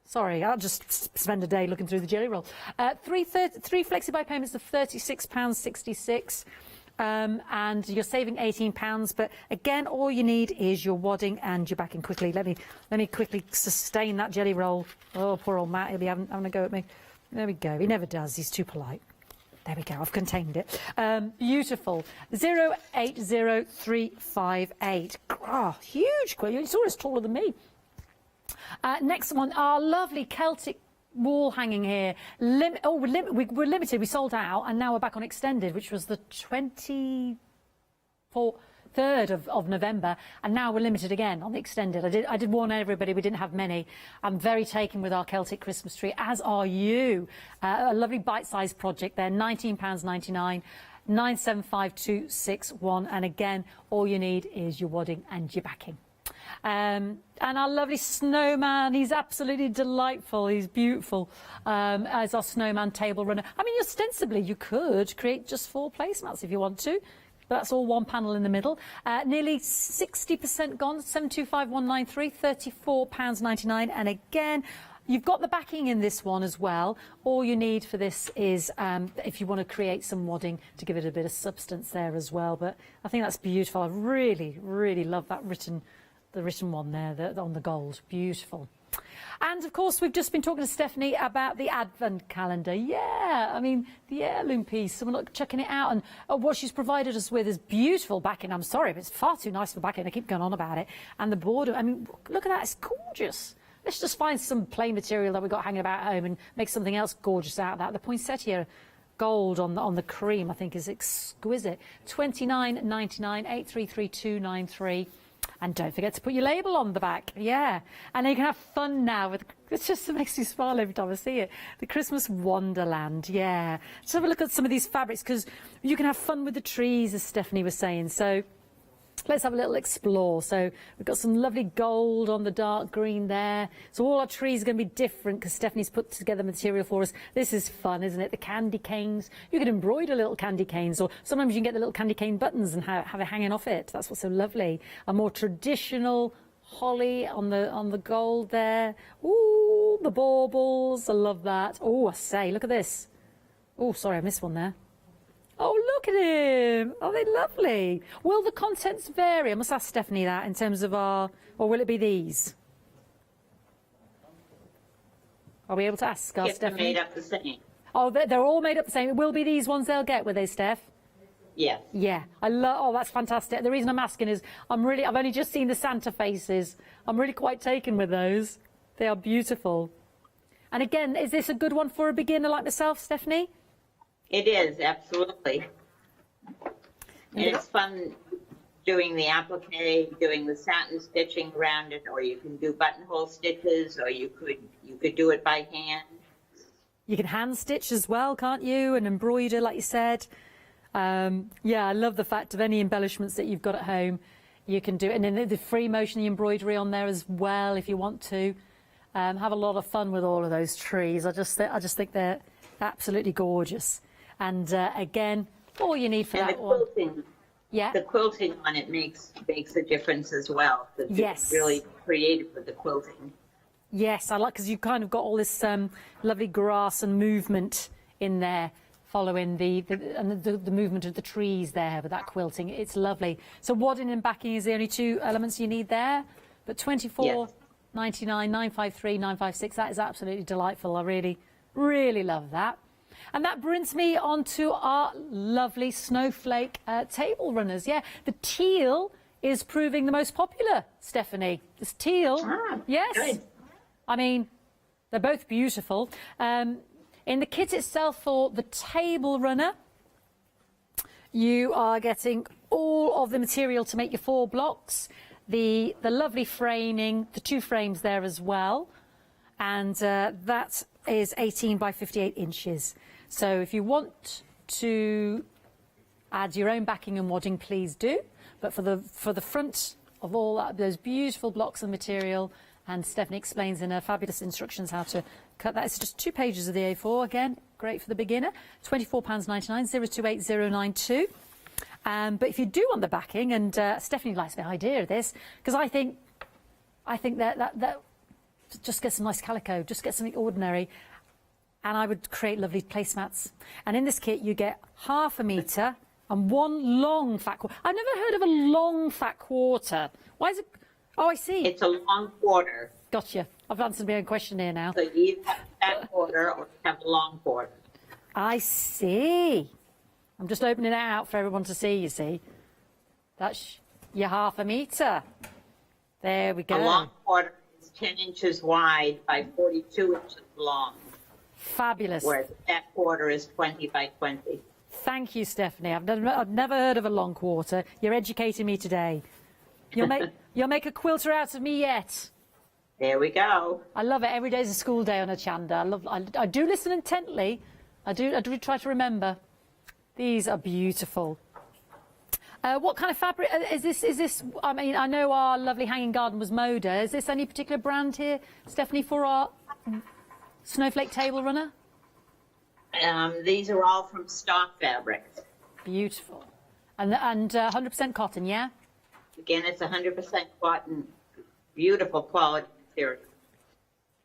Sorry, I'll just spend a day looking through the jelly roll. Three flexi-buy payments of £36.66, and you're saving £18. But again, all you need is your wadding and your backing quickly. Let me quickly sustain that jelly roll. Oh, poor old Matt, he'll be having a go at me. There we go. He never does. He's too polite. There we go. I've contained it. Beautiful. 080358. Oh, huge quilt. It's almost taller than me. Next one, our lovely Celtic wall hanging here. We're limited. We sold out, and now we're back on extended, which was the 23rd of November, and now we're limited again on the extended. I did warn everybody we didn't have many. I'm very taken with our Celtic Christmas tree, as are you. A lovely bite-sized project there, £19.99. 975261, and again, all you need is your wadding and your backing. And our lovely snowman, he's absolutely delightful, he's beautiful, as our snowman table runner. I mean, ostensibly you could create just 4 placemats if you want to, but that's all one panel in the middle. Nearly 60% gone, 725193, £34.99, and again, you've got the backing in this one as well. All you need for this is, if you want to create some wadding to give it a bit of substance there as well. But I think that's beautiful. I really, really love that the written one there on the gold. Beautiful. And of course, we've just been talking to Stephanie about the Advent calendar. Yeah, I mean, the heirloom piece. Someone checking it out, and what she's provided us with is beautiful backing. I'm sorry, but it's far too nice for backing. I keep going on about it. And the border, I mean, look at that. It's gorgeous. Let's just find some plain material that we've got hanging about at home and make something else gorgeous out of that. The poinsettia gold on the cream, I think, is exquisite. £29.99, 833293. And don't forget to put your label on the back. Yeah. And you can have fun now with, it just makes me smile every time I see it. The Christmas Wonderland. Yeah. Let's have a look at some of these fabrics, because you can have fun with the trees, as Stephanie was saying. So let's have a little explore. So we've got some lovely gold on the dark green there. So all our trees are going to be different because Stephanie's put together material for us. This is fun, isn't it? The candy canes. You can embroider little candy canes, or sometimes you can get the little candy cane buttons and have it hanging off it. That's what's so lovely. A more traditional holly on the gold there. Ooh, the baubles. I love that. Oh, I say, look at this. Oh, sorry, I missed one there. Oh, look at him. Oh, they're lovely. Will the contents vary? I must ask Stephanie that in terms of or will it be these? Are we able to ask our Stephanie? They're made up the same. Oh, they're all made up the same. It will be these ones they'll get, will they, Steph? Yes. Yeah. Oh, that's fantastic. The reason I'm asking is I've only just seen the Santa faces. I'm really quite taken with those. They are beautiful. And again, is this a good one for a beginner like myself, Stephanie? It is, absolutely. And it's fun doing the applique, doing the satin stitching around it, or you can do buttonhole stitches, or you could do it by hand. You can hand stitch as well, can't you? And embroider, like you said. Yeah, I love the fact of any embellishments that you've got at home, you can do it. And then the free motion, the embroidery on there as well, if you want to. Have a lot of fun with all of those trees. I just think they're absolutely gorgeous. And again, all you need for that quilting, one. Yeah. The quilting on it makes a difference as well. Yes. Really creative with the quilting. Yes, I like, because you've kind of got all this lovely grass and movement in there, following the movement of the trees there with that quilting. It's lovely. So wadding and backing is the only two elements you need there. But 24.99, 953, 956. That is absolutely delightful. I really, really love that. And that brings me on to our lovely snowflake table runners. Yeah, the teal is proving the most popular, Stephanie. This teal, yes. Good. I mean, they're both beautiful. In the kit itself for the table runner, you are getting all of the material to make your 4 blocks, the lovely framing, the 2 frames there as well, and that is 18 by 58 inches. So if you want to add your own backing and wadding, please do. But for the front of all those beautiful blocks of material, and Stephanie explains in her fabulous instructions how to cut that. It's just 2 pages of the A4. Again, great for the beginner. £24.99, 028092. But if you do want the backing, and Stephanie likes the idea of this, because I think that just get some nice calico, just get something ordinary. And I would create lovely placemats. And in this kit, you get ½ metre and 1 long fat quarter. I've never heard of a long fat quarter. Why is it? Oh, I see. It's a long quarter. Gotcha. I've answered my own question here now. So you either have a fat quarter or have a long quarter. I see. I'm just opening it out for everyone to see, you see. That's your ½ metre. There we go. A long quarter It's 10 inches wide by 42 inches long. Fabulous. Whereas that quarter is 20 by 20. Thank you, Stephanie. I've never heard of a long quarter. You're educating me today. You'll make a quilter out of me yet. There we go. I love it. Every day is a school day on Hochanda. I do listen intently. I do try to remember. These are beautiful. What kind of fabric is this? I mean, I know our lovely hanging garden was Moda. Is this any particular brand here, Stephanie, for our snowflake table runner? These are all from stock fabrics. Beautiful. And 100% cotton, yeah? Again, it's 100% cotton. Beautiful quality material.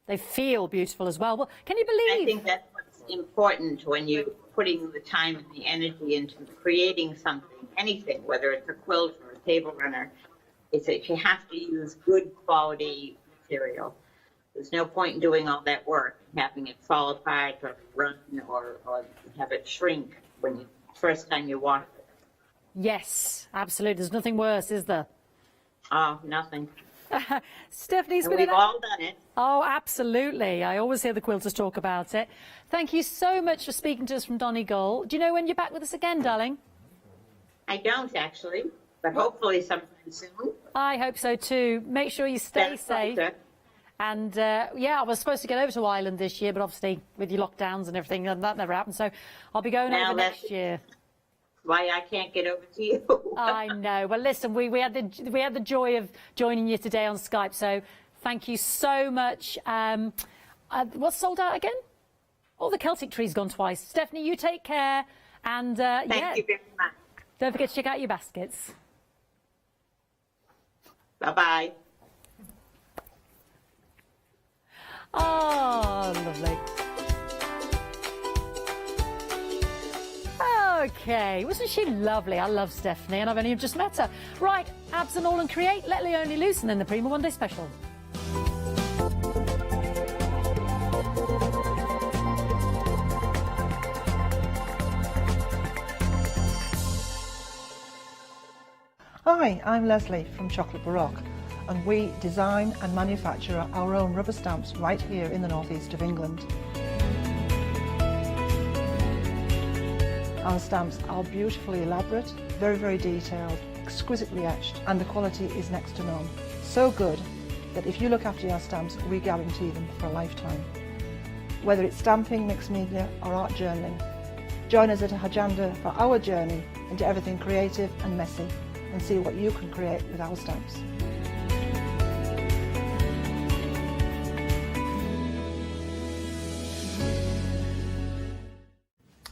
They feel beautiful as well. Well, can you believe? I think that's what's important when you're putting the time and the energy into creating something, anything, whether it's a quilt or a table runner, is that you have to use good quality material. There's no point in doing all that work, having it fall apart or run or have it shrink when you first time you wash it. Yes, absolutely. There's nothing worse, is there? Oh, nothing. Stephanie's and we've all done it. Oh, absolutely. I always hear the quilters talk about it. Thank you so much for speaking to us from Donegal. Do you know when you're back with us again, darling? I don't actually, but hopefully sometime soon. I hope so too. Make sure you stay safe. And yeah, I was supposed to get over to Ireland this year, but obviously with your lockdowns and everything, that never happened. So I'll be going over next year. Why I can't get over to you. I know. Well, listen, we had the joy of joining you today on Skype. So thank you so much. What's sold out again? Oh, the Celtic tree's gone twice. Stephanie, you take care. And Thank you very much. Don't forget to check out your baskets. Bye-bye. Oh, lovely. Okay, wasn't she lovely? I love Stephanie, and I've only just met her. Right, abs and all and create, let Leonie loose, and then the Prima One Day Special. Hi, I'm Leslie from Chocolate Baroque, and we design and manufacture our own rubber stamps right here in the northeast of England. Our stamps are beautifully elaborate, very, very detailed, exquisitely etched, and the quality is next to none. So good that if you look after your stamps, we guarantee them for a lifetime. Whether it's stamping, mixed media, or art journaling, join us at Hochanda for our journey into everything creative and messy, and see what you can create with our stamps.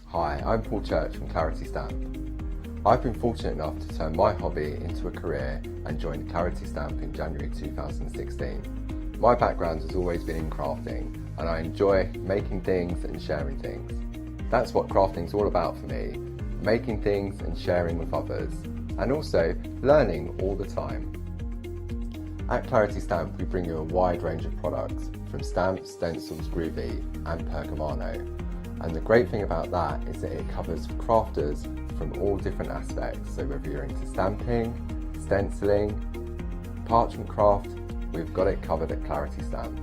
Hi, I'm Paul Church from Claritystamp. I've been fortunate enough to turn my hobby into a career and joined Claritystamp in January 2016. My background has always been in crafting, and I enjoy making things and sharing things. That's what crafting's all about for me, making things and sharing with others, and also learning all the time. At Claritystamp we bring you a wide range of products, from stamps, stencils, Groovy and pergamano. And the great thing about that is that it covers crafters from all different aspects. So whether you're into stamping, stenciling, parchment craft, we've got it covered at Claritystamp.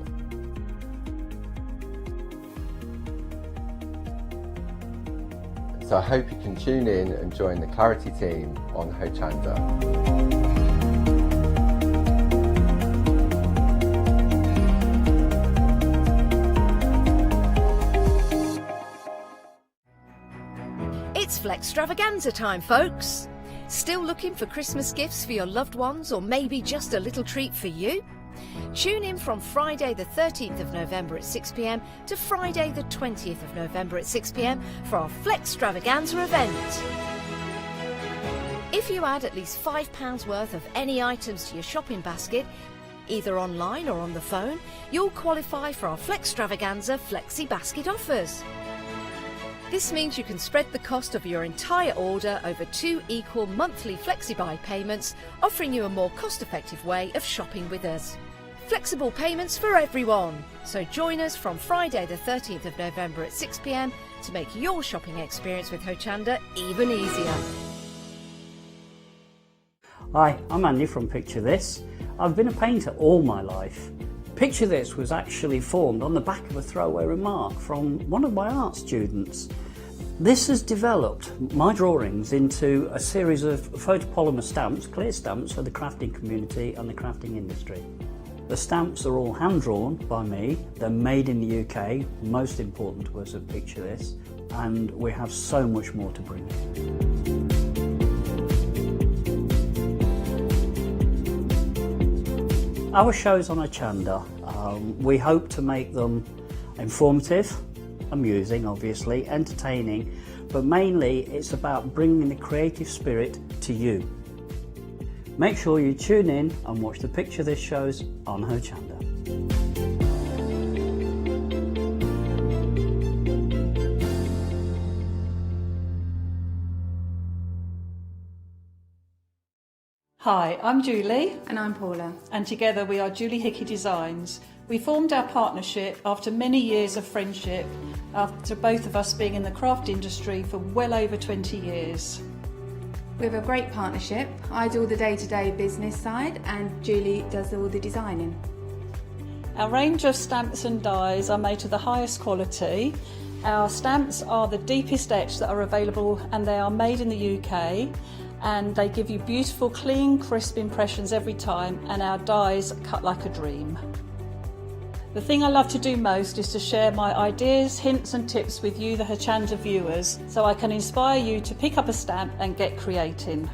So I hope you can tune in and join the Clarity team on Hochanda. It's Flexstravaganza time, folks. Still looking for Christmas gifts for your loved ones, or maybe just a little treat for you? Tune in from Friday the 13th of November at 6 p.m. to Friday the 20th of November at 6 p.m. for our Flexstravaganza event. If you add at least £5 worth of any items to your shopping basket, either online or on the phone, you'll qualify for our Flexstravaganza Flexi Basket offers. This means you can spread the cost of your entire order over 2 equal monthly FlexiBuy payments, offering you a more cost-effective way of shopping with us. Flexible payments for everyone. So join us from Friday the 13th of November at 6 p.m. to make your shopping experience with Hochanda even easier. Hi, I'm Andy from Picture This. I've been a painter all my life. Picture This was actually formed on the back of a throwaway remark from one of my art students. This has developed my drawings into a series of photopolymer stamps, clear stamps for the crafting community and the crafting industry. The stamps are all hand-drawn by me, they're made in the UK, most important to us at Picture This, and we have so much more to bring. Our shows on Hochanda, we hope to make them informative, amusing obviously, entertaining, but mainly it's about bringing the creative spirit to you. Make sure you tune in and watch the Picture This shows on Hochanda. Hi, I'm Julie. And I'm Paula. And together we are Julie Hickey Designs. We formed our partnership after many years of friendship, after both of us being in the craft industry for well over 20 years. We have a great partnership. I do all the day-to-day business side and Julie does all the designing. Our range of stamps and dies are made to the highest quality. Our stamps are the deepest etch that are available and they are made in the UK. And they give you beautiful, clean, crisp impressions every time, and our dies cut like a dream. The thing I love to do most is to share my ideas, hints and tips with you, the Hochanda viewers, so I can inspire you to pick up a stamp and get creating.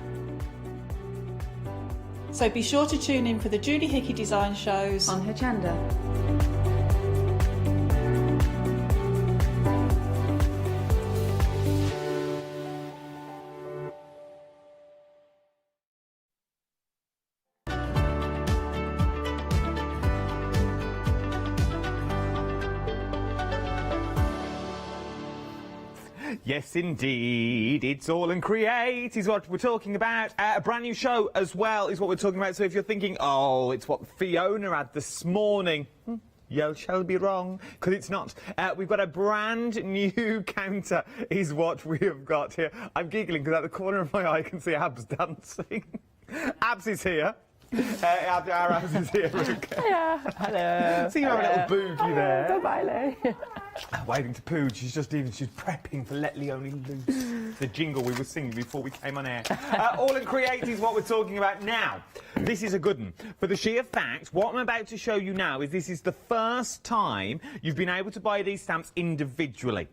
So be sure to tune in for the Julie Hickey Design shows on Hochanda. Yes, indeed. It's All and Create is what we're talking about. A brand new show as well is what we're talking about. So if you're thinking, oh, it's what Fiona had this morning, you shall be wrong, because it's not. We've got a brand new counter is what we have got here. I'm giggling because at the corner of my eye I can see Abs dancing. Abs is here. Our Abs is here. Yeah. Hello. See you have a little boogie there. Bye-bye. Waiting to poo. She's prepping for Let Leonie Loose. The jingle we were singing before we came on air. All and Create is what we're talking about now. This is a good one. For the sheer fact, what I'm about to show you now is this is the first time you've been able to buy these stamps individually.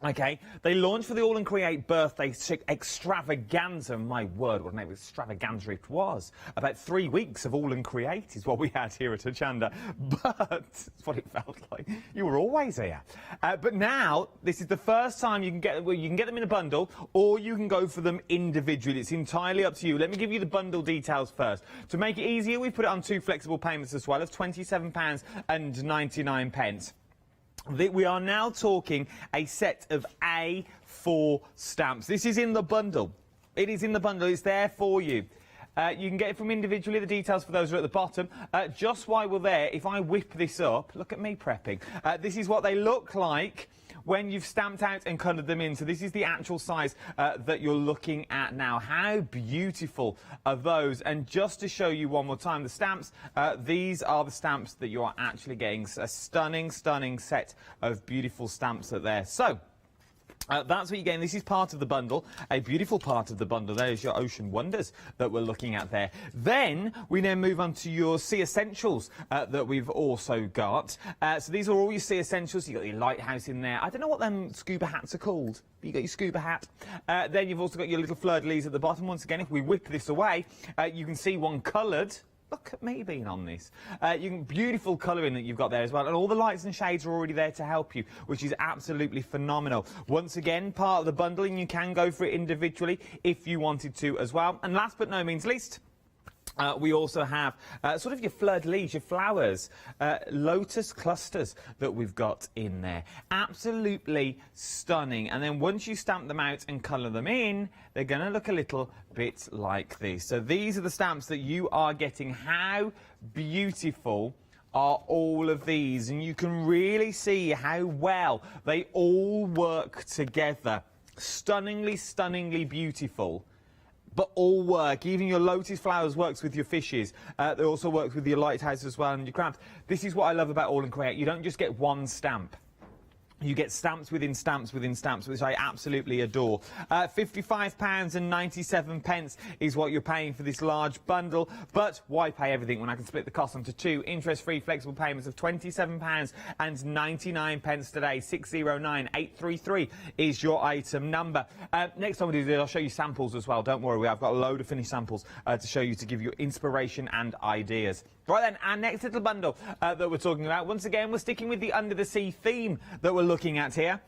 Okay, they launched for the All and Create birthday extravaganza. My word, what an extravaganza it was. About 3 weeks of All and Create is what we had here at Hochanda. But it's what it felt like. You were always here. But now, this is the first time you can get them in a bundle, or you can go for them individually. It's entirely up to you. Let me give you the bundle details first. To make it easier, we've put it on 2 flexible payments as well of £27.99. We are now talking a set of A4 stamps. This is in the bundle. It is in the bundle. It's there for you. You can get it from individually. The details for those are at the bottom. Just while we're there, if I whip this up, look at me prepping. This is what they look like when you've stamped out and coloured them in. So this is the actual size that you're looking at now. How beautiful are those? And just to show you one more time, the stamps, these are the stamps that you are actually getting. A stunning, stunning set of beautiful stamps there. So that's what you're getting. This is part of the bundle, a beautiful part of the bundle. There's your Ocean Wonders that we're looking at there. Then we now move on to your Sea Essentials that we've also got. So these are all your Sea Essentials. You've got your lighthouse in there. I don't know what them scuba hats are called. But you've got your scuba hat. Then you've also got your little fleur-de-lis at the bottom. Once again, if we whip this away, you can see one coloured. Look at me being on this. Beautiful colouring that you've got there as well. And all the lights and shades are already there to help you, which is absolutely phenomenal. Once again, part of the bundle, and you can go for it individually if you wanted to as well. And last but no means least, we also have sort of your fleur-de-lis, your flowers, lotus clusters that we've got in there. Absolutely stunning. And then once you stamp them out and colour them in, they're going to look a little bit like this. So these are the stamps that you are getting. How beautiful are all of these? And you can really see how well they all work together. Stunningly, stunningly beautiful. but all work. Even your lotus flowers works with your fishes. They also work with your lighthouse as well and your crabs. This is what I love about All and Create. You don't just get one stamp. You get stamps within stamps within stamps, which I absolutely adore. £55.97 is what you're paying for this large bundle. But why pay everything when I can split the cost onto 2 interest-free flexible payments of £27.99 today? 609833 is your item number. Next time we do this, I'll show you samples as well. Don't worry, I've got a load of finished samples to show you to give you inspiration and ideas. Right then, our next little bundle that we're talking about, once again, we're sticking with the Under the Sea theme that we're looking at here.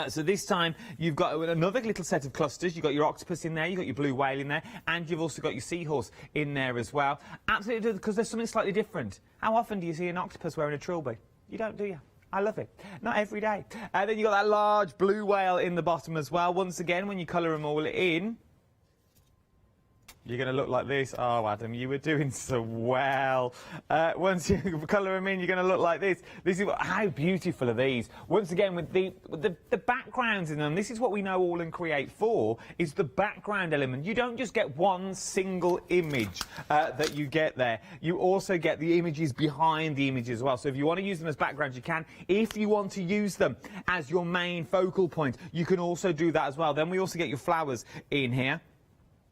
So this time you've got another little set of clusters. You've got your octopus in there, you've got your blue whale in there, and you've also got your seahorse in there as well. Absolutely, because there's something slightly different. How often do you see an octopus wearing a trilby? You don't, do you? I love it. Not every day. Then you've got that large blue whale in the bottom as well. Once again, when you colour them all in, you're going to look like this. Oh, Adam, you were doing so well. Once you colour them in, you're going to look like this. This is how beautiful are these? Once again, with the backgrounds in them, this is what we know All and Create for, is the background element. You don't just get one single image that you get there. You also get the images behind the image as well. So if you want to use them as backgrounds, you can. If you want to use them as your main focal point, you can also do that as well. Then we also get your flowers in here.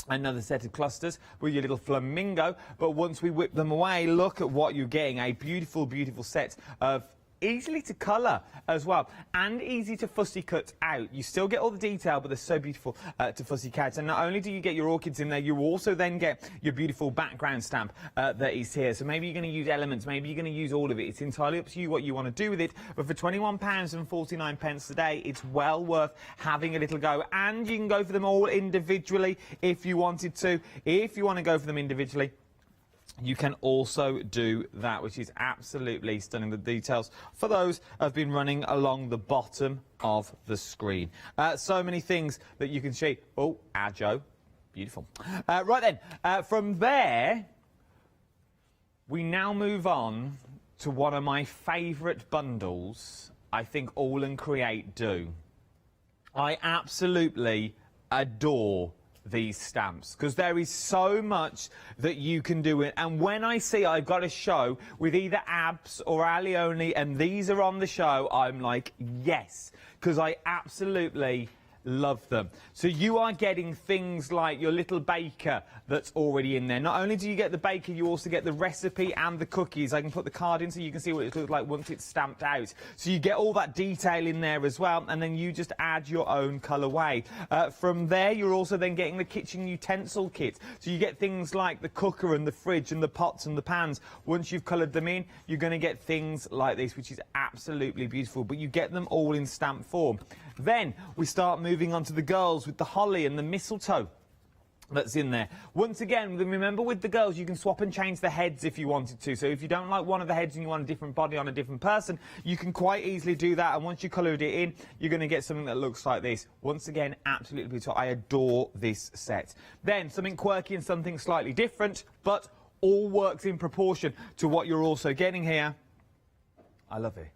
Another set of clusters with your little flamingo, but once we whip them away, look at what you're getting. A beautiful, beautiful set of easily to colour as well, and easy to fussy cut out. You still get all the detail, but they're so beautiful to fussy cut. And not only do you get your orchids in there, you also then get your beautiful background stamp that is here. So maybe you're going to use elements, maybe you're going to use all of it. It's entirely up to you what you want to do with it. But for £21.49 today, it's well worth having a little go. And you can go for them all individually if you wanted to. If you want to go for them individually, you can also do that, which is absolutely stunning. The details for those have been running along the bottom of the screen. So many things that you can see. Oh, Ajo. Beautiful. Right then, from there, we now move on to one of my favourite bundles I think All and Create do. I absolutely adore these stamps because there is so much that you can do it, and when I see I've got a show with either Abs or Alioni and these are on the show, I'm like yes, because I absolutely love them. So you are getting things like your little baker that's already in there. Not only do you get the baker, you also get the recipe and the cookies. I can put the card in so you can see what it looks like once it's stamped out. So you get all that detail in there as well, and then you just add your own colourway. From there, you're also then getting the kitchen utensil kit. So you get things like the cooker and the fridge and the pots and the pans. Once you've coloured them in, you're going to get things like this, which is absolutely beautiful. But you get them all in stamp form. Then we start moving on to the girls with the holly and the mistletoe that's in there. Once again, remember with the girls, you can swap and change the heads if you wanted to. So if you don't like one of the heads and you want a different body on a different person, you can quite easily do that. And once you coloured it in, you're going to get something that looks like this. Once again, absolutely beautiful. I adore this set. Then something quirky and something slightly different, but all works in proportion to what you're also getting here. I love it.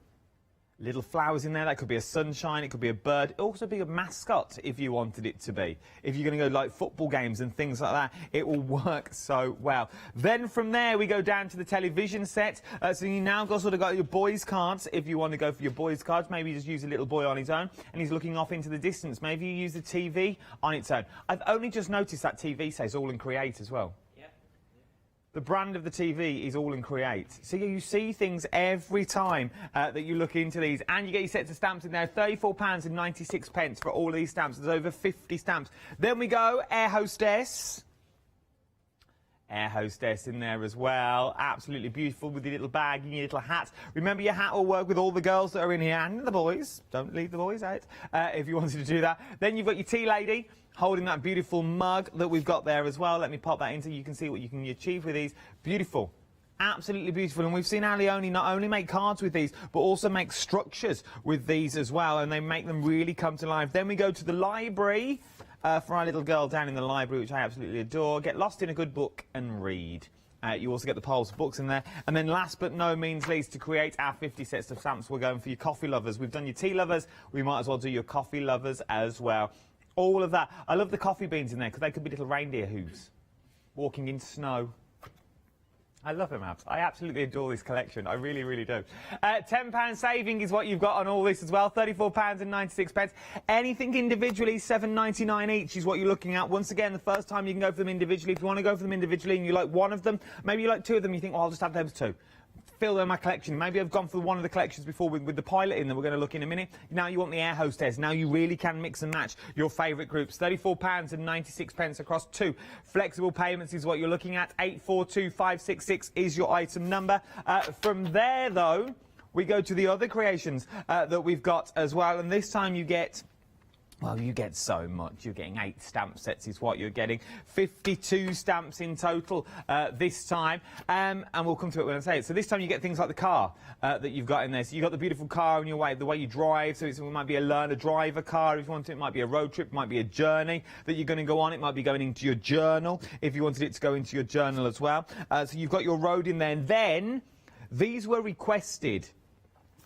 Little flowers in there. That could be a sunshine, it could be a bird, it also be a mascot if you wanted it to be. If you're going to go like football games and things like that, it will work so well. Then from there we go down to the television set. So you now got your boys cards. If you want to go for your boys cards, maybe you just use a little boy on his own and he's looking off into the distance. Maybe you use the TV on its own. I've only just noticed that TV says All and Create as well. The brand of the TV is All and Create. So you see things every time that you look into these, and you get your sets of stamps in there. £34.96 for all of these stamps. There's over 50 stamps. Then we go Air Hostess. Air Hostess in there as well. Absolutely beautiful with your little bag and your little hat. Remember, your hat will work with all the girls that are in here and the boys. Don't leave the boys out if you wanted to do that. Then you've got your tea lady holding that beautiful mug that we've got there as well. Let me pop that in so you can see what you can achieve with these. Beautiful. Absolutely beautiful. And we've seen Alioni not only make cards with these, but also make structures with these as well. And they make them really come to life. Then we go to the library for our little girl down in the library, which I absolutely adore. Get lost in a good book and read. You also get the piles of books in there. And then last but no means least, to create our 50 sets of stamps, we're going for your coffee lovers. We've done your tea lovers. We might as well do your coffee lovers as well. All of that. I love the coffee beans in there because they could be little reindeer hooves walking in snow. I love them, Abs. I absolutely adore this collection. I really, really do. £10 saving is what you've got on all this as well. £34.96. Anything individually, $7.99 each is what you're looking at. Once again, the first time you can go for them individually. If you want to go for them individually and you like one of them, maybe you like two of them, you think, oh, I'll just have those two. Fill in my collection. Maybe I've gone for one of the collections before with the pilot in that we're going to look in a minute. Now you want the air hostess. Now you really can mix and match your favourite groups. £34.96 across two. Flexible payments is what you're looking at. 842566 is your item number. From there, though, we go to the other creations that we've got as well. And this time you get... well, you get so much. You're getting 8 stamp sets is what you're getting. 52 stamps in total this time. And we'll come to it when I say it. So this time you get things like the car that you've got in there. So you've got the beautiful car in your way, the way you drive. So it might be a learner-driver car if you want to. It might be a road trip. It might be a journey that you're going to go on. It might be going into your journal if you wanted it to go into your journal as well. So you've got your road in there. And then these were requested.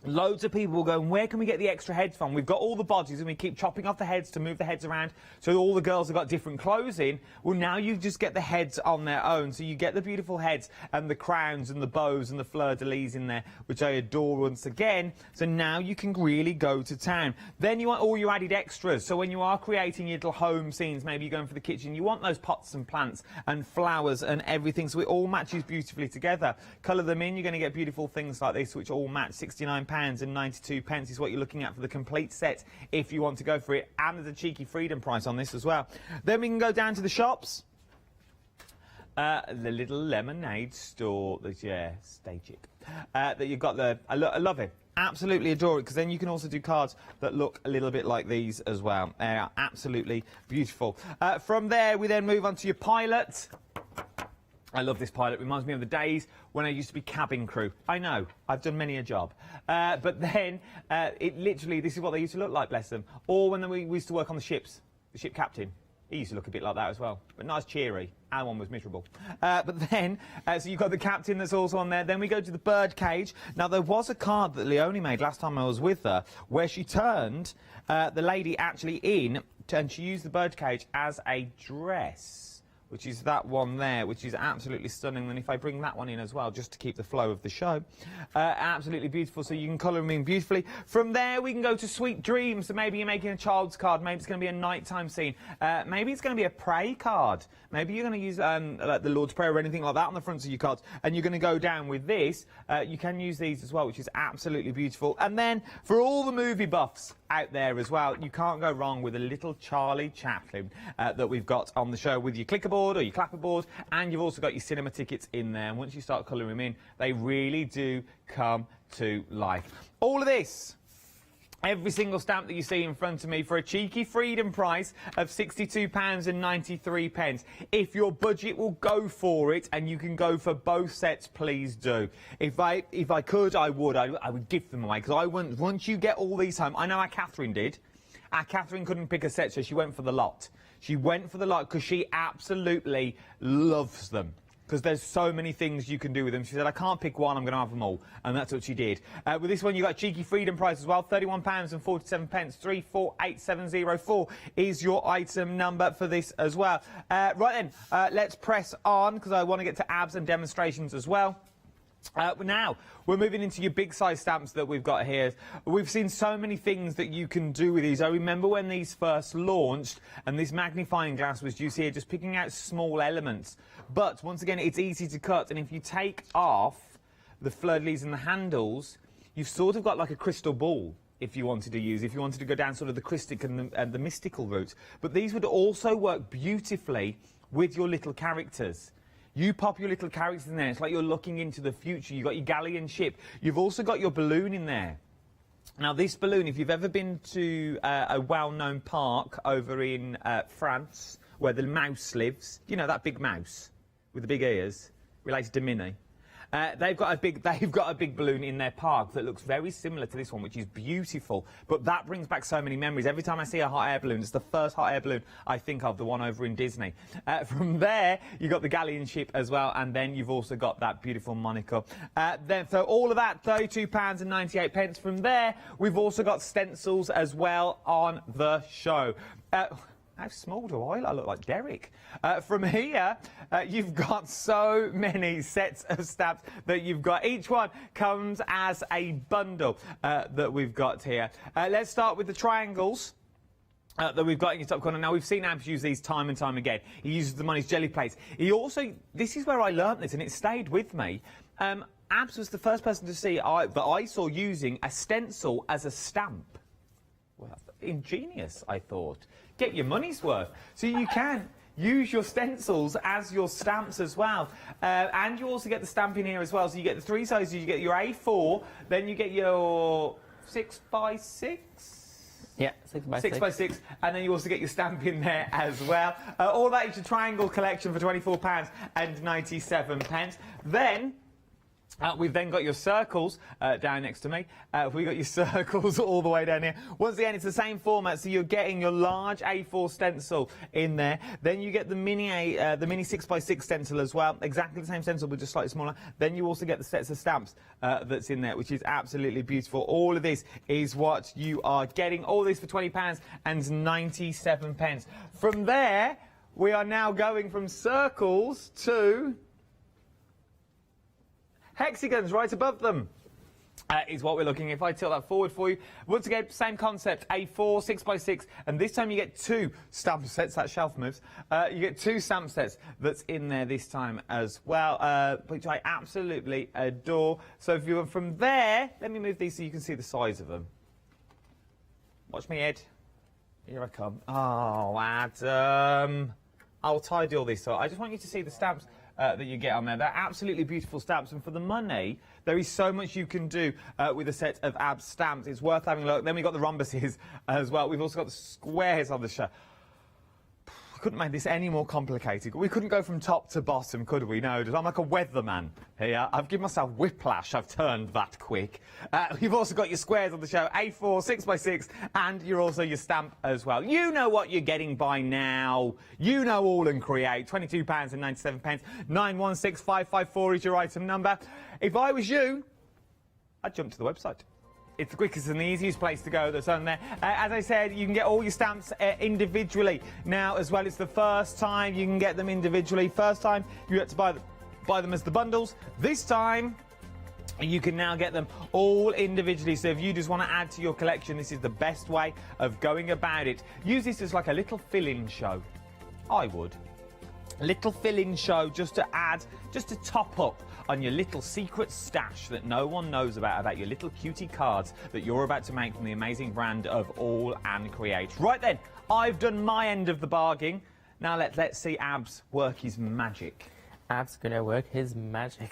Loads of people will go, where can we get the extra heads from? We've got all the bodies and we keep chopping off the heads to move the heads around so all the girls have got different clothes in. Well, now you just get the heads on their own. So you get the beautiful heads and the crowns and the bows and the fleur-de-lis in there, which I adore once again. So now you can really go to town. Then you want all your added extras. So when you are creating your little home scenes, maybe you're going for the kitchen, you want those pots and plants and flowers and everything. So it all matches beautifully together. Colour them in, you're going to get beautiful things like this, which all match. £69.92 is what you're looking at for the complete set if you want to go for it, and there's a cheeky freedom price on this as well. Then we can go down to the shops. The little lemonade store, stay chic. That you've got the, I love it. Absolutely adore it, because then you can also do cards that look a little bit like these as well. They are absolutely beautiful. From there, we then move on to your pilot. I love this pilot. It reminds me of the days when I used to be cabin crew. I know, I've done many a job. But then, it literally, this is what they used to look like, bless them. Or when we used to work on the ships, the ship captain. He used to look a bit like that as well, but not as cheery. Our one was miserable. But then, so you've got the captain that's also on there. Then we go to the bird cage. Now, there was a card that Leonie made last time I was with her, where she turned the lady actually in, and she used the bird cage as a dress, which is that one there, which is absolutely stunning. And if I bring that one in as well, just to keep the flow of the show, absolutely beautiful. So you can colour them in beautifully. From there, we can go to Sweet Dreams. So maybe you're making a child's card. Maybe it's going to be a nighttime scene. Maybe it's going to be a pray card. Maybe you're going to use like the Lord's Prayer or anything like that on the fronts of your cards. And you're going to go down with this. You can use these as well, which is absolutely beautiful. And then for all the movie buffs out there as well, you can't go wrong with a little Charlie Chaplin that we've got on the show with your clicker or your clapper board, and you've also got your cinema tickets in there. And once you start colouring them in, they really do come to life. All of this, every single stamp that you see in front of me, for a cheeky freedom price of £62.93. If your budget will go for it and you can go for both sets, please do. If I could, I would give them away, because once you get all these home, I know our Catherine did. Our Catherine couldn't pick a set, so she went for the lot. She went for the lot because she absolutely loves them. Because there's so many things you can do with them. She said, I can't pick one, I'm going to have them all. And that's what she did. With this one, you got a cheeky freedom price as well. £31.47. 348704 is your item number for this as well. Right then, let's press on, because I want to get to abs and demonstrations as well. Now, we're moving into your big size stamps that we've got here. We've seen so many things that you can do with these. I remember when these first launched, and this magnifying glass was used here, just picking out small elements. But, once again, it's easy to cut, and if you take off the fleur-de-lis and the handles, you've sort of got like a crystal ball, if you wanted to use, if you wanted to go down sort of the Christic and the mystical route. But these would also work beautifully with your little characters. You pop your little characters in there, it's like you're looking into the future. You've got your galleon ship. You've also got your balloon in there. Now, this balloon, if you've ever been to a well-known park over in France, where the mouse lives, you know, that big mouse with the big ears, related to Minnie. They've got a big balloon in their park that looks very similar to this one, which is beautiful. But that brings back so many memories. Every time I see a hot air balloon, it's the first hot air balloon I think of, the one over in Disney. From there, you've got the galleon ship as well, and then you've also got that beautiful monocle. So all of that, £32.98. From there, we've also got stencils as well on the show. How small do I look like Derek? From here, you've got so many sets of stamps that you've got. Each one comes as a bundle that we've got here. Let's start with the triangles. That we've got in your top corner. Now, we've seen Abs use these time and time again. He uses them on his jelly plates. He also, this is where I learnt this, and it stayed with me. Abs was the first person to see that I saw using a stencil as a stamp. Well, ingenious, I thought. Get your money's worth. So you can use your stencils as your stamps as well. And you also get the stamp in here as well. So you get the three sizes. You get your A4, then you get your 6x6. Yeah, 6x6. 6x6, and then you also get your stamp in there as well. All that is your triangle collection for £24.97. Then we've then got your circles down next to me. We've got your circles all the way down here. Once again, it's the same format, so you're getting your large A4 stencil in there. Then you get the mini 6x6 stencil as well. Exactly the same stencil, but just slightly smaller. Then you also get the sets of stamps that's in there, which is absolutely beautiful. All of this is what you are getting. All this for £20.97. From there, we are now going from circles to hexagons right above them is what we're looking at. If I tilt that forward for you, once again, same concept, A4, 6x6, and this time you get two stamp sets. That shelf moves. You get two stamp sets that's in there this time as well, which I absolutely adore. So if you're from there, let me move these so you can see the size of them. Watch me, Ed. Here I come. Oh, Adam. I'll tidy all this. So I just want you to see the stamps that you get on there. They're absolutely beautiful stamps, and for the money, there is so much you can do with a set of Abs stamps. It's worth having a look. Then we've got the rhombuses as well. We've also got the squares on the show. Couldn't make this any more complicated. We couldn't go from top to bottom, could we? No, I'm like a weatherman here. I've given myself whiplash. I've turned that quick. You've also got your squares on the show, A4, 6x6, and you're also your stamp as well. You know what you're getting by now. You know All and Create. £22.97. 916554 is your item number. If I was you, I'd jump to the website. It's the quickest and the easiest place to go that's on there. As I said, you can get all your stamps individually now as well. It's the first time you can get them individually. First time you had to buy them as the bundles. This time you can now get them all individually. So if you just want to add to your collection, this is the best way of going about it. Use this as like a little fill-in show. I would. A little fill-in show just to add, just to top up on your little secret stash that no one knows about your little cutie cards that you're about to make from the amazing brand of All and Create. Right then, I've done my end of the bargain. Now let's see Abs work his magic. Abs gonna work his magic.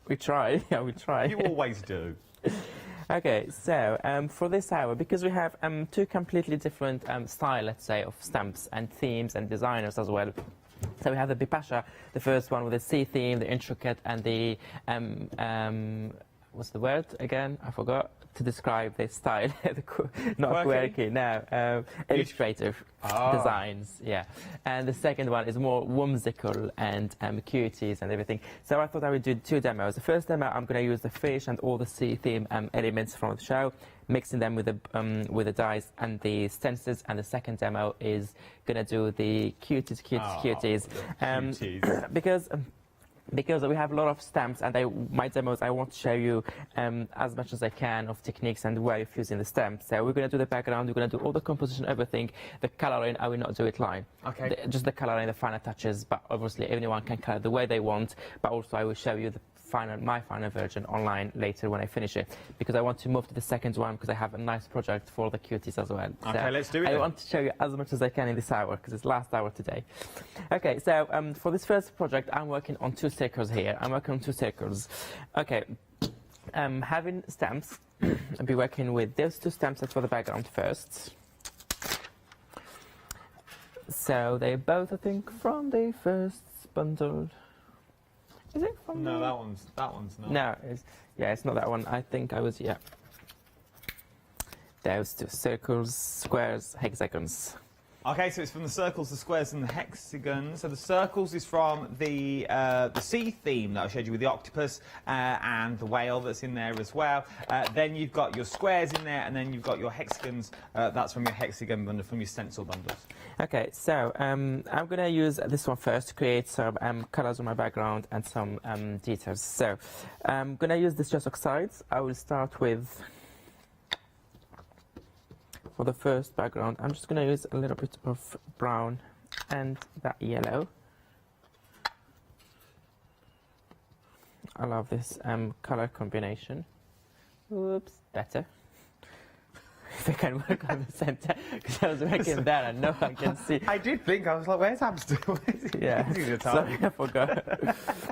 We try, yeah, we try. You always do. Okay, so for this hour, because we have two completely different style, let's say, of stamps and themes and designers as well. So we have the Bipasha, the first one with the sea theme, the intricate, and the what's the word again? I forgot to describe the style. Not quirky, no. Illustrative designs, yeah. And the second one is more whimsical and cuties and everything. So I thought I would do two demos. The first demo, I'm going to use the fish and all the sea theme elements from the show, mixing them with the dies and the stencils. And the second demo is going to do the cuties. Because we have a lot of stamps, and my demos, I want to show you as much as I can of techniques and way of using the stamps. So we're going to do the background, we're going to do all the composition, everything. The colouring, I will not do it line. Okay. Just the colouring, the final touches, but obviously everyone can colour the way they want. But also I will show you my final version online later when I finish it, because I want to move to the second one because I have a nice project for the cuties as well. Okay, so let's do it. I want to show you as much as I can in this hour because it's last hour today. Okay, so for this first project, I'm working on two circles here. I'm working on two circles. Okay, having stamps, I'll be working with those two stamps for the background first. So they both, I think, from the first bundle. Is it from No, the... that one's not. No, it's not that one. I think I was, yeah. Those two circles, squares, hexagons. Okay, so it's from the circles, the squares, and the hexagons. So the circles is from the sea theme that I showed you with the octopus and the whale that's in there as well. Then you've got your squares in there, and then you've got your hexagons. That's from your hexagon bundle, from your stencil bundles. Okay, so I'm going to use this one first to create some colours on my background and some details. So I'm going to use this just oxides. I will start with, for the first background, I'm just going to use a little bit of brown and that yellow. I love this colour combination. Oops, better. If I can work on the centre, because I was working there and no one can see. I did think, I was like, where's hamster? Yeah, sorry, I forgot.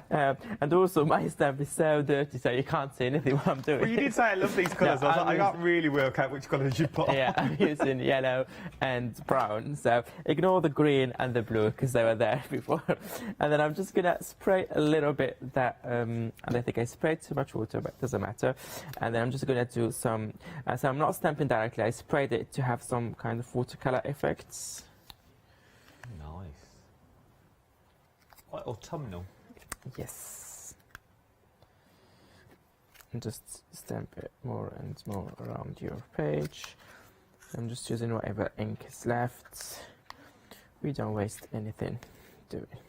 And also, my stamp is so dirty, so you can't see anything what I'm doing. Well, you did say I love these colours. No, I was like, I can't really work out which colours you put on. Yeah, I'm using yellow and brown, so ignore the green and the blue, because they were there before. And then I'm just going to spray a little bit that, and I think I sprayed too much water, but it doesn't matter. And then I'm just going to do some, so I'm not stamping directly, I sprayed it to have some kind of watercolour effects. Nice. Quite autumnal. Yes. And just stamp it more and more around your page. I'm just using whatever ink is left. We don't waste anything, do we?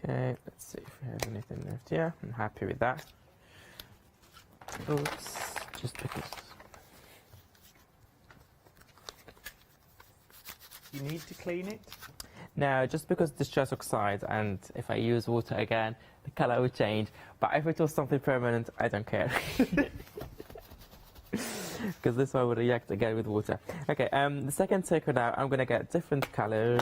Okay, let's see if we have anything left here. I'm happy with that. Oops, just because. You need to clean it? No, just because it's just oxide, and if I use water again, the colour will change. But if it was something permanent, I don't care. Because this one will react again with water. Okay, the second circle now, I'm going to get different colours.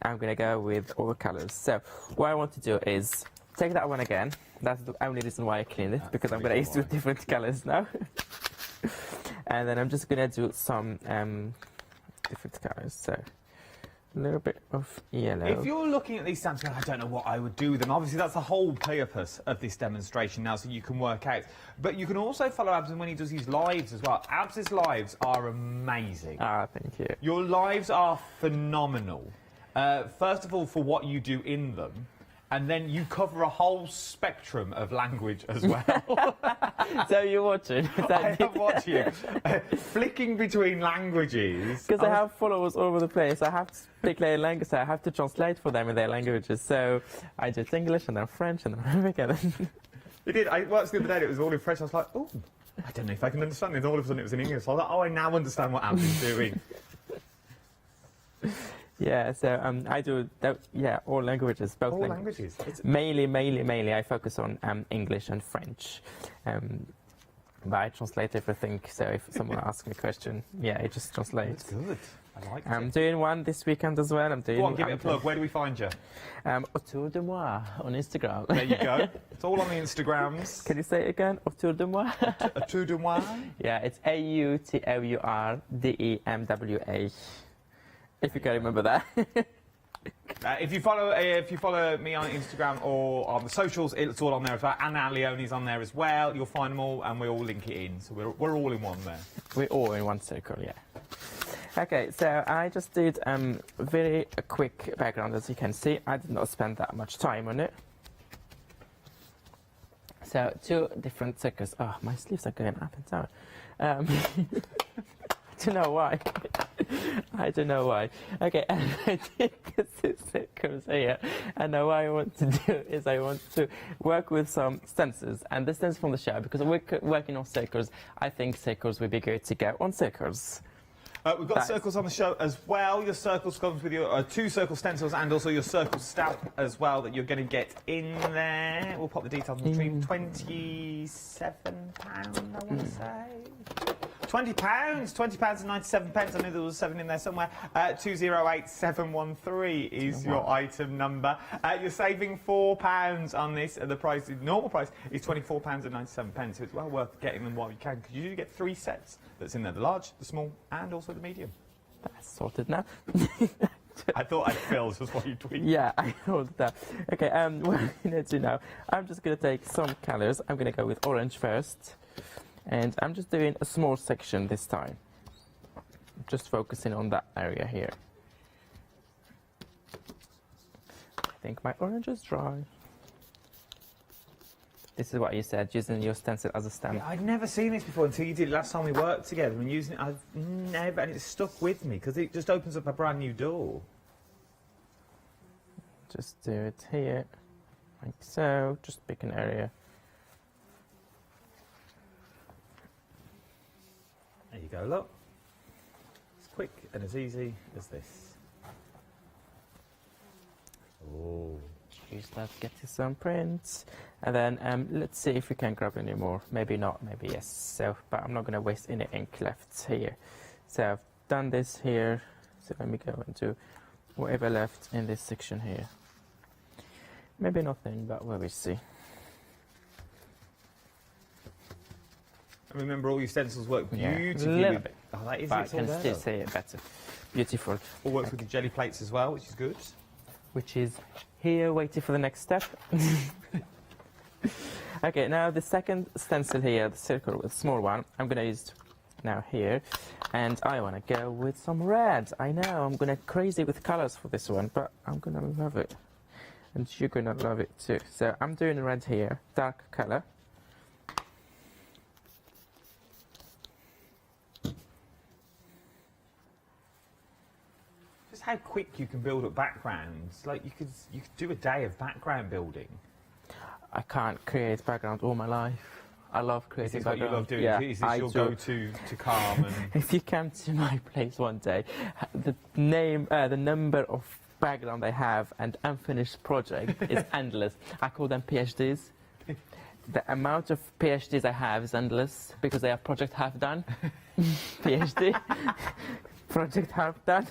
I'm going to go with all the colours. So, what I want to do is take that one again. That's the only reason why I cleaned it, because I'm going to use two different colours now. And then I'm just going to do some different colours. So, a little bit of yellow. If you're looking at these stamps going, I don't know what I would do with them, obviously that's the whole purpose of this demonstration now, so you can work out. But you can also follow Abs when he does his lives as well. Abs's lives are amazing. Ah, thank you. Your lives are phenomenal. First of all, for what you do in them, and then you cover a whole spectrum of language as well. So you're watching? I am watching. Flicking between languages. Because I have followers all over the place. I have to speak their language, so I have to translate for them in their languages. So I do English and then French and then Arabic and then... You did. I watched the other day, it was all in French. I was like, oh, I don't know if I can understand it. And all of a sudden it was in English. So I was like, oh, I now understand what Abs is doing. Yeah, so I do, all languages, both all languages. Mainly, I focus on English and French. But I translate everything, so if someone asks me a question, I just translate. That's good. I like it. I'm doing one this weekend as well. Go on, give it a plug. Where do we find you? Autour de moi on Instagram. There you go. It's all on the Instagrams. Can you say it again? Autour de moi? Autour de moi? Yeah, it's AUTOURDEMWA. If you can remember that. If you follow me on Instagram or on the socials, it's all on there as well. Anna Leone's on there as well. You'll find them all, and we all link it in. So we're all in one there. We're all in one circle, yeah. Okay, so I just did very quick background, as you can see. I did not spend that much time on it. So two different circles. Oh, my sleeves are going up and down. I don't know why. I don't know why. Okay, and I did get this circles here. And now what I want to do is I want to work with some stencils. And this stencil from the show, because we're working on circles, I think circles would be good to go on circles. We've got circles on the show as well. Your circles comes with your 2 circle stencils and also your circle stamp as well that you're going to get in there. We'll pop the details on the screen. £27, I want to say. £20, £20.97. I knew there was a 7 in there somewhere. 208713 is your item number. You're saving £4 on this. The price, the normal price, is £24.97. So it's well worth getting them while you can, because you usually get 3 sets that's in there: the large, the small, and also the medium. That's sorted now. I thought I'd fill just what you tweeted. Yeah, I thought that. Okay, what I'm going to do now, I'm just going to take some colours. I'm going to go with orange first. And I'm just doing a small section this time. Just focusing on that area here. I think my orange is dry. This is what you said, using your stencil as a stamp. Yeah, I'd never seen this before until you did it last time we worked together, and using it, I've never, and it's stuck with me because it just opens up a brand new door. Just do it here, like so. Just pick an area. There you go, look. It's quick and as easy as this. Oh. Use that, get you some prints. And then let's see if we can grab any more. Maybe not, maybe yes. So, but I'm not going to waste any ink left here. So I've done this here. So let me go and do whatever left in this section here. Maybe nothing, but we will see. And remember, all your stencils work beautifully. A little with, bit. Oh, that is but I it's all can there. still see it better. Beautiful. All works with the jelly plates as well, which is good. Which is here, waiting for the next step. Okay, now the second stencil here, the circle with small one, I'm going to use now here. And I want to go with some red. I know, I'm going to crazy with colors for this one, but I'm going to love it. And you're going to love it too. So I'm doing red here, dark color. Just how quick you can build up backgrounds. Like you could do a day of background building. I can't create background all my life. I love creating Is this what you love doing? Yeah, Is this I your do. go-to to calm and... If you come to my place one day, the number of background I have and unfinished project is endless. I call them PhDs. The amount of PhDs I have is endless because they are project half done. PhD, project half done.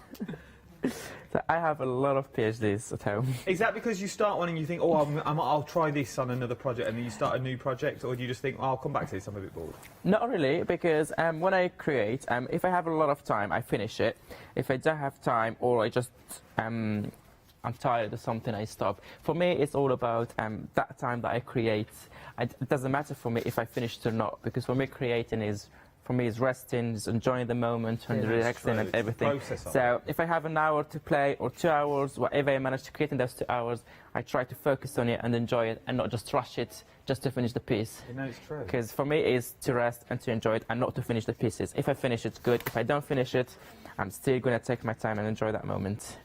So I have a lot of PhDs at home. Is that because you start one and you think, oh, I'll try this on another project, and then you start a new project, or do you just think, oh, I'll come back to this, I'm a bit bored? Not really, because when I create, if I have a lot of time, I finish it. If I don't have time, or I just I'm tired of something, I stop. For me, it's all about that time that I create. It doesn't matter for me if I finish it or not, because for me, creating is resting, is enjoying the moment and relaxing and everything. So if I have an hour to play or 2 hours, whatever I manage to create in those 2 hours, I try to focus on it and enjoy it and not just rush it just to finish the piece. You know, it's true. Because for me, it's to rest and to enjoy it and not to finish the pieces. If I finish it, good. If I don't finish it, I'm still going to take my time and enjoy that moment.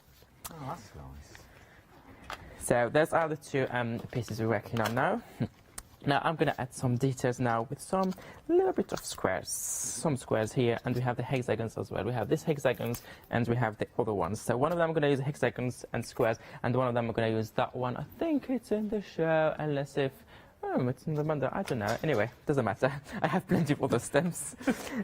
Oh, that's nice. So those are the two pieces we're working on now. Now I'm going to add some details now with some little bit of squares. Some squares here, and we have the hexagons as well. We have these hexagons and we have the other ones. So one of them I'm going to use hexagons and squares, and one of them I'm going to use that one. I think it's in the show, unless if it's in the bundle. I don't know. Anyway, doesn't matter. I have plenty of other stamps.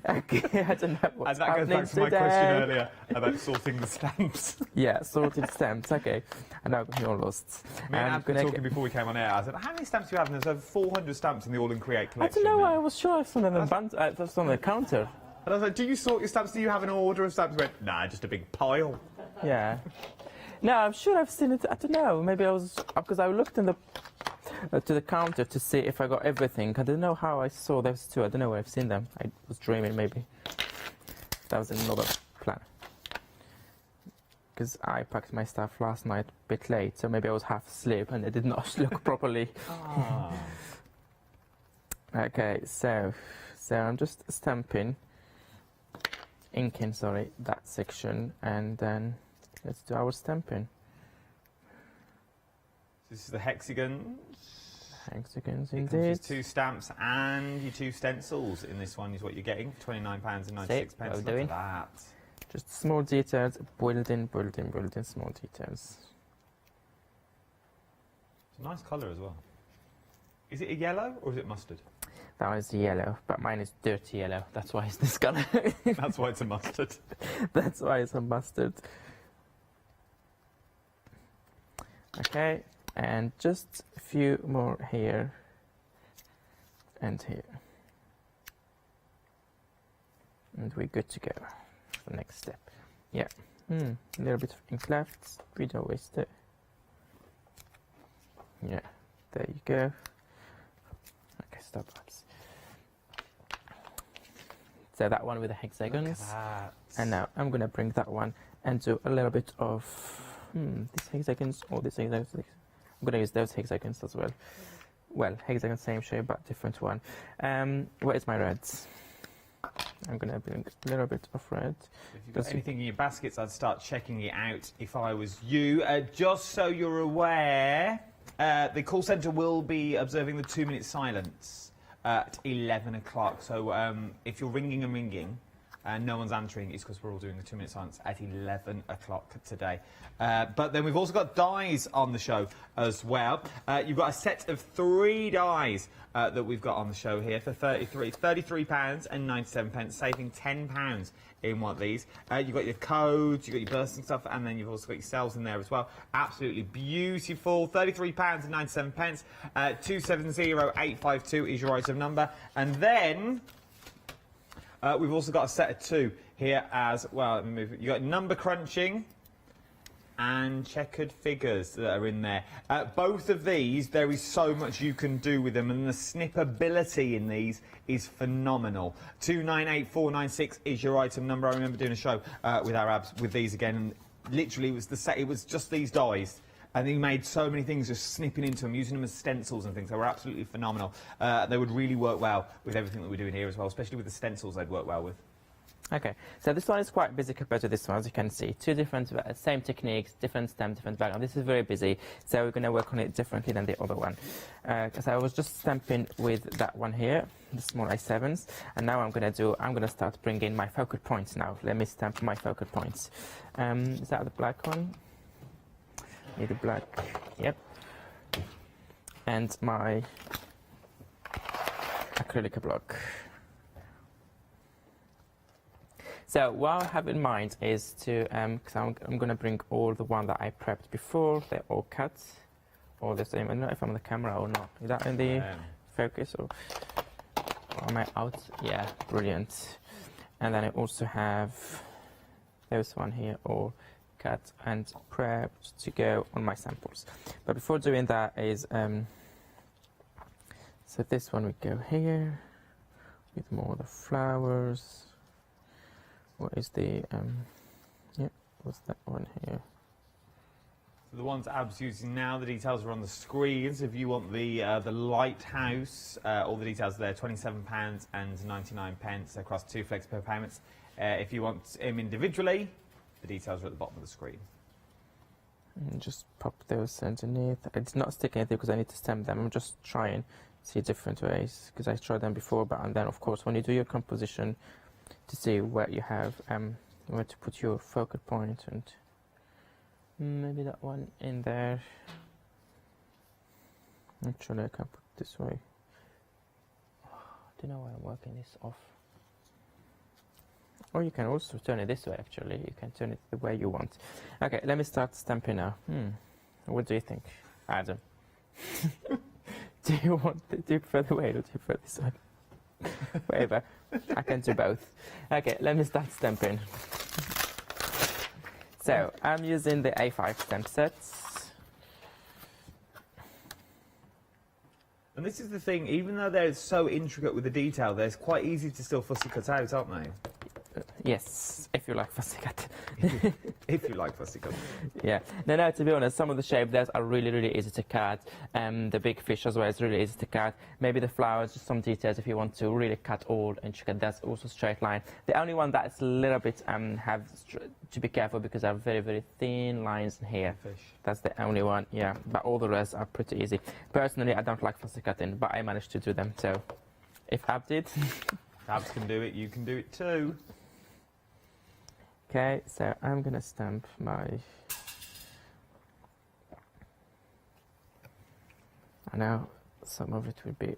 Okay, I don't know what's And that goes back to my today. question earlier about sorting the stamps. Yeah, sorted stamps. Okay, and now you're lost. Me and Ab were talking before we came on air. I said, how many stamps do you have? And there's over 400 stamps in the All and Create I collection. don't know. I was sure I saw them on the counter. And I was like, do you sort your stamps? Do you have an order of stamps? He went, nah, just a big pile. Yeah. No, I'm sure I've seen it. I don't know. Maybe I was because I looked in the to the counter to see if I got everything. I don't know how I saw those two. I don't know where I've seen them. I was dreaming, maybe. That was another plan. Because I packed my stuff last night a bit late, so maybe I was half asleep and it did not look properly. Ah. Okay, so I'm just inking, sorry, that section, and then let's do our stamping. This is the hexagons. Hexagons, It comes indeed. with 2 stamps and your 2 stencils in this one is what you're getting. £29.96. See, what we're doing. Look at that. Just small details, building, small details. It's a nice colour as well. Is it a yellow or is it mustard? That is yellow, but mine is dirty yellow. That's why it's this colour. That's why it's a mustard. That's why it's a mustard. Okay, and just a few more here and here. And we're good to go for the next step. Yeah, a little bit of ink left. We don't waste it. Yeah, there you go. Okay, stop. So that one with the hexagons. Look at that. And now I'm going to bring that one and do a little bit of these hexagons or these hexagons. I'm going to use those hexagons as well. Well, hexagon same shape but different one. Where is my reds? I'm going to bring a little bit of red. If you've got anything in your baskets, I'd start checking it out if I was you. Just so you're aware, the call centre will be observing the 2-minute silence at 11 o'clock. So if you're ringing and ringing and no one's answering, it's because we're all doing the 2-minute silence at 11 o'clock today. But then we've also got dies on the show as well. You've got a set of 3 dies that we've got on the show here for £33.97, saving £10 in one of these. You've got your codes, you've got your bursting stuff, and then you've also got your cells in there as well. Absolutely beautiful. £33.97. 270852 is your item number. And then we've also got a set of 2 here as well. Let me move it. You've got number crunching and checkered figures that are in there. Both of these, there is so much you can do with them, and the snippability in these is phenomenal. 298496 is your item number. I remember doing a show with our abs with these again, and literally it was just these dies. And he made so many things just snipping into them, using them as stencils and things. They were absolutely phenomenal. They would really work well with everything that we're doing here as well, especially with the stencils they'd work well with. Okay, so this one is quite busy compared to this one, as you can see. 2 different, same techniques, different stem, different background. This is very busy, so we're going to work on it differently than the other one. Because I was just stamping with that one here, the small A7s, and now I'm going to start bringing my focal points now. Let me stamp my focal points. Is that the black one? Need the black, yep. And my acrylic block. So what I have in mind is to, because I'm going to bring all the one that I prepped before. They're all cut, all the same. I don't know if I'm on the camera or not. Is that in the focus or am I out? Yeah, brilliant. And then I also have this one here, all cut and prepped to go on my samples. But before doing that is, so this one would go here with more of the flowers. What is the, yeah, what's that one here? So the ones Ab's using now, the details are on the screens. If you want the lighthouse, all the details are there, £27.99 across 2 FlexPay payments. If you want them individually, the details are at the bottom of the screen. And just pop those underneath. It's not sticking anything because I need to stamp them. I'm just trying to see different ways because I tried them before, but and then of course when you do your composition, to see where you have where to put your focal point, and maybe that one in there. Actually, I can put it this way. I don't know why I'm working this off. Or you can also turn it this way. Actually, you can turn it the way you want. Okay, let me start stamping now. What do you think, Adam? Do you prefer the way or do you prefer this one? Whatever, I can do both. Okay, let me start stamping. So, I'm using the A5 stamp sets. And this is the thing, even though they're so intricate with the detail, they're quite easy to still fussy cut out, aren't they? Yes, if you like fussy cut. If you like fussy cut. Yeah. No, to be honest, some of the shapes there are really, really easy to cut. The big fish as well is really easy to cut. Maybe the flowers, just some details if you want to really cut all intricate. That's also straight line. The only one that's a little bit have to be careful because there are very, very thin lines in here. Fish. That's the only one, yeah. But all the rest are pretty easy. Personally, I don't like fussy cutting, but I managed to do them. So, if Ab did... Abs can do it, you can do it too. Okay, so I'm gonna stamp my... I know some of it will be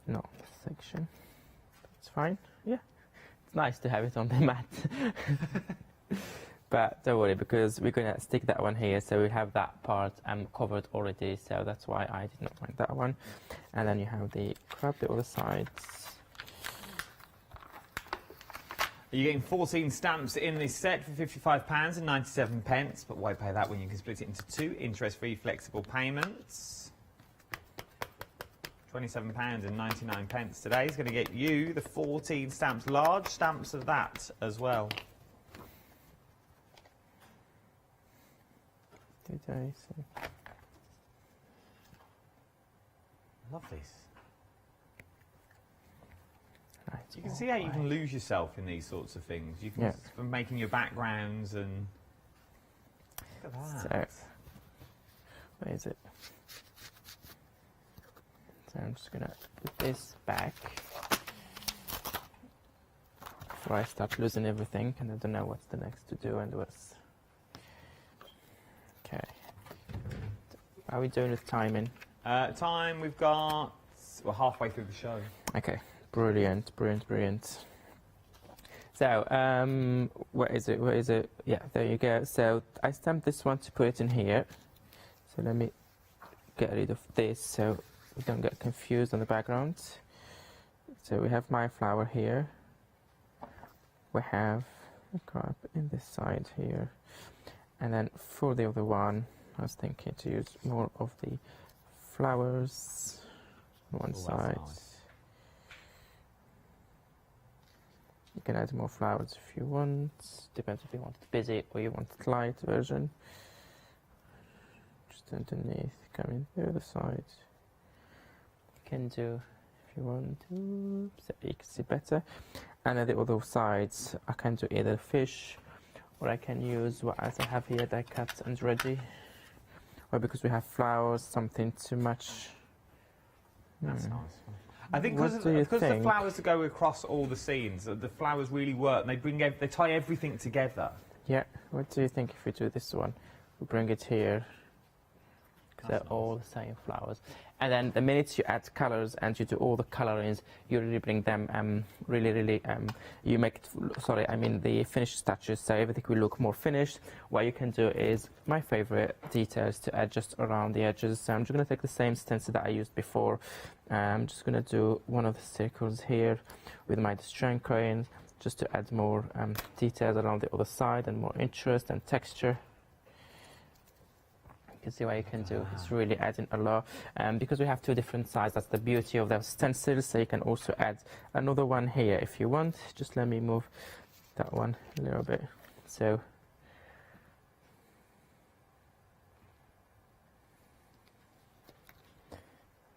not section. It's fine, yeah. It's nice to have it on the mat. But don't worry, because we're gonna stick that one here, so we have that part covered already, so that's why I did not want that one. And then you have the crab, the other sides. You're getting 14 stamps in this set for £55.97, but why pay that when you can split it into 2 interest-free flexible payments? £27.99 today is going to get you the 14 stamps, large stamps of that as well. Did I see? Love this. Right, you can see how you can lose yourself in these sorts of things. You can from making your backgrounds and look at that. So, where is it? So I'm just gonna put this back before I start losing everything, and I don't know what's the next to do and what's. Okay. How are we doing with timing? Time we've got. We're halfway through the show. Okay. Brilliant, brilliant, brilliant. So, where is it? Where is it? Yeah, there you go. So I stamped this one to put it in here. So let me get rid of this so we don't get confused on the background. So we have my flower here. We have a crop in this side here. And then for the other one, I was thinking to use more of the flowers on one side. You can add more flowers if you want. Depends if you want it busy or you want the light version. Just underneath, coming the other side. You can do if you want to, so you can see better. And then the other sides, I can do either fish, or I can use what else I have here that I cut and ready. Or because we have flowers, something to match. That's nice. I think because the flowers go across all the scenes, the flowers really work. And they tie everything together. Yeah. What do you think if we do this one? We bring it here. Because they're all the same flowers. And then the minute you add colors and you do all the colorings, you really bring them you make it, the finished touches, so everything will look more finished. What you can do is, my favorite details to add just around the edges. So I'm just going to take the same stencil that I used before. I'm just going to do one of the circles here with my strand crayon, just to add more details around the other side and more interest and texture. You can see what you can do. It's really adding a lot. Because we have two different sizes, that's the beauty of those stencils. So you can also add another one here if you want. Just let me move that one a little bit. So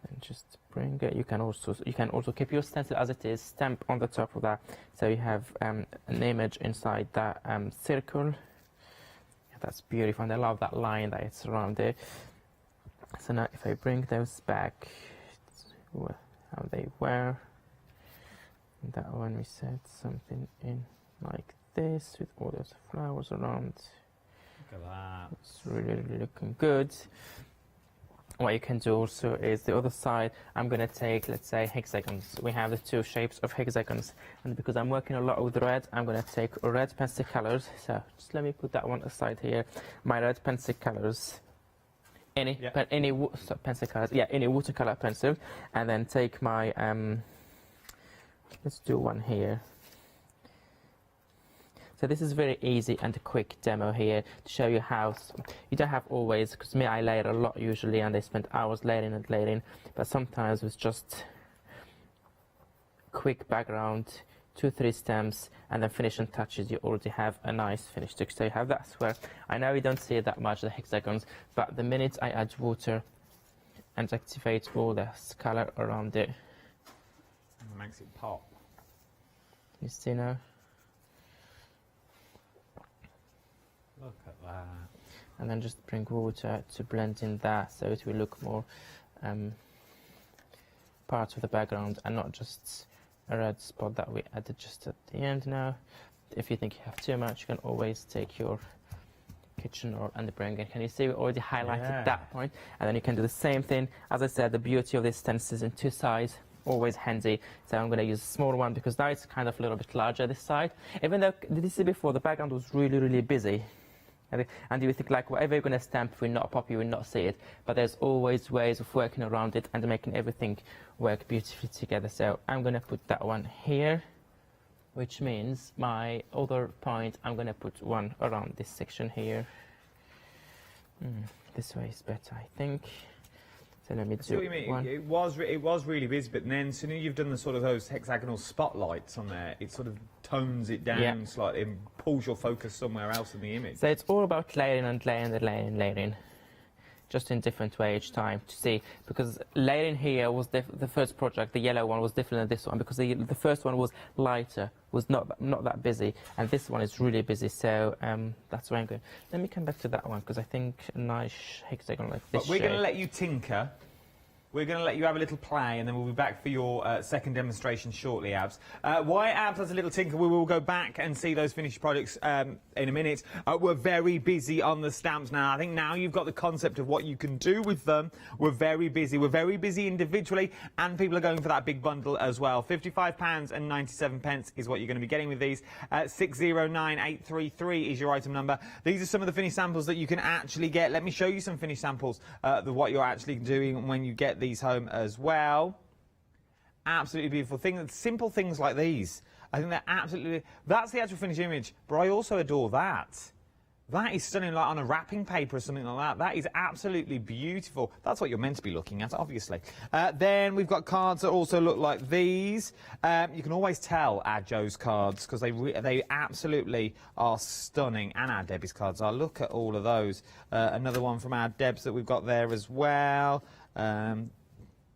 and just bring it. You can also keep your stencil as it is. Stamp on the top of that. So you have an image inside that circle. That's beautiful, and I love that line that it's around there. So now if I bring those back, how they were, and that one we set something in like this with all those flowers around. Look at that. It's really, really looking good. What you can do also is the other side, I'm going to take, let's say, hexagons. We have the two shapes of hexagons, and because I'm working a lot with red, I'm going to take red pencil colors. So just let me put that one aside here. My red pencil colors, any pencil colors, any watercolor pencil, and then take my, let's do one here. So this is very easy and a quick demo here to show you how. You don't have always, because me, I layer a lot usually, and I spend hours layering and layering, but sometimes with just quick background, 2-3 stems, and then finishing touches, you already have a nice finished look. So you have that square. I know you don't see it that much, the hexagons, but the minute I add water and activate all this color around it, it makes it pop. You see now? Look at that. And then just bring water to blend in that, so it will look more part of the background and not just a red spot that we added just at the end now. If you think you have too much, you can always take your kitchen or and bring it. Can you see we already highlighted that point? And then you can do the same thing. As I said, the beauty of this stencil is in two sides. Always handy. So I'm going to use a small one because now it's kind of a little bit larger this side. Even though, did you see before, the background was really, really busy. And you think like whatever you're going to stamp will not pop, you will not see it. But there's always ways of working around it and making everything work beautifully together. So I'm going to put that one here, which means my other point, I'm going to put one around this section here. This way is better, I think. So let me I see what you mean. It was really busy, but then as soon as you've done the sort of those hexagonal spotlights on there, it sort of tones it down slightly and pulls your focus somewhere else in the image. So it's all about layering and layering and layering and layering, just in different way each time to see, because layering here was the first project, the yellow one was different than this one, because the first one was lighter, was not that busy, and this one is really busy, so that's where I'm going. Let me come back to that one, because I think a nice hexagon like this. But we're going to let you tinker. We're going to let you have a little play, and then we'll be back for your second demonstration shortly, Abs. While Abs has a little tinker, we will go back and see those finished products in a minute. We're very busy on the stamps now. I think now you've got the concept of what you can do with them. We're very busy. We're very busy individually, and people are going for that big bundle as well. £55.97 is what you're going to be getting with these. 609833 is your item number. These are some of the finished samples that you can actually get. Let me show you some finished samples of what you're actually doing when you get these home as well. Absolutely beautiful things, simple things like these. I think they're absolutely, that's the actual finished image, but I also adore that. That is stunning, like on a wrapping paper or something like that. That is absolutely beautiful. That's what you're meant to be looking at, obviously. Then we've got cards that also look like these. You can always tell our Joe's cards because they absolutely are stunning, and our Debbie's cards are. Look at all of those. Another one from our Debs that we've got there as well.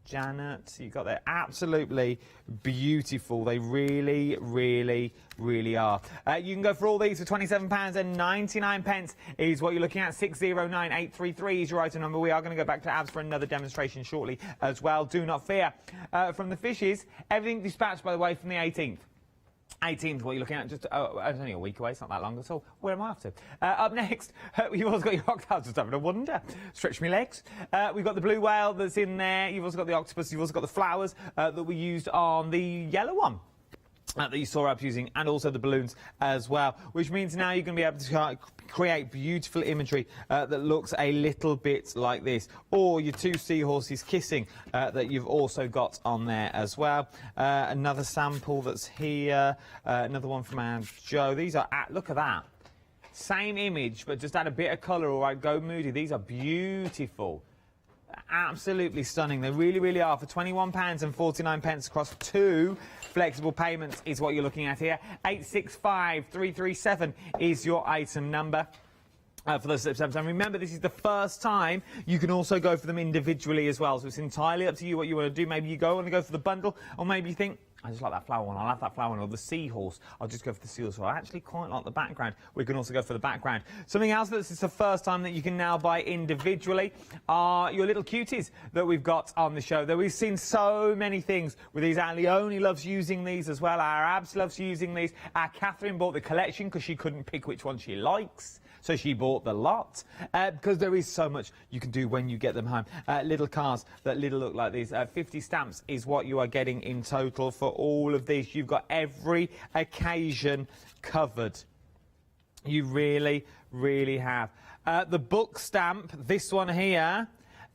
Janet, you got there. Absolutely beautiful. They really, really, really are. You can go for all these for £27.99 is what you're looking at. 609833 is your item number. We are going to go back to Abs for another demonstration shortly as well. Do not fear. From the fishes, everything dispatched, by the way, from the 18th. 18th, what you're looking at, just it's only a week away, it's not that long at all. Where am I off to? Up next, you've also got your octopus, just having a wonder. Stretch my legs. We've got the blue whale that's in there. You've also got the octopus. You've also got the flowers that we used on the yellow one. That you saw us using, and also the balloons as well, which means now you're going to be able to create beautiful imagery that looks a little bit like this, or your two seahorses kissing that you've also got on there as well. Another sample that's here, another one from our Joe. These are, look at that, same image but just add a bit of colour. All right, go moody. These are beautiful. Absolutely stunning. They really, really are. For £21.49 across 2 flexible payments is what you're looking at here. 865337 is your item number. For those slips. And remember, this is the first time you can also go for them individually as well. So it's entirely up to you what you want to do. Maybe you want to go for the bundle, or maybe you think, I just like that flower one, I'll have that flower one, or the seahorse, I'll just go for the seahorse. So I actually quite like the background. We can also go for the background. Something else that this is the first time that you can now buy individually are your little cuties that we've got on the show. We've seen so many things with these. Our Leonie loves using these as well. Our Abs loves using these. Our Catherine bought the collection because she couldn't pick which one she likes. So she bought the lot, because there is so much you can do when you get them home. Little cards that look like these. 50 stamps is what you are getting in total for all of these. You've got every occasion covered. You really, really have. The book stamp, this one here,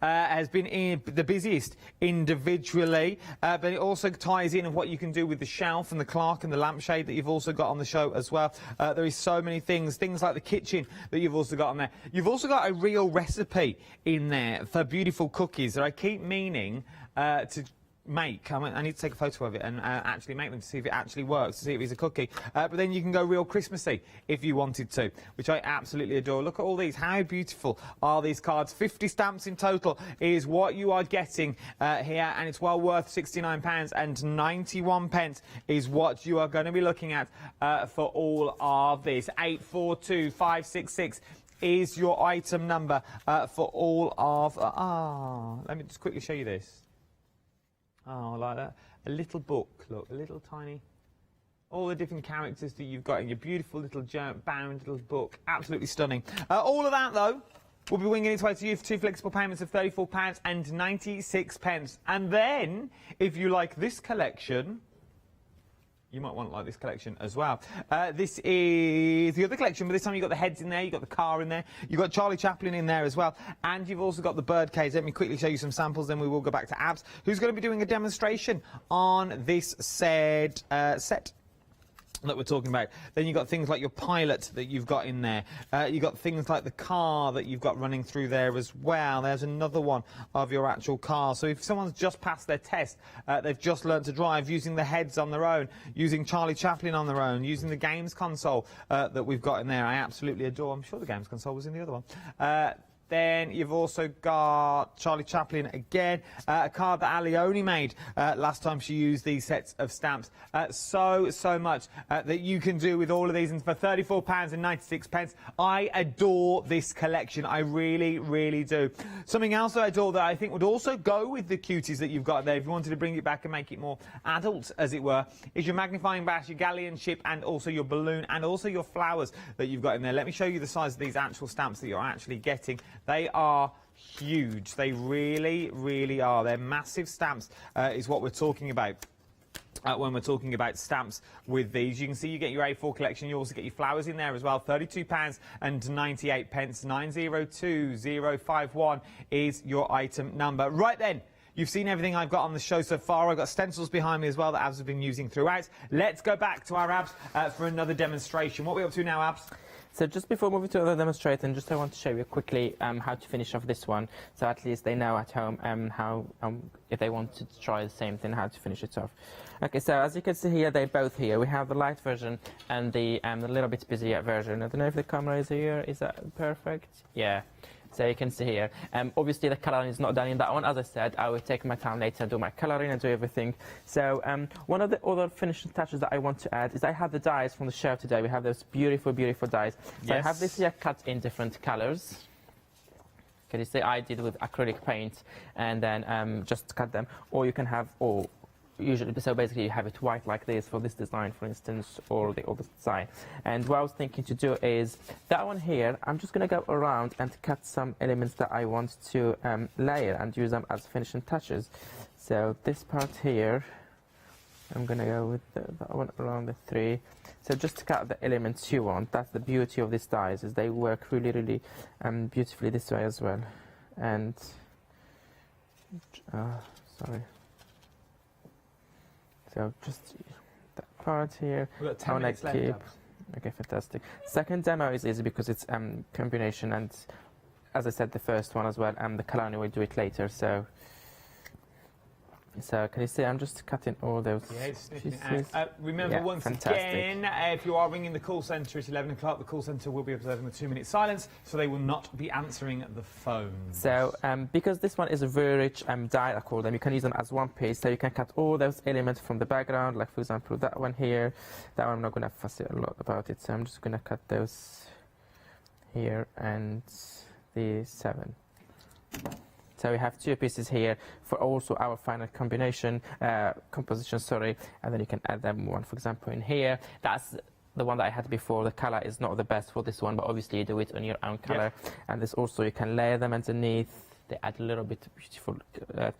has been the busiest individually, but it also ties in of what you can do with the shelf and the Clark and the lampshade that you've also got on the show as well. There is so many things like the kitchen that you've also got on there. You've also got a real recipe in there for beautiful cookies that I keep meaning to make. I need to take a photo of it and actually make them to see if it actually works, to see if it's a cookie. But then you can go real Christmassy if you wanted to, which I absolutely adore. Look at all these. How beautiful are these cards? 50 stamps in total is what you are getting here, and it's well worth £69.91 is what you are going to be looking at for all of this. 842566 is your item number for all of... let me just quickly show you this. Oh, I like that. A little book, look, a little tiny... All the different characters that you've got in your beautiful little bound little book. Absolutely stunning. All of that, though, will be winging its way to you for 2 flexible payments of £34.96. And then, if you like this collection... You might want like this collection as well. This is the other collection, but this time you've got the heads in there, you've got the car in there, you've got Charlie Chaplin in there as well, and you've also got the bird cage. Let me quickly show you some samples, then we will go back to Abs, who's going to be doing a demonstration on this said set. that we're talking about. Then you've got things like your pilot that you've got in there. You've got things like the car that you've got running through there as well. There's another one of your actual car. So if someone's just passed their test, they've just learnt to drive using the heads on their own, using Charlie Chaplin on their own, using the games console that we've got in there, I absolutely adore. I'm sure the games console was in the other one. Then you've also got Charlie Chaplin again, a card that Leone made last time she used these sets of stamps. So much that you can do with all of these, and for £34.96, I adore this collection. I really, really do. Something else I adore that I think would also go with the cuties that you've got there, if you wanted to bring it back and make it more adult, as it were, is your magnifying glass, your galleon ship, and also your balloon, and also your flowers that you've got in there. Let me show you the size of these actual stamps that you're actually getting. They are huge. They really, really are. They're massive stamps, is what we're talking about. When we're talking about stamps with these, you can see you get your A4 collection. You also get your flowers in there as well. £32.98. 902051 is your item number. Right then. You've seen everything I've got on the show so far. I've got stencils behind me as well that Abs have been using throughout. Let's go back to our Abs for another demonstration. What are we up to now, Abs? So just before moving to the demonstration, I want to show you quickly how to finish off this one, so at least they know at home how, if they want to try the same thing, how to finish it off. Okay, so as you can see here, they're both here. We have the light version and the little bit busier version. I don't know if the camera is here. Is that perfect? Yeah. So you can see here. Obviously the colouring is not done in that one. As I said, I will take my time later and do my colouring and do everything. So one of the other finishing touches that I want to add is I have the dies from the show today. We have those beautiful, beautiful dies. So I have this here cut in different colours. Can you see? I did with acrylic paint and then just cut them. Or you can have all. Usually, so basically you have it white like this for this design, for instance, or the other design. And what I was thinking to do is that one here, I'm just going to go around and cut some elements that I want to layer and use them as finishing touches. So this part here, I'm going to go with that one around the 3. So just to cut the elements you want. That's the beauty of these dies, is they work really, really beautifully this way as well. And sorry. So just that part here. We've got 10 minutes left. Okay, fantastic. Second demo is easy because it's combination, and as I said, the first one as well, and the colouring will do it later. So can you see? I'm just cutting all those pieces. Remember, once again, if you are ringing the call centre at 11 o'clock, the call centre will be observing the 2-minute silence, so they will not be answering the phone. So because this one is a very rich die, I call them, you can use them as one piece. So you can cut all those elements from the background, like for example that one here. That one I'm not going to fuss a lot about it, so I'm just going to cut those here and the 7. So we have 2 pieces here for also our final composition, and then you can add them one, for example, in here. That's the one that I had before. The color is not the best for this one, but obviously you do it on your own color. Yep. And this also, you can layer them underneath. They add a little bit of beautiful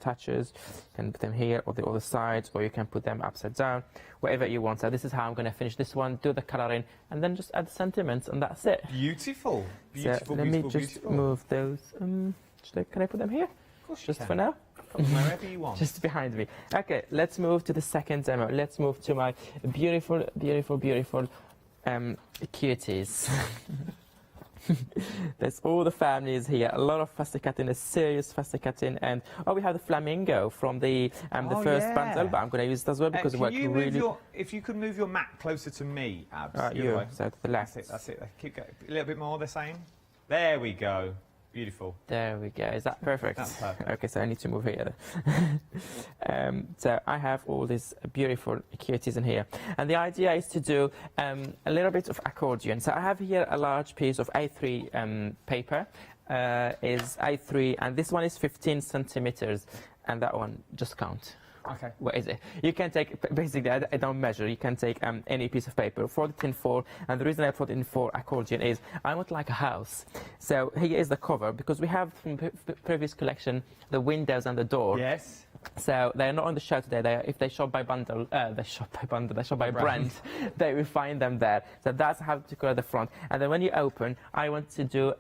touches. You can put them here or the other side, or you can put them upside down, wherever you want. So this is how I'm going to finish this one, do the coloring, and then just add the sentiments, and that's it. Beautiful. Beautiful, so let me just move those. Can I put them here? Of course just you can. For now? Wherever you want. Just behind me. Okay, let's move to the second demo. Let's move to my beautiful, beautiful, beautiful cuties. There's all the families here. A lot of fussy cutting, a serious fussy cutting, and we have the flamingo from the first bundle, but I'm going to use it as well because it works really. If you could move your mat closer to me, Abs. So to the left. That's it. Keep going. A little bit more. The same. There we go. Beautiful. There we go. Is that perfect? That's perfect. Okay, so I need to move here. So I have all these beautiful cuties in here. And the idea is to do a little bit of accordion. So I have here a large piece of A3 paper. Is A3, and this one is 15 centimeters. And that one, just count. Okay. What is it? You can take, basically, I don't measure. You can take any piece of paper, fold it in 4, and the reason I fold it in 4 accordion is I want like a house. So here is the cover, because we have from previous collection the windows and the door. Yes. So they're not on the show today. If they shop by bundle, they shop by brand, they will find them there. So that's how to color the front. And then when you open, I want to do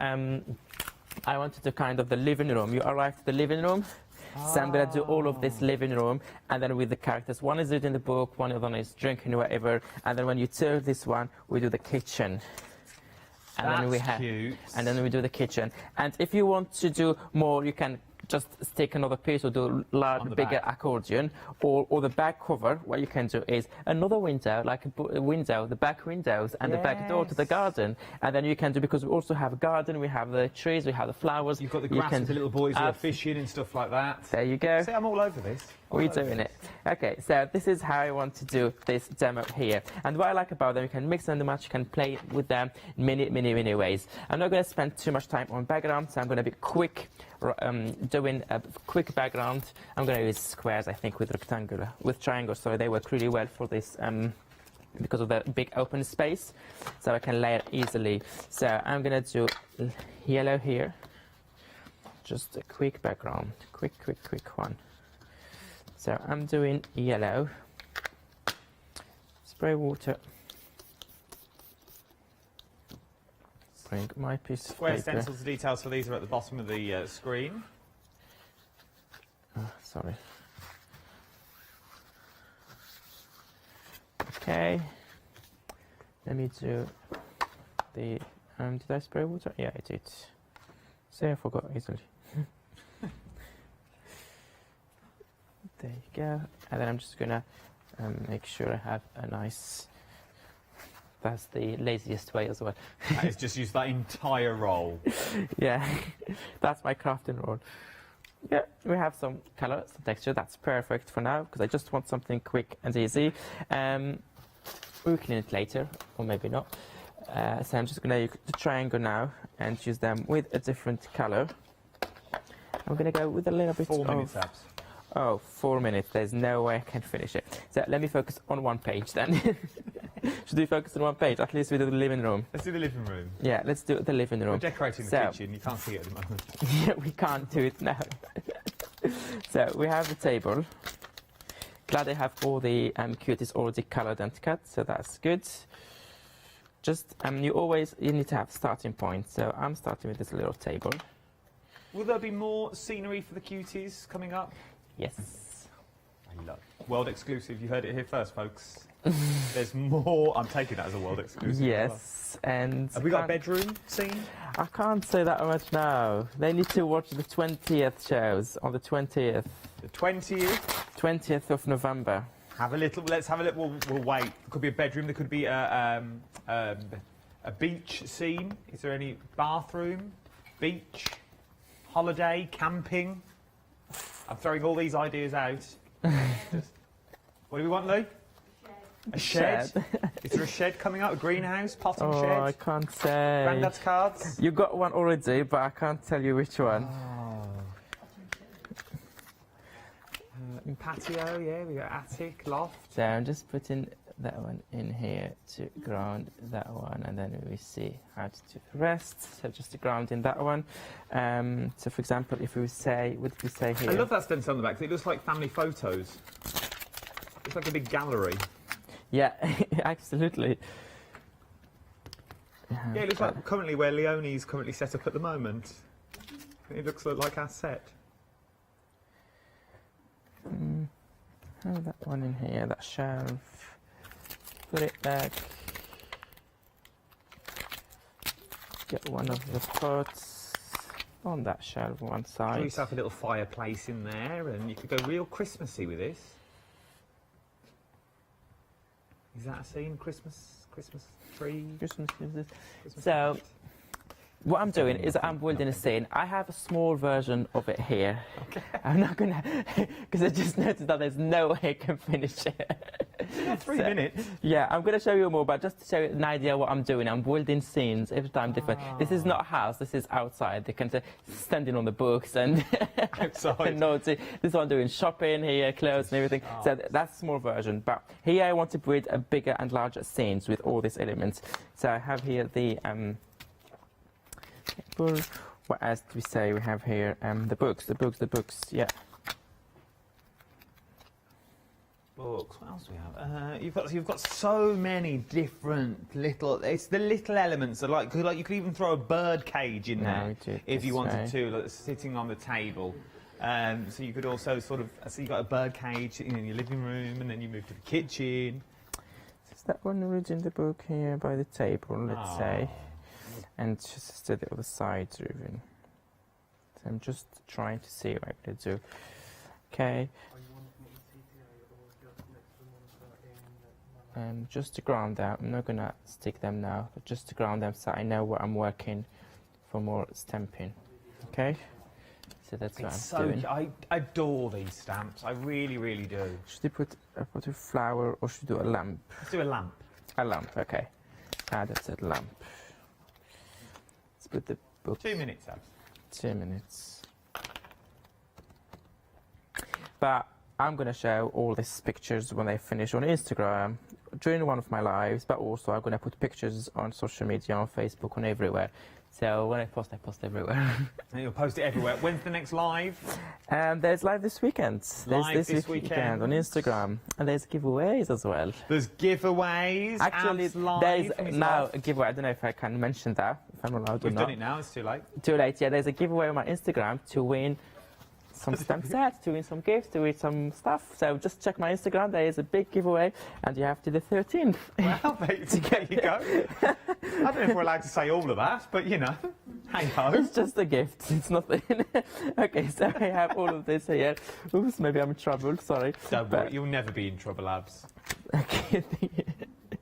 kind of the living room. You arrive to the living room. So I'm going to do all of this living room, and then with the characters. One is reading the book, one of them is drinking whatever, and then when you turn this one, we do the kitchen. And then we have, cute. and then we do the kitchen. And if you want to do more, you can just stick another piece or do large, bigger accordion, or the back cover. What you can do is another window, like a window, the back windows, and the back door to the garden. And then you can do, because we also have a garden, we have the trees, we have the flowers. You've got the grass with the little boys who are fishing and stuff like that. There you go. See, I'm all over this. We're doing it. Okay, so this is how I want to do this demo here. And what I like about them, you can mix and match, you can play with them in many ways. I'm not going to spend too much time on background, so I'm going to be quick, doing a quick background. I'm going to use squares, I think, with triangles, so they work really well for this because of the big open space, so I can layer easily. So I'm going to do yellow here, just a quick background, quick one. So I'm doing yellow, spray water, bring my piece of Square paper. stencils, details for these are at the bottom of the screen. Oh, sorry. Okay, let me do the, did I spray water? Yeah, I did. Say I forgot easily. There you go, and then I'm just gonna make sure I have a nice, that's the laziest way as well. That is just use that entire roll. Yeah, that's my crafting roll. Yeah, we have some colour, some texture, that's perfect for now, because I just want something quick and easy. We'll clean it later, or maybe not. So I'm just gonna use the triangle now, and use them with a different colour. I'm gonna go with a little bit 4 minutes, Abs. Oh, 4 minutes. There's no way I can finish it. So let me focus on one page then. Should we focus on one page? At least we do the living room. Let's do the living room. Yeah, let's do the living room. We're decorating the kitchen. You can't see it at the moment. Yeah, we can't do it now. So we have the table. Glad I have all the cuties already coloured and cut, so that's good. Just you need to have starting point. So I'm starting with this little table. Will there be more scenery for the cuties coming up? Yes. I love world exclusive. You heard it here first, folks. There's more. I'm taking that as a world exclusive. Yes, and have we got a bedroom scene? I can't say that much now. They need to watch the 20th shows on the 20th. The 20th? 20th of November. Have a little. Let's have a little. We'll wait. There could be a bedroom. There could be a beach scene. Is there any bathroom, beach, holiday, camping? I'm throwing all these ideas out. What do we want, Lou? A shed. Is there a shed coming up? A greenhouse? Potting shed? Oh, I can't say. Grandad's cards? You got one already, but I can't tell you which one. Patio, yeah, we got attic, loft. So I'm just putting that one in here to ground that one, and then we see how to do the rest. So just to ground in that one. So for example, if we say, what did we say here? I love that stencil on the back, 'cause it looks like family photos. It's like a big gallery. Yeah, absolutely. Yeah, it looks like currently where Leonie's currently set up at the moment. It looks like our set. Have that one in here, that shelf. Put it back. Get one of the pots on that shelf one side. You used to have a little fireplace in there, and you could go real Christmassy with this. Is that a scene? Christmas tree? Christmas. So, what I'm doing is I'm building a scene. I have a small version of it here. Okay. I'm not gonna, because I just noticed that there's no way I can finish it. You got 3 minutes. Yeah, I'm gonna show you more, but just to show you an idea what I'm doing. I'm building scenes every time different. This is not a house. This is outside. They can say standing on the books and outside. And no, this is what I'm doing. Shopping here, clothes and everything. So that's a small version. But here I want to build a bigger and larger scenes with all these elements. So I have here the what else do we say? We have here the books, yeah. Books. What else do we have? You've got so many different little. It's the little elements that like you could even throw a bird cage in there if you wanted to, like sitting on the table. So you could also sort of, so you got a bird cage in your living room, and then you move to the kitchen. Is that one reading the book here by the table, let's say, and just the other side even. So I'm just trying to see what I can do. Okay. Just to ground them, I'm not gonna stick them now, but just to ground them so I know where I'm working for more stamping. Okay. So that's what I'm doing. I adore these stamps. I really, really do. Should I put a flower or should I do a lamp? Let's do a lamp. A lamp, okay. That's a lamp. Let's put the book. 2 minutes, Abs. 2 minutes. But I'm gonna show all these pictures when I finish on Instagram during one of my lives, but also I'm gonna put pictures on social media, on Facebook, on everywhere. So when I post everywhere. And you'll post it everywhere. When's the next live? There's live this weekend. Live this weekend on Instagram. And there's giveaways as well. There's giveaways. Actually, live, there's now a giveaway. I don't know if I can mention that, if I'm allowed or not. We've done it now, it's too late. Too late, yeah. There's a giveaway on my Instagram to win some stamp sets, to win some gifts, to win some stuff. So just check my Instagram. There is a big giveaway, and you have to the 13th. Well, there you go. I don't know if we're allowed to say all of that, but you know, hey ho. It's just a gift. It's nothing. Okay, so I have all of this here. Oops, maybe I'm in trouble. Sorry. Don't worry, you'll never be in trouble, Abs. Okay.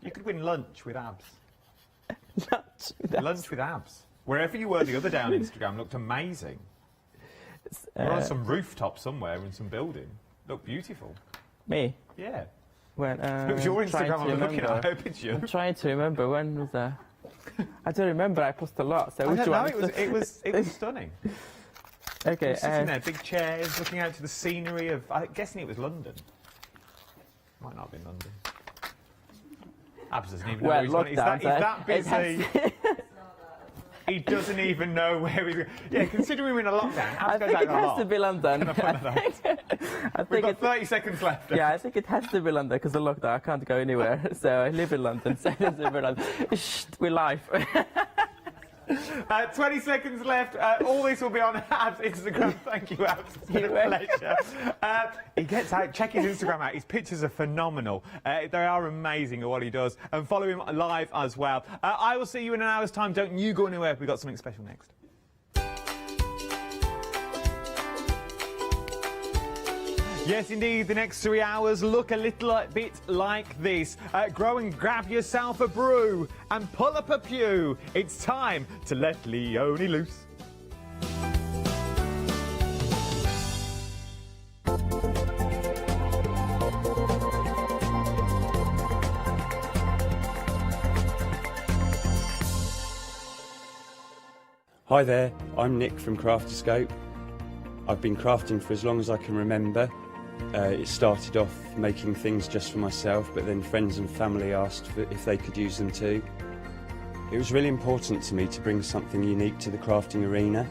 You could win lunch with Abs. Lunch with Abs. Wherever you were the other day on Instagram looked amazing. We're on some rooftop somewhere in some building. Looked beautiful. Me? Yeah. When, it was your Instagram I'm looking at. I hope it's you. I'm trying to remember when was that. I don't remember. I post a lot. So I which don't one? know. It was stunning. Okay. Sitting there, big chairs, looking out to the scenery of. I'm guessing it was London. Might not have been London. Abs doesn't even know where he's on. He's that busy. He doesn't even know where he's going. Yeah, considering we're in a lockdown, I think it has to be London. We've got 30 seconds left. Yeah, I think it has to be London because of lockdown. I can't go anywhere. So I live in London. So I live in London. We're live. 20 seconds left. All this will be on Ab's Instagram. Thank you, Abs. It's been a pleasure. He gets out. Check his Instagram out. His pictures are phenomenal. They are amazing at what he does. And follow him live as well. I will see you in an hour's time. Don't you go anywhere. We've got something special next. Yes, indeed, the next 3 hours look a little bit like this. Go and grab yourself a brew and pull up a pew. It's time to let Leonie loose. Hi there, I'm Nick from Crafterscope. I've been crafting for as long as I can remember. It started off making things just for myself, but then friends and family asked if they could use them too. It was really important to me to bring something unique to the crafting arena,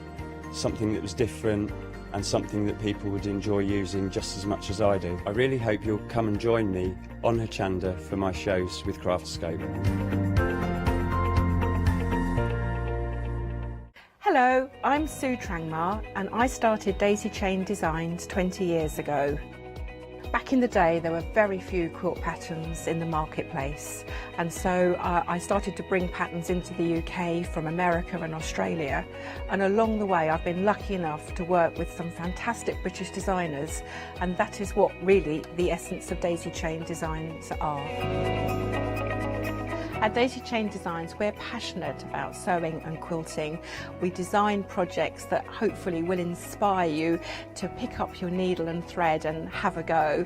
something that was different and something that people would enjoy using just as much as I do. I really hope you'll come and join me on Hochanda for my shows with Crafterscope. Hello, I'm Sue Trangmar and I started Daisy Chain Designs 20 years ago. Back in the day there were very few quilt patterns in the marketplace, and so I started to bring patterns into the UK from America and Australia, and along the way I've been lucky enough to work with some fantastic British designers, and that is what really the essence of Daisy Chain Designs are. At Daisy Chain Designs, we're passionate about sewing and quilting. We design projects that hopefully will inspire you to pick up your needle and thread and have a go.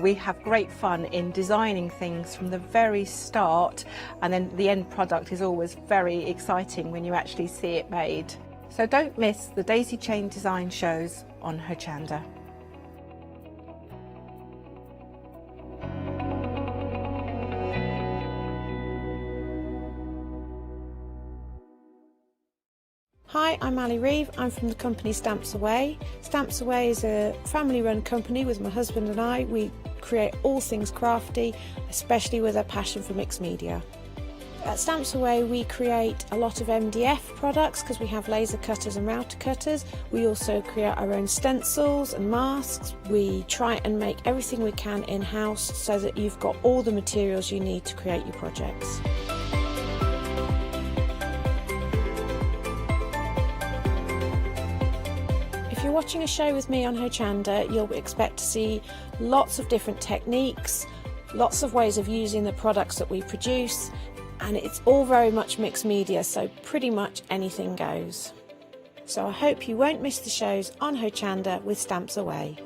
We have great fun in designing things from the very start, and then the end product is always very exciting when you actually see it made. So don't miss the Daisy Chain Design shows on Hochanda. Hi, I'm Ali Reeve. I'm from the company Stamps Away. Stamps Away is a family-run company with my husband and I. We create all things crafty, especially with a passion for mixed media. At Stamps Away we create a lot of MDF products because we have laser cutters and router cutters. We also create our own stencils and masks. We try and make everything we can in-house so that you've got all the materials you need to create your projects. If you're watching a show with me on Hochanda, you'll expect to see lots of different techniques, lots of ways of using the products that we produce, and it's all very much mixed media, so pretty much anything goes. So I hope you won't miss the shows on Hochanda with Stamps Away.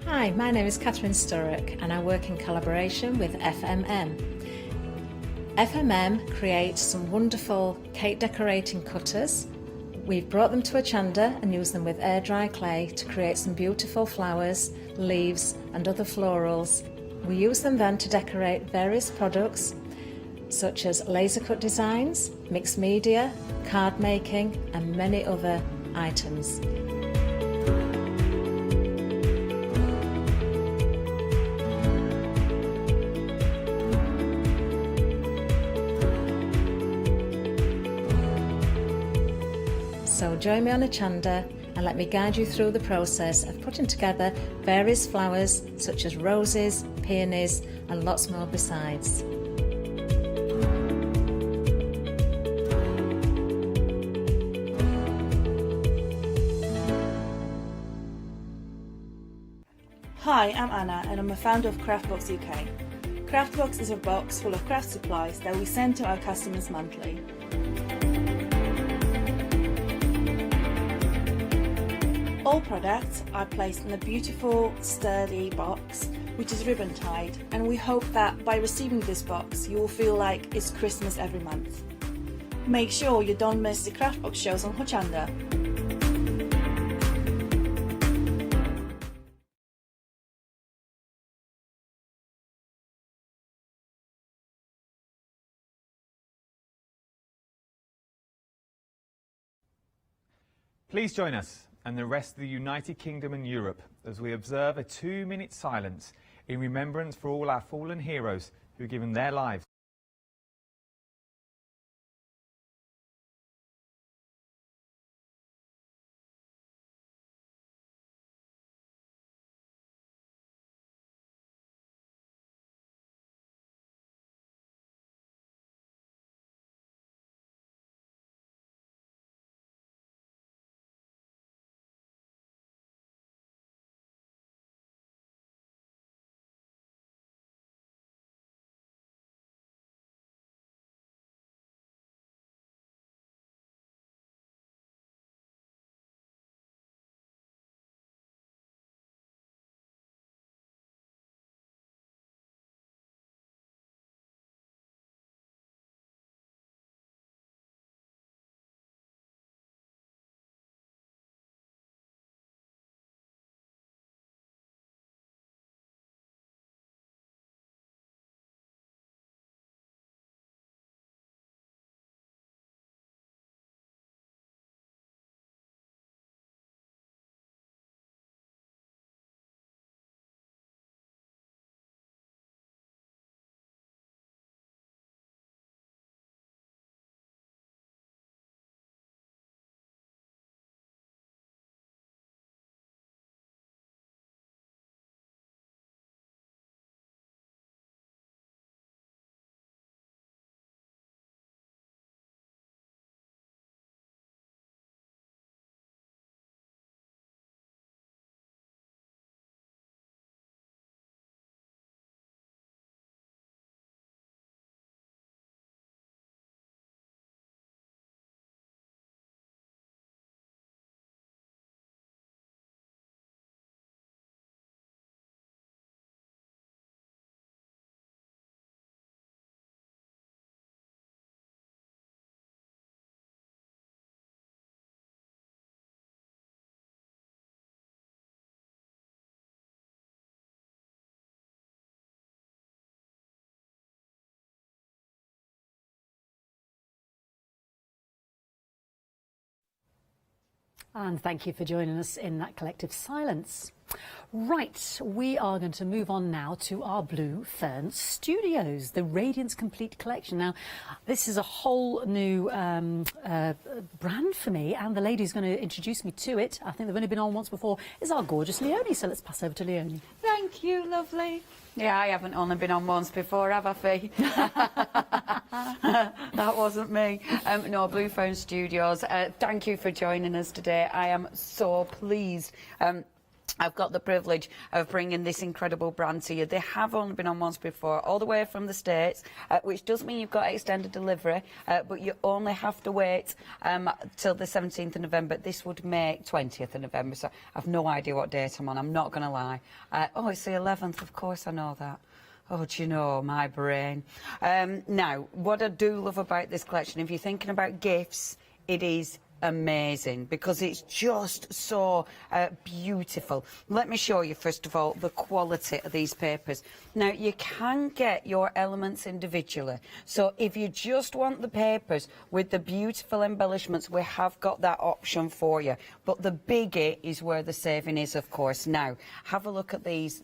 Hi, my name is Catherine Sturrock and I work in collaboration with FMM. FMM creates some wonderful cake decorating cutters. We've brought them to Hochanda and used them with air dry clay to create some beautiful flowers, leaves and other florals. We use them then to decorate various products such as laser cut designs, mixed media, card making and many other items. So join me on Hochanda and let me guide you through the process of putting together various flowers such as roses, peonies and lots more besides. Hi, I'm Anna and I'm a founder of Craftbox UK. Craftbox is a box full of craft supplies that we send to our customers monthly. All products are placed in a beautiful, sturdy box, which is ribbon tied, and we hope that by receiving this box, you will feel like it's Christmas every month. Make sure you don't miss the Craftbox shows on Hochanda. Please join us and the rest of the United Kingdom and Europe as we observe a 2-minute silence in remembrance for all our fallen heroes who've given their lives And thank you for joining us in that collective silence. Right, we are going to move on now to our Blue Fern Studios, the Radiance Complete Collection. Now, this is a whole new brand for me, and the lady who's going to introduce me to it, I think they've only been on once before, is our gorgeous Leonie. So let's pass over to Leonie. Thank you, lovely. Yeah, I haven't only been on once before, have I, Fee? That wasn't me. No, Blue Fern Studios, thank you for joining us today. I am so pleased. I've got the privilege of bringing this incredible brand to you. They have only been on once before, all the way from the States, which does mean you've got extended delivery, but you only have to wait till the 17th of November. This would make 20th of November, so I've no idea what date I'm on, I'm not going to lie. Oh, it's the 11th, of course I know that. Oh, do you know, my brain. Now, what I do love about this collection, if you're thinking about gifts, it is amazing because it's just so beautiful. Let me show you first of all the quality of these papers. Now you can get your elements individually, so if you just want the papers with the beautiful embellishments, we have got that option for you, but the biggie is where the saving is, of course. Now have a look at these.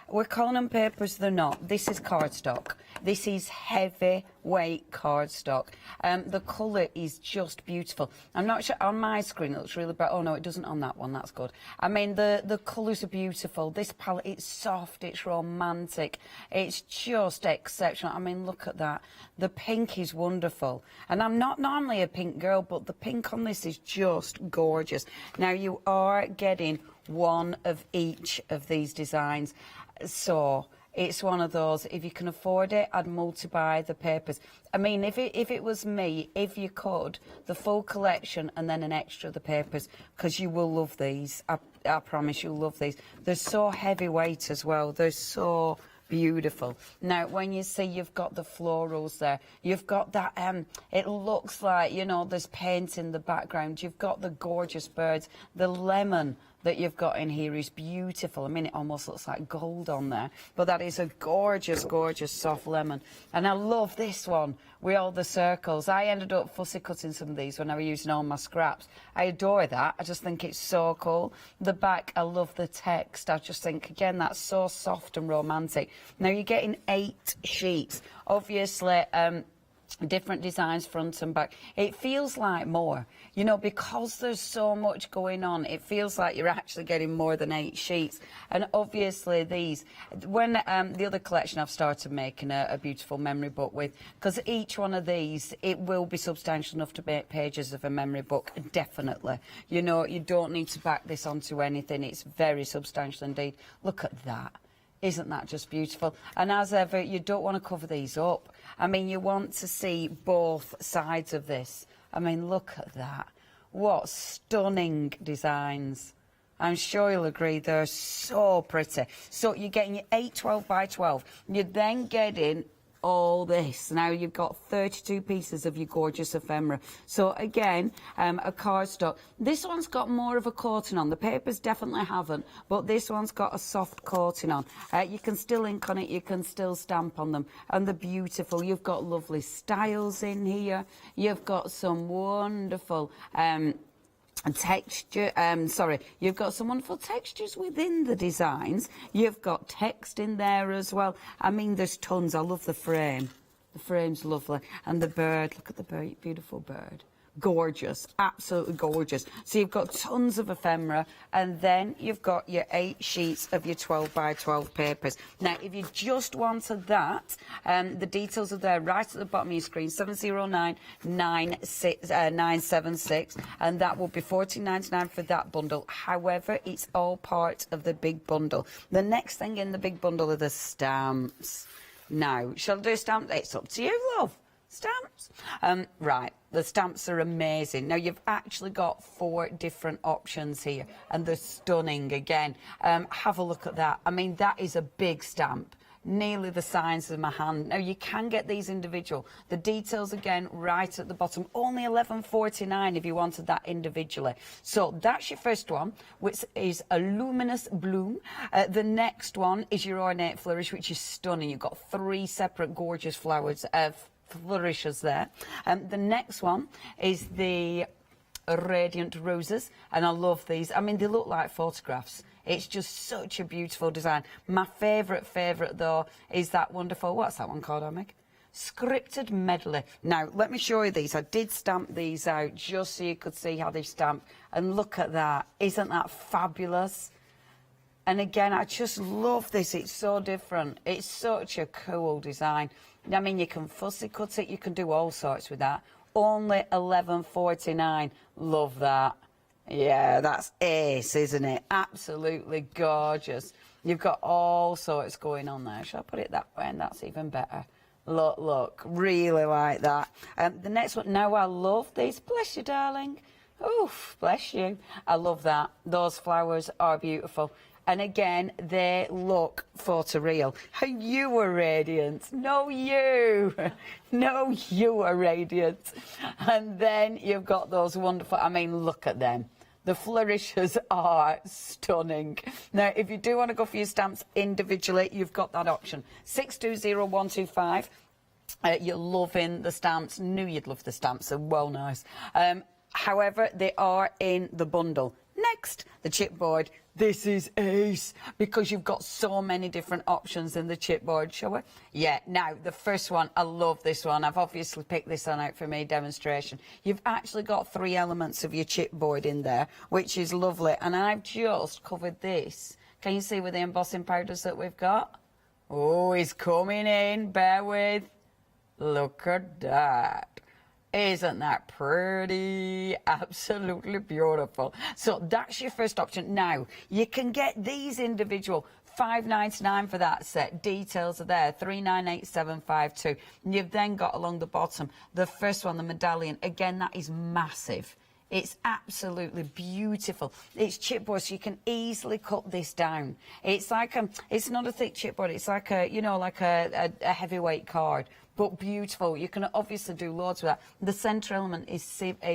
We're calling them papers, they're not. This is cardstock. This is heavy weight cardstock. The colour is just beautiful. I'm not sure, on my screen it looks really bright. Oh no, it doesn't on that one, that's good. I mean, the colours are beautiful. This palette, it's soft, it's romantic. It's just exceptional. I mean, look at that. The pink is wonderful. And I'm not normally a pink girl, but the pink on this is just gorgeous. Now, you are getting one of each of these designs. So it's one of those, if you can afford it, I'd multiply the papers. I mean, if it was me, if you could, the full collection and then an extra of the papers, because you will love these. I promise you'll love these. They're so heavyweight as well. They're so beautiful. Now, when you see you've got the florals there, you've got that, it looks like, you know, there's paint in the background. You've got the gorgeous birds. The lemon that you've got in here is beautiful. I mean, it almost looks like gold on there, but that is a gorgeous, gorgeous soft lemon. And I love this one with all the circles. I ended up fussy cutting some of these when I was using all my scraps. I adore that. I just think it's so cool. The back, I love the text. I just think, again, that's so soft and romantic. Now, you're getting 8 sheets. Obviously, different designs front and back. It feels like more, you know, because there's so much going on. It feels like you're actually getting more than 8 sheets. And obviously these, when the other collection I've started making a beautiful memory book with, because each one of these, it will be substantial enough to make pages of a memory book, definitely. You know, you don't need to back this onto anything. It's very substantial indeed. Look at that. Isn't that just beautiful? And as ever, you don't want to cover these up. I mean, you want to see both sides of this. I mean, look at that. What stunning designs. I'm sure you'll agree, they're so pretty. So you're getting your 8 12 by 12. You're then getting all this. Now you've got 32 pieces of your gorgeous ephemera. So again, a cardstock. This one's got more of a coating on. The papers definitely haven't, but this one's got a soft coating on. You can still ink on it, you can still stamp on them, and they're beautiful. You've got lovely styles in here. You've got some wonderful texture, you've got some wonderful textures within the designs. You've got text in there as well. I mean, there's tons. I love the frame. The frame's lovely. And the bird, look at the bird, beautiful bird. Gorgeous, absolutely gorgeous. So you've got tons of ephemera, and then you've got your 8 sheets of your 12 by 12 papers. Now, if you just wanted that, the details are there right at the bottom of your screen, 70976, and that will be $14.99 for that bundle. However, it's all part of the big bundle. The next thing in the big bundle are the stamps. Now, shall I do a stamp? It's up to you, love. Stamps. Right, the stamps are amazing. Now, you've actually got 4 different options here, and they're stunning again. Have a look at that. I mean, that is a big stamp. Nearly the size of my hand. Now, you can get these individual. The details, again, right at the bottom. Only $11.49 if you wanted that individually. So that's your first one, which is a luminous bloom. The next one is your ornate flourish, which is stunning. You've got 3 separate gorgeous flowers, flourishes there. The next one is the Radiant Roses, and I love these. I mean, they look like photographs. It's just such a beautiful design. My favourite though is that wonderful, what's that one called, Meg? Scripted medley. Now, let me show you these. I did stamp these out just so you could see how they've stamped. And look at that. Isn't that fabulous? And again, I just love this. It's so different. It's such a cool design. I mean, you can fussy cut it. You can do all sorts with that. Only $11.49. Love that. Yeah, that's ace, isn't it? Absolutely gorgeous. You've got all sorts going on there. Shall I put it that way? And that's even better. Look, look, really like that. The next one, now I love these. Bless you, darling. Oof, bless you. I love that. Those flowers are beautiful. And again, they look photoreal. You are radiant. No, you. No, you are radiant. And then you've got those wonderful, I mean, look at them. The flourishes are stunning. Now, if you do want to go for your stamps individually, you've got that option. 620125. You're loving the stamps. Knew you'd love the stamps. They're well nice. However, they are in the bundle. Next, the chipboard. This is ace because you've got so many different options in the chipboard, shall we? Yeah, now the first one, I love this one. I've obviously picked this one out for me demonstration. You've actually got 3 elements of your chipboard in there, which is lovely. And I've just covered this. Can you see with the embossing powders that we've got? Oh, it's coming in. Bear with. Look at that. Isn't that pretty? Absolutely beautiful. So that's your first option. Now, you can get these individual. $5.99 for that set. Details are there. $3,987.52. You've then got along the bottom the first one, the medallion. Again, that is massive. It's absolutely beautiful. It's chipboard, so you can easily cut this down. It's like it's not a thick chipboard. It's like a, you know, like a heavyweight card. But beautiful. You can obviously do loads with that. The centre element is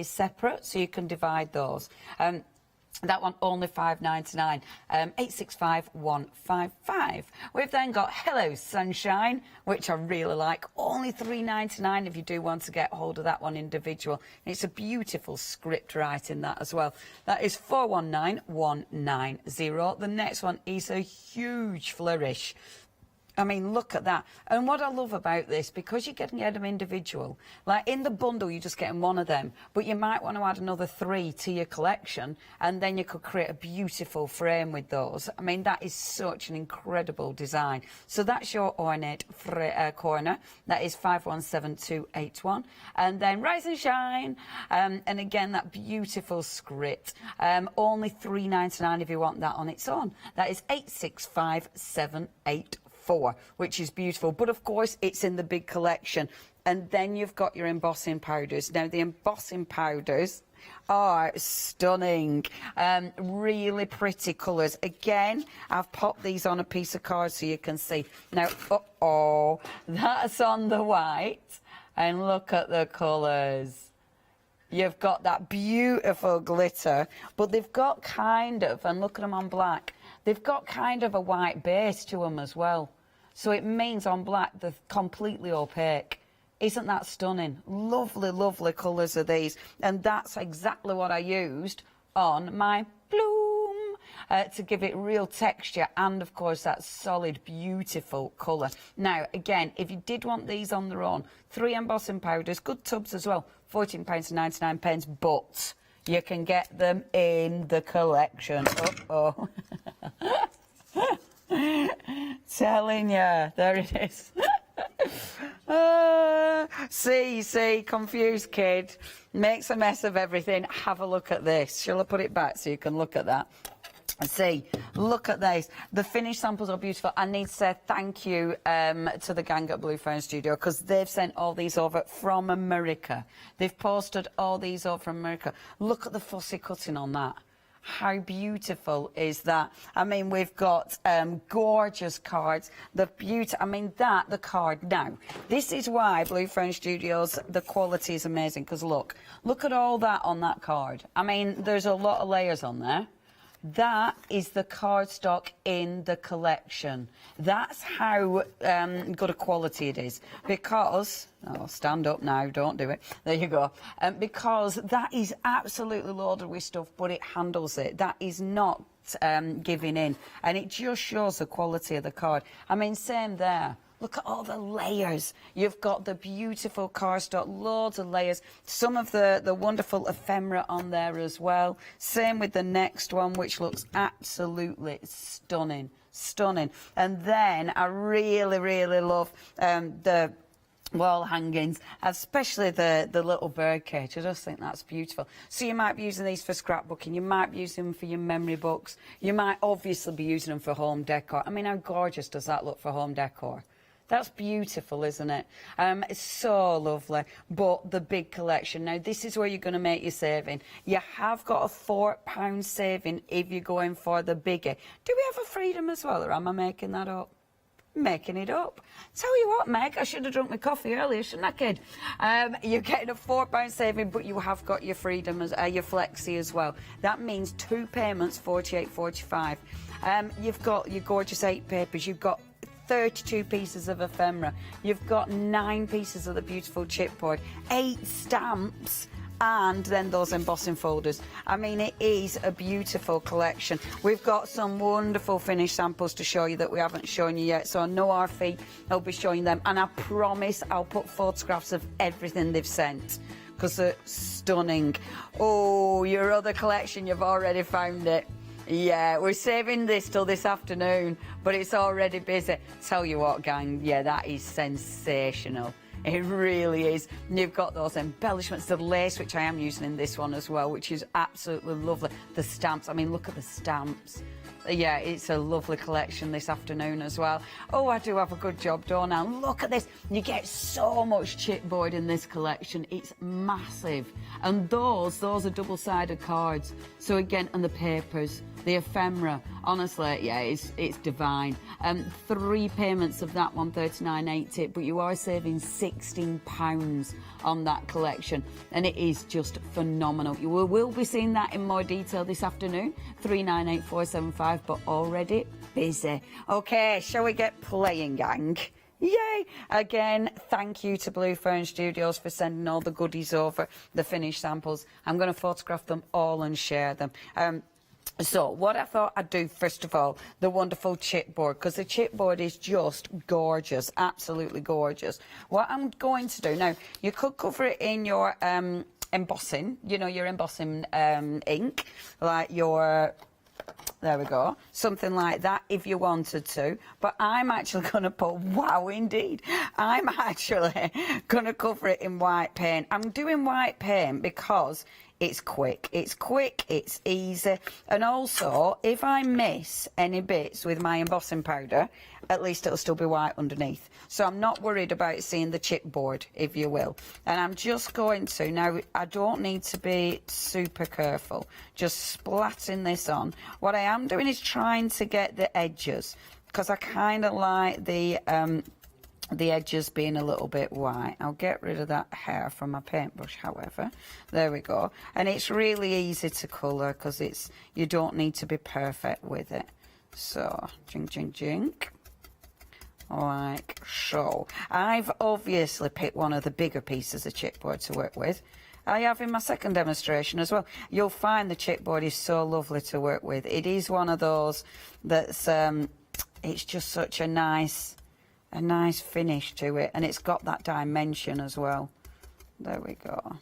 separate, so you can divide those. That one only $5.99. 865155. We've then got Hello Sunshine, which I really like. Only $3.99 if you do want to get hold of that one individual. It's a beautiful script writing that as well. That is 419190. The next one is a huge flourish. I mean, look at that. And what I love about this, because you're getting them individual, like in the bundle, you're just getting one of them, but you might want to add another 3 to your collection, and then you could create a beautiful frame with those. I mean, that is such an incredible design. So that's your ornate corner. That is 517281. And then Rise and Shine. And again, that beautiful script. Only $3.99 if you want that on its own. That is 865784. Which is beautiful, but of course it's in the big collection. And then you've got your embossing powders. Now the embossing powders are stunning, really pretty colours. Again, I've popped these on a piece of card so you can see. Now, that's on the white, and look at the colours. You've got that beautiful glitter, but they've got kind of, and look at them on black, they've got kind of a white base to them as well. So it means on black they're completely opaque. Isn't that stunning? Lovely, lovely colours are these. And that's exactly what I used on my bloom to give it real texture and, of course, that solid, beautiful colour. Now, again, if you did want these on their own, 3 embossing powders, good tubs as well, £14.99, but you can get them in the collection. Telling you, there it is. See, confused kid makes a mess of everything. Have a look at this. Shall I put it back so you can look at that? See, look at these. The finished samples are beautiful. I need to say thank you to the gang at Blue Phone Studio, because they've sent all these over from America. They've posted all these over from America. Look at the fussy cutting on that. How beautiful is that? I mean, we've got gorgeous cards. The card. Now, this is why Blue Phone Studios, the quality is amazing, because look at all that on that card. I mean, there's a lot of layers on there. That is the cardstock in the collection. That's how good a quality it is. Because, oh, stand up now, don't do it. There you go. Because that is absolutely loaded with stuff, but it handles it. That is not giving in. And it just shows the quality of the card. I mean, same there. Look at all the layers. You've got the beautiful cardstock, loads of layers. Some of the wonderful ephemera on there as well. Same with the next one, which looks absolutely stunning. Stunning. And then I really, really love the wall hangings, especially the little bird cage. I just think that's beautiful. So you might be using these for scrapbooking, you might be using them for your memory books, you might obviously be using them for home decor. I mean, how gorgeous does that look for home decor? That's beautiful, isn't it? It's so lovely. But the big collection, now this is where you're going to make your saving. You have got a £4 saving if you're going for the bigger. Do we have a freedom as well, or am I making that up? Making it up. Tell you what, Meg, I should have drunk my coffee earlier, shouldn't I, kid? You're getting a £4 saving, but you have got your freedom as your flexi as well. That means 2 payments, £48.45. You've got your gorgeous 8 papers. You've got 32 pieces of ephemera. You've got 9 pieces of the beautiful chipboard, 8 stamps, and then those embossing folders. I mean, it is a beautiful collection. We've got some wonderful finished samples to show you that we haven't shown you yet, so no RFE, I'll be showing them, and I promise I'll put photographs of everything they've sent, because they're stunning. Oh, your other collection, you've already found it. Yeah, we're saving this till this afternoon, but it's already busy. Tell you what, gang, yeah, that is sensational. It really is. And you've got those embellishments, the lace, which I am using in this one as well, which is absolutely lovely. The stamps, I mean, look at the stamps. Yeah, it's a lovely collection this afternoon as well. Oh, I do have a good job done now. Look at this. You get so much chipboard in this collection. It's massive. And those are double-sided cards. So again, and the papers, the ephemera. Honestly, yeah, it's divine. 3 payments of that one, £39.80, but you are saving £16 on that collection, and it is just phenomenal. You will be seeing that in more detail this afternoon, 398475, but already busy. Okay, shall we get playing, gang? Yay! Again, thank you to Blue Fern Studios for sending all the goodies over, the finished samples. I'm going to photograph them all and share them. So what I thought I'd do, first of all, the wonderful chipboard, because the chipboard is just gorgeous, absolutely gorgeous. What I'm going to do, now, you could cover it in your embossing, you know, your embossing ink, like your... There we go. Something like that if you wanted to. But I'm actually going to put, wow, indeed. I'm actually going to cover it in white paint. I'm doing white paint because it's quick. It's quick, it's easy. And also, if I miss any bits with my embossing powder, at least it'll still be white underneath. So I'm not worried about seeing the chipboard, if you will. And I'm just going to, now I don't need to be super careful, just splatting this on. What I am doing is trying to get the edges, because I kind of like the edges being a little bit white. I'll get rid of that hair from my paintbrush, however. There we go. And it's really easy to colour, because you don't need to be perfect with it. So, jink, jink, jink. Like so. I've obviously picked one of the bigger pieces of chipboard to work with. I have in my second demonstration as well. You'll find the chipboard is so lovely to work with. It is one of those that's, it's just such a nice finish to it, and it's got that dimension as well. There we go.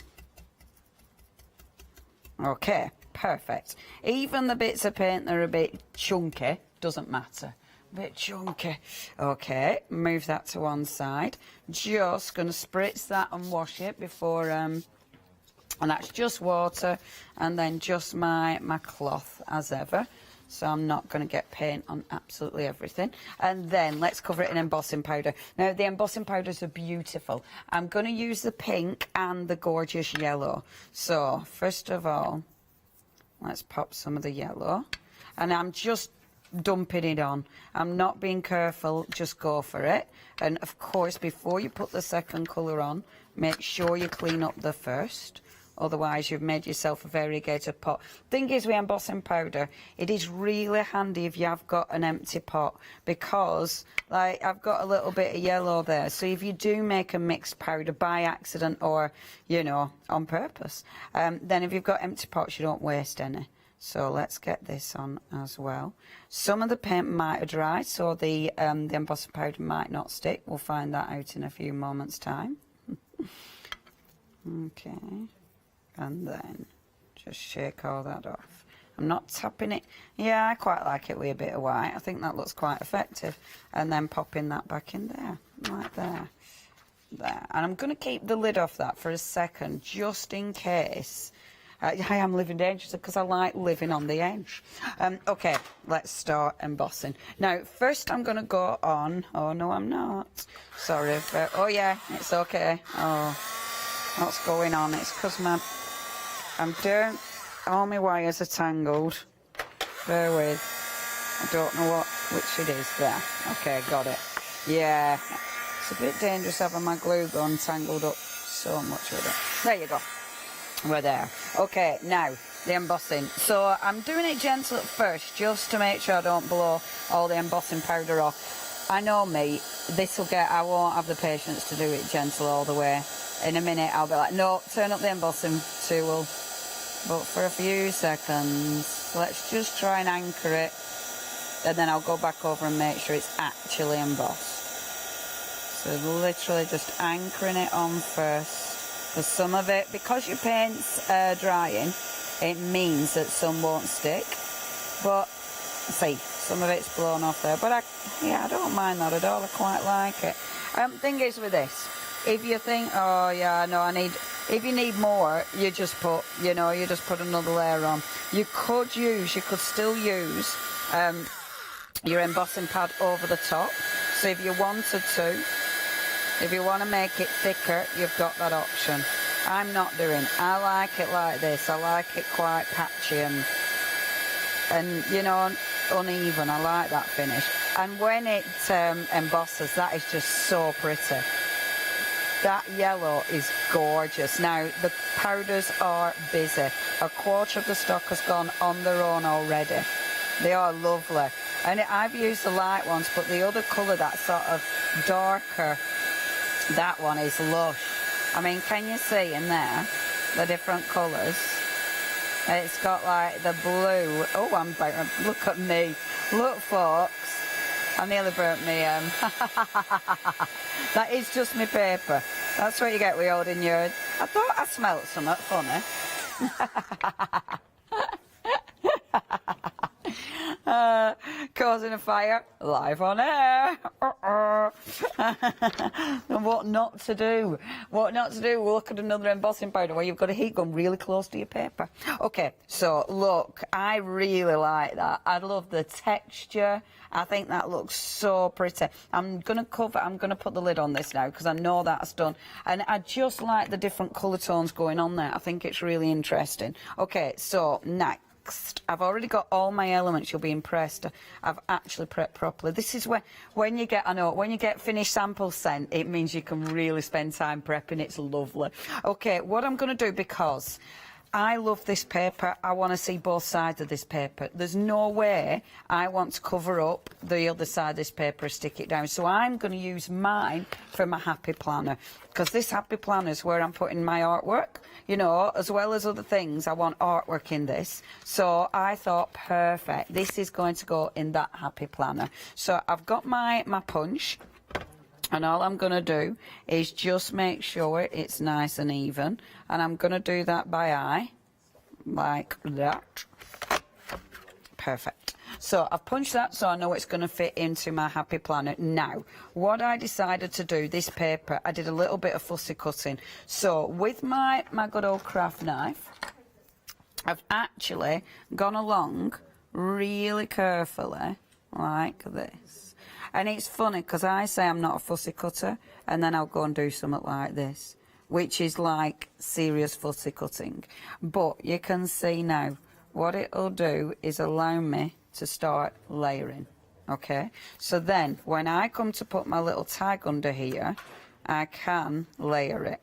Okay, perfect. Even the bits of paint that are a bit chunky, doesn't matter. Bit chunky. Okay, move that to one side. Just going to spritz that and wash it before, and that's just water, and then just my cloth as ever. So I'm not going to get paint on absolutely everything. And then let's cover it in embossing powder. Now, the embossing powders are beautiful. I'm going to use the pink and the gorgeous yellow. So, first of all, let's pop some of the yellow. And I'm just dumping it on. I'm not being careful, just go for it. And, of course, before you put the second colour on, make sure you clean up the first. otherwise you've made yourself a variegated pot. Thing is with embossing powder, it is really handy if you have got an empty pot, because like I've got a little bit of yellow there, so if you do make a mixed powder by accident or, you know, on purpose, then if you've got empty pots you don't waste any. So let's get this on as well. Some of the paint might have dried, so the embossing powder might not stick. We'll find that out in a few moments' time. Okay, and then just shake all that off. I'm not tapping it. Yeah, I quite like it with a bit of white. I think that looks quite effective. And then popping that back in there, like there. There. And I'm going to keep the lid off that for a second, just in case. I am living dangerously because I like living on the edge. Okay, let's start embossing. Now, first I'm going to go on... Oh, no, I'm not. Sorry. Oh, yeah, it's okay. Oh... What's going on? It's because all my wires are tangled. Bear with. I don't know which it is there. Okay, got it. Yeah. It's a bit dangerous having my glue gun tangled up so much with it. There you go. We're there. Okay, now, the embossing. So I'm doing it gentle at first, just to make sure I don't blow all the embossing powder off. I know me, I won't have the patience to do it gentle all the way. In a minute I'll be like, no, turn up the embossing tool. But for a few seconds, let's just try and anchor it. And then I'll go back over and make sure it's actually embossed. So literally just anchoring it on first. Because some of it, because your paint's drying, it means that some won't stick. But, see, some of it's blown off there. But I don't mind that at all. I quite like it. Thing is with this, if you think, oh yeah, no, if you need more, you just put another layer on. You could still use your embossing pad over the top. So if you wanted to, if you want to make it thicker, you've got that option. I'm not doing. I like it like this. I like it quite patchy and you know, uneven. I like that finish. And when it embosses, that is just so pretty. That yellow is gorgeous. Now, the powders are busy. A quarter of the stock has gone on their own already. They are lovely. And I've used the light ones, but the other colour, that sort of darker, that one is lush. I mean, can you see in there the different colours? It's got like the blue. Oh, look at me. Look, folks. I nearly burnt me. That is just my paper. That's what you get with holding yours. I thought I smelt something funny. Causing a fire live on air. And what not to do? What not to do? We'll look at another embossing powder where you've got a heat gun really close to your paper. Okay, so look, I really like that. I love the texture. I think that looks so pretty. I'm going to put the lid on this now because I know that's done. And I just like the different colour tones going on there. I think it's really interesting. Okay, so next. I've already got all my elements. You'll be impressed. I've actually prepped properly. This is when you get finished samples sent, it means you can really spend time prepping. It's lovely. Okay, what I'm going to do, because I love this paper, I want to see both sides of this paper. There's no way I want to cover up the other side of this paper and stick it down. So I'm going to use mine for my happy planner, because this happy planner is where I'm putting my artwork. You know, as well as other things, I want artwork in this. So I thought, perfect, this is going to go in that happy planner. So I've got my punch, and all I'm going to do is just make sure it's nice and even. And I'm going to do that by eye, like that. Perfect. So I've punched that so I know it's going to fit into my happy planner. Now, what I decided to do, this paper, I did a little bit of fussy cutting. So with my good old craft knife, I've actually gone along really carefully, like this. And it's funny because I say I'm not a fussy cutter, and then I'll go and do something like this, which is like serious fussy cutting. But you can see now, what it'll do is allow me to start layering. Okay, so then when I come to put my little tag under here, I can layer it.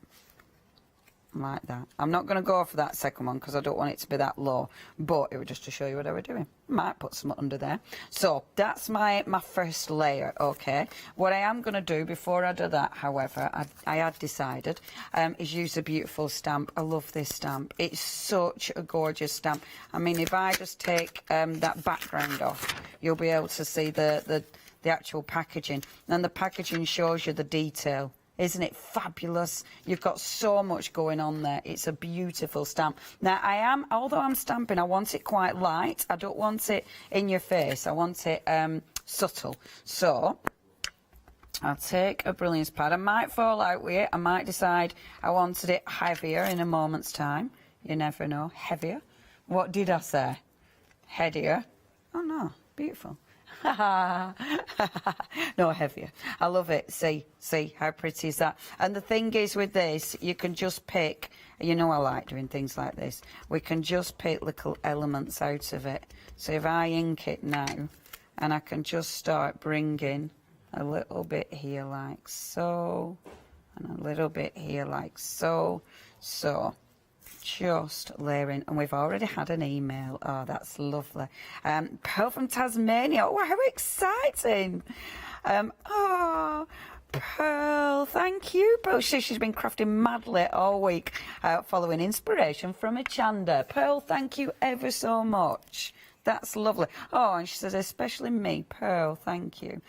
like that. I'm not going to go for that second one because I don't want it to be that low, but it was just to show you what I was doing. Might put some under there. So that's my first layer, okay? What I am going to do before I do that, however, I had decided, is use a beautiful stamp. I love this stamp. It's such a gorgeous stamp. I mean, if I just take that background off, you'll be able to see the actual packaging. And the packaging shows you the detail. Isn't it fabulous? You've got so much going on there. It's a beautiful stamp. Now, although I'm stamping, I want it quite light. I don't want it in your face. I want it subtle. So, I'll take a Brilliance pad. I might fall out with it. I might decide I wanted it heavier in a moment's time. You never know. Heavier. What did I say? Headier. Oh, no. Beautiful. No, heavier. I love it. See how pretty is that? And the thing is with this, you can just pick, you know I like doing things like this, we can just pick little elements out of it. So if I ink it now, and I can just start bringing a little bit here like so, and a little bit here like so, just layering. And we've already had an email. Oh, that's lovely. Pearl from Tasmania. Oh, how exciting. Oh, Pearl, thank you. Pearl, she's been crafting madly all week, following inspiration from Hochanda. Pearl, thank you ever so much. That's lovely. Oh, and she says, especially me. Pearl, thank you.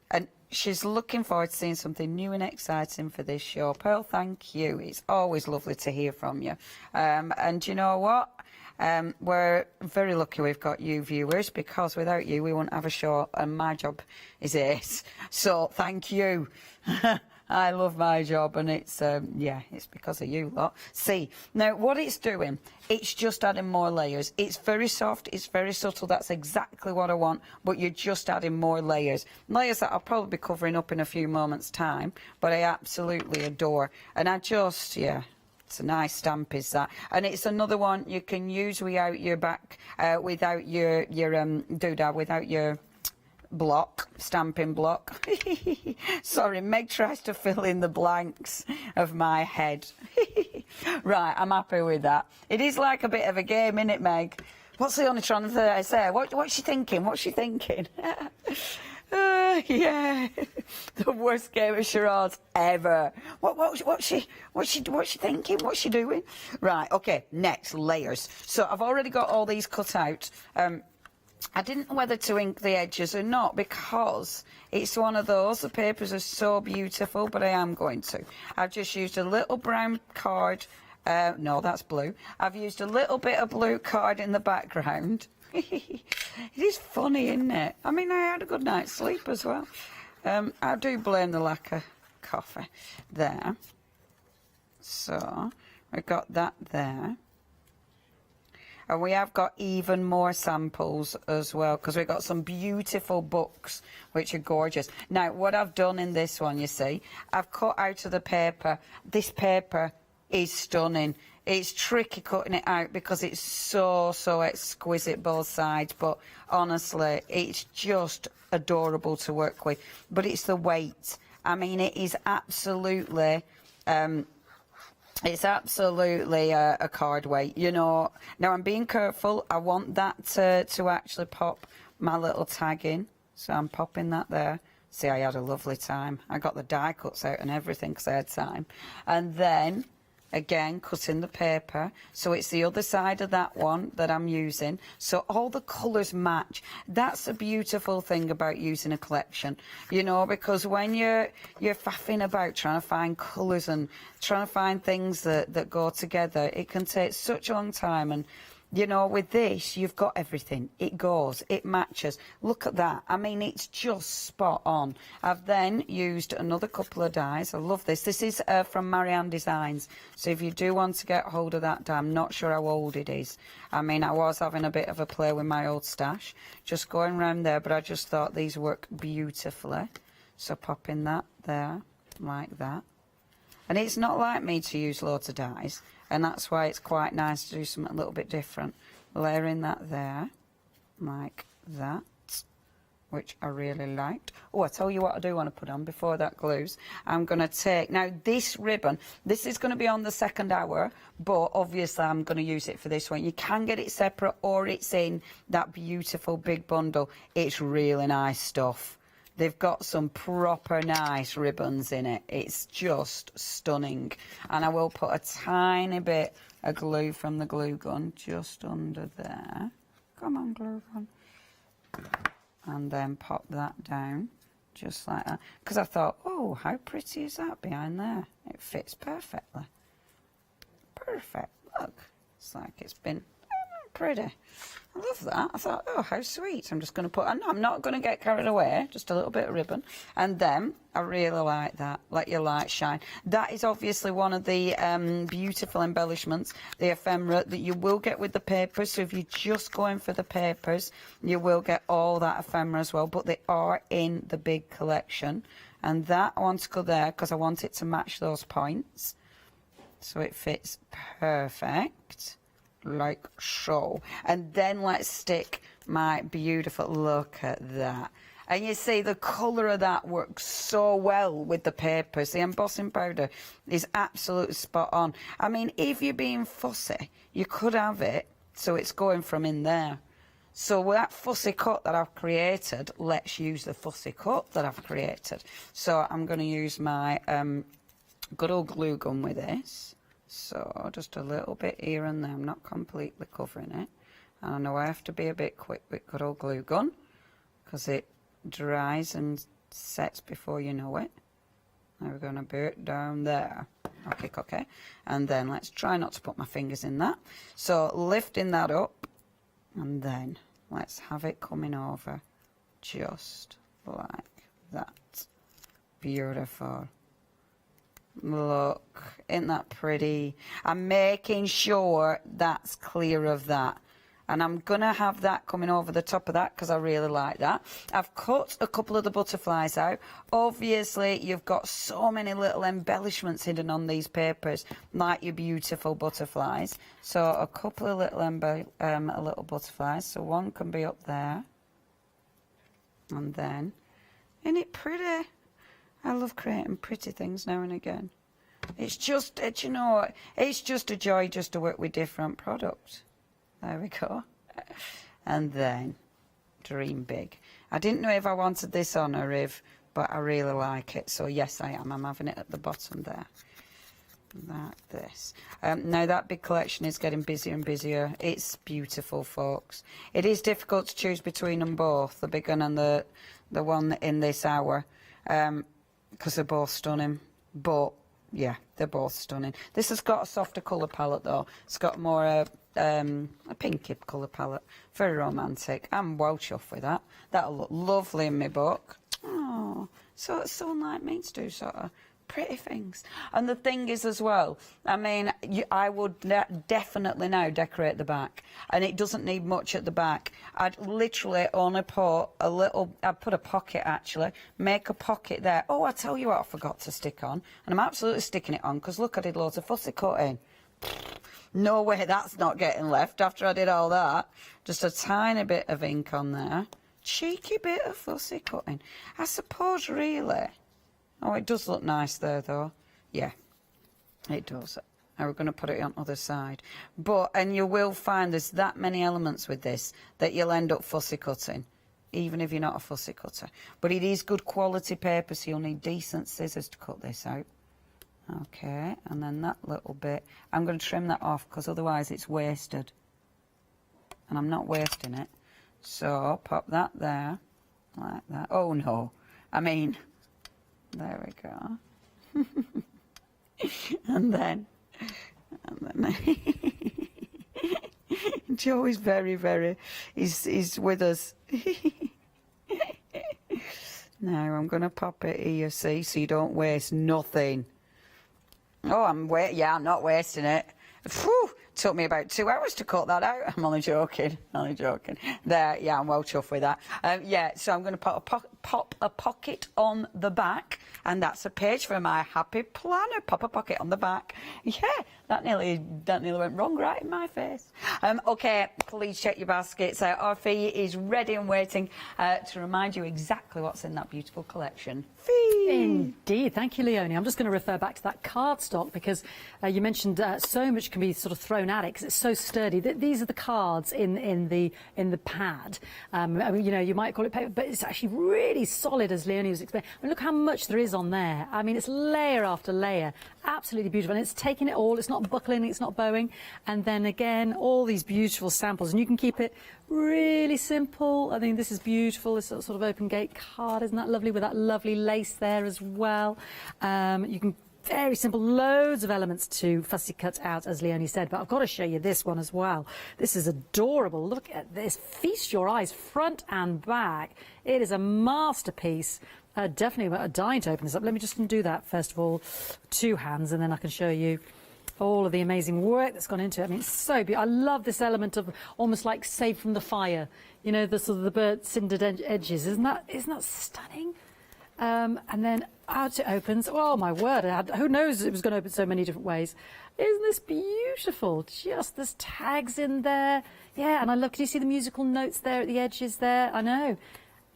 And she's looking forward to seeing something new and exciting for this show. Pearl, thank you. It's always lovely to hear from you. And you know what? We're very lucky we've got you viewers, because without you we wouldn't have a show, and my job is it. So thank you. I love my job, and it's it's because of you lot. See, now what it's doing, it's just adding more layers. It's very soft, it's very subtle. That's exactly what I want, but you're just adding more layers. Layers that I'll probably be covering up in a few moments' time, but I absolutely adore. And I just, it's a nice stamp, is that? And it's another one you can use without your without your doodad, without your stamping block. Sorry, Meg tries to fill in the blanks of my head. Right, I'm happy with that. It is like a bit of a game, isn't it, Meg? What's the only trying to say? What's she thinking? What's she thinking? Yeah, the worst game of charades ever. What's she thinking? What's she doing? Right, okay, next, layers. So I've already got all these cut out. I didn't know whether to ink the edges or not, because it's one of those, the papers are so beautiful, but I am going to. I've just used a little brown card. No, that's blue. I've used a little bit of blue card in the background. It is funny, isn't it? I mean, I had a good night's sleep as well. I do blame the lack of coffee there. So, we've got that there. And we have got even more samples as well, because we've got some beautiful books, which are gorgeous. Now, what I've done in this one, you see, I've cut out of the paper. This paper is stunning. It's tricky cutting it out because it's so exquisite, both sides. But honestly, it's just adorable to work with. But it's the weight. I mean, it is absolutely... it's absolutely a card weight, you know. Now, I'm being careful. I want that to actually pop my little tag in. So I'm popping that there. See, I had a lovely time. I got the die cuts out and everything because I had time. And then, again, cutting the paper. So it's the other side of that one that I'm using. So all the colours match. That's a beautiful thing about using a collection, you know, because when you're faffing about trying to find colours and trying to find things that go together, it can take such a long time. And you know, with this, you've got everything. It goes, it matches. Look at that. I mean, it's just spot on. I've then used another couple of dies. I love this. This is from Marianne Designs. So if you do want to get hold of that die, I'm not sure how old it is. I mean, I was having a bit of a play with my old stash, just going around there, but I just thought these work beautifully. So popping that there, like that. And it's not like me to use loads of dies. And that's why it's quite nice to do something a little bit different. Layering that there, like that. which I really liked. Oh, I tell you what I do want to put on before that glues. I'm going to take, now this ribbon, this is going to be on the second hour, but obviously I'm going to use it for this one. You can get it separate or it's in that beautiful big bundle. It's really nice stuff. They've got some proper nice ribbons in it. It's just stunning. And I will put a tiny bit of glue from the glue gun just under there. Come on, glue gun. And then pop that down just like that. Because I thought, oh, how pretty is that behind there? It fits perfectly. Perfect. Look, it's like it's been pretty. I love that. I thought, oh, how sweet. I'm just going to put, I'm not going to get carried away, just a little bit of ribbon. And then, I really like that, let your light shine. That is obviously one of the beautiful embellishments, the ephemera, that you will get with the papers. So if you're just going for the papers, you will get all that ephemera as well. But they are in the big collection. And that I want to go there because I want it to match those points. So it fits perfect. Like so. And then let's stick my beautiful, look at that. And you see the colour of that works so well with the papers. The embossing powder is absolutely spot on. I mean, if you're being fussy, you could have it so it's going from in there. So with that fussy cut that I've created, let's use the fussy cut that I've created. So I'm going to use my good old glue gun with this. So just a little bit here and there. I'm not completely covering it. And I know I have to be a bit quick with good old glue gun because it dries and sets before you know it. Now we're going to put it down there. Okay. And then let's try not to put my fingers in that. So lifting that up and then let's have it coming over just like that. Beautiful. Look, isn't that pretty? I'm making sure that's clear of that. And I'm going to have that coming over the top of that because I really like that. I've cut a couple of the butterflies out. Obviously, you've got so many little embellishments hidden on these papers, like your beautiful butterflies. So a couple of little butterflies. So one can be up there. And then, isn't it pretty? I love creating pretty things now and again. It's just, you know, it's just a joy just to work with different products. There we go. And then, dream big. I didn't know if I wanted this on or if, but I really like it. So yes, I am. I'm having it at the bottom there. Like this. Now that big collection is getting busier and busier. It's beautiful, folks. It is difficult to choose between them both, the big one and the one in this hour. Because they're both stunning, but yeah, they're both stunning. This has got a softer colour palette though. It's got more a pinky colour palette. Very romantic. I'm well chuffed with that. That'll look lovely in my book. Oh, so it's someone like me to do sort of pretty things. And the thing is as well, I mean, I would definitely now decorate the back, and it doesn't need much at the back. I'd literally only put a little, I'd put a pocket actually, make a pocket there. Oh, I tell you what I forgot to stick on, and I'm absolutely sticking it on because look, I did loads of fussy cutting. No way that's not getting left after I did all that. Just a tiny bit of ink on there. Cheeky bit of fussy cutting. I suppose really. Oh, it does look nice there, though. Yeah, it does. Now we're going to put it on the other side. But, and you will find there's that many elements with this that you'll end up fussy cutting, even if you're not a fussy cutter. But it is good quality paper, so you'll need decent scissors to cut this out. Okay, and then that little bit, I'm going to trim that off because otherwise it's wasted. And I'm not wasting it. So, pop that there, like that. Oh, no. I mean... There we go. and then Joe is very, he's with us. Now I'm going to pop it here, see, so you don't waste nothing. Oh, I'm not wasting it. Phew, Took me about 2 hours to cut that out. I'm only joking, There, yeah, I'm well chuffed with that. Yeah, so I'm going to pop a pocket on the back, and that's a page for my happy planner. Pop a pocket on the back. Yeah, that nearly went wrong right in my face. Okay, please check your baskets out. Our fee is ready and waiting to remind you exactly what's in that beautiful collection. Fee! Indeed, thank you, Leonie. I'm just going to refer back to that cardstock because you mentioned so much can be sort of thrown at it because it's so sturdy. These are the cards in the pad. I mean, you know, you might call it paper, but it's actually really solid, as Leonie was explaining. I mean, look how much there is on there. I mean, it's layer after layer. Absolutely beautiful, and it's taking it all. It's not buckling, it's not bowing, and then again, all these beautiful samples, and you can keep it really simple. I think this is beautiful. This sort of open gate card, isn't that lovely, with that lovely lace there as well. You can very simple, loads of elements to fussy cut out, as Leonie said, but I've got to show you this one as well. This is adorable. Look at this. Feast your eyes, front and back. It is a masterpiece. Definitely dying to open this up. Let me just do that first of all, 2 hands, and then I can show you all of the amazing work that's gone into it. I mean, it's so beautiful. I love this element of almost like saved from the fire. You know, the sort of the burnt cindered edges. Isn't that stunning? And then out it opens. Oh my word! Who knows it was going to open so many different ways? Isn't this beautiful? Just there's tags in there. Yeah, and I love. Can you see the musical notes there at the edges there? I know.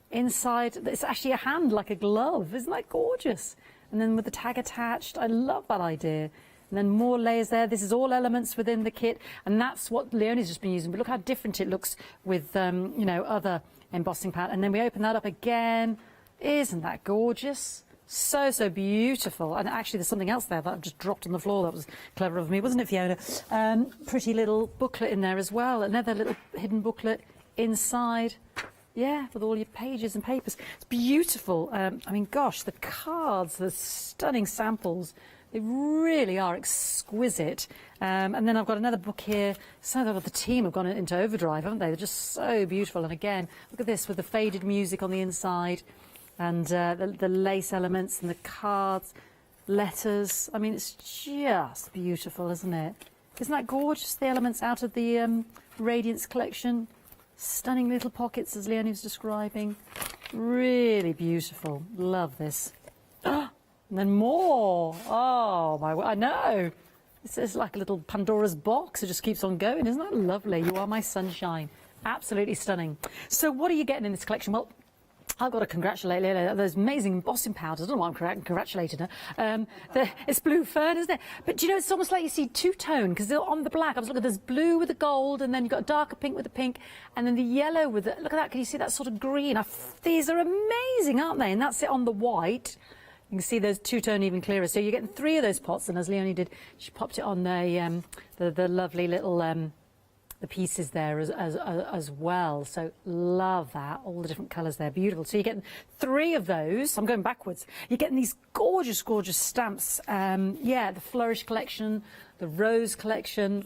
Inside, it's actually a hand like a glove. Isn't that gorgeous? And then with the tag attached, I love that idea. And then more layers there. This is all elements within the kit, and that's what Leonie's just been using. But look how different it looks with, you know, other embossing pad. And then we open that up again. Isn't that gorgeous? So, so beautiful. And actually, there's something else there that I've just dropped on the floor. That was clever of me, wasn't it, Fiona? Pretty little booklet in there as well. Another little hidden booklet inside. Yeah, with all your pages and papers. It's beautiful. I mean, gosh, the cards, the stunning samples, they really are exquisite. And then I've got another book here. So that the team have gone into overdrive, haven't they? They're just so beautiful. And again, look at this with the faded music on the inside and the lace elements and the cards, letters. I mean, it's just beautiful, isn't it? Isn't that gorgeous? The elements out of the Radiance collection. Stunning little pockets, as Leonie was describing. Really beautiful. Love this. And then more. Oh, my... I know. This is like a little Pandora's box. It just keeps on going. Isn't that lovely? You are my sunshine. Absolutely stunning. So what are you getting in this collection? Well, I've got to congratulate Leila. Those amazing embossing powders. I don't know why I'm congratulating her. It's blue fern, isn't it? But do you know, it's almost like you see two-tone, because on the black, I was looking, there's blue with the gold, and then you've got a darker pink with the pink, and then the yellow with the... Look at that. Can you see that sort of green? These are amazing, aren't they? And that's it on the white. You can see those two-tone even clearer. So you're getting 3 of those pots, and as Leonie did, she popped it on the lovely little... the pieces there as well. So love that. All the different colours there. Beautiful. So you're getting 3 of those. I'm going backwards. You're getting these gorgeous, gorgeous stamps. Yeah, the Flourish collection, the Rose collection.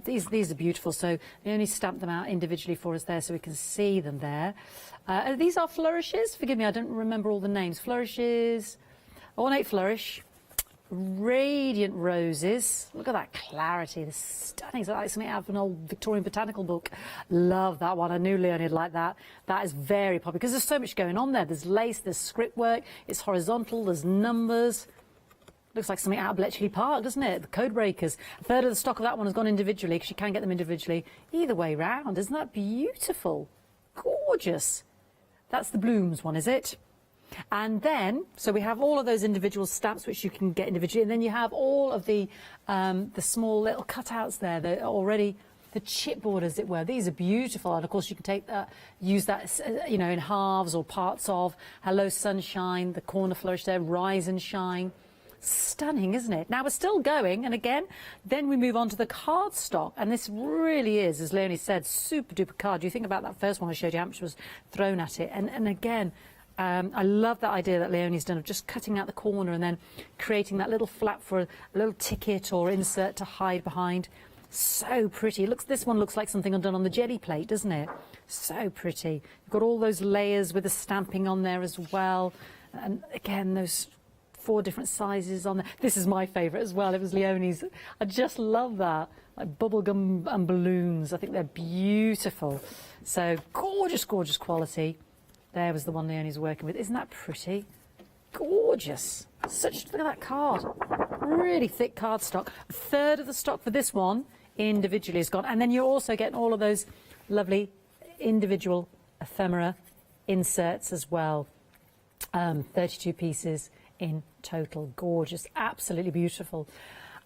These are beautiful. So they only stamped them out individually for us there so we can see them there. These are Flourishes. Forgive me, I don't remember all the names. Flourishes. Ornate Flourish. Radiant Roses. Look at that clarity. The stunning. It's like something out of an old Victorian botanical book. Love that one. I knew Leonid liked that. That is very popular because there's so much going on there. There's lace, there's script work, it's horizontal, there's numbers. Looks like something out of Bletchley Park, doesn't it? The Code Breakers. A third of the stock of that one has gone individually because you can get them individually. Either way round. Isn't that beautiful? Gorgeous. That's the Blooms one, is it? And then, so we have all of those individual stamps which you can get individually, and then you have all of the small little cutouts there. They're already the chipboard, as it were. These are beautiful, and of course you can take that, use that, you know, in halves or parts of. Hello Sunshine, the corner flourish there, Rise and Shine. Stunning, isn't it? Now we're still going, and again, then we move on to the cardstock, and this really is, as Leonie said, super duper card. You think about that first one I showed you, how much was thrown at it, and again. I love that idea that Leonie's done of just cutting out the corner and then creating that little flap for a little ticket or insert to hide behind. So pretty. This one looks like something done on the jelly plate, doesn't it? So pretty. You've got all those layers with the stamping on there as well. And again, those 4 different sizes on there. This is my favourite as well. It was Leonie's. I just love that. like bubblegum and balloons. I think they're beautiful. So gorgeous, gorgeous quality. There was the one Leonie's working with. Isn't that pretty? Gorgeous. Look at that card. Really thick card stock. A third of the stock for this one individually is gone. And then you're also getting all of those lovely individual ephemera inserts as well. 32 pieces in total. Gorgeous. Absolutely beautiful.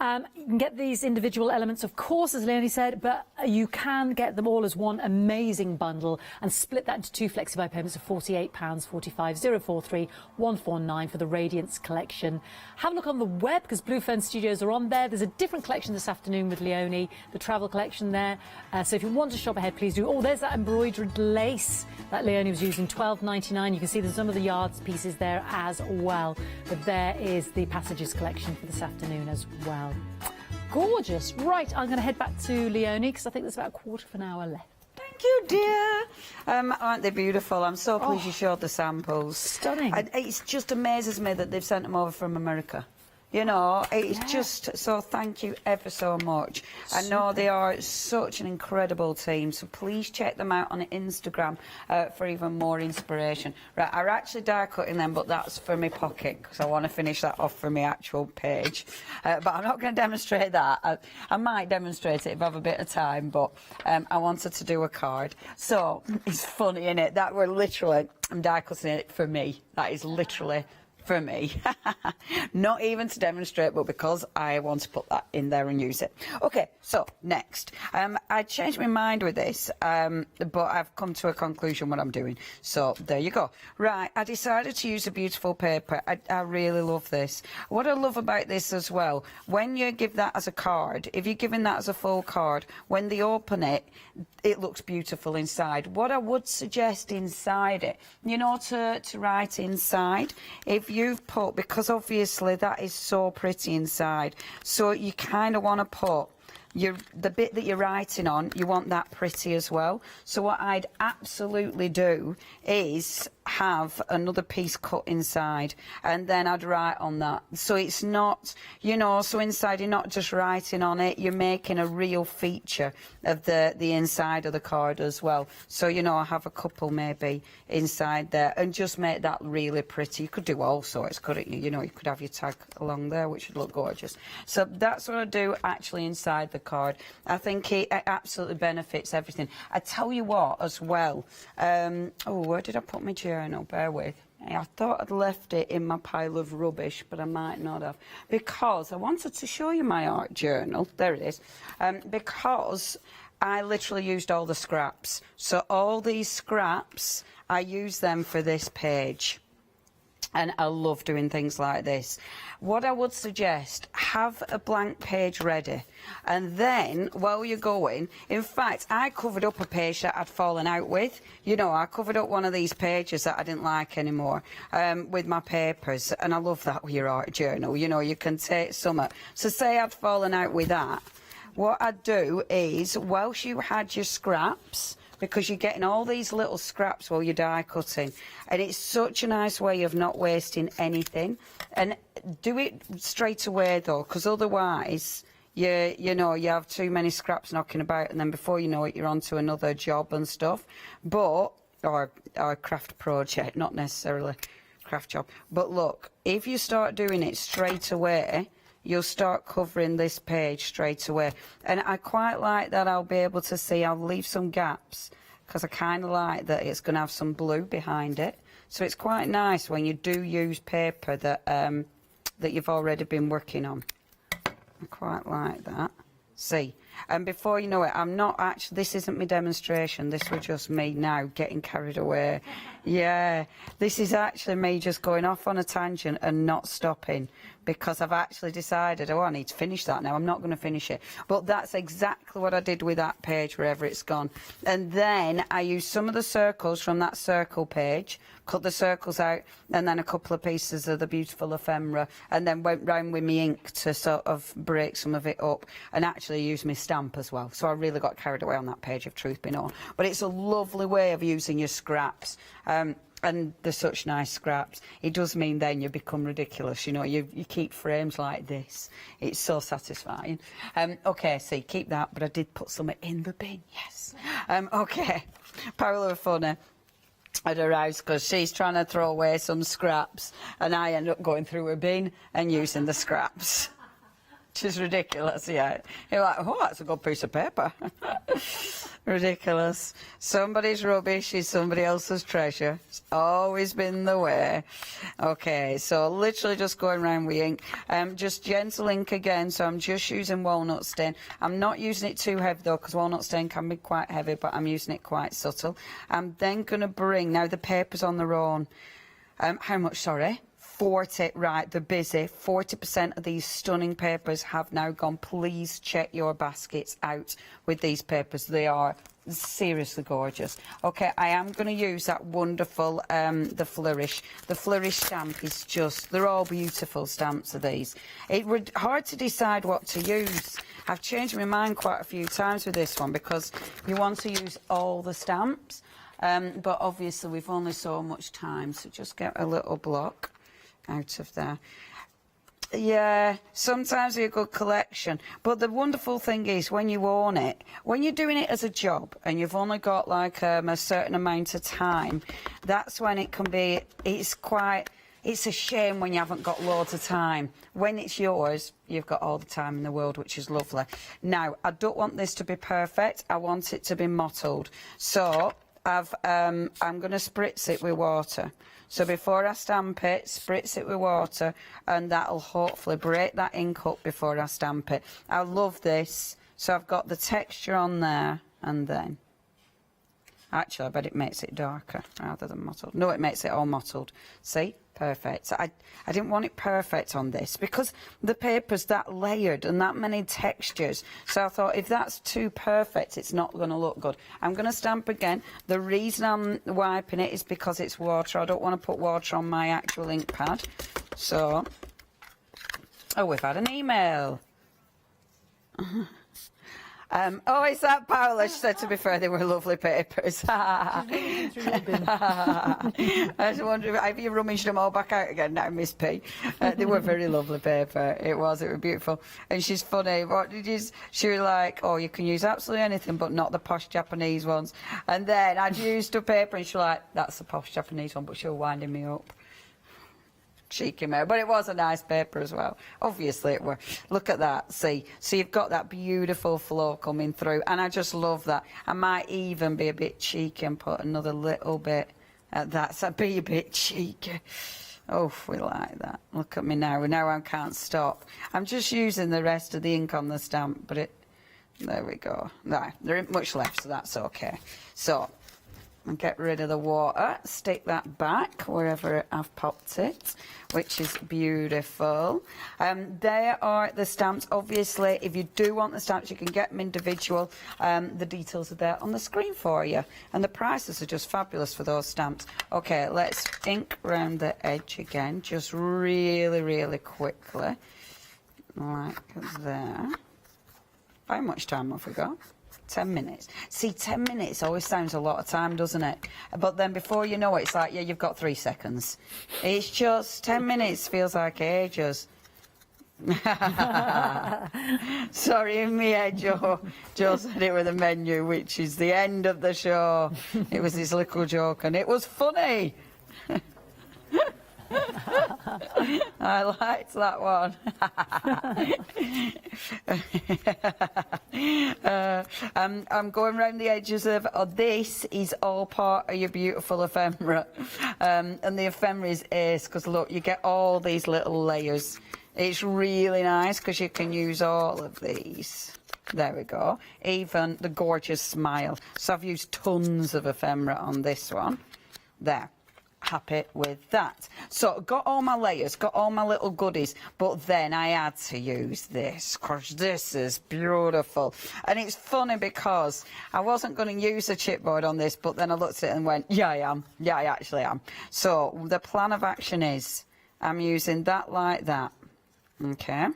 You can get these individual elements, of course, as Leonie said, but you can get them all as one amazing bundle and split that into 2 flexi-buy payments of £48, 45, 043, 149 for the Radiance collection. Have a look on the web, because Blue Fern Studios are on there. There's a different collection this afternoon with Leonie, the travel collection there. So if you want to shop ahead, please do. Oh, there's that embroidered lace that Leonie was using, £12.99. You can see there's some of the yards pieces there as well. But there is the Passages collection for this afternoon as well. Gorgeous. Right, I'm going to head back to Leonie because I think there's about a quarter of an hour left. Thank you, dear. Aren't they beautiful? I'm so pleased you showed the samples. Stunning. It just amazes me that they've sent them over from America. You know, it's just, so thank you ever so much. I know they are such an incredible team, so please check them out on Instagram for even more inspiration. Right, I'm actually die cutting them, but that's for my pocket, because I want to finish that off for my actual page. But I'm not going to demonstrate that. I might demonstrate it if I have a bit of time, but I wanted to do a card. So, it's funny, innit? That we're literally, I'm die cutting it for me. That is literally for me. Not even to demonstrate, but because I want to put that in there and use it. Okay, so next. I changed my mind with this, but I've come to a conclusion what I'm doing. So there you go. Right, I decided to use a beautiful paper. I really love this. What I love about this as well, when you give that as a card, if you're giving that as a full card, when they open it, it looks beautiful inside. What I would suggest inside it, you know, to write inside, if you've put, because obviously that is so pretty inside, so you kind of want to put the bit that you're writing on, you want that pretty as well. So what I'd absolutely do is have another piece cut inside, and then I'd write on that. So it's not, you know, so inside you're not just writing on it, you're making a real feature of the inside of the card as well. So, you know, I have a couple maybe inside there, and just make that really pretty. You could do all sorts, couldn't you? You know, you could have your tag along there, which would look gorgeous. So that's what I do actually inside the card. I think it absolutely benefits everything. I tell you what as well, oh, where did I put my journal? Bear with. I thought I'd left it in my pile of rubbish, but I might not have, because I wanted to show you my art journal. There it is. Because I literally used all the scraps. So all these scraps, I use them for this page. And I love doing things like this. What I would suggest, have a blank page ready. And then, while you're going, in fact, I covered up a page that I'd fallen out with. You know, I covered up one of these pages that I didn't like anymore with my papers. And I love that with your art journal. You know, you can take some. So say I'd fallen out with that. What I'd do is, whilst you had your scraps, because you're getting all these little scraps while you're die cutting, and it's such a nice way of not wasting anything. And do it straight away though, because otherwise you know, you have too many scraps knocking about, and then before you know it, you're on to another job and stuff. But or craft project, not necessarily craft job. But look, if you start doing it straight away, you'll start covering this page straight away. And I quite like that. I'll be able to see, I'll leave some gaps, because I kind of like that it's going to have some blue behind it. So it's quite nice when you do use paper that that you've already been working on. I quite like that. See, and before you know it, I'm not actually, this isn't my demonstration, this was just me now getting carried away. Yeah, this is actually me just going off on a tangent and not stopping, because I've actually decided, oh, I need to finish that now. I'm not going to finish it. But that's exactly what I did with that page, wherever it's gone. And then I used some of the circles from that circle page, cut the circles out, and then a couple of pieces of the beautiful ephemera, and then went round with my ink to sort of break some of it up, and actually used my stamp as well. So I really got carried away on that page, if truth be known. But it's a lovely way of using your scraps. and they're such nice scraps. It does mean then you become ridiculous, you know, you keep frames like this. It's so satisfying. Okay, so you keep that, but I did put some in the bin, yes. Okay, Paola Funny at her house, because she's trying to throw away some scraps, and I end up going through her bin and using the scraps. Which is ridiculous, yeah. You're like, oh, that's a good piece of paper. Ridiculous. Somebody's rubbish is somebody else's treasure. It's always been the way. Okay, so literally just going around with ink. Just gentle ink again, so I'm just using walnut stain. I'm not using it too heavy though, because walnut stain can be quite heavy, but I'm using it quite subtle. I'm then going to bring, now the paper's on their own. How much, sorry? 40, right, they're busy. 40% of these stunning papers have now gone. Please check your baskets out with these papers. They are seriously gorgeous. Okay, I am going to use that wonderful, the Flourish. The Flourish stamp is just, they're all beautiful stamps of these. It would hard to decide what to use. I've changed my mind quite a few times with this one because you want to use all the stamps, but obviously we've only so much time, so just get a little block out of there. Yeah, sometimes they're a good collection, but the wonderful thing is when you own it, when you're doing it as a job and you've only got like a certain amount of time, that's when it can be, it's a shame when you haven't got loads of time. When it's yours, you've got all the time in the world, which is lovely. Now, I don't want this to be perfect, I want it to be mottled, so I'm going to spritz it with water. So before I stamp it, spritz it with water, and that'll hopefully break that ink up before I stamp it. I love this. So I've got the texture on there, and then... Actually, I bet it makes it darker rather than mottled. No, it makes it all mottled. See? Perfect. So I didn't want it perfect on this because the paper's that layered and that many textures. So I thought if that's too perfect, it's not going to look good. I'm going to stamp again. The reason I'm wiping it is because it's water. I don't want to put water on my actual ink pad. So, oh, we've had an email. Oh, is that Paola? She said, to be fair, they were lovely papers. I was wondering, have you rummaged them all back out again now, Miss P? They were very lovely paper. It was beautiful. And she's funny. What did you, she was like, oh, you can use absolutely anything, but not the posh Japanese ones. And then I'd used her paper, and she was like, that's the posh Japanese one, but she was winding me up. Cheeky mare, but it was a nice paper as well. Obviously it were. Look at that, see? So you've got that beautiful flow coming through, and I just love that. I might even be a bit cheeky and put another little bit at that, so be a bit cheeky. Oh, we like that. Look at me now. Now I can't stop. I'm just using the rest of the ink on the stamp, but it... There we go. No, there isn't much left, so that's okay. So... and get rid of the water, stick that back wherever I've popped it, which is beautiful. There are the stamps. Obviously, if you do want the stamps, you can get them individual. The details are there on the screen for you, and the prices are just fabulous for those stamps. Okay, let's ink around the edge again, just really, really quickly, like there. How much time have we got? 10 minutes. See, 10 minutes always sounds a lot of time, doesn't it? But then before you know it, it's like, yeah, you've got 3 seconds. It's just 10 minutes feels like ages. Sorry, in my head, Joe said it with the menu, which is the end of the show. It was his little joke, and it was funny. I liked that one. I'm going around the edges of this is all part of your beautiful ephemera, and the ephemera is ace because look, you get all these little layers. It's really nice because you can use all of these. There we go. Even the gorgeous smile. So I've used tons of ephemera on this one. There. Happy with that. So got all my layers, got all my little goodies, but then I had to use this because this is beautiful. And it's funny because I wasn't going to use the chipboard on this, but then I looked at it and went, yeah, I am. Yeah, I actually am. So the plan of action is I'm using that like that. Okay.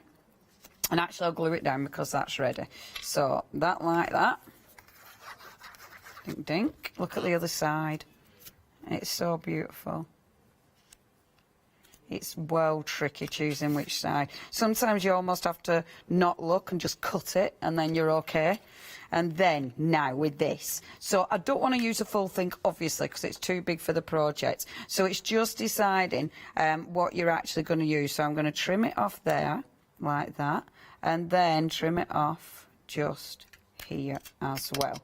And actually I'll glue it down because that's ready. So that like that. Dink, dink. Look at the other side. It's so beautiful. It's well tricky choosing which side. Sometimes you almost have to not look and just cut it, and then you're okay. And then, now with this. So I don't want to use the full thing, obviously, because it's too big for the project. So it's just deciding what you're actually going to use. So I'm going to trim it off there, like that, and then trim it off just here as well.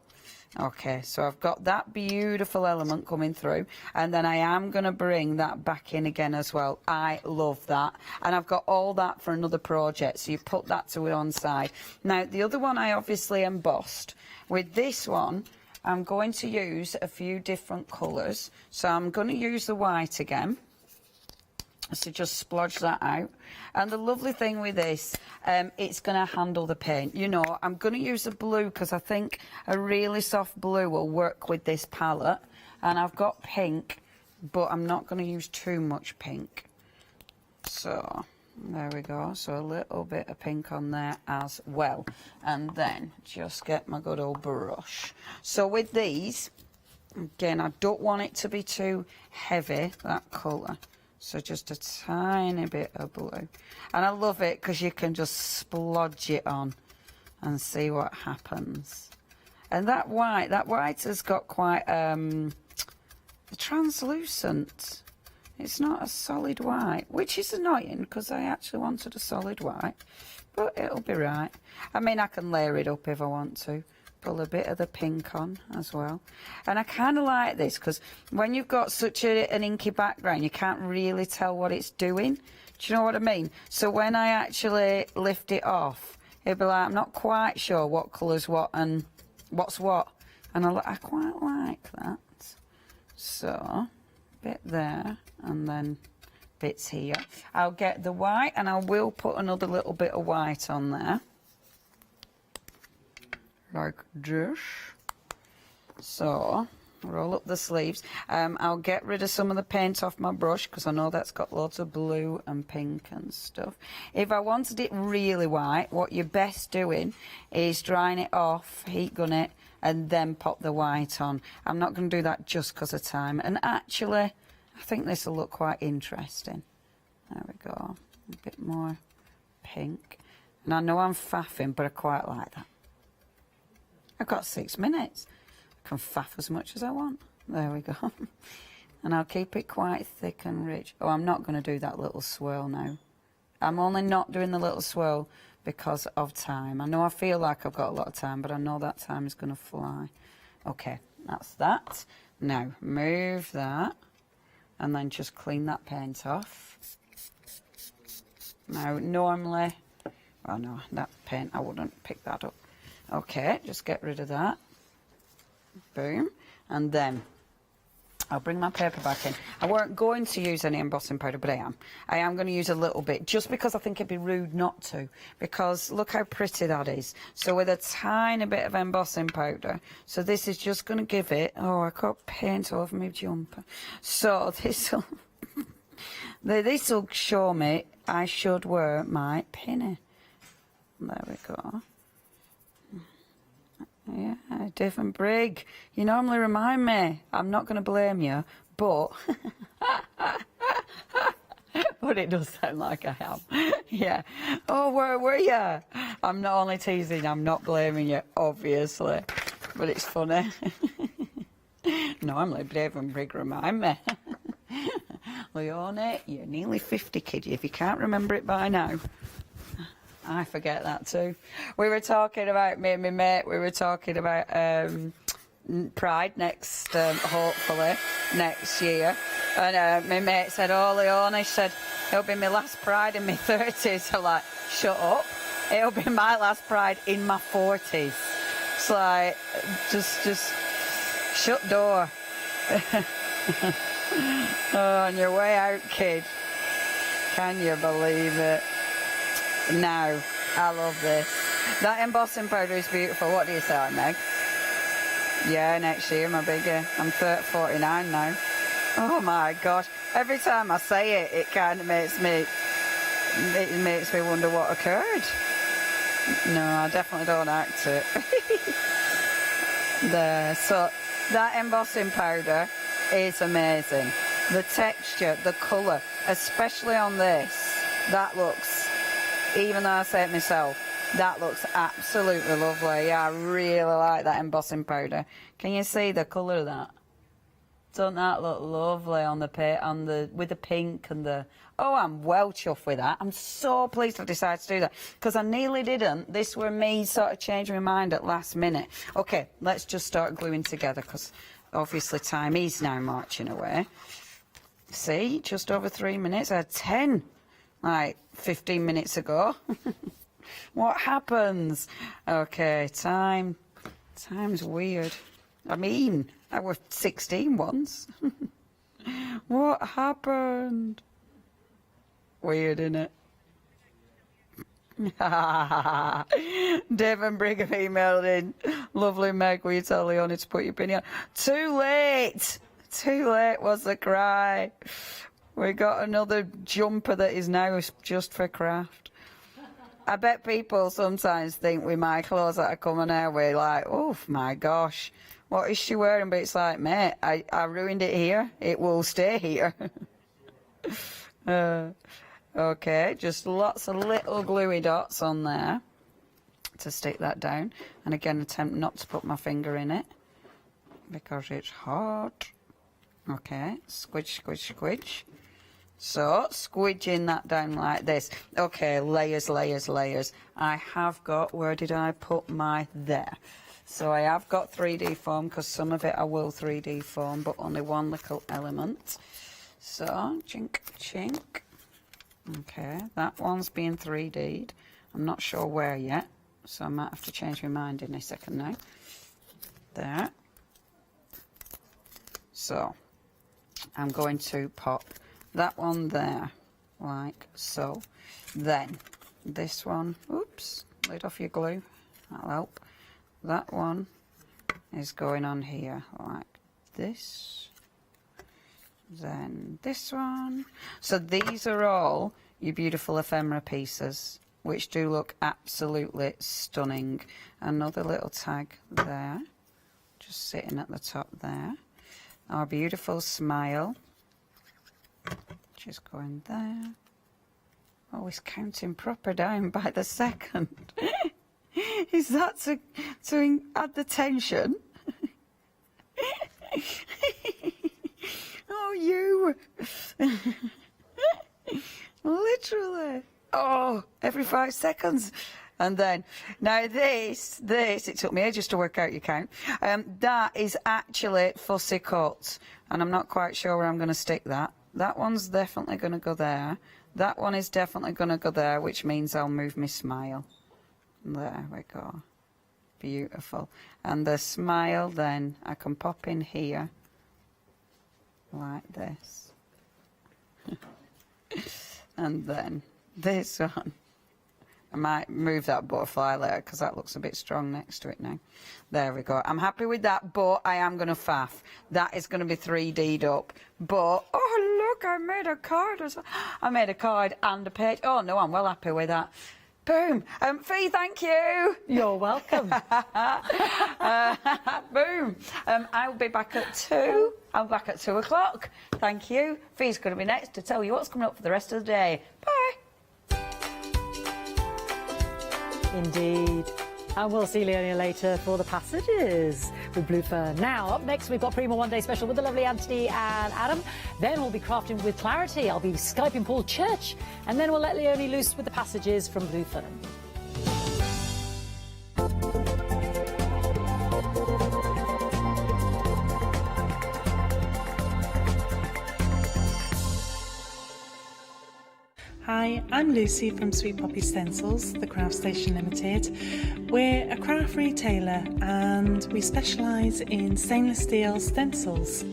Okay, so I've got that beautiful element coming through, and then I am going to bring that back in again as well. I love that, and I've got all that for another project, so you put that to one side. Now, the other one I obviously embossed. With this one, I'm going to use a few different colours, so I'm going to use the white again. So just splodge that out. And the lovely thing with this, it's going to handle the paint. You know, I'm going to use a blue because I think a really soft blue will work with this palette. And I've got pink, but I'm not going to use too much pink. So there we go. So a little bit of pink on there as well. And then just get my good old brush. So with these, again, I don't want it to be too heavy, that colour. So just a tiny bit of blue. And I love it because you can just splodge it on and see what happens. And that white has got quite translucent. It's not a solid white, which is annoying because I actually wanted a solid white. But it'll be right. I mean, I can layer it up if I want to. Pull a bit of the pink on as well. And I kind of like this because when you've got such an inky background, you can't really tell what it's doing. Do you know what I mean? So when I actually lift it off, it'll be like, I'm not quite sure what colour's what and what's what. And I quite like that. So, bit there and then bits here. I'll get the white and I will put another little bit of white on there. Like this. So roll up the sleeves. I'll get rid of some of the paint off my brush because I know that's got lots of blue and pink and stuff. If I wanted it really white, what you're best doing is drying it off, heat gun it, and then pop the white on. I'm not going to do that just because of time. And actually, I think this will look quite interesting. There we go. A bit more pink. And I know I'm faffing, but I quite like that. I've got 6 minutes. I can faff as much as I want. There we go. And I'll keep it quite thick and rich. Oh, I'm not going to do that little swirl now. I'm only not doing the little swirl because of time. I know I feel like I've got a lot of time, but I know that time is going to fly. Okay, that's that. Now, move that. And then just clean that paint off. Now, normally... Oh, no, that paint, I wouldn't pick that up. Okay, just get rid of that. Boom. And then I'll bring my paper back in. I weren't going to use any embossing powder, but I am. I am going to use a little bit, just because I think it'd be rude not to. Because look how pretty that is. So with a tiny bit of embossing powder. So this is just going to give it... Oh, I got paint over my jumper. So this'll... this'll show me I should wear my pinny. There we go. Yeah, different brig. You normally remind me. I'm not going to blame you, but... but it does sound like I am. Yeah. Oh, where were you? I'm not only teasing, I'm not blaming you, obviously. But it's funny. Normally, Devon Brig remind me. Leonie, you're nearly 50, kid. If you can't remember it by now. I forget that too. We were talking about, me and my mate, we were talking about Pride next, hopefully, next year. And my mate said, oh, Leonie, said, it'll be my last Pride in my 30s. I'm like, shut up. It'll be my last Pride in my 40s. It's like, just shut door. Oh, on your way out, kid. Can you believe it? Now, I love this. That embossing powder is beautiful. What do you say, Meg? Yeah, next year, my biggie. I'm 49 now. Oh my gosh. Every time I say it, it kind of makes me wonder what occurred. No, I definitely don't act it. There. So, that embossing powder is amazing. The texture, the colour, especially on this, that looks, even though I say it myself, that looks absolutely lovely. Yeah, I really like that embossing powder. Can you see the colour of that? Doesn't that look lovely on the with the pink and the... Oh, I'm well chuffed with that. I'm so pleased I decided to do that because I nearly didn't. This were me sort of changing my mind at last minute. Okay, let's just start gluing together because obviously time is now marching away. See, just over 3 minutes. I had 10, like 15 minutes ago. What happens? Okay, time's weird. I mean, I was 16 once. What happened? Weird, innit? Dave and Brigham emailed in. Lovely Meg, will you tell Leonie to put your penny on? Too late! Too late was the cry. We got another jumper that is now just for craft. I bet people sometimes think with my clothes that are coming out, we're like, oh my gosh, what is she wearing? But it's like, mate, I ruined it here. It will stay here. Okay, just lots of little gluey dots on there to stick that down. And again, attempt not to put my finger in it because it's hot. Okay, squidge, squidge, squidge. So, squidging that down like this. Okay, layers, layers, layers. I have got, where did I put my, there. So I have got 3D foam because some of it I will 3D foam, but only one little element. So, chink, chink. Okay, that one's being 3D'd. I'm not sure where yet, so I might have to change my mind in a second now. There. So, I'm going to pop that one there, like so. Then, this one, oops, lid off your glue, that'll help. That one is going on here, like this. Then this one. So these are all your beautiful ephemera pieces, which do look absolutely stunning. Another little tag there, just sitting at the top there. Our beautiful smile, just going there. Always counting proper down by the second. Is that to add the tension? Oh, you! Literally. Oh, every 5 seconds. And then, now this, it took me ages to work out your count. That is actually fussy cut. And I'm not quite sure where I'm going to stick that. That one's definitely going to go there. That one is definitely going to go there, which means I'll move my smile. There we go. Beautiful. And the smile then, I can pop in here. Like this. And then this one. I might move that butterfly later because that looks a bit strong next to it now. There we go. I'm happy with that, but I am going to faff. That is going to be 3D'd up. But, oh look, I made a card as well. I made a card and a page. Oh no, I'm well happy with that. Boom. Fee, thank you. You're welcome. Boom. I'll be back at 2. I'm back at 2 o'clock. Thank you. Fee's going to be next to tell you what's coming up for the rest of the day. Bye. Indeed. And we'll see Leonie later for the passages with Blue Fern. Now, up next, we've got Prima One Day Special with the lovely Anthony and Adam. Then we'll be crafting with Clarity. I'll be Skyping Paul Church. And then we'll let Leonie loose with the passages from Blue Fern. Hi, I'm Lucy from Sweet Poppy Stencils, the Craft Station Limited. We're a craft retailer and we specialise in stainless steel stencils.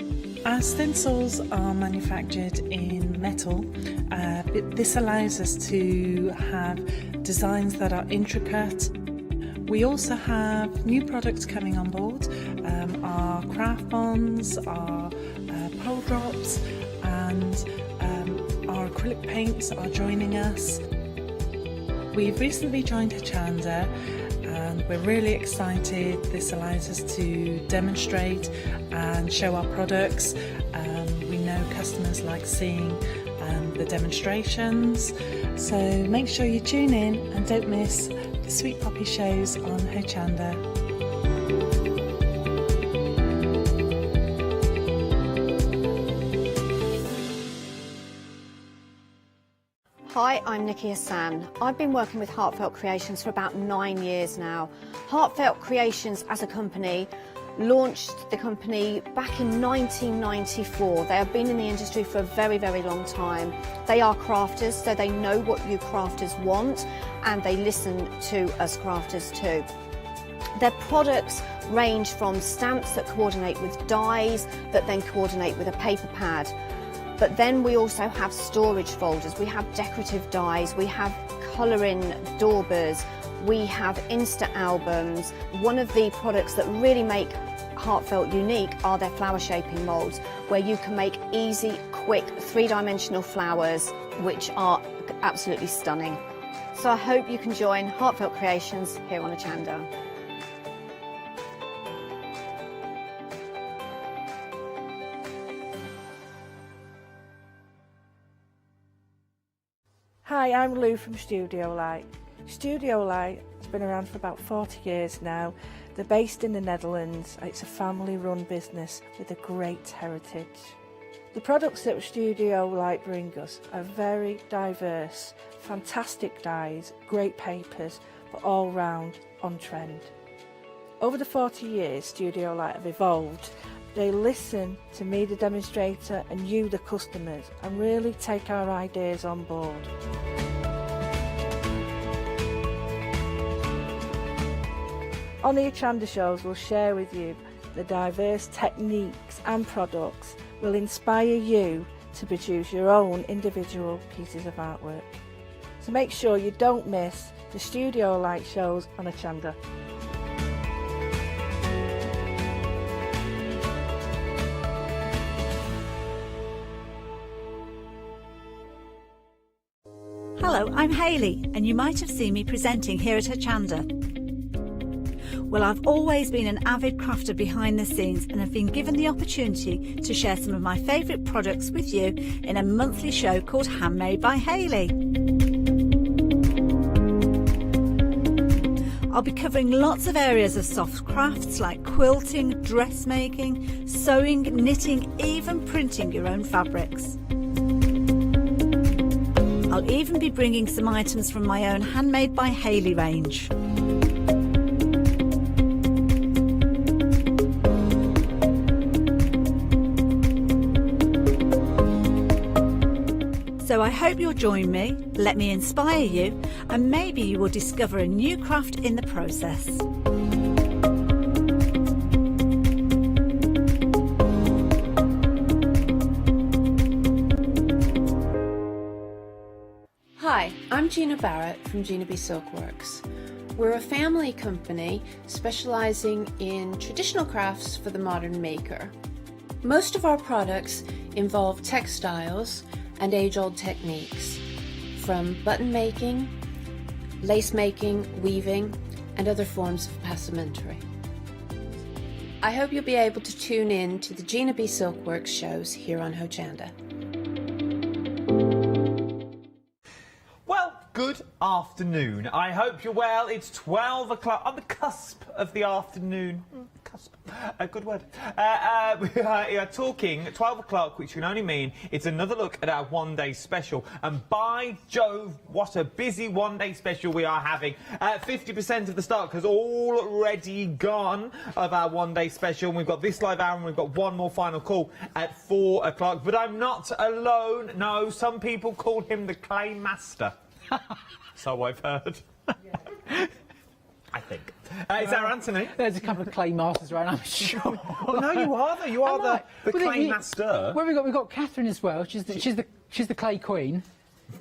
Our stencils are manufactured in metal. This allows us to have designs that are intricate. We also have new products coming on board, our craft bonds, our pole drops, and our acrylic paints are joining us. We've recently joined Hochanda and we're really excited. This allows us to demonstrate and show our products. customers like seeing the demonstrations. So make sure you tune in and don't miss the Sweet Poppy shows on Hochanda. Hi, I'm Nikki Hassan. I've been working with Heartfelt Creations for about 9 years now. Heartfelt Creations as a company launched the company back in 1994. They have been in the industry for a very, very long time. They are crafters, so they know what you crafters want, and they listen to us crafters too. Their products range from stamps that coordinate with dies that then coordinate with a paper pad. But then we also have storage folders, we have decorative dies, we have colouring daubers, we have Insta albums. One of the products that really make Heartfelt unique are their flower shaping moulds, where you can make easy, quick, three-dimensional flowers, which are absolutely stunning. So I hope you can join Heartfelt Creations here on Hochanda. Hi, I'm Lou from Studio Light. Studio Light has been around for about 40 years now. They're based in the Netherlands. It's a family-run business with a great heritage. The products that Studio Light bring us are very diverse, fantastic dyes, great papers, but all round on trend. Over the 40 years Studio Light have evolved. They listen to me, the demonstrator, and you, the customers, and really take our ideas on board. On the Hochanda shows, we'll share with you the diverse techniques and products will inspire you to produce your own individual pieces of artwork. So make sure you don't miss the Studio Light shows on Hochanda. Hello, I'm Hayley, and you might have seen me presenting here at Hochanda. Well, I've always been an avid crafter behind the scenes and have been given the opportunity to share some of my favourite products with you in a monthly show called Handmade by Hayley. I'll be covering lots of areas of soft crafts like quilting, dressmaking, sewing, knitting, even printing your own fabrics. I'll even be bringing some items from my own Handmade by Hayley range. So I hope you'll join me, let me inspire you, and maybe you will discover a new craft in the process. Hi, I'm Gina Barrett from Gina B Silkworks. We're a family company specialising in traditional crafts for the modern maker. Most of our products involve textiles and age-old techniques, from button making, lace making, weaving, and other forms of passementerie. I hope you'll be able to tune in to the Gina B Silkworks shows here on Hochanda. Good afternoon. I hope you're well. It's 12 o'clock, on the cusp of the afternoon. Cusp. A good word. We are talking at 12 o'clock, which can only mean it's another look at our one-day special. And by Jove, what a busy one-day special we are having. 50% of the stock has already gone of our one-day special. And we've got this live hour and we've got one more final call at 4 o'clock. But I'm not alone. No, some people call him the Clay Master. So I've heard. I think. Is that Anthony? There's a couple of clay masters around, I'm sure. Well, no, you are the clay master. Well, we've got Catherine as well. She's the clay queen.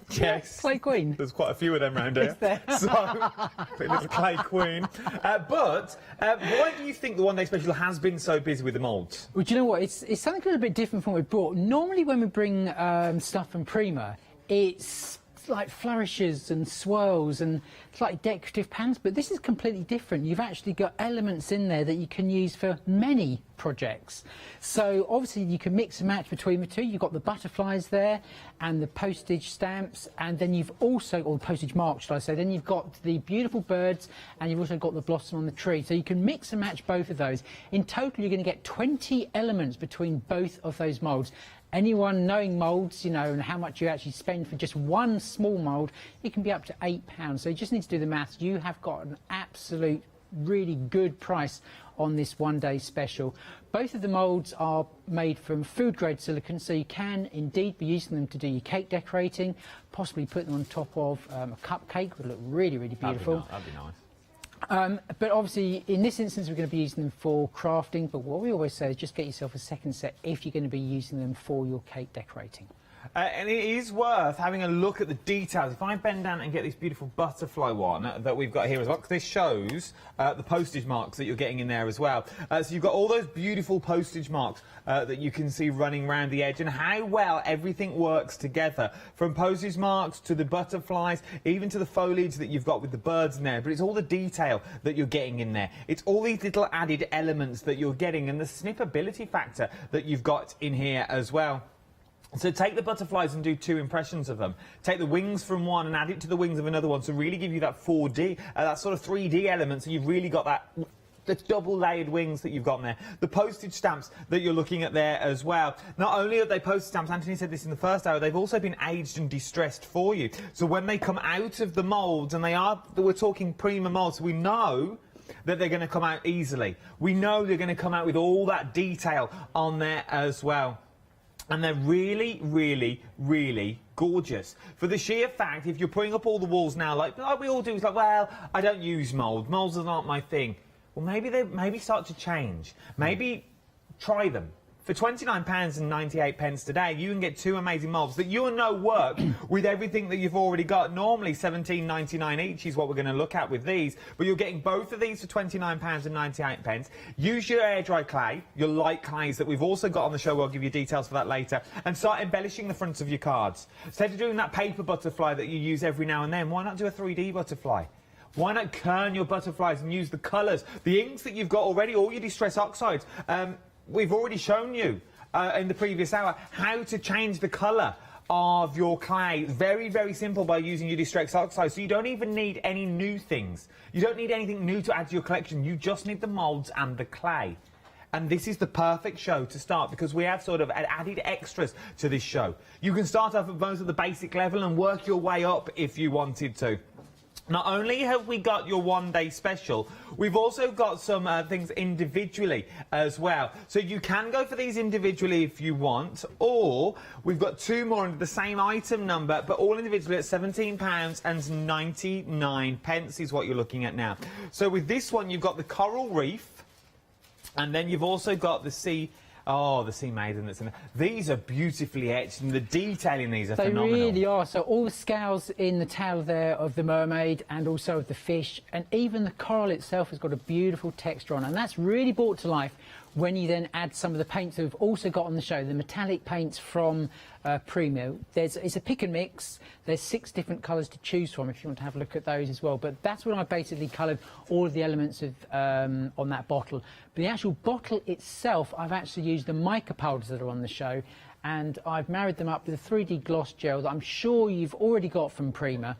Yes. Clay queen. There's quite a few of them around here. So, little clay queen. But why do you think the one-day special has been so busy with the moulds? Well, do you know what? It's something a little bit different from what we brought. Normally, when we bring stuff from Prima, it's like flourishes and swirls and it's like decorative pans, but this is completely different. You've actually got elements in there that you can use for many projects. So obviously you can mix and match between the two. You've got the butterflies there and the postage stamps, and then you've also, or postage marks should I say, then you've got the beautiful birds and you've also got the blossom on the tree. So you can mix and match both of those. In total you're going to get 20 elements between both of those moulds. Anyone knowing moulds, you know, and how much you actually spend for just one small mould, it can be up to £8. So you just need to do the maths. You have got an absolute really good price on this one-day special. Both of the moulds are made from food-grade silicone, so you can indeed be using them to do your cake decorating, possibly put them on top of a cupcake, would look really, really beautiful. That'd be nice. But obviously, in this instance, we're going to be using them for crafting, but what we always say is just get yourself a second set if you're going to be using them for your cake decorating. And it is worth having a look at the details. If I bend down and get this beautiful butterfly one that we've got here as well, because this shows the postage marks that you're getting in there as well. So you've got all those beautiful postage marks that you can see running around the edge, and how well everything works together, from postage marks to the butterflies, even to the foliage that you've got with the birds in there. But it's all the detail that you're getting in there. It's all these little added elements that you're getting, and the snippability factor that you've got in here as well. So take the butterflies and do 2 impressions of them. Take the wings from one and add it to the wings of another one to really give you that 4D, that sort of 3D element, so you've really got that the double-layered wings that you've got in there. The postage stamps that you're looking at there as well. Not only are they postage stamps, Anthony said this in the first hour, they've also been aged and distressed for you. So when they come out of the moulds, and we're talking Prima moulds, so we know that they're going to come out easily. We know they're going to come out with all that detail on there as well. And they're really, really, really gorgeous. For the sheer fact, if you're putting up all the walls now, like we all do, it's like, well, I don't use mould. Moulds are not my thing. Well, maybe start to change. Maybe try them. For £29.98 today, you can get 2 amazing moulds that you know work with everything that you've already got. Normally £17.99 each is what we're going to look at with these, but you're getting both of these for £29.98. Use your air dry clay, your light clays that we've also got on the show. We'll give you details for that later, and start embellishing the fronts of your cards. Instead of doing that paper butterfly that you use every now and then, why not do a 3D butterfly? Why not kern your butterflies and use the colours, the inks that you've got already, all your distress oxides? We've already shown you in the previous hour how to change the colour of your clay. Very, very simple, by using your distress oxide. So you don't even need any new things. You don't need anything new to add to your collection. You just need the moulds and the clay. And this is the perfect show to start, because we have sort of added extras to this show. You can start off at most of the basic level and work your way up if you wanted to. Not only have we got your one-day special, we've also got some things individually as well. So you can go for these individually if you want, or we've got 2 more under the same item number, but all individually at £17.99 is what you're looking at now. So with this one, you've got the coral reef, and then you've also got the sea... Oh, the sea maiden that's in there. These are beautifully etched, and the detail in these are phenomenal. They really are. So all the scales in the tail there of the mermaid, and also of the fish, and even the coral itself has got a beautiful texture on, and that's really brought to life when you then add some of the paints that we've also got on the show, the metallic paints from Prima. It's a pick and mix. There's 6 different colours to choose from if you want to have a look at those as well. But that's what I basically coloured all of the elements of on that bottle. But the actual bottle itself, I've actually used the mica powders that are on the show, and I've married them up with a 3D gloss gel that I'm sure you've already got from Prima,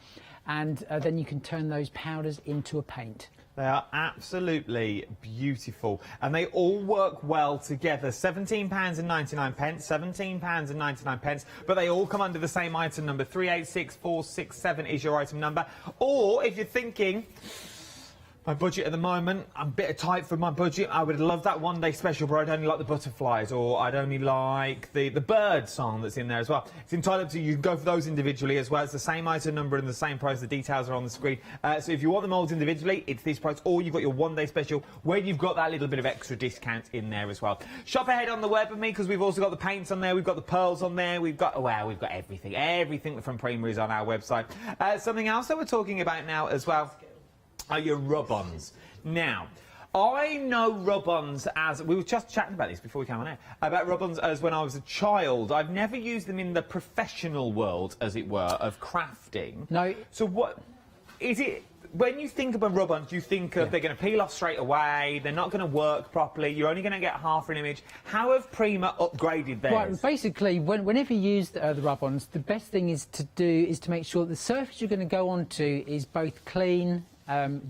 and then you can turn those powders into a paint. They are absolutely beautiful, and they all work well together. £17.99, £17.99, but they all come under the same item number. 386467 is your item number. Or if you're thinking, my budget at the moment, I'm a bit tight for my budget, I would love that one-day special, but I'd only like the butterflies, or I'd only like the bird song that's in there as well. It's entirely up to you. You can go for those individually as well. It's the same item number and the same price. The details are on the screen. So if you want the moulds individually, it's this price, or you've got your one-day special where you've got that little bit of extra discount in there as well. Shop ahead on the web with me, because we've also got the paints on there, we've got the pearls on there, we've got, well, we've got everything. Everything from Prima is on our website. Something else that we're talking about now as well are your rub-ons. Now, I know rub-ons as... We were just chatting about this before we came on air, about rub-ons as when I was a child. I've never used them in the professional world, as it were, of crafting. No. So what... is it... When you think about rub-ons, you think of they're going to peel off straight away, they're not going to work properly, you're only going to get half an image. How have Prima upgraded theirs? Right, basically, whenever you use the rub-ons, the best thing is to make sure the surface you're going to go onto is both clean,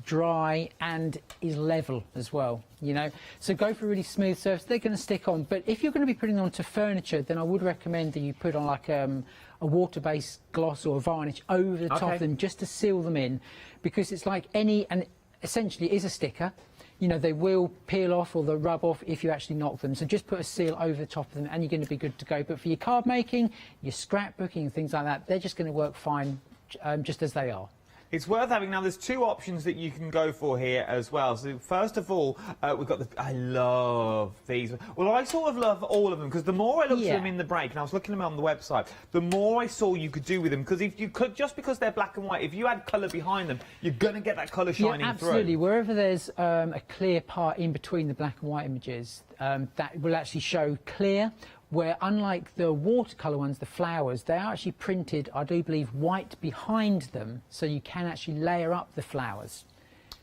dry, and is level as well, you know. So go for a really smooth surface, they're going to stick on. But if you're going to be putting onto furniture, then I would recommend that you put on like a water-based gloss or a varnish over the top of them just to seal them in, because it's like and essentially it is a sticker. You know, they will peel off or they'll rub off if you actually knock them. So just put a seal over the top of them and you're going to be good to go. But for your card making, your scrapbooking and things like that, they're just going to work fine just as they are. It's worth having. Now, there's two options that you can go for here as well. So, first of all, we've got the... I love these. Well, I sort of love all of them, because the more I looked at them in the break, and I was looking at them on the website, the more I saw you could do with them. Because if you could, just because they're black and white, if you add colour behind them, you're going to get that colour shining through. Absolutely. Wherever there's a clear part in between the black and white images, that will actually show clear. Where, unlike the watercolour ones, the flowers, they are actually printed, I do believe, white behind them, so you can actually layer up the flowers.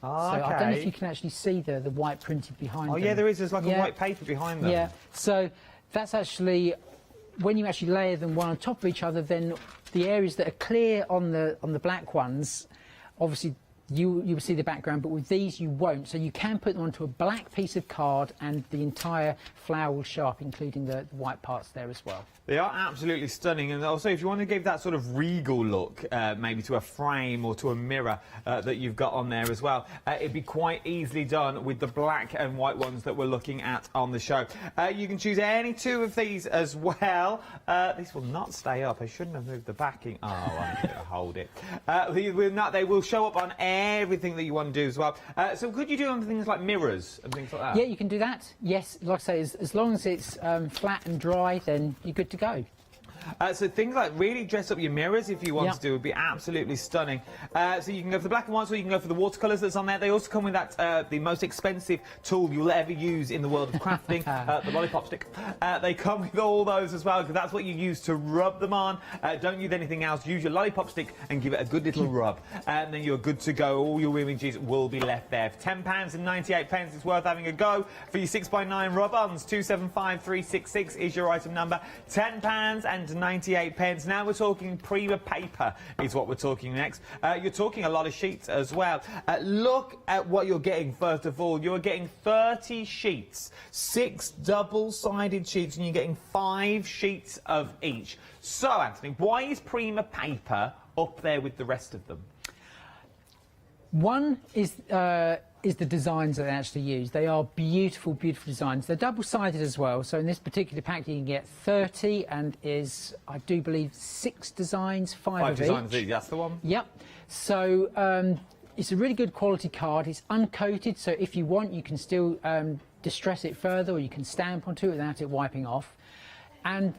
So I don't know if you can actually see the white printed behind them. Oh, yeah, there is. There's like a white paper behind them. Yeah, so that's actually, when you actually layer them one on top of each other, then the areas that are clear on the black ones, obviously, you will see the background, but with these you won't. So you can put them onto a black piece of card and the entire flower will show up, including the white parts there as well. They are absolutely stunning, and also if you want to give that sort of regal look, maybe to a frame or to a mirror that you've got on there as well, it'd be quite easily done with the black and white ones that we're looking at on the show. You can choose any two of these as well. This will not stay up. I shouldn't have moved the backing. Oh, I'm going to hold it. They will show up on everything that you want to do as well. So could you do on things like mirrors and things like that? Yeah, you can do that. Yes, like I say, as long as it's flat and dry, then you're good to go. So things like really dress up your mirrors if you want to do would be absolutely stunning. So you can go for the black and whites or you can go for the watercolours that's on there. They also come with that the most expensive tool you'll ever use in the world of crafting, the lollipop stick. They come with all those as well, because that's what you use to rub them on. Don't use anything else. Use your lollipop stick and give it a good little rub, and then you're good to go. All your images will be left there. For £10.98, it's worth having a go. For your 6x9 rub-ons, 275366 is your item number. £10.98. Now we're talking Prima paper is what we're talking next. You're talking a lot of sheets as well. Look at what you're getting first of all. You're getting 30 sheets, 6 double-sided sheets, and you're getting 5 sheets of each. So, Anthony, why is Prima paper up there with the rest of them? One is the designs that they actually use. They are beautiful, beautiful designs. They're double-sided as well. So in this particular pack, you can get 30, and is, I do believe, 6 designs, 5 of designs each. That's the one. Yep. So it's a really good quality card. It's uncoated, so if you want, you can still distress it further, or you can stamp onto it without it wiping off. And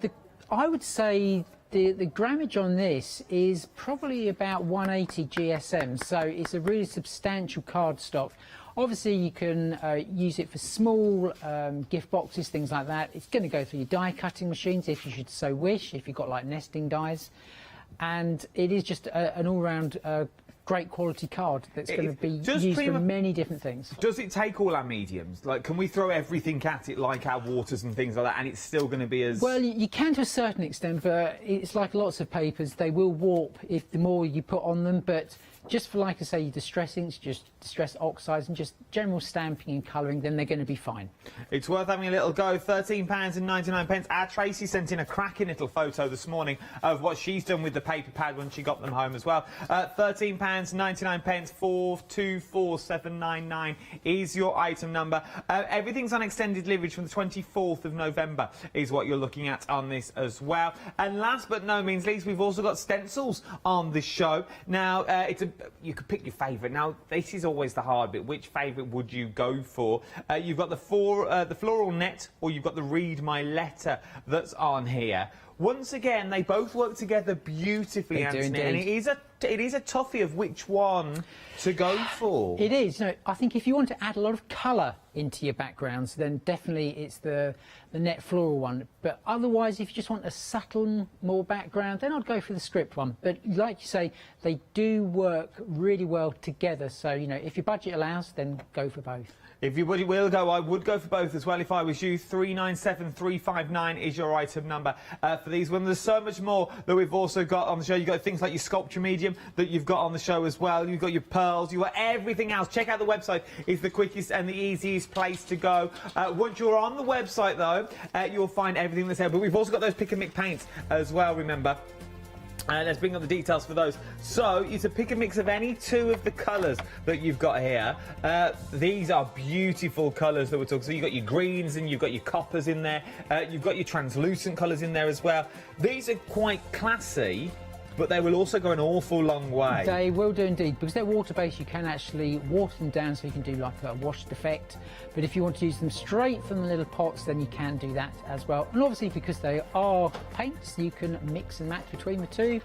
I would say the grammage on this is probably about 180 GSM, so it's a really substantial cardstock. Obviously, you can use it for small gift boxes, things like that. It's going to go through your die cutting machines if you should so wish, if you've got like nesting dies. And it is just an all-round great quality card that's going to be used for many different things. Does it take all our mediums? Like, can we throw everything at it, like our waters and things like that, and it's still going to be as... Well, you can to a certain extent, but it's like lots of papers. They will warp if the more you put on them, but just for, like I say, your distress inks, just distress oxides and just general stamping and colouring, then they're going to be fine. It's worth having a little go. £13.99. Our Tracy sent in a cracking little photo this morning of what she's done with the paper pad when she got them home as well. £13.99, 424799 is your item number. Everything's on extended delivery from the 24th of November is what you're looking at on this as well. And last but no means least, we've also got stencils on this show. Now, you could pick your favourite. Now, this is always the hard bit. Which favourite would you go for? You've got the floral net, or you've got the read my letter that's on here. Once again, they both work together beautifully, Anthony, and it is a toughie of which one to go for. It is. You know, I think if you want to add a lot of colour into your backgrounds, then definitely it's the net floral one. But otherwise, if you just want a subtle more background, then I'd go for the script one. But like you say, they do work really well together. So, you know, if your budget allows, then go for both. If your budget will go, I would go for both as well if I was you. 397359 is your item number for these ones. There's so much more that we've also got on the show. You've got things like your sculpture medium that you've got on the show as well. You've got your pearls, you've got everything else. Check out the website. It's the quickest and the easiest place to go. Once you're on the website, though, you'll find everything that's there. But we've also got those pick and mix paints as well, remember. Let's bring up the details for those. So, it's a pick and mix of any two of the colours that you've got here. These are beautiful colours that we're talking. So, you've got your greens and you've got your coppers in there. You've got your translucent colours in there as well. These are quite classy, but they will also go an awful long way. They will do indeed. Because they're water-based, you can actually water them down so you can do like a washed effect. But if you want to use them straight from the little pots, then you can do that as well. And obviously, because they are paints, you can mix and match between the two,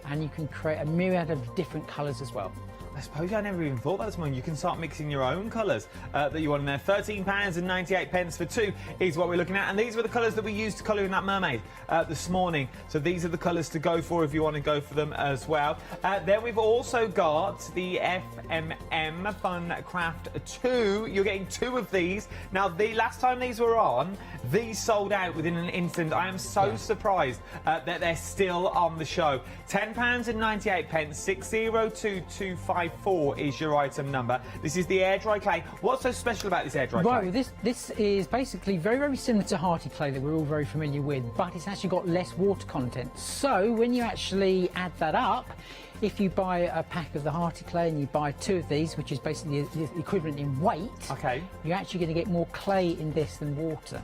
and you can create a myriad of different colours as well. I suppose I never even thought that this morning. You can start mixing your own colours that you want in there. £13.98 for two is what we're looking at. And these were the colours that we used to colour in that mermaid this morning. So these are the colours to go for if you want to go for them as well. Then we've also got the FMM Fun Craft 2. You're getting two of these. Now, the last time these were on, these sold out within an instant. I am so surprised that they're still on the show. £10.98, 602254 is your item number. This is the air dry clay. What's so special about this air dry clay? Right, well, this is basically very, very similar to Hearty clay that we're all very familiar with, but it's actually got less water content. So when you actually add that up, if you buy a pack of the Hearty clay and you buy two of these, which is basically the equivalent in weight, you're actually going to get more clay in this than water.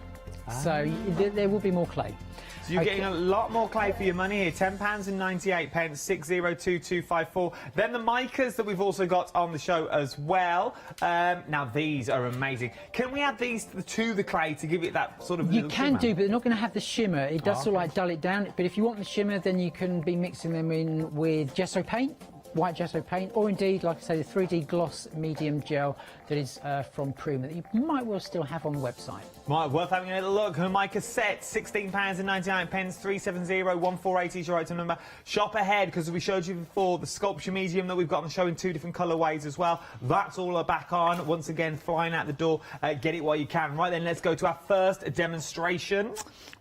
So there will be more clay. So you're getting a lot more clay for your money here. £10.98, 602254. Then the micas that we've also got on the show as well. Now these are amazing. Can we add these to the clay to give it that sort of? You can shimmer? do, but they're not going to have the shimmer. It does sort of like dull it down. But if you want the shimmer, then you can be mixing them in with gesso paint. White gesso paint, or indeed, like I say, the 3D gloss medium gel that is from Prima that you might well still have on the website. Right, worth having a little look. Mica set, £16.99, 370148 is your item number. Shop ahead, because we showed you before the sculpture medium that we've got on the show in two different colourways as well. That's all back on, once again, flying out the door. Get it while you can. Right then, let's go to our first demonstration.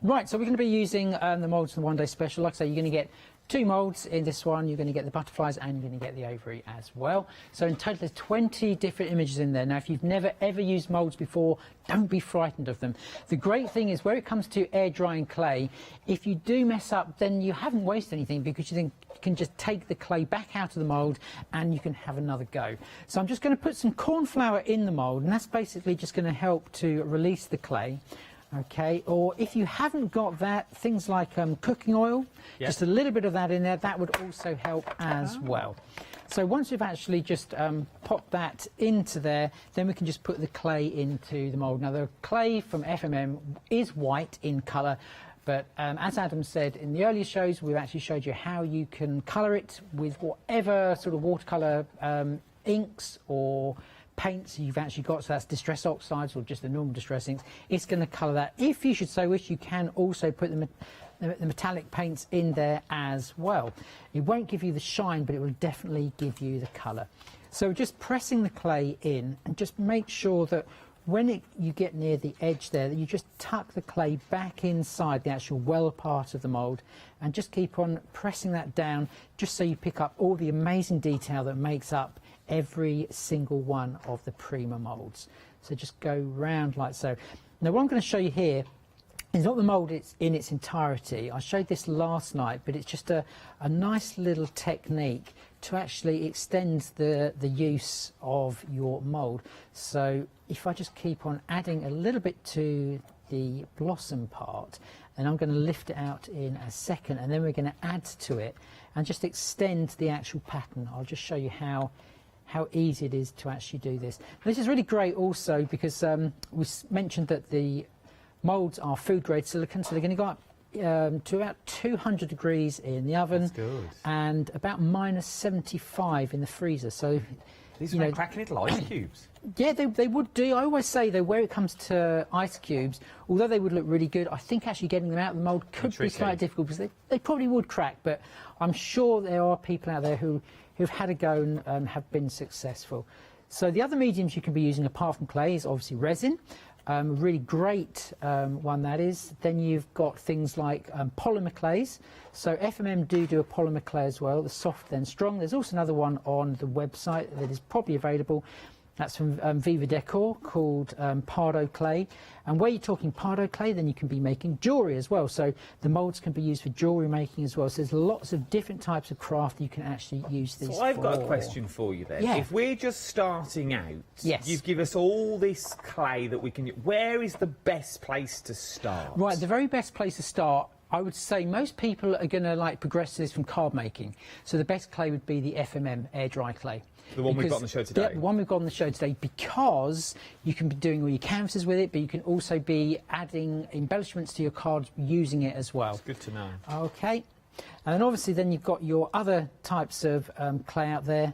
Right, so we're going to be using the moulds from the one-day special. Like I say, you're going to get two moulds in this one. You're going to get the butterflies and you're going to get the ovary as well. So in total there's 20 different images in there. Now if you've never ever used moulds before, don't be frightened of them. The great thing is where it comes to air drying clay, if you do mess up, then you haven't wasted anything, because you then can just take the clay back out of the mould and you can have another go. So I'm just going to put some corn flour in the mould, and that's basically just going to help to release the clay. Okay, or if you haven't got that, things like cooking oil, just a little bit of that in there, that would also help as well. So once we've actually just popped that into there, then we can just put the clay into the mould. Now the clay from FMM is white in colour, but as Adam said in the earlier shows, we've actually showed you how you can colour it with whatever sort of watercolour inks or paints you've actually got, so that's distress oxides or just the normal distress inks. It's going to colour that. If you should so wish, you can also put the metallic paints in there as well. It won't give you the shine, but it will definitely give you the colour. So just pressing the clay in, and just make sure that when you get near the edge there, that you just tuck the clay back inside the actual well part of the mould, and just keep on pressing that down, just so you pick up all the amazing detail that makes up every single one of the Prima moulds. So just go round like so. Now what I'm going to show you here is not the mould in its entirety. I showed this last night, but it's just a nice little technique to actually extend the use of your mould. So if I just keep on adding a little bit to the blossom part, and I'm going to lift it out in a second, and then we're going to add to it and just extend the actual pattern. I'll just show you how easy it is to actually do this. This is really great also because we mentioned that the moulds are food grade silicone, so they're going to go up to about 200 degrees in the oven and about -75 in the freezer. So These are like cracking little ice cubes. Yeah, they would do. I always say, though, where it comes to ice cubes, although they would look really good, I think actually getting them out of the mould could be slightly difficult because they probably would crack. But I'm sure there are people out there who've had a go and have been successful. So the other mediums you can be using apart from clay is obviously resin. Really great one that is. Then you've got things like polymer clays. So FMM do a polymer clay as well, the soft then strong. There's also another one on the website that is probably available. That's from Viva Decor, called Pardo clay. And where you're talking Pardo clay, then you can be making jewellery as well. So the moulds can be used for jewellery making as well. So there's lots of different types of craft you can actually use these for. So I've got a question for you then. Yeah. If we're just starting out, yes, you've given us all this clay that we can use. Where is the best place to start? Right, the very best place to start, I would say most people are going to like progress to this from card making. So the best clay would be the FMM air dry clay. The one we've got on the show today? Yeah, the one we've got on the show today, because you can be doing all your canvases with it, but you can also be adding embellishments to your cards using it as well. It's good to know. Okay. And then obviously then you've got your other types of clay out there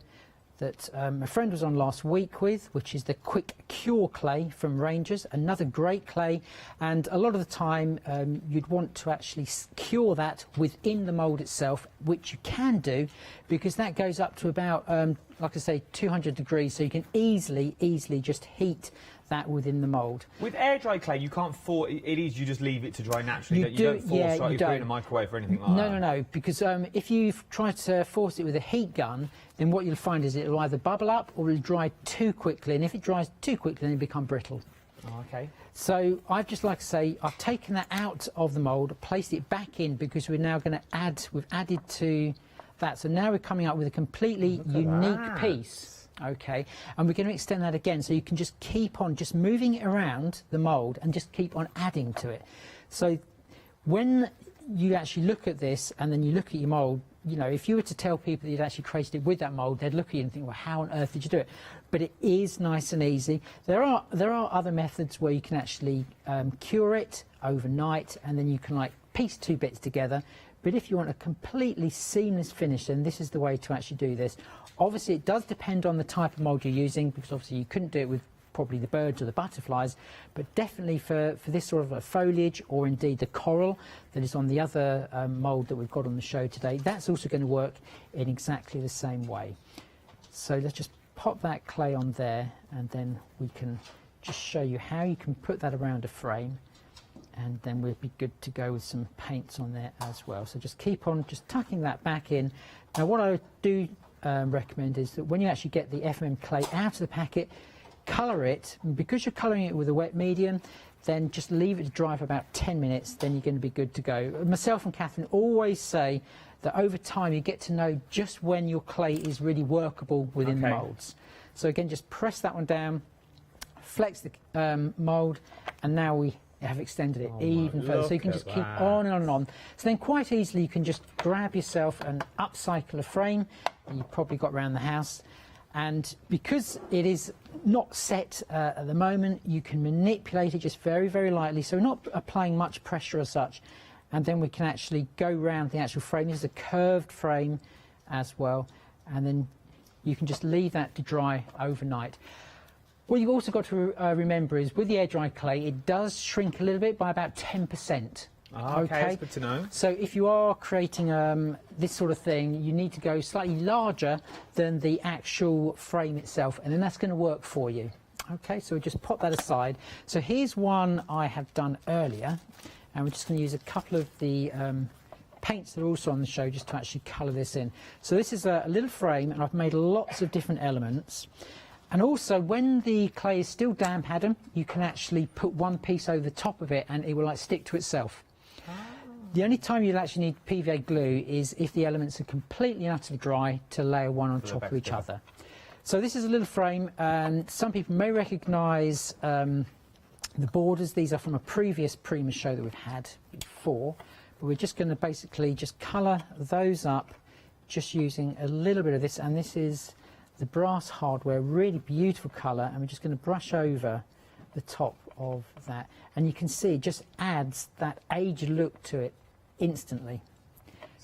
that a friend was on last week with, which is the Quick Cure clay from Rangers, another great clay. And a lot of the time you'd want to actually cure that within the mould itself, which you can do because that goes up to about, like I say, 200 degrees, so you can easily just heat that within the mould. With air dry clay, you can't force it. You just leave it to dry naturally. You don't force it. You put it in a microwave or anything like that. No, because if you try to force it with a heat gun, then what you'll find is it'll either bubble up or it'll dry too quickly, and if it dries too quickly, then it'll become brittle. Oh, okay. So I've just like to say, I've taken that out of the mould, placed it back in because we're now going to we've added to that. So now we're coming up with a completely unique piece. Okay, and we're going to extend that again, so you can just keep on just moving it around the mould and just keep on adding to it. So when you actually look at this and then you look at your mould, you know, if you were to tell people that you'd actually created it with that mould, they'd look at you and think, well, how on earth did you do it? But it is nice and easy. There are other methods where you can actually cure it overnight, and then you can like piece two bits together. But if you want a completely seamless finish, then this is the way to actually do this. Obviously, it does depend on the type of mould you're using, because obviously you couldn't do it with probably the birds or the butterflies, but definitely for this sort of a foliage, or indeed the coral that is on the other mould that we've got on the show today, that's also going to work in exactly the same way. So let's just pop that clay on there, and then we can just show you how you can put that around a frame, and then we'll be good to go with some paints on there as well. So just keep on just tucking that back in. Now what I do recommend is that when you actually get the FMM clay out of the packet, colour it. Because you're colouring it with a wet medium, then just leave it to dry for about 10 minutes, then you're going to be good to go. Myself and Catherine always say that over time you get to know just when your clay is really workable within the moulds. So again, just press that one down, flex the mould, and now we have extended it even further. So you can just keep on and on and on. So then quite easily you can just grab yourself and upcycle a frame that you've probably got around the house. And because it is not set at the moment, you can manipulate it just very, very lightly, so we're not applying much pressure as such. And then we can actually go around the actual frame. This is a curved frame as well. And then you can just leave that to dry overnight. What you've also got to remember is with the air dry clay, it does shrink a little bit by about 10%. Okay, that's good to know. So if you are creating this sort of thing, you need to go slightly larger than the actual frame itself, and then that's going to work for you. Okay, so we just pop that aside. So here's one I have done earlier, and we're just going to use a couple of the paints that are also on the show just to actually colour this in. So this is a little frame, and I've made lots of different elements. And also, when the clay is still damp, Adam, you can actually put one piece over the top of it and it will like stick to itself. The only time you'll actually need PVA glue is if the elements are completely and utterly dry to layer one on top of each other. So this is a little frame, and some people may recognise the borders. These are from a previous Prima show that we've had before. But we're just going to basically just colour those up just using a little bit of this, and this is the brass hardware, really beautiful colour, and we're just going to brush over the top of that, and you can see it just adds that aged look to it instantly.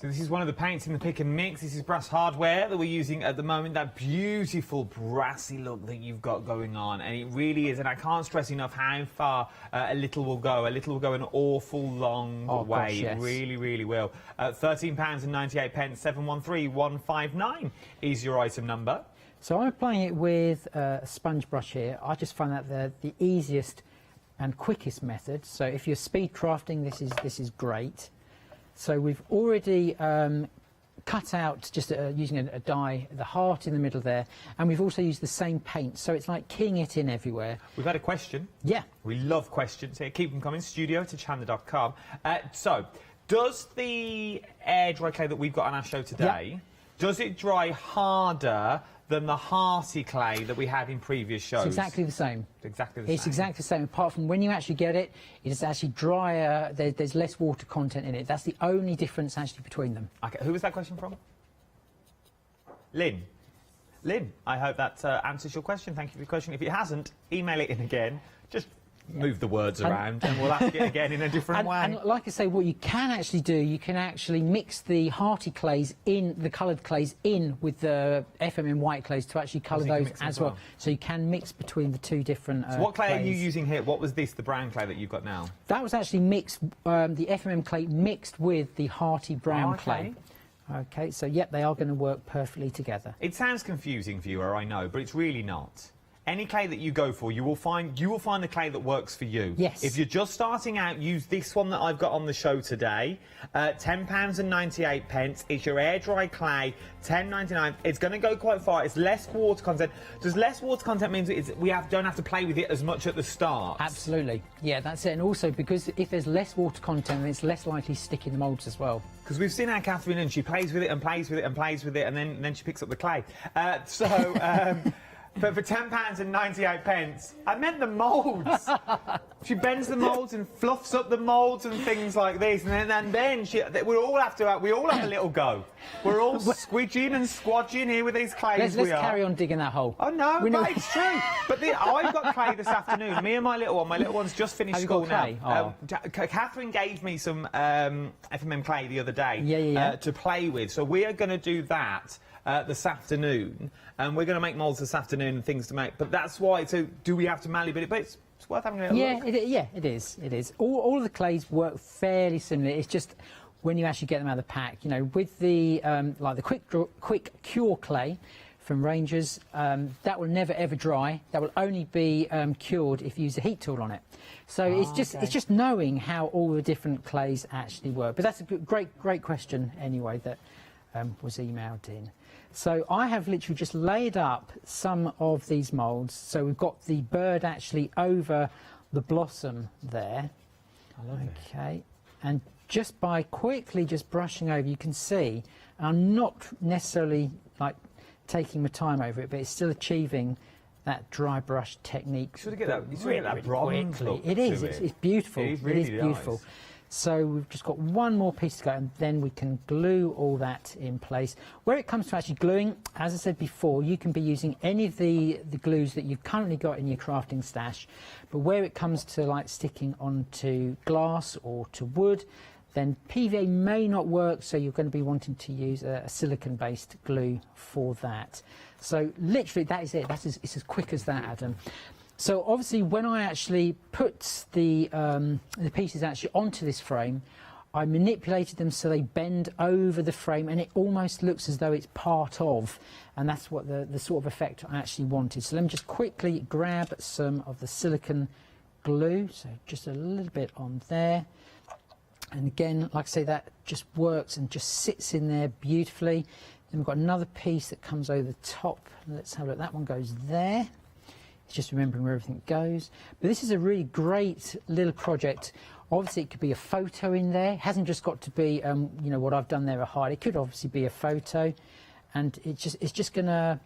So this is one of the paints in the pick and mix. This is brass hardware that we're using at the moment. That beautiful brassy look that you've got going on, and it really is. And I can't stress enough how far a little will go. A little will go an awful long way. Gosh, yes. It really, really will. £13.98, 713159 is your item number. So I'm applying it with a sponge brush here. I just find that the easiest and quickest method. So if you're speed crafting, this is great. So we've already cut out, just using a die, the heart in the middle there, and we've also used the same paint, so it's like keying it in everywhere. We've had a question. Yeah. We love questions here. Keep them coming. studio@hochanda.com. So, does the air dry clay that we've got on our show today, does it dry harder than the hearty clay that we had in previous shows? It's exactly the same. Exactly the same. It's exactly the same, apart from when you actually get it, it's actually drier, there's less water content in it. That's the only difference actually between them. Okay, who was that question from? Lynn. Lynn, I hope that answers your question. Thank you for your question. If it hasn't, email it in again. Just move the words around and we'll ask it again in a different way. And like I say, what you can actually do, you can actually mix the hearty clays in, the coloured clays in with the FMM white clays to actually colour those as well. So you can mix between the two different So what clay clays. are you using here? What was this, the brown clay that you've got now? That was actually mixed, the FMM clay mixed with the hearty brown clay. Okay, so yep, they are going to work perfectly together. It sounds confusing, viewer, I know, but it's really not. Any clay that you go for, you will find the clay that works for you. Yes. If you're just starting out, use this one that I've got on the show today. £10.98. It's your air dry clay, $10.99. It's going to go quite far. It's less water content. Does less water content means we don't have to play with it as much at the start? Absolutely. Yeah, that's it. And also because if there's less water content, it's less likely to stick in the moulds as well. Because we've seen our Catherine, and she plays with it and plays with it and plays with it, and then she picks up the clay. But for £10.98, I meant the moulds. She bends the moulds and fluffs up the moulds and things like this, and then we all have a little go. We're all squidging and squodging here with these clays. Let's carry on digging that hole. Oh no, but it's true. But I've got clay this afternoon. Me and my little one. My little one's just finished school now. Catherine gave me some FMM clay the other day to play with, so we are going to do that this afternoon, and we're going to make moulds this afternoon and things to make. But that's why. So, do we have to manually bit it? But it's worth having a little look. It is. It is. All of the clays work fairly similar. It's just when you actually get them out of the pack. You know, with the like the quick cure clay from Rangers, that will never ever dry. That will only be cured if you use a heat tool on it. So it's just knowing how all the different clays actually work. But that's a great question anyway that was emailed in. So I have literally just laid up some of these moulds. So we've got the bird actually over the blossom there. Okay, and just by quickly just brushing over, you can see, I'm not necessarily like taking my time over it, but it's still achieving that dry brush technique. You sort of get that bronze look. It is. It's beautiful. It is really beautiful. nice. So we've just got one more piece to go, and then we can glue all that in place. Where it comes to actually gluing, as I said before, you can be using any of the glues that you've currently got in your crafting stash, but where it comes to like sticking onto glass or to wood, then PVA may not work, so you're going to be wanting to use a silicone-based glue for that. So literally that is it. It's as quick as that, Adam. So obviously when I actually put the pieces actually onto this frame, I manipulated them so they bend over the frame, and it almost looks as though it's part of, and that's what the sort of effect I actually wanted. So let me just quickly grab some of the silicone glue, so just a little bit on there. And again, like I say, that just works and just sits in there beautifully. Then we've got another piece that comes over the top. Let's have a look. That one goes there. It's just remembering where everything goes. But this is a really great little project. Obviously, it could be a photo in there. It hasn't just got to be, you know, what I've done there, a hide. It could obviously be a photo, and it's just going to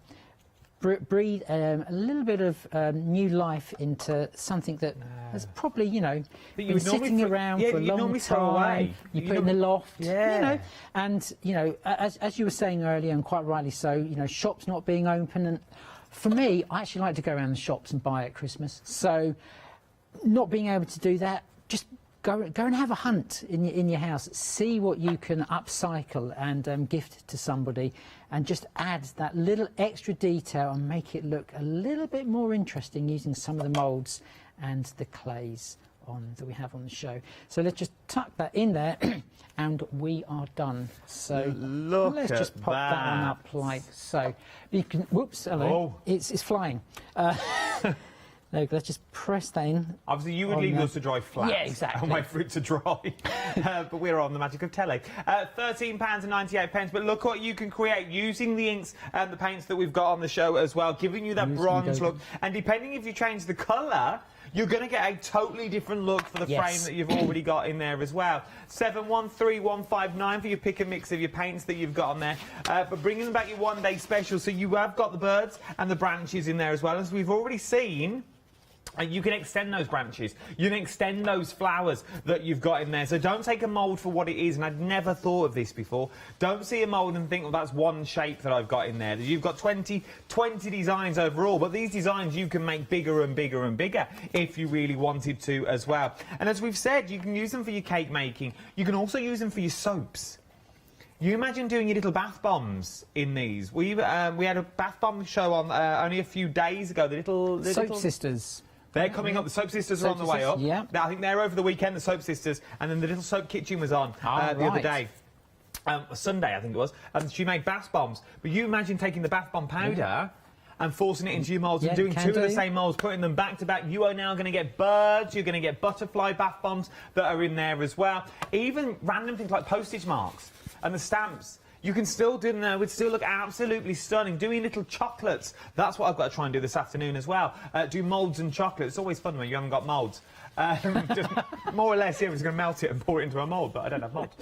breathe a little bit of new life into something that has probably, you know, been sitting around for a long time. You put it in the loft, you know, and you know, as you were saying earlier, and quite rightly so, you know, shops not being open, and for me, I actually like to go around the shops and buy at Christmas. So, not being able to do that, just go and have a hunt in your house. See what you can upcycle and gift to somebody, and just add that little extra detail and make it look a little bit more interesting using some of the moulds and the clays that we have on the show. So let's just tuck that in there and we are done. So let's just pop that one up like so. You can, whoops, hello, it's flying. There, let's just press that in. Obviously, you would leave yours to dry flat. Yeah, exactly. And wait for it to dry. But we're on the magic of telly. £13.98. But look what you can create using the inks and the paints that we've got on the show as well, giving you that bronze look. And depending if you change the colour, you're going to get a totally different look for the frame that you've already got in there as well. 713159 for your pick and mix of your paints that you've got on there. But bringing back your one-day special, so you have got the birds and the branches in there as well. As we've already seen, you can extend those branches, you can extend those flowers that you've got in there. So don't take a mould for what it is, and I'd never thought of this before. Don't see a mould and think, well, that's one shape that I've got in there. You've got 20 designs overall, but these designs you can make bigger and bigger and bigger if you really wanted to as well. And as we've said, you can use them for your cake making. You can also use them for your soaps. You imagine doing your little bath bombs in these. We had a bath bomb show on only a few days ago. The little Soap Sisters. They're coming up. The Soap Sisters are on the way up. Yeah. I think they're over the weekend, the Soap Sisters, and then the Little Soap Kitchen was on the other day. Sunday, I think it was. And she made bath bombs. But you imagine taking the bath bomb powder and forcing it into your moulds and doing two of the same moulds, putting them back to back. You are now going to get birds, you're going to get butterfly bath bombs that are in there as well. Even random things like postage marks and the stamps. You can still do them there, would still look absolutely stunning. Doing little chocolates, that's what I've got to try and do this afternoon as well. Do moulds and chocolate. It's always fun when you haven't got moulds. Just more or less, we're just going to melt it and pour it into a mould, but I don't have moulds.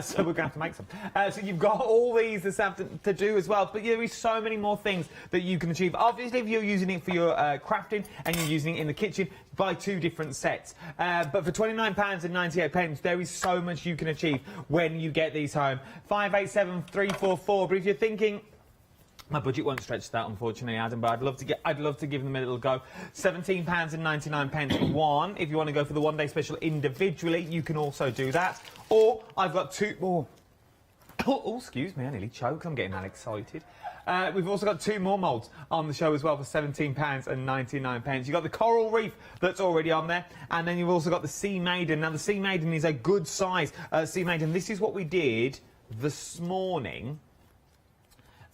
So we're going to have to make some. So you've got all these this afternoon to do as well, but there is so many more things that you can achieve. Obviously, if you're using it for your crafting and you're using it in the kitchen, buy two different sets. But for £29.98, there is so much you can achieve when you get these home. 587344. But if you're thinking, my budget won't stretch to that, unfortunately, Adam, but I'd love to give them a little go. £17.99 for one. If you want to go for the one-day special individually, you can also do that. Or I've got two more. Oh, excuse me, I nearly choked. I'm getting that excited. We've also got two more moulds on the show as well for £17.99. You've got the Coral Reef that's already on there, and then you've also got the Sea Maiden. Now, the Sea Maiden is a good size Sea Maiden. This is what we did this morning.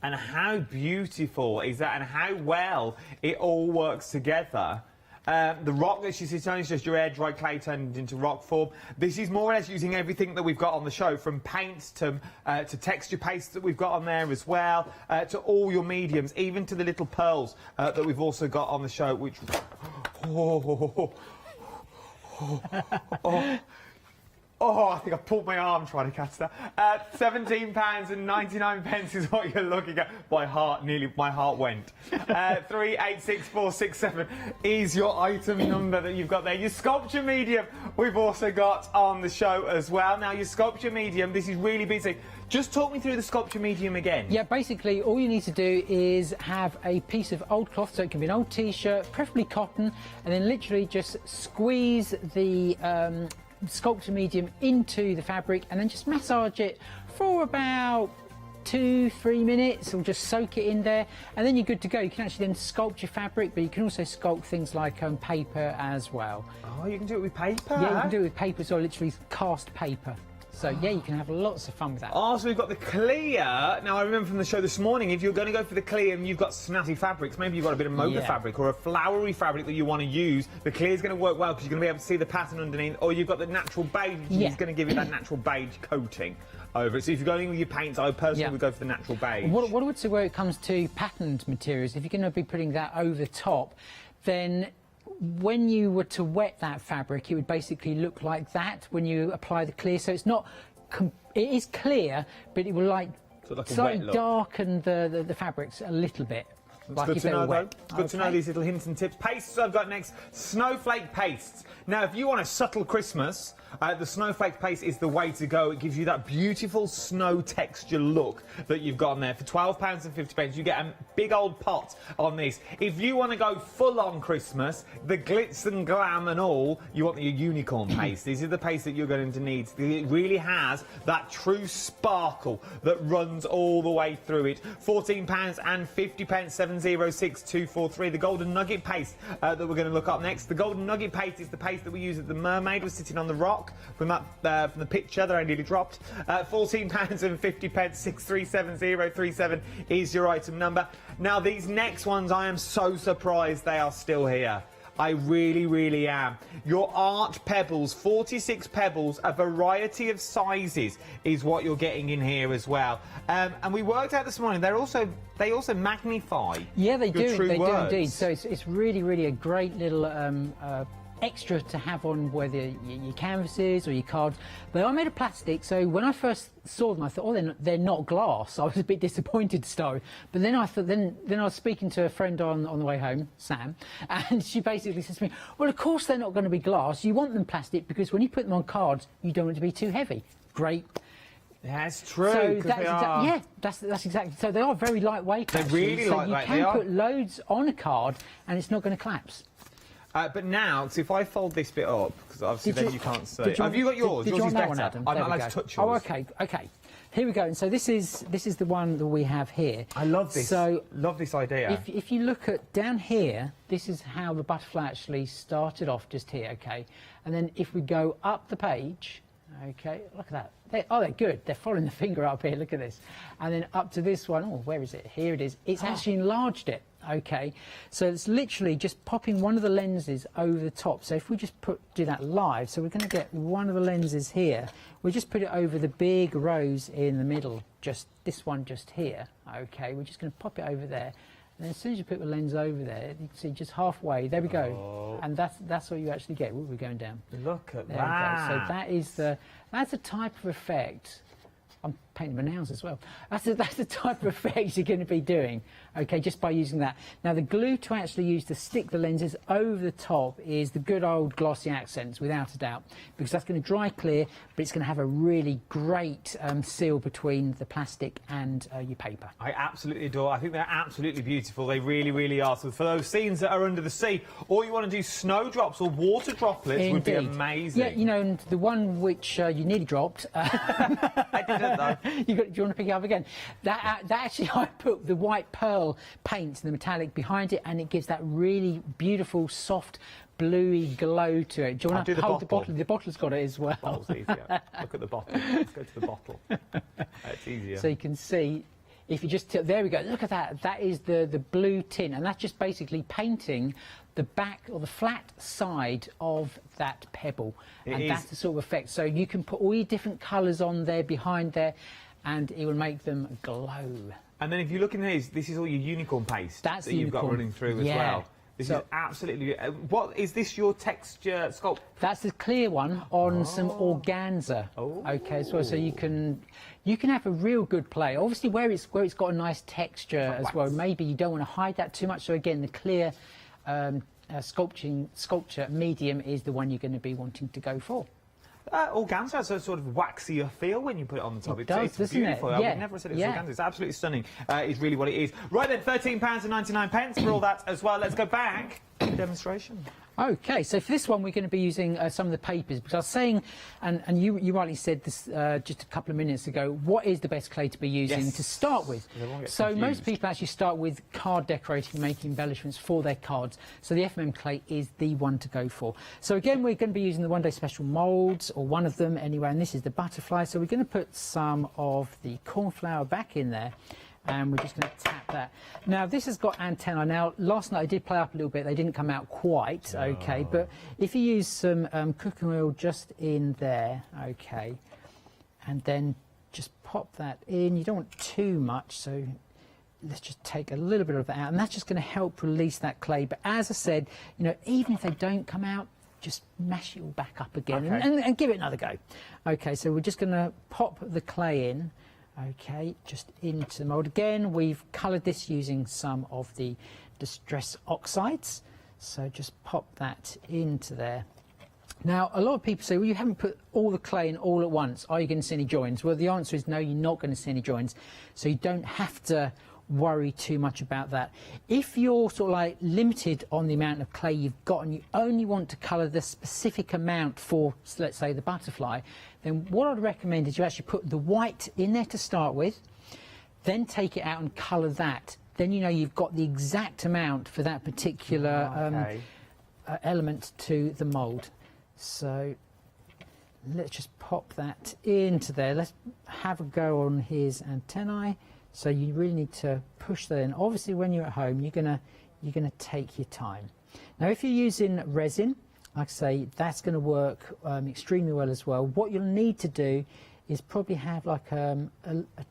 And how beautiful is that, and how well it all works together. The rock that she sits on is just your air-dry clay turned into rock form. This is more or less using everything that we've got on the show, from paints to texture paste that we've got on there as well, to all your mediums, even to the little pearls that we've also got on the show, which... Oh, I think I pulled my arm trying to catch that. £17.99 is what you're looking at. My heart went. 386467 is your item number that you've got there. Your sculpture medium we've also got on the show as well. Now, your sculpture medium, this is really busy. Just talk me through the sculpture medium again. Yeah, basically, all you need to do is have a piece of old cloth, so it can be an old T-shirt, preferably cotton, and then literally just squeeze the sculpture medium into the fabric and then just massage it for about 2-3 minutes, or just soak it in there, and then you're good to go. You can actually then sculpt your fabric, but you can also sculpt things like paper as well. Oh, you can do it with paper? Yeah, you can do it with paper, so literally cast paper. So, yeah, you can have lots of fun with that. Oh, so we've got the clear. Now, I remember from the show this morning, if you're going to go for the clear and you've got snazzy fabrics, maybe you've got a bit of mocha fabric or a flowery fabric that you want to use, the clear is going to work well because you're going to be able to see the pattern underneath, or you've got the natural beige, which is going to give you that natural beige coating over it. So if you're going with your paints, I personally would go for the natural beige. What I would say where it comes to patterned materials, if you're going to be putting that over the top, then when you were to wet that fabric, it would basically look like that when you apply the clear. So it's not, it is clear, but it will slightly darken the fabrics a little bit. It's good to know, though. It's good to know these little hints and tips. Pastes I've got next. Snowflake pastes. Now, if you want a subtle Christmas, The snowflake paste is the way to go. It gives you that beautiful snow texture look that you've got on there. For £12.50, you get a big old pot on this. If you want to go full on Christmas, the glitz and glam and all, you want the unicorn paste. These are the paste that you're going to need. It really has that true sparkle that runs all the way through it. £14.50, 706243. The golden nugget paste that we're going to look up next. The golden nugget paste is the paste that we use at the mermaid was sitting on the rock from that from the picture that I nearly dropped. £14.50, 637037 is your item number. Now these next ones, I am so surprised they are still here. I really, really am. Your art pebbles, 46 pebbles, a variety of sizes is what you're getting in here as well. And we worked out this morning, they also magnify. Yeah, they do. They do words. indeed. So it's really, really a great little extra to have on whether your canvases or your cards. They are made of plastic, so when I first saw them I thought, oh, they're not glass. I was a bit disappointed to start with, but then I thought, then I was speaking to a friend on the way home, Sam, and she basically says to me, well, of course they're not going to be glass. You want them plastic because when you put them on cards you don't want it to be too heavy. Great. That's true. So that's exactly. So they are very lightweight. They're really lightweight. So you can put loads on a card and it's not going to collapse. But now, so if I fold this bit up, because obviously then you can't see. Have you got yours? Did yours you is want that better. one, Adam? I'm There not we allowed to go. touch yours. Oh, okay, okay. Here we go. And so this is the one that we have here. I love this. So love this idea. If you look at down here, this is how the butterfly actually started off, just here, okay. And then if we go up the page, okay, look at that. They're good. They're following the finger up here. Look at this. And then up to this one. Oh, where is it? Here it is. It's actually enlarged it. Okay, so it's literally just popping one of the lenses over the top. So if we just do that live, so we're going to get one of the lenses here. We just put it over the big rose in the middle, just this one just here. Okay, we're just going to pop it over there. And as soon as you put the lens over there, you can see just halfway. There we go. Oh. And that's what you actually get. Ooh, we're going down. Look at there that. We go. So that's the type of effect. I'm painting my nails as well. That's the type of effect you're going to be doing, okay, just by using that. Now, the glue to actually use to stick the lenses over the top is the good old glossy accents, without a doubt, because that's going to dry clear, but it's going to have a really great seal between the plastic and your paper. I absolutely adore. I think they're absolutely beautiful. They really, really are. So for those scenes that are under the sea, or you want to do snowdrops or water droplets would be amazing. Yeah, you know, and the one which you nearly dropped. I didn't though. Do you want to pick it up again? That actually, I put the white pearl paint, the metallic behind it, and it gives that really beautiful, soft, bluey glow to it. Do you want to hold the bottle? The bottle's got it as well. The bottle's easier. Look at the bottle. Let's go to the bottle. It's easier. So you can see, if you just there we go. Look at that. That is the blue tin, and that's just basically painting the back or the flat side of that pebble, and that's the sort of effect. So you can put all your different colours on there, behind there, and it will make them glow. And then if you look in these, this is all your unicorn paste that you've got running through as well. This is absolutely... what is this, your texture sculpt? That's the clear one on some organza. Okay, so you can have a real good play. Obviously, where it's got a nice texture as well. Maybe you don't want to hide that too much. So again, the clear sculpture medium is the one you're going to be wanting to go for. Organza has a sort of waxier feel when you put it on the top. It does, it's doesn't beautiful. it? I would never have said it was organza. It's absolutely stunning. Is really what it is. Right then, £13.99 for all that as well. Let's go back to the demonstration. Okay, so for this one we're going to be using some of the papers, because I was saying, and you rightly said this just a couple of minutes ago, what is the best clay to be using to start with? So most people actually start with card decorating, making embellishments for their cards, so the FMM clay is the one to go for. So again, we're going to be using the One Day Special moulds, or one of them anyway, and this is the butterfly, so we're going to put some of the cornflower back in there. And we're just going to tap that. Now, this has got antennae. Now, last night I did play up a little bit. They didn't come out quite okay. But if you use some cooking oil just in there, okay, and then just pop that in. You don't want too much, so let's just take a little bit of that out. And that's just going to help release that clay. But as I said, you know, even if they don't come out, just mash it all back up again and give it another go. Okay, so we're just going to pop the clay in. Okay, just into the mould. Again, we've coloured this using some of the Distress Oxides. So just pop that into there. Now, a lot of people say, well, you haven't put all the clay in all at once. Are you going to see any joins? Well, the answer is no, you're not going to see any joins. So you don't have to worry too much about that. If you're sort of like limited on the amount of clay you've got and you only want to colour the specific amount for, let's say, the butterfly, then what I'd recommend is you actually put the white in there to start with, then take it out and colour that. Then you know you've got the exact amount for that particular element to the mould. So let's just pop that into there. Let's have a go on his antennae. So you really need to push that in. Obviously, when you're at home, you're gonna take your time. Now, if you're using resin, like I say, that's going to work extremely well as well. What you'll need to do is probably have like a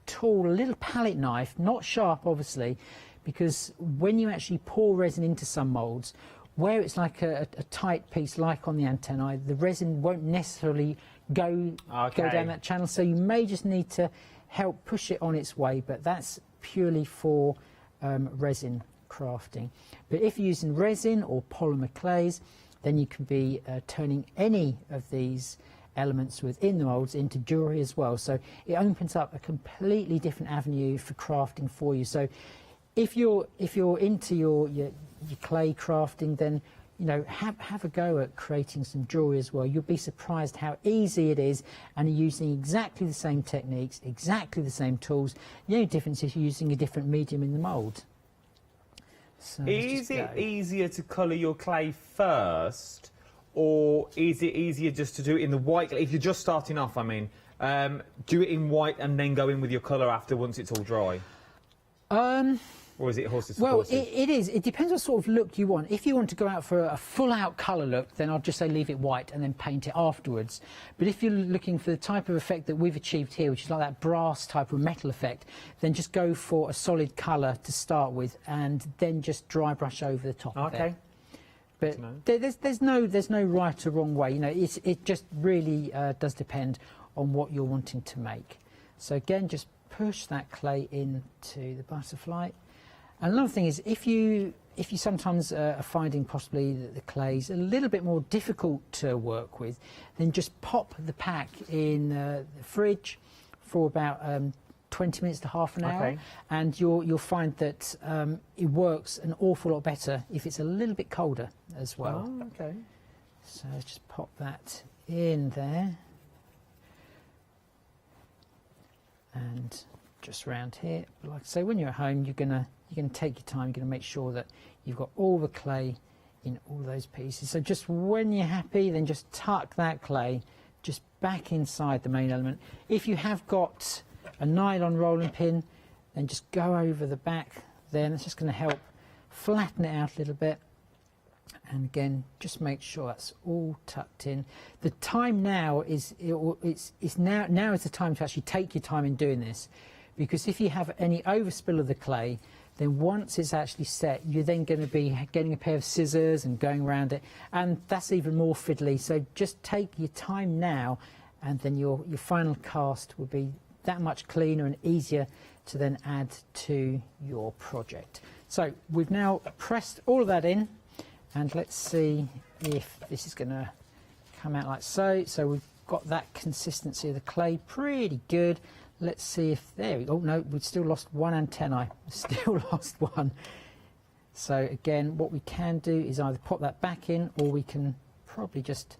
tool, a little palette knife, not sharp, obviously, because when you actually pour resin into some moulds, where it's like a tight piece, like on the antennae, the resin won't necessarily go down that channel. So you may just need to help push it on its way, but that's purely for resin crafting. But if you're using resin or polymer clays, then you can be turning any of these elements within the moulds into jewellery as well. So it opens up a completely different avenue for crafting for you. So if you're into your clay crafting, then you know, have a go at creating some jewellery as well. You'll be surprised how easy it is, and you're using exactly the same techniques, exactly the same tools. The only difference is you're using a different medium in the mould. So is it easier to colour your clay first, or is it easier just to do it in the white? If you're just starting off, I mean, do it in white and then go in with your colour after once it's all dry? Or is it horses for courses? Well, it is. It depends what sort of look you want. If you want to go out for a full-out colour look, then I'd just say leave it white and then paint it afterwards. But if you're looking for the type of effect that we've achieved here, which is like that brass type of metal effect, then just go for a solid colour to start with, and then just dry brush over the top of it. But there's no right or wrong way. You know, it just really does depend on what you're wanting to make. So again, just push that clay into the butterfly. And another thing is, if you sometimes are finding possibly that the clay's a little bit more difficult to work with, then just pop the pack in the fridge for about 20 minutes to half an hour, and you'll find that it works an awful lot better if it's a little bit colder as well. Oh, okay. So let's just pop that in there. And just around here. But like I say, when you're at home, you're gonna take your time. You're gonna make sure that you've got all the clay in all those pieces. So just when you're happy, then just tuck that clay just back inside the main element. If you have got a nylon rolling pin, then just go over the back there, and it's just going to help flatten it out a little bit. And again, just make sure that's all tucked in. The time now is now is the time to actually take your time in doing this, because if you have any overspill of the clay, then once it's actually set, you're then going to be getting a pair of scissors and going around it, and that's even more fiddly. So just take your time now, and then your final cast will be that much cleaner and easier to then add to your project. So we've now pressed all of that in, and let's see if this is going to come out like so. So we've got that consistency of the clay pretty good. Let's see if, there we go. Oh no, we've still lost one antennae. Still lost one. So again, what we can do is either pop that back in, or we can probably just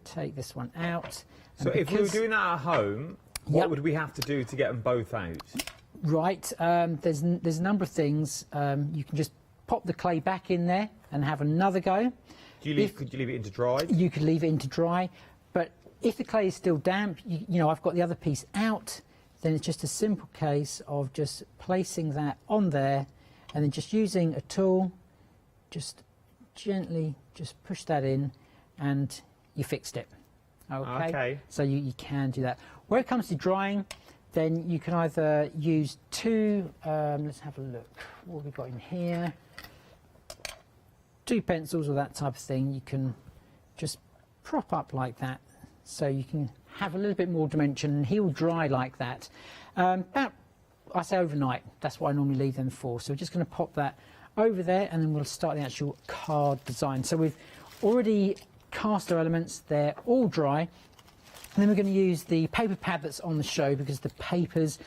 take this one out. So if we were doing that at home, what would we have to do to get them both out? Right, there's a number of things. You can just pop the clay back in there and have another go. Could you leave it in to dry? You could leave it in to dry, but if the clay is still damp, you know, I've got the other piece out, then it's just a simple case of just placing that on there, and then just using a tool, just gently just push that in, and you fixed it. Okay. So you can do that. When it comes to drying, then you can either use two, let's have a look, what have we got in here? 2 pencils or that type of thing. You can just prop up like that, so you can have a little bit more dimension, and he'll dry like that. About, I say overnight, that's what I normally leave them for. So we're just going to pop that over there, and then we'll start the actual card design. So we've already cast our elements, they're all dry. And then we're going to use the paper pad that's on the show because the papers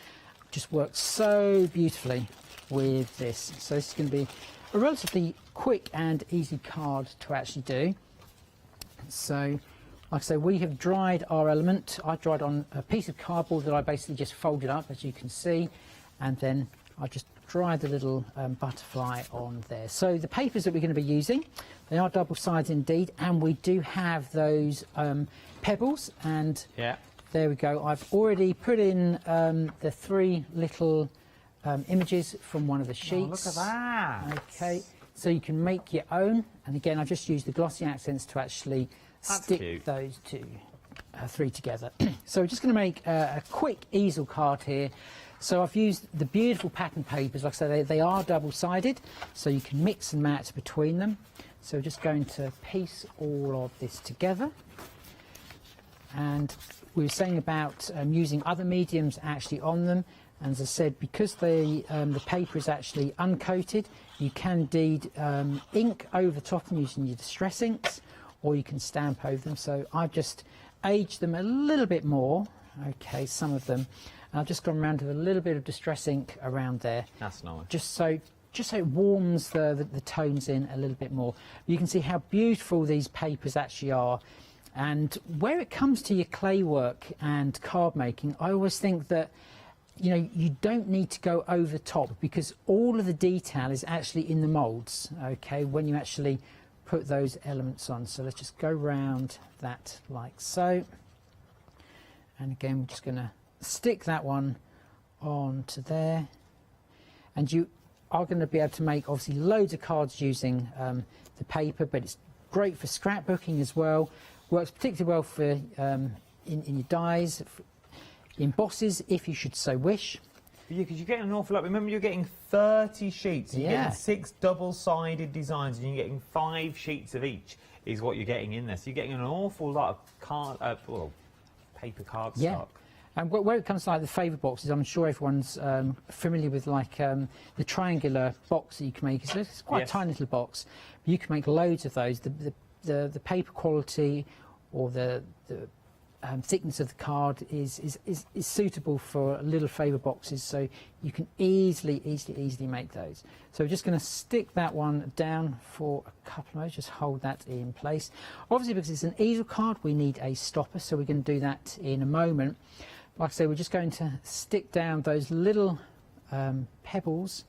just work so beautifully with this. So this is going to be a relatively quick and easy card to actually do. So, like I say, we have dried our element. I dried on a piece of cardboard that I basically just folded up, as you can see, and then I just dried the little butterfly on there. So the papers that we're going to be using, they are double-sided indeed, and we do have those pebbles, and there we go. I've already put in the 3 little images from one of the sheets. Oh, look at that. Okay, so you can make your own, and again I've just used the glossy accents to actually stick those 3 together. So we're just going to make a quick easel card here. So I've used the beautiful pattern papers. Like I said, they are double-sided, so you can mix and match between them. So we're just going to piece all of this together. And we were saying about using other mediums actually on them. And as I said, because the paper is actually uncoated, you can indeed ink over top them using your distress inks, or you can stamp over them. So I've just aged them a little bit more. Okay, some of them. And I've just gone around with a little bit of distress ink around there. That's nice. Just so it warms the tones in a little bit more. You can see how beautiful these papers actually are. And where it comes to your clay work and card making, I always think that, you know, you don't need to go over the top because all of the detail is actually in the moulds, okay, when you actually put those elements on. So let's just go round that like so. And again, we're just going to stick that one onto there. And you are going to be able to make, obviously, loads of cards using the paper, but it's great for scrapbooking as well. Works particularly well for in your dies, embosses if you should so wish. Yeah, because you're getting an awful lot. Remember, you're getting 30 sheets. You're getting 6 double-sided designs, and you're getting 5 sheets of each. Is what you're getting in there. So you're getting an awful lot of paper cardstock. And where it comes to like the favour boxes, I'm sure everyone's familiar with like the triangular box that you can make. It's quite a tiny little box. But you can make loads of those. The paper quality or the thickness of the card is suitable for little favour boxes, so you can easily make those. So we're just going to stick that one down for a couple of minutes, just hold that in place. Obviously, because it's an easel card, we need a stopper, so we're going to do that in a moment. Like I say, we're just going to stick down those little pebbles,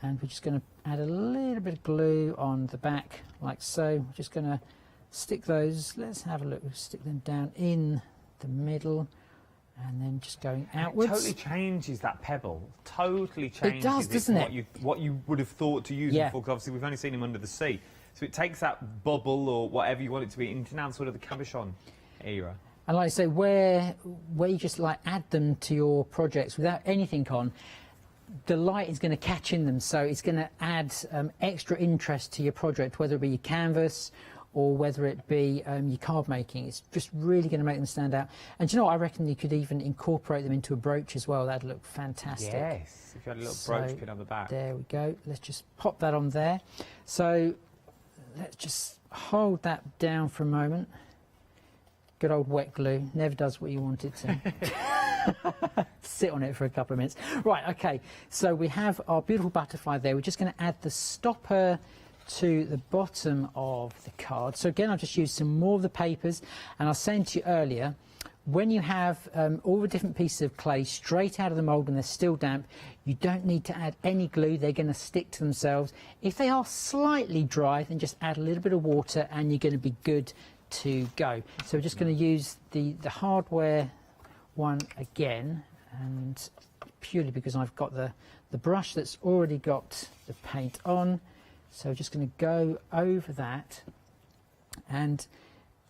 and we're just going to add a little bit of glue on the back, like so. We're just going to stick those, let's have a look, we'll stick them down in the middle, and then just going outwards. It totally changes that pebble. Totally changes it does, doesn't it? What you would have thought to use them for, because obviously we've only seen them under the sea. So it takes that bubble, or whatever you want it to be, into now sort of the cabochon era. And like I say, where you just like add them to your projects without anything on, the light is going to catch in them, so it's going to add extra interest to your project, whether it be your canvas or whether it be your card making. It's just really going to make them stand out. And you know what, I reckon you could even incorporate them into a brooch as well. That'd look fantastic. Yes, if you had a little brooch pin on the back. There we go. Let's just pop that on there. So let's just hold that down for a moment. Good old wet glue, never does what you want it to. Sit on it for a couple of minutes. Right, okay, so we have our beautiful butterfly there. We're just going to add the stopper to the bottom of the card. So again, I've just used some more of the papers, and I was saying to you earlier, when you have all the different pieces of clay straight out of the mould and they're still damp, you don't need to add any glue. They're going to stick to themselves. If they are slightly dry, then just add a little bit of water and you're going to be good to go. So we're just going to use the hardware one again, and purely because I've got the brush that's already got the paint on. So we're just going to go over that, and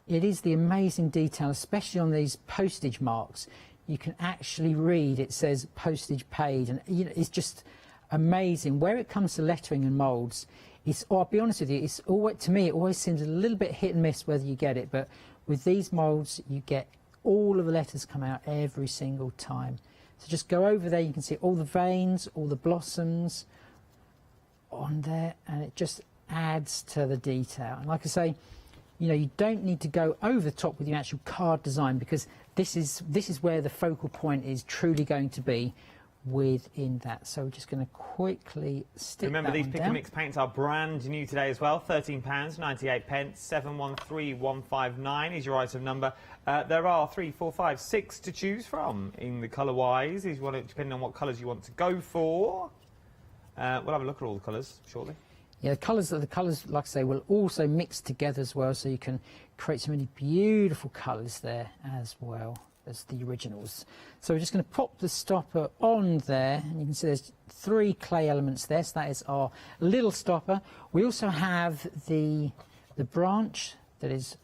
it is the amazing detail, especially on these postage marks. You can actually read, it says postage paid, and you know, it's just amazing. Where it comes to lettering and moulds, I'll be honest with you, it's always, to me, it always seems a little bit hit and miss whether you get it, but with these moulds, you get all of the letters come out every single time. So just go over there, you can see all the veins, all the blossoms on there, and it just adds to the detail. And like I say, you know, you don't need to go over the top with your actual card design, because this is where the focal point is truly going to be within that. So we're just going to quickly stick Remember, that these one Pick down. and Mix paints are brand new today as well. £13.98. 713159 is your item number. There are 3, 4, 5, 6 to choose from in the colour-wise. Is what, depending on what colours you want to go for. We'll have a look at all the colours shortly. Yeah, the colours, like I say, will also mix together as well, so you can create some really beautiful colours there as well as the originals. So we're just going to pop the stopper on there, and you can see there's 3 clay elements there, so that is our little stopper. We also have the branch that is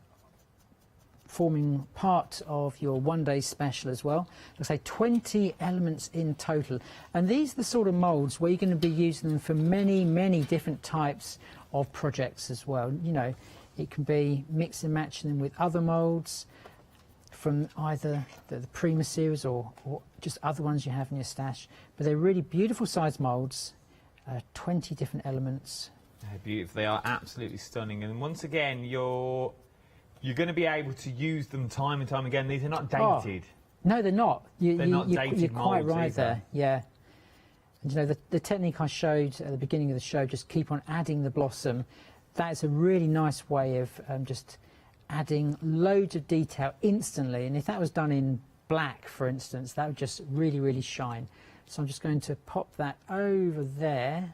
forming part of your one-day special as well. Let's say 20 elements in total, and these are the sort of moulds where you're going to be using them for many different types of projects as well. You know, it can be mix and matching them with other moulds from either the Prima series or just other ones you have in your stash, but they're really beautiful size moulds, 20 different elements. They're beautiful. They are absolutely stunning, and once again, you're going to be able to use them time and time again. These are not dated. Oh, no, they're not. They're not dated You're quite moulds right either. there. Yeah. And you know, the technique I showed at the beginning of the show, just keep on adding the blossom. That is a really nice way of just adding loads of detail instantly. And if that was done in black, for instance, that would just really shine. So I'm just going to pop that over there.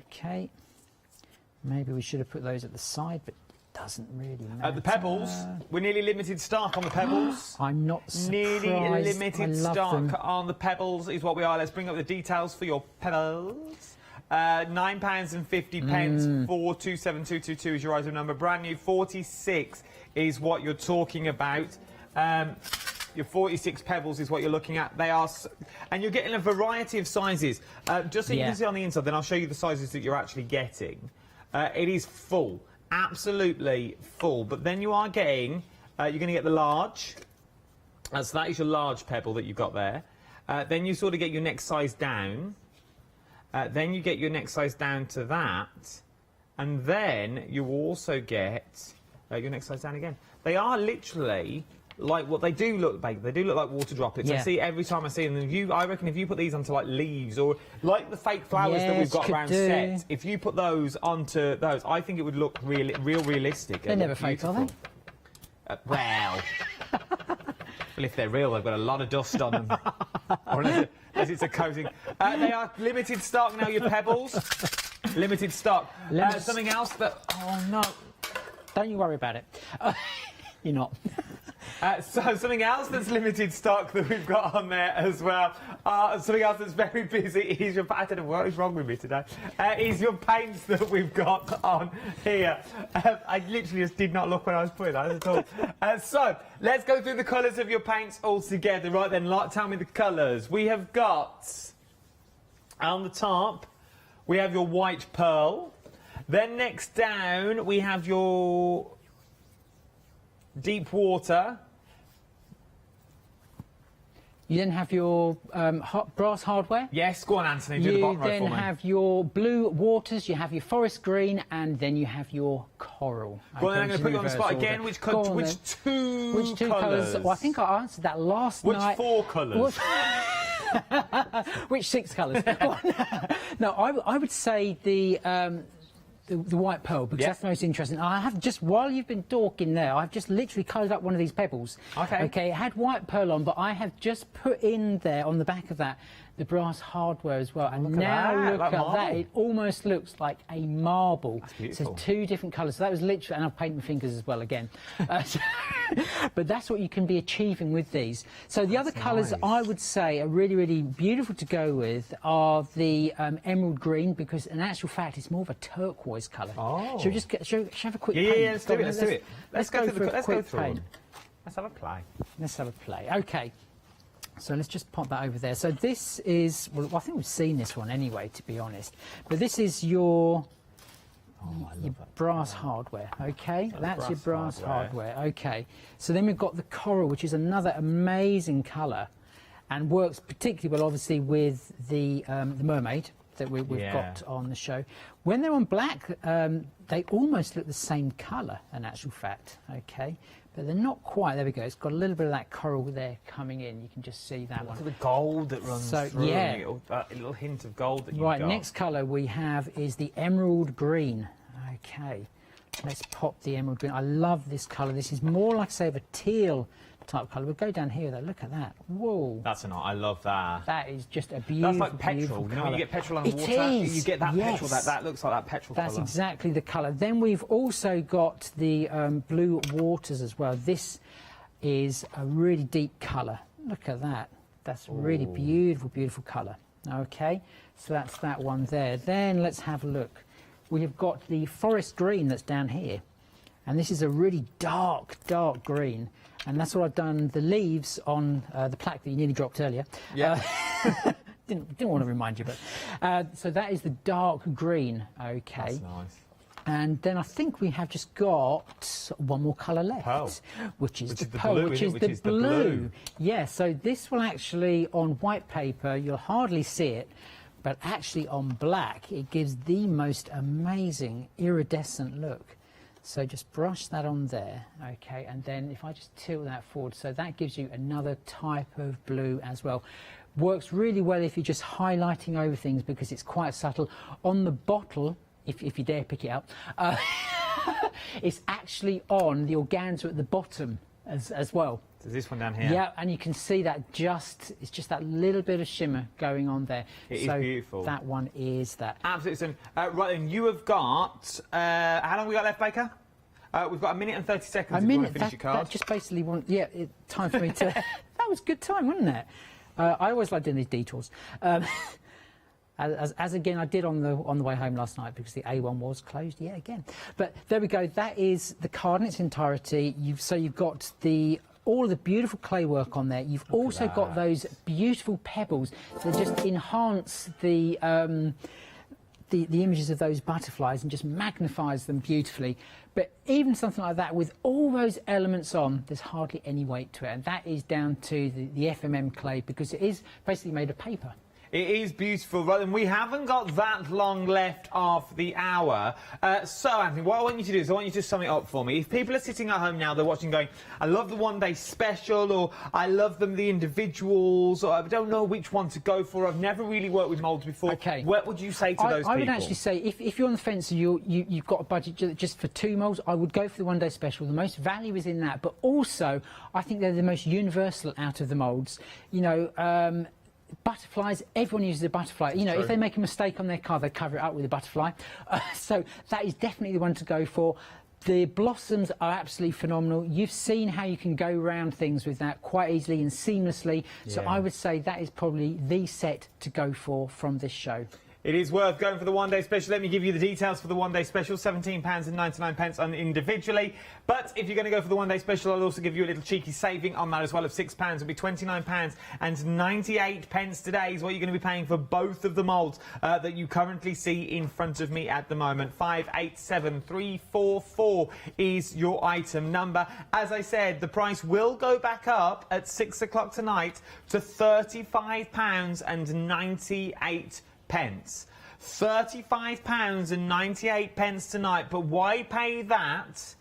Okay. Maybe we should have put those at the side, but doesn't really matter. The pebbles, we're nearly limited stock on the pebbles. I'm not surprised. Nearly limited I love stock them. on the pebbles is what we are. Let's bring up the details for your pebbles. £9.50 for 27222 is your item number. Brand new 46 is what you're talking about. Your 46 pebbles is what you're looking at. They are, and you're getting a variety of sizes. Just so you can see on the inside, then I'll show you the sizes that you're actually getting. It is full. Absolutely full, but then you are getting, you're going to get the large, so that is your large pebble that you've got there. Then you sort of get your next size down, then you get your next size down to that, and then you also get your next size down again. They are literally like what they do look like. They do look like water droplets. I Yeah. see every time I see them. I reckon if you put these onto like leaves or like the fake flowers that we've got could around do. set, if you put those onto those, I think it would look real realistic. They're never fake, are they? Well, if they're real, they've got a lot of dust on them. Or unless it's a coating. They are limited stock now, your pebbles. Limited stock. Something else that... Oh, no. Don't you worry about it. You're not. So something else that's limited stock that we've got on there as well. Something else that's very busy is your... I don't know what is wrong with me today. Is your paints that we've got on here. I literally just did not look when I was putting that at all. So let's go through the colours of your paints all together. Right then, tell me the colours. We have got on the top, we have your white pearl. Then next down, we have your deep water. You then have your brass hardware. Yes, go on, Anthony, do the bottom row for me. You then have your blue waters, you have your forest green, and then you have your coral. Well, then I'm Okay, going to put you on the spot reverse again. order. Which two colours? Well, I think I answered that last night. Which 4 colours? Which 6 colours? No, I would say the white pearl, because that's the most interesting. I have just, while you've been talking there, I've just literally coloured up one of these pebbles. Okay, it had white pearl on, but I have just put in there on the back of that the brass hardware as well. And look at now that, look like at marble. that, it almost looks like a marble. That's beautiful. So 2 different colours. So that was literally, and I've painted my fingers as well again. But that's what you can be achieving with these. So the other colours I would say are really beautiful to go with are the emerald green, because in actual fact it's more of a turquoise colour. Oh. Should we just should we have a quick paint? Yeah, let's do it. Let's go through a quick them. paint. Let's have a play. Let's have a play. Okay. So let's just pop that over there. So this is, well, I think we've seen this one anyway, to be honest. But this is your brass hardware, okay? That's your brass hardware, okay. So then we've got the coral, which is another amazing colour and works particularly well, obviously, with the mermaid. that we've got on the show. When they're on black, they almost look the same colour, in actual fact, okay? But they're not quite. There we go. It's got a little bit of that coral there coming in. You can just see that one. Look at the gold that runs through. Yeah. A little hint of gold that you've right, got. next colour we have is the emerald green. Okay, let's pop the emerald green. I love this colour. This is more like, say, of a teal type colour. We'll go down here though. Look at that. Whoa. That's a nice. I love that. That is just a beautiful. That's like petrol. You know when you get petrol on water, is. you get that petrol. Yes. That looks like that petrol colour. That's exactly the colour. Then we've also got the blue waters as well. This is a really deep colour. Look at that. That's a really beautiful, beautiful colour. Okay, so that's that one there. Then let's have a look. We have got the forest green that's down here. And this is a really dark, dark green. And that's what I've done the leaves on the plaque that you nearly dropped earlier. Yeah. Didn't want to remind you, but so that is the dark green. Okay. That's nice. And then I think we have just got one more colour left, which is the pearl, which is the blue. Yeah, so this will actually, on white paper, you'll hardly see it, but actually on black, it gives the most amazing iridescent look. So just brush that on there, okay, and then if I just tilt that forward, so that gives you another type of blue as well. Works really well if you're just highlighting over things because it's quite subtle. On the bottle, if you dare pick it up, it's actually on the organza at the bottom as well. So this one down here? Yeah, and you can see that it's just that little bit of shimmer going on there. It is beautiful. That one is that. Absolutely. Right then, you have got, how long have we got left, Baker? We've got 1 minute and 30 seconds. A minute, finish your card. that just basically time for me to... That was good time, wasn't it? I always like doing these detours. As again I did on the way home last night because the A1 was closed yet again. But there we go. That is the card in its entirety. You've got all of the beautiful clay work on there. You've also got those beautiful pebbles that just enhance the images of those butterflies and just magnifies them beautifully. But even something like that, with all those elements on, there's hardly any weight to it, and that is down to the FMM clay because it is basically made of paper. It is beautiful, right? And we haven't got that long left of the hour. So, Anthony, what I want you to do is I want you to sum it up for me. If people are sitting at home now, they're watching going, I love the one-day special, or I love them, the individuals, or I don't know which one to go for. I've never really worked with moulds before. Okay. What would you say to those people? I would actually say, if you're on the fence and you've got a budget just for 2 moulds, I would go for the one-day special. The most value is in that, but also, I think they're the most universal out of the moulds. You know, butterflies, everyone uses a butterfly. You know, if they make a mistake on their card, they cover it up with a butterfly. So that is definitely the one to go for. The blossoms are absolutely phenomenal. You've seen how you can go around things with that quite easily and seamlessly. So I would say that is probably the set to go for from this show. It is worth going for the one-day special. Let me give you the details for the one-day special. £17.99 on individually. But if you're going to go for the one-day special, I'll also give you a little cheeky saving on that as well of £6. It'll be £29.98 today is what you're going to be paying for both of the moulds that you currently see in front of me at the moment. 587344 is your item number. As I said, the price will go back up at 6 o'clock tonight to £35.98. £35.98 tonight, but why pay that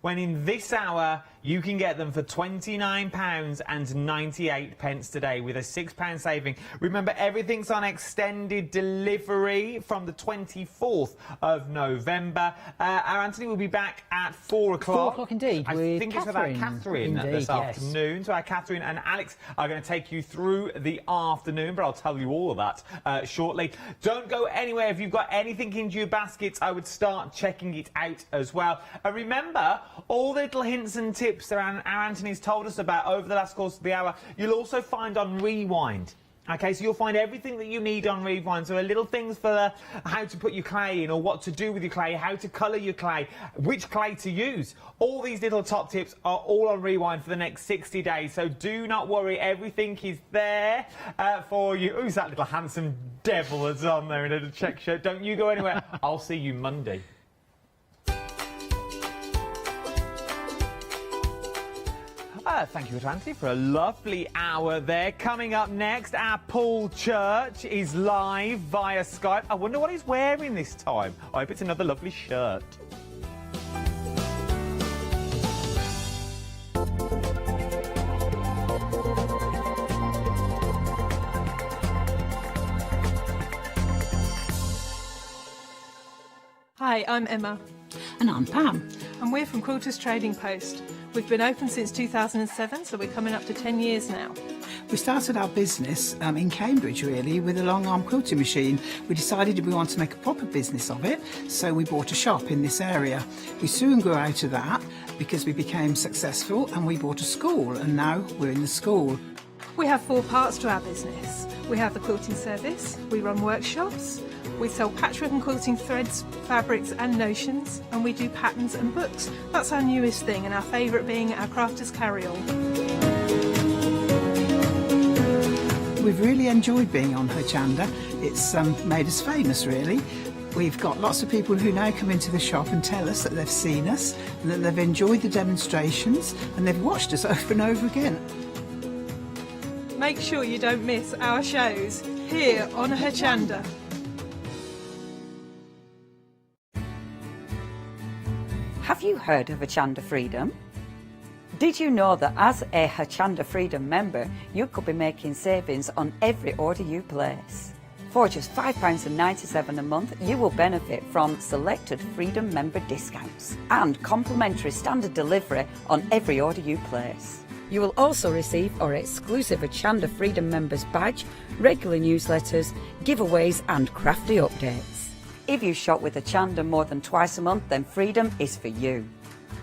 when in this hour you can get them for £29.98 today with a £6 saving. Remember, everything's on extended delivery from the 24th of November. Our Anthony will be back at 4 o'clock. 4 o'clock indeed. I think it's about Catherine this afternoon. So our Catherine and Alex are going to take you through the afternoon, but I'll tell you all of that shortly. Don't go anywhere. If you've got anything into your baskets, I would start checking it out as well. And remember, all the little hints and tips that our Anthony's told us about over the last course of the hour, you'll also find on Rewind. Okay, so you'll find everything that you need on Rewind. So little things for how to put your clay in or what to do with your clay, how to colour your clay, which clay to use. All these little top tips are all on Rewind for the next 60 days. So do not worry, everything is there for you. Who's that little handsome devil that's on there in a little check shirt? Don't you go anywhere. I'll see you Monday. Thank you, Atlantic, for a lovely hour there. Coming up next, our Paul Church is live via Skype. I wonder what he's wearing this time. I hope it's another lovely shirt. Hi, I'm Emma. And I'm Pam. And we're from Quilters Trading Post. We've been open since 2007, so we're coming up to 10 years now. We started our business in Cambridge, really, with a long arm quilting machine. We decided we wanted to make a proper business of it, so we bought a shop in this area. We soon grew out of that because we became successful and we bought a school, and now we're in the school. We have 4 parts to our business. We have the quilting service, we run workshops, we sell patchwork and quilting threads, fabrics and notions, and we do patterns and books. That's our newest thing, and our favourite being our crafters carry-all. We've really enjoyed being on Hochanda. It's made us famous, really. We've got lots of people who now come into the shop and tell us that they've seen us, and that they've enjoyed the demonstrations, and they've watched us over and over again. Make sure you don't miss our shows here on Hochanda. Have you heard of Hochanda Freedom? Did you know that as a Hochanda Freedom member, you could be making savings on every order you place? For just £5.97 a month, you will benefit from selected Freedom member discounts and complimentary standard delivery on every order you place. You will also receive our exclusive Hochanda Freedom members badge, regular newsletters, giveaways and crafty updates. If you shop with Hochanda more than twice a month, then Freedom is for you.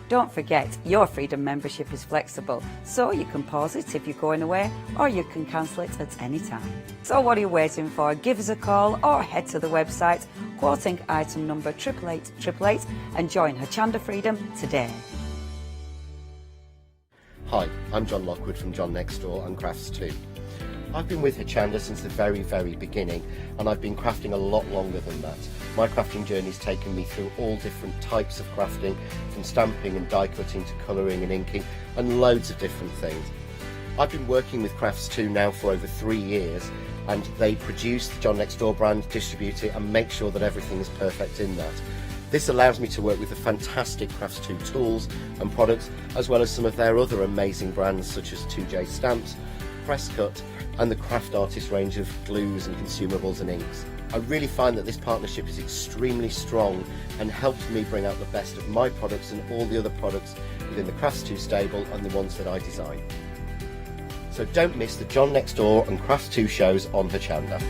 Don't forget, your Freedom membership is flexible, so you can pause it if you're going away, or you can cancel it at any time. So what are you waiting for? Give us a call or head to the website, quoting item number 88888, and join Hochanda Freedom today. Hi, I'm John Lockwood from John Next Door and Crafts 2. I've been with Hochanda since the very beginning, and I've been crafting a lot longer than that. My crafting journey's taken me through all different types of crafting, from stamping and die cutting to colouring and inking, and loads of different things. I've been working with Crafts 2 now for over 3 years, and they produce the John Next Door brand, distribute it and make sure that everything is perfect in that. This allows me to work with the fantastic Crafts 2 tools and products, as well as some of their other amazing brands such as 2J Stamps, Presscut and the Craft Artist range of glues and consumables and inks. I really find that this partnership is extremely strong and helps me bring out the best of my products and all the other products within the Crafts 2 stable and the ones that I design. So don't miss the John Next Door and Crafts 2 shows on Hochanda.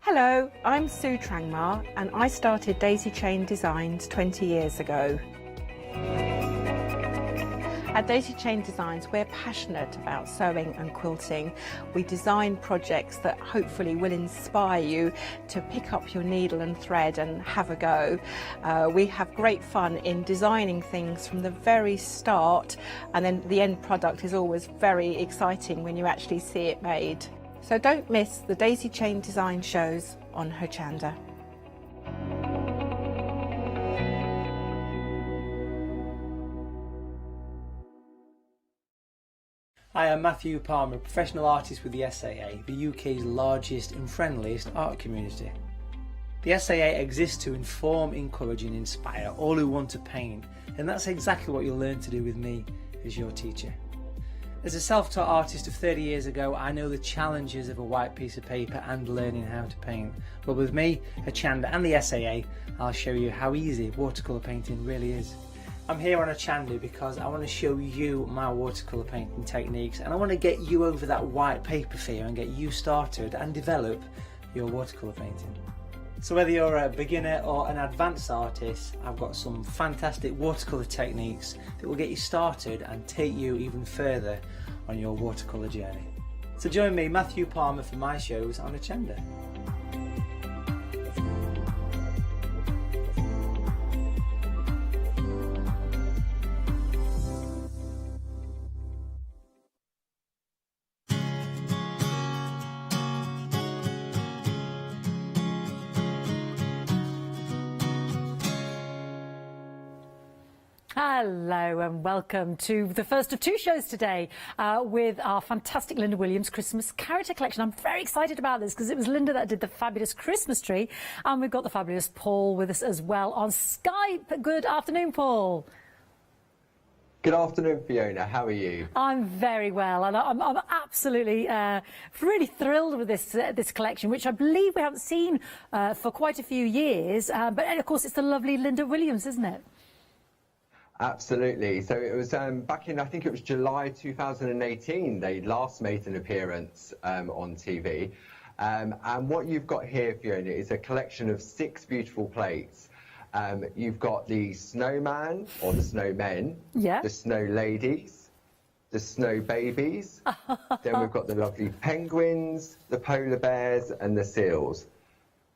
Hello, I'm Sue Trangmar and I started Daisy Chain Designs 20 years ago. At Daisy Chain Designs, we're passionate about sewing and quilting. We design projects that hopefully will inspire you to pick up your needle and thread and have a go. We have great fun in designing things from the very start, and then the end product is always very exciting when you actually see it made. So don't miss the Daisy Chain Design shows on Hochanda. Hi, I'm Matthew Palmer, a professional artist with the SAA, the UK's largest and friendliest art community. The SAA exists to inform, encourage and inspire all who want to paint, and that's exactly what you'll learn to do with me as your teacher. As a self-taught artist of 30 years ago, I know the challenges of a white piece of paper and learning how to paint. But with me, Hochanda and the SAA, I'll show you how easy watercolour painting really is. I'm here on Hochanda because I want to show you my watercolour painting techniques, and I want to get you over that white paper fear and get you started and develop your watercolour painting. So whether you're a beginner or an advanced artist, I've got some fantastic watercolour techniques that will get you started and take you even further on your watercolour journey. So join me, Matthew Palmer, for my shows on Hochanda. Hello and welcome to the first of two shows today with our fantastic Linda Williams Christmas character collection. I'm very excited about this because it was Linda that did the fabulous Christmas tree, and we've got the fabulous Paul with us as well on Skype. Good afternoon, Paul. Good afternoon, Fiona. How are you? I'm very well, and I'm absolutely really thrilled with this collection, which I believe we haven't seen for quite a few years. But of course, it's the lovely Linda Williams, isn't it? Absolutely. So it was back in, I think it was July 2018, they last made an appearance on TV. And what you've got here, Fiona, is a collection of 6 beautiful plates. You've got the snowman, or the snowmen, the snow ladies, the snow babies, then we've got the lovely penguins, the polar bears, and the seals.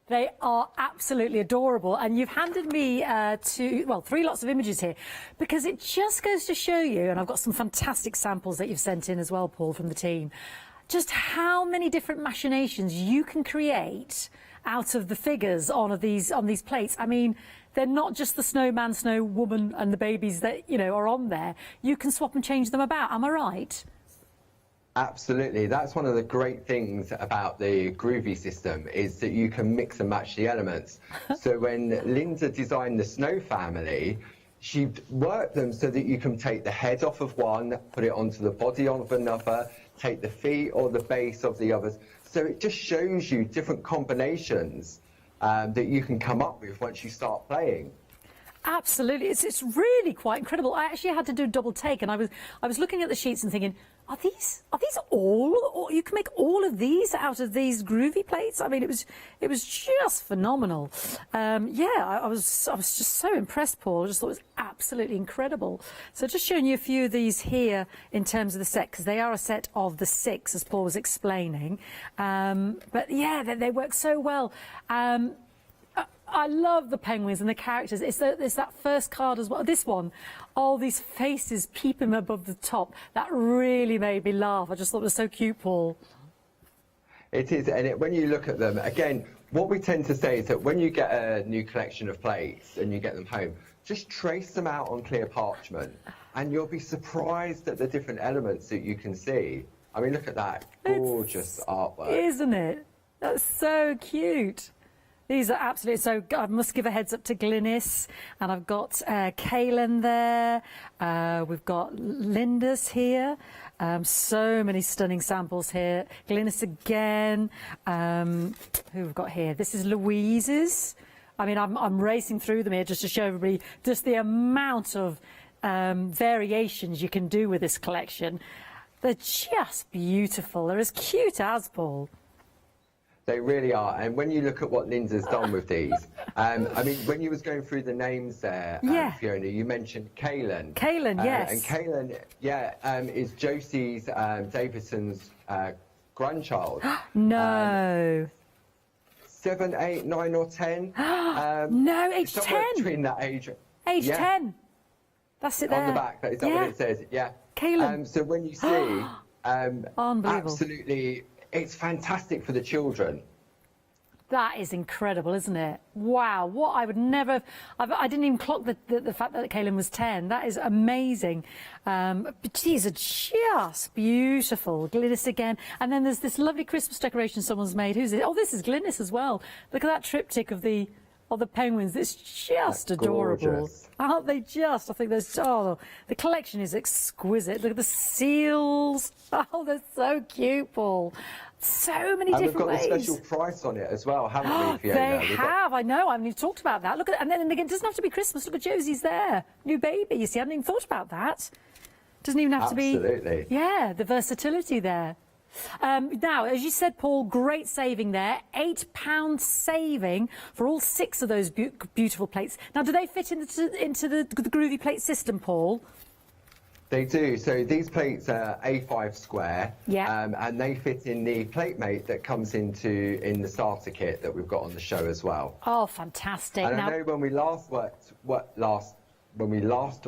They are absolutely adorable, and you've handed me 3 lots of images here, because it just goes to show you, and I've got some fantastic samples that you've sent in as well, Paul, from the team, just how many different machinations you can create out of the figures on these plates. I mean, they're not just the snowman, snow woman, and the babies that are on there. You can swap and change them about. Am I right? Absolutely. That's one of the great things about the Groovy system, is that you can mix and match the elements. So when Linda designed the snow family, she worked them so that you can take the head off of one, put it onto the body of another, take the feet or the base of the others. So it just shows you different combinations that you can come up with once you start playing. Absolutely, it's really quite incredible. I actually had to do a double take, and I was looking at the sheets and thinking, are these all? Or you can make all of these out of these Groovy plates? I mean, it was just phenomenal. I was just so impressed, Paul. I just thought it was absolutely incredible. So just showing you a few of these here in terms of the set, because they are a set of the 6, as Paul was explaining. But yeah, they work so well. I love the penguins and the characters. It's that first card as well. This one, all these faces peeping above the top. That really made me laugh. I just thought it was so cute, Paul. It is, and when you look at them, again, what we tend to say is that when you get a new collection of plates and you get them home, just trace them out on clear parchment, and you'll be surprised at the different elements that you can see. I mean, look at that gorgeous artwork. Isn't it? That's so cute. These are absolutely so. I must give a heads up to Glynis, and I've got Kaylin there. We've got Linda's here. So many stunning samples here. Glynis again. Who we've got here? This is Louise's. I mean, I'm racing through them here just to show everybody just the amount of variations you can do with this collection. They're just beautiful. They're as cute as, Paul. They really are, and when you look at what Linda's done with these, I mean, when you was going through the names there, Fiona, you mentioned Kaylin. Kaylin, yes. And Kaylin, is Josie's Davidson's grandchild. No. 7, 8, 9 or 10. No, age 10. Between that age. Age 10. That's it there. On the back, is that what it says? Yeah. Kaylin. So when you see, Unbelievable. absolutely, it's fantastic for the children. That is incredible, isn't it? Wow, what I would never... I didn't even clock the fact that Kaylin was 10. That is amazing. But these are just beautiful. Glynis again. And then there's this lovely Christmas decoration someone's made. Who's it? Oh, this is Glynis as well. Look at that triptych of the penguins. It's just adorable. Gorgeous. Aren't they just? I think there's... Oh, the collection is exquisite. Look at the seals. Oh, they're so cute, Paul. So many different ways. And we've got a special price on it as well, haven't we, Fiona? They have, I know. I haven't even talked about that. Look at, and then again, it doesn't have to be Christmas. Look at Josie's there. New baby, you see. I hadn't even thought about that. Doesn't even have to be... Absolutely. Yeah, the versatility there. Now, as you said, Paul, great saving there. £8 saving for all 6 of those beautiful plates. Now, do they fit into the Groovy plate system, Paul? They do. So these plates are A5 square, and they fit in the plate mate that comes in the starter kit that we've got on the show as well. Oh, fantastic! And I know when we last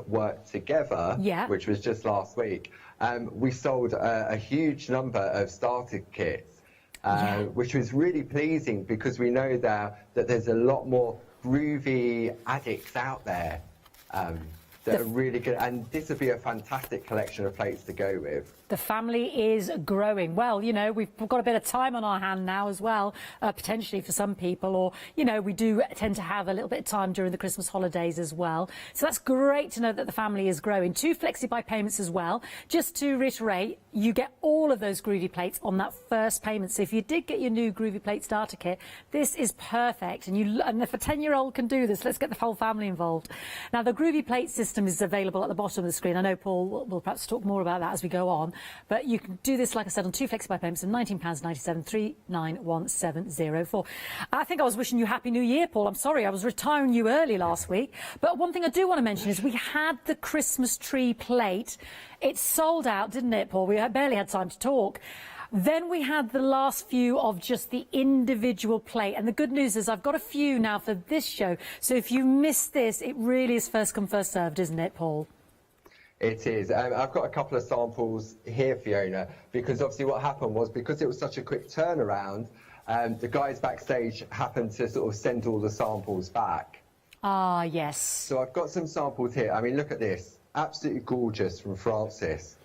worked together, which was just last week, we sold a huge number of starter kits, which was really pleasing because we know that there's a lot more Groovy addicts out there. that are really good, and this would be a fantastic collection of plates to go with. The family is growing. Well, you know, we've got a bit of time on our hand now as well, potentially for some people, or, you know, we do tend to have a little bit of time during the Christmas holidays as well. So that's great to know that the family is growing. 2 flexi-buy payments as well. Just to reiterate, you get all of those Groovy plates on that first payment. So if you did get your new Groovy plate starter kit, this is perfect. And if a 10-year-old can do this, let's get the whole family involved. Now, the Groovy plate system is available at the bottom of the screen. I know Paul will perhaps talk more about that as we go on. But you can do this, like I said, on 2 flexi-buy payments of £19.97, 391704. I think I was wishing you Happy New Year, Paul. I'm sorry, I was retiring you early last week. But one thing I do want to mention is we had the Christmas tree plate. It sold out, didn't it, Paul? We barely had time to talk. Then we had the last few of just the individual plate. And the good news is I've got a few now for this show. So if you missed this, it really is first come, first served, isn't it, Paul? It is. I've got a couple of samples here, Fiona, because obviously what happened was, because it was such a quick turnaround, the guys backstage happened to sort of send all the samples back. Ah, yes. So I've got some samples here. I mean, look at this. Absolutely gorgeous from Francis.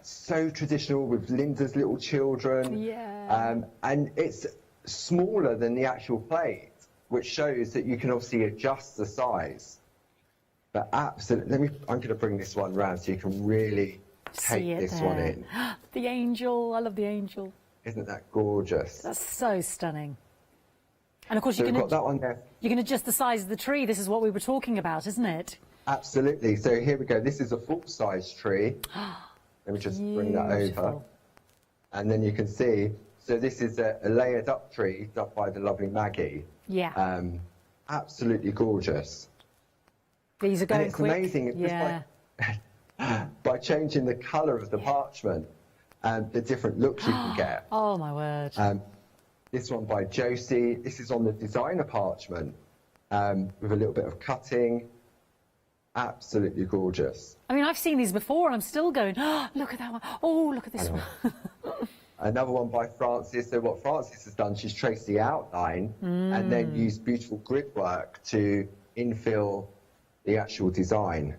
So traditional with Linda's little children. Yeah. And it's smaller than the actual plate, which shows that you can obviously adjust the size. But absolutely, I'm going to bring this one round so you can really take this one in. The angel, I love the angel. Isn't that gorgeous? That's so stunning. And of course, so you've got that one there. You can adjust the size of the tree. This is what we were talking about, isn't it? Absolutely. So here we go. This is a full-size tree. Let me just bring that over. And then you can see, so this is a layered up tree done by the lovely Maggie. Yeah. Absolutely gorgeous. These are going it's quick. Amazing. Yeah. By changing the colour of the parchment and the different looks you can get. Oh, my word. This one by Josie. This is on the designer parchment with a little bit of cutting. Absolutely gorgeous. I mean, I've seen these before and I'm still going, oh, look at that one. Oh, look at this one. Another one by Francis. So what Francis has done, she's traced the outline and then used beautiful grid work to infill the actual design.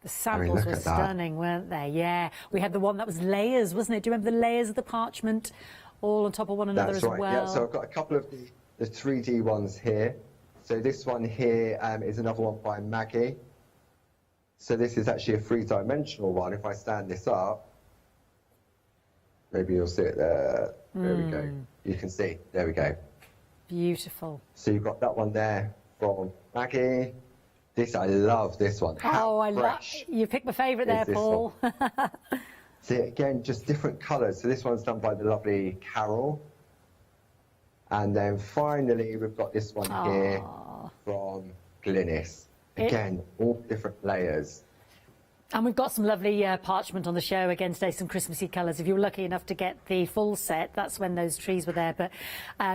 The samples were stunning, weren't they? Yeah. We had the one that was layers, wasn't it? Do you remember the layers of the parchment all on top of one another as well? Yeah, so I've got a couple of the 3D ones here. So this one here is another one by Maggie. So this is actually a 3-dimensional one. If I stand this up, maybe you'll see it there. There we go. You can see. There we go. Beautiful. So you've got that one there from Maggie. This, I love this one. Oh, I love. You picked my favourite there, Paul. See, again, just different colours. So this one's done by the lovely Carol. And then finally, we've got this one here from Glynis. Again, all different layers. And we've got some lovely parchment on the show again today, some Christmassy colours. If you were lucky enough to get the full set, that's when those trees were there. But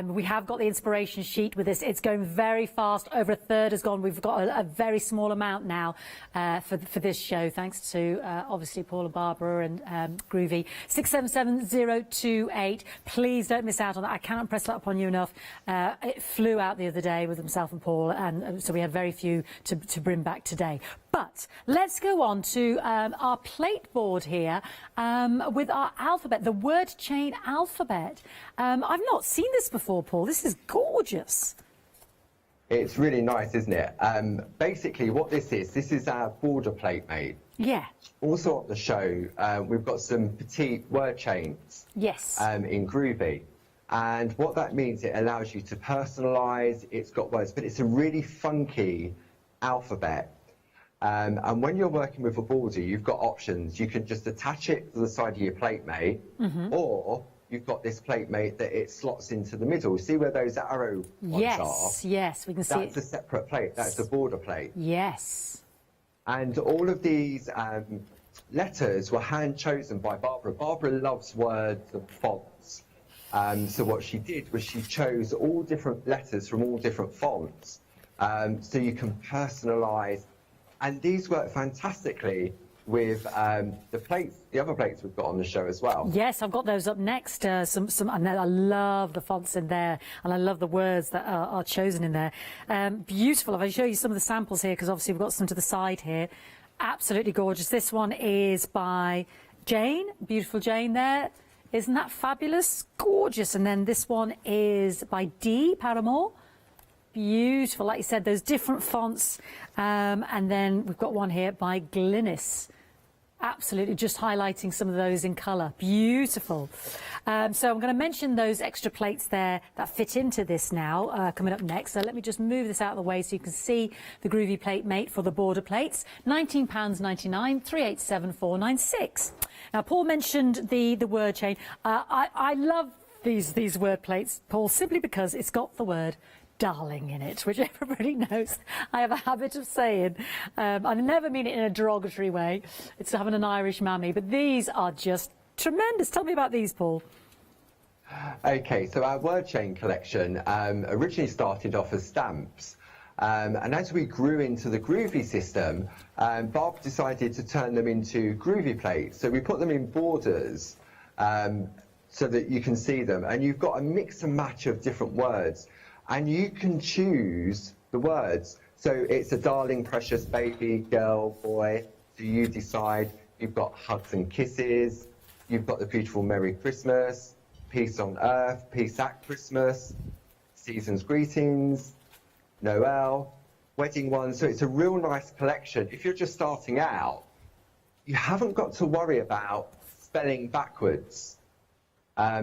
we have got the inspiration sheet with this. It's going very fast. Over a third has gone. We've got a very small amount now for this show, thanks to obviously Paul and Barbara and Groovy. 677028. Please don't miss out on that. I cannot press that upon you enough. It flew out the other day with himself and Paul, and so we had very few to bring back today. But let's go on to our plate board here with our alphabet, the word chain alphabet. I've not seen this before, Paul. This is gorgeous. It's really nice, isn't it? Basically, what this is our border plate made. Yeah. Also on the show, we've got some petite word chains. Yes. In Groovy. And what that means, it allows you to personalise. It's got words, but it's a really funky alphabet. And when you're working with a border, you've got options. You can just attach it to the side of your plate mate, or you've got this plate mate that it slots into the middle. See where those arrow ones are? Yes, we can see That's a separate plate. That's a border plate. Yes. And all of these letters were hand-chosen by Barbara. Barbara loves words and fonts. So what she did was she chose all different letters from all different fonts. So you can personalise. And these work fantastically with the other plates we've got on the show as well. Yes, I've got those up next. And I love the fonts in there, and I love the words that are chosen in there. Beautiful. I'll show you some of the samples here because obviously we've got some to the side here. Absolutely gorgeous. This one is by Jane, beautiful Jane there. Isn't that fabulous? Gorgeous. And then this one is by Dee Paramore. Beautiful, like you said, those different fonts. And then we've got one here by Glynis. Absolutely, just highlighting some of those in colour. Beautiful. So I'm going to mention those extra plates there that fit into this now, coming up next. So let me just move this out of the way so you can see the Groovy plate mate for the border plates. £19.99, 387496. Now, Paul mentioned the word chain. I love these word plates, Paul, simply because it's got the word darling in it, which everybody knows I have a habit of saying. I never mean it in a derogatory way. It's having an Irish mammy, but these are just tremendous. Tell me about these, Paul. Okay, so our word chain collection originally started off as stamps. And as we grew into the Groovy system, Barb decided to turn them into Groovy plates. So we put them in borders so that you can see them. And you've got a mix and match of different words. And you can choose the words. So it's a darling, precious baby, girl, boy. So you decide. You've got hugs and kisses. You've got the beautiful Merry Christmas, peace on earth, peace at Christmas, season's greetings, Noel, wedding ones. So it's a real nice collection. If you're just starting out, you haven't got to worry about spelling backwards.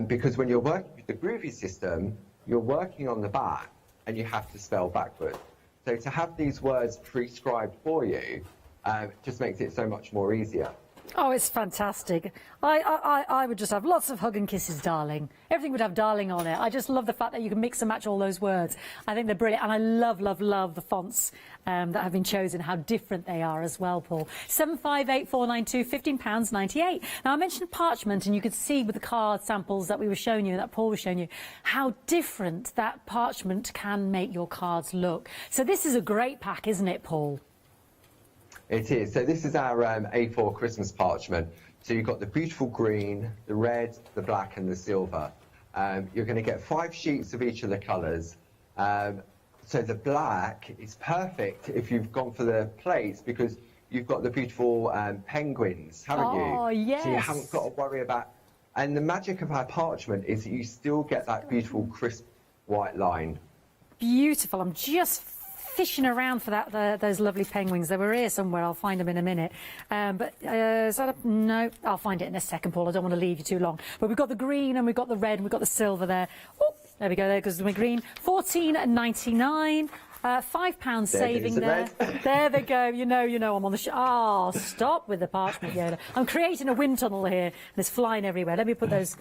Because when you're working with the Groovy system, you're working on the back and you have to spell backwards. So to have these words prescribed for you just makes it so much more easier. Oh, it's fantastic. I would just have lots of hug and kisses, darling. Everything would have darling on it. I just love the fact that you can mix and match all those words. I think they're brilliant. And I love, love, love the fonts that have been chosen, how different they are as well, Paul. 758492, £15.98. Now, I mentioned parchment, and you could see with the card samples that we were showing you, that Paul was showing you, how different that parchment can make your cards look. So this is a great pack, isn't it, Paul? It is. So this is our A4 Christmas parchment. So you've got the beautiful green, the red, the black and the silver. You're going to get 5 sheets of each of the colours. So the black is perfect if you've gone for the plates because you've got the beautiful penguins, haven't you? Oh, yes. So you haven't got to worry about... And the magic of our parchment is that you still get that beautiful crisp white line. Beautiful. I'm just fishing around for those lovely penguins. They were here somewhere. I'll find them in a minute. But is that a... No, I'll find it in a second, Paul. I don't want to leave you too long. But we've got the green and we've got the red and we've got the silver there. Oh, there we go. There goes the green. £14.99. £5 saving there. There they go. You know, I'm on the... Oh, stop with the parchment, Yoda. I'm creating a wind tunnel here and it's flying everywhere. Let me put those...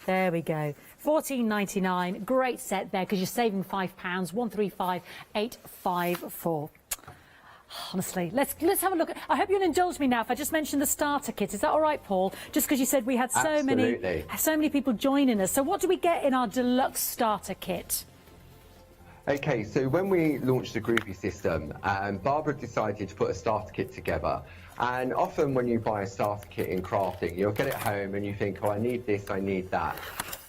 There we go. £14.99. Great set there because you're saving £5. 135854. Honestly, let's have a look. I hope you'll indulge me now if I just mention the starter kit. Is that all right, Paul? Just because you said we had so many people joining us. So what do we get in our deluxe starter kit? Okay, so when we launched the Groovy system, Barbara decided to put a starter kit together. And often when you buy a starter kit in crafting, you'll get it home and you think, oh, I need this, I need that.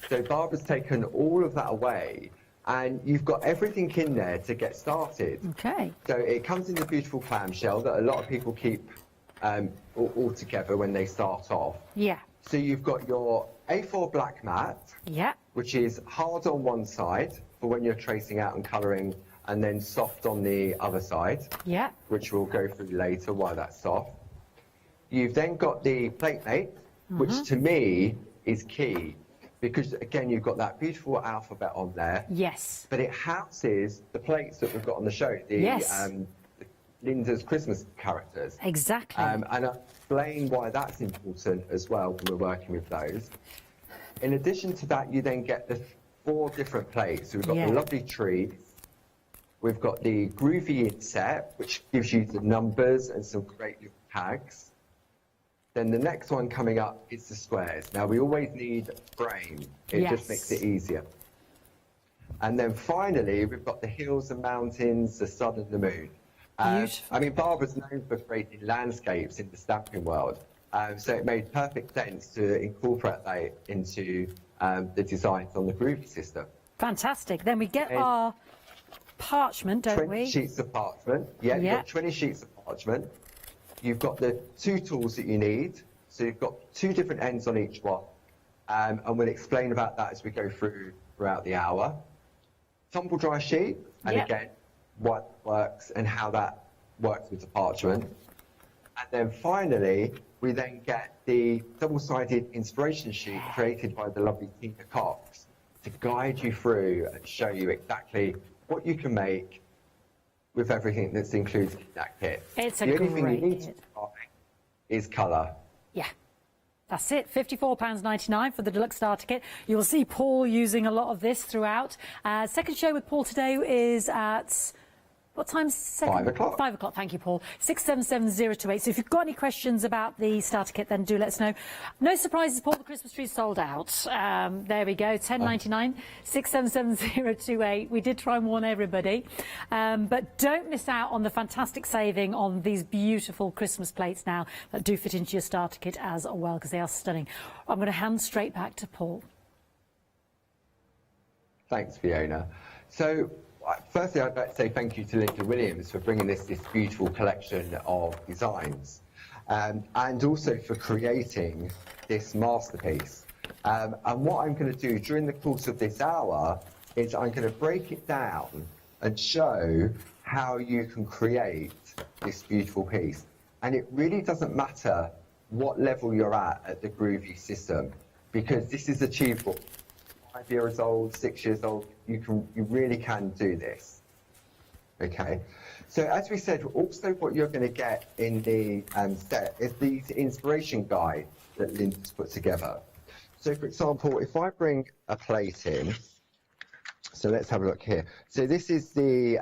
So Barbara's taken all of that away and you've got everything in there to get started. Okay. So it comes in the beautiful clamshell that a lot of people keep all together when they start off. Yeah. So you've got your A4 black mat, yeah, which is hard on one side for when you're tracing out and colouring, and then soft on the other side, yeah, which we'll go through later why that's soft. You've then got the plate mate, which to me is key, because again you've got that beautiful alphabet on there. Yes. But it houses the plates that we've got on the show, the Linda's Christmas characters. Exactly. And I'll explain why that's important as well when we're working with those. In addition to that, you then get the 4 different plates. So we've got the lovely tree. We've got the Groovy inset, which gives you the numbers and some great little tags. Then the next one coming up is the squares. Now, we always need a frame. It just makes it easier. And then finally, we've got the hills and mountains, the sun and the moon. I mean, Barbara's known for creating landscapes in the stamping world, so it made perfect sense to incorporate that into the designs on the Groovy system. Fantastic. Then we get our parchment, don't 20 we? sheets of parchment. Yeah, you've got 20 sheets of parchment. You've got the 2 tools that you need. So you've got 2 different ends on each one. And we'll explain about that as we go throughout the hour. Tumble dry sheet, and again, what works and how that works with the parchment. And then finally, we then get the double-sided inspiration sheet created by the lovely Tina Cox to guide you through and show you exactly what you can make with everything that's included in that kit. It's a the only thing you great need kit. to buy is colour. Yeah. That's it, £54.99 for the deluxe starter kit. You'll see Paul using a lot of this throughout. Second show with Paul today is at... What time's second? 5 o'clock. 5 o'clock, thank you, Paul. 677-028. So if you've got any questions about the starter kit, then do let us know. No surprises, Paul, the Christmas tree's sold out. There we go, £10.99, 677-028. We did try and warn everybody. But don't miss out on the fantastic saving on these beautiful Christmas plates now that do fit into your starter kit as well, because they are stunning. I'm going to hand straight back to Paul. Thanks, Fiona. So, firstly, I'd like to say thank you to Linda Williams for bringing this beautiful collection of designs, and also for creating this masterpiece. And what I'm going to do during the course of this hour is I'm going to break it down and show how you can create this beautiful piece. And it really doesn't matter what level you're at the Groovy system, because this is achievable. 5 years old, 6 years old, you really can do this. Okay, so as we said, also what you're going to get in the set is these inspiration guides that Linda's put together. So for example, if I bring a plate in, so let's have a look here. So this is the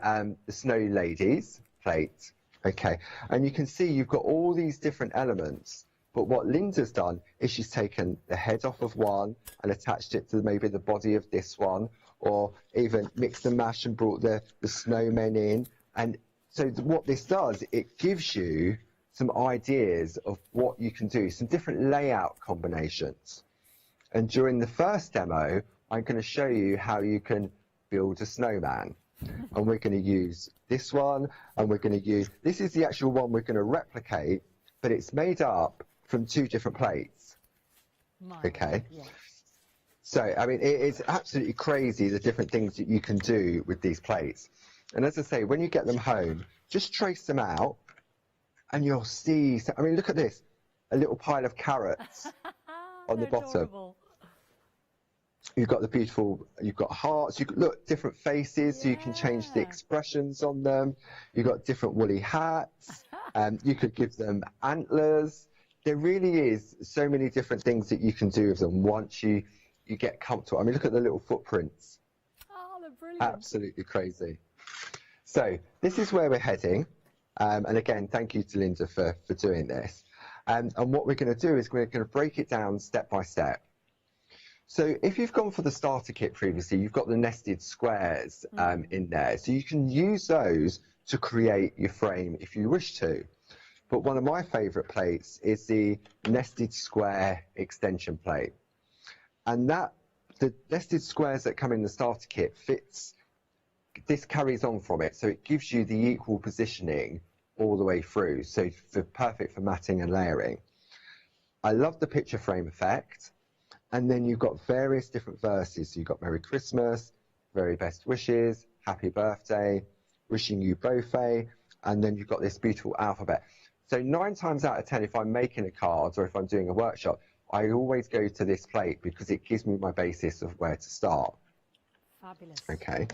Snow Ladies plate, okay, and you can see you've got all these different elements. But what Linda's done is she's taken the head off of one and attached it to maybe the body of this one, or even mixed and mashed and brought the snowmen in. And so what this does, it gives you some ideas of what you can do, some different layout combinations. And during the first demo, I'm going to show you how you can build a snowman. And we're going to use this one, and we're going to use, this is the actual one we're going to replicate, but it's made up from 2 different plates. Okay. Yes. So, I mean, it is absolutely crazy the different things that you can do with these plates. And as I say, when you get them home, just trace them out and you'll see, I mean, look at this, a little pile of carrots on the bottom. Adorable. You've got the beautiful, you've got hearts, you can look, different faces, so you can change the expressions on them. You've got different woolly hats, you could give them antlers. There really is so many different things that you can do with them once you get comfortable. I mean, look at the little footprints. Oh, they're brilliant. Absolutely crazy. So this is where we're heading. And again, thank you to Linda for doing this. And what we're going to do is we're going to break it down step by step. So if you've gone for the starter kit previously, you've got the nested squares in there. So you can use those to create your frame if you wish to. But one of my favourite plates is the nested square extension plate. And the nested squares that come in the starter kit this carries on from it. So it gives you the equal positioning all the way through. So perfect for matting and layering. I love the picture frame effect. And then you've got various different verses. So you've got Merry Christmas, Very Best Wishes, Happy Birthday, Wishing You both a, and then you've got this beautiful alphabet. So 9 times out of 10, if I'm making a card or if I'm doing a workshop, I always go to this plate because it gives me my basis of where to start. Fabulous. Okay.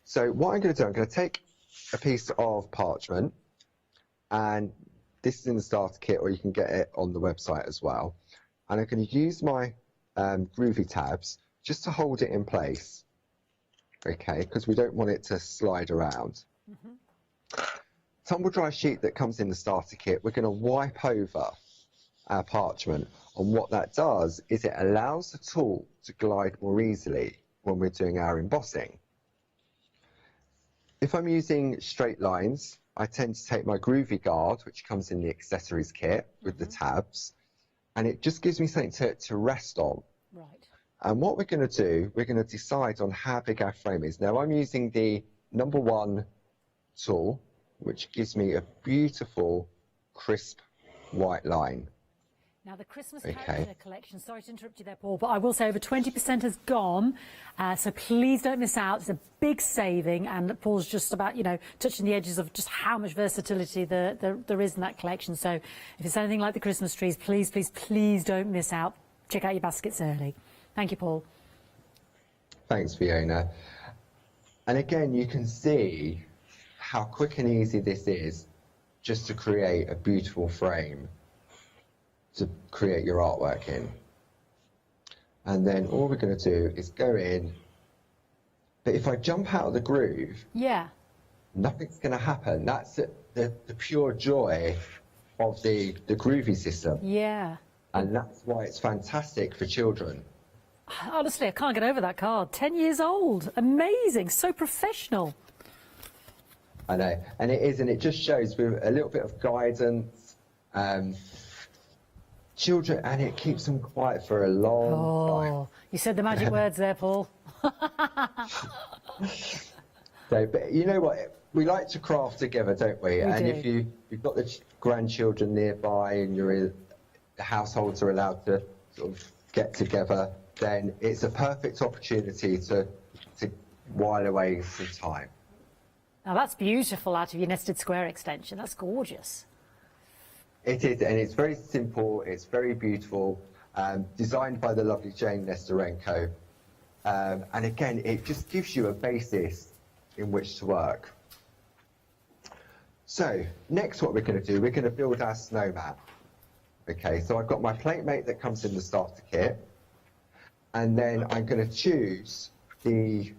So what I'm going to do, I'm going to take a piece of parchment, and this is in the starter kit, or you can get it on the website as well. And I'm going to use my Groovy tabs just to hold it in place. Okay, because we don't want it to slide around. Tumble dry sheet that comes in the starter kit, we're going to wipe over our parchment, and what that does is it allows the tool to glide more easily when we're doing our embossing. If I'm using straight lines, I tend to take my Groovy guard, which comes in the accessories kit with the tabs, and it just gives me something to rest on. Right. And what we're going to do, we're going to decide on how big our frame is. Now I'm using the number 1 tool, which gives me a beautiful, crisp white line. Now, the Christmas character collection, sorry to interrupt you there, Paul, but I will say over 20% has gone, so please don't miss out. It's a big saving, and Paul's just about, you know, touching the edges of just how much versatility there is in that collection. So if it's anything like the Christmas trees, please, please, please don't miss out. Check out your baskets early. Thank you, Paul. Thanks, Fiona. And again, you can see how quick and easy this is just to create a beautiful frame to create your artwork in. And then all we're going to do is go in, but if I jump out of the groove, nothing's going to happen. That's the pure joy of the Groovy system. Yeah. And that's why it's fantastic for children. Honestly, I can't get over that card. 10 years old. Amazing. So professional. I know. And it is, and it just shows with a little bit of guidance, children, and it keeps them quiet for a long time. You said the magic words there, Paul. So, but you know what? We like to craft together, don't we? And do. if you've got the grandchildren nearby and the households are allowed to sort of get together, then it's a perfect opportunity to while away some time. Now, that's beautiful out of your nested square extension. That's gorgeous. It is, and it's very simple, it's very beautiful, designed by the lovely Jane Nestorenko. And again, it just gives you a basis in which to work. So, next what we're going to do, we're going to build our snowman. Okay, so I've got my plate mate that comes in the starter kit, and then I'm going to choose the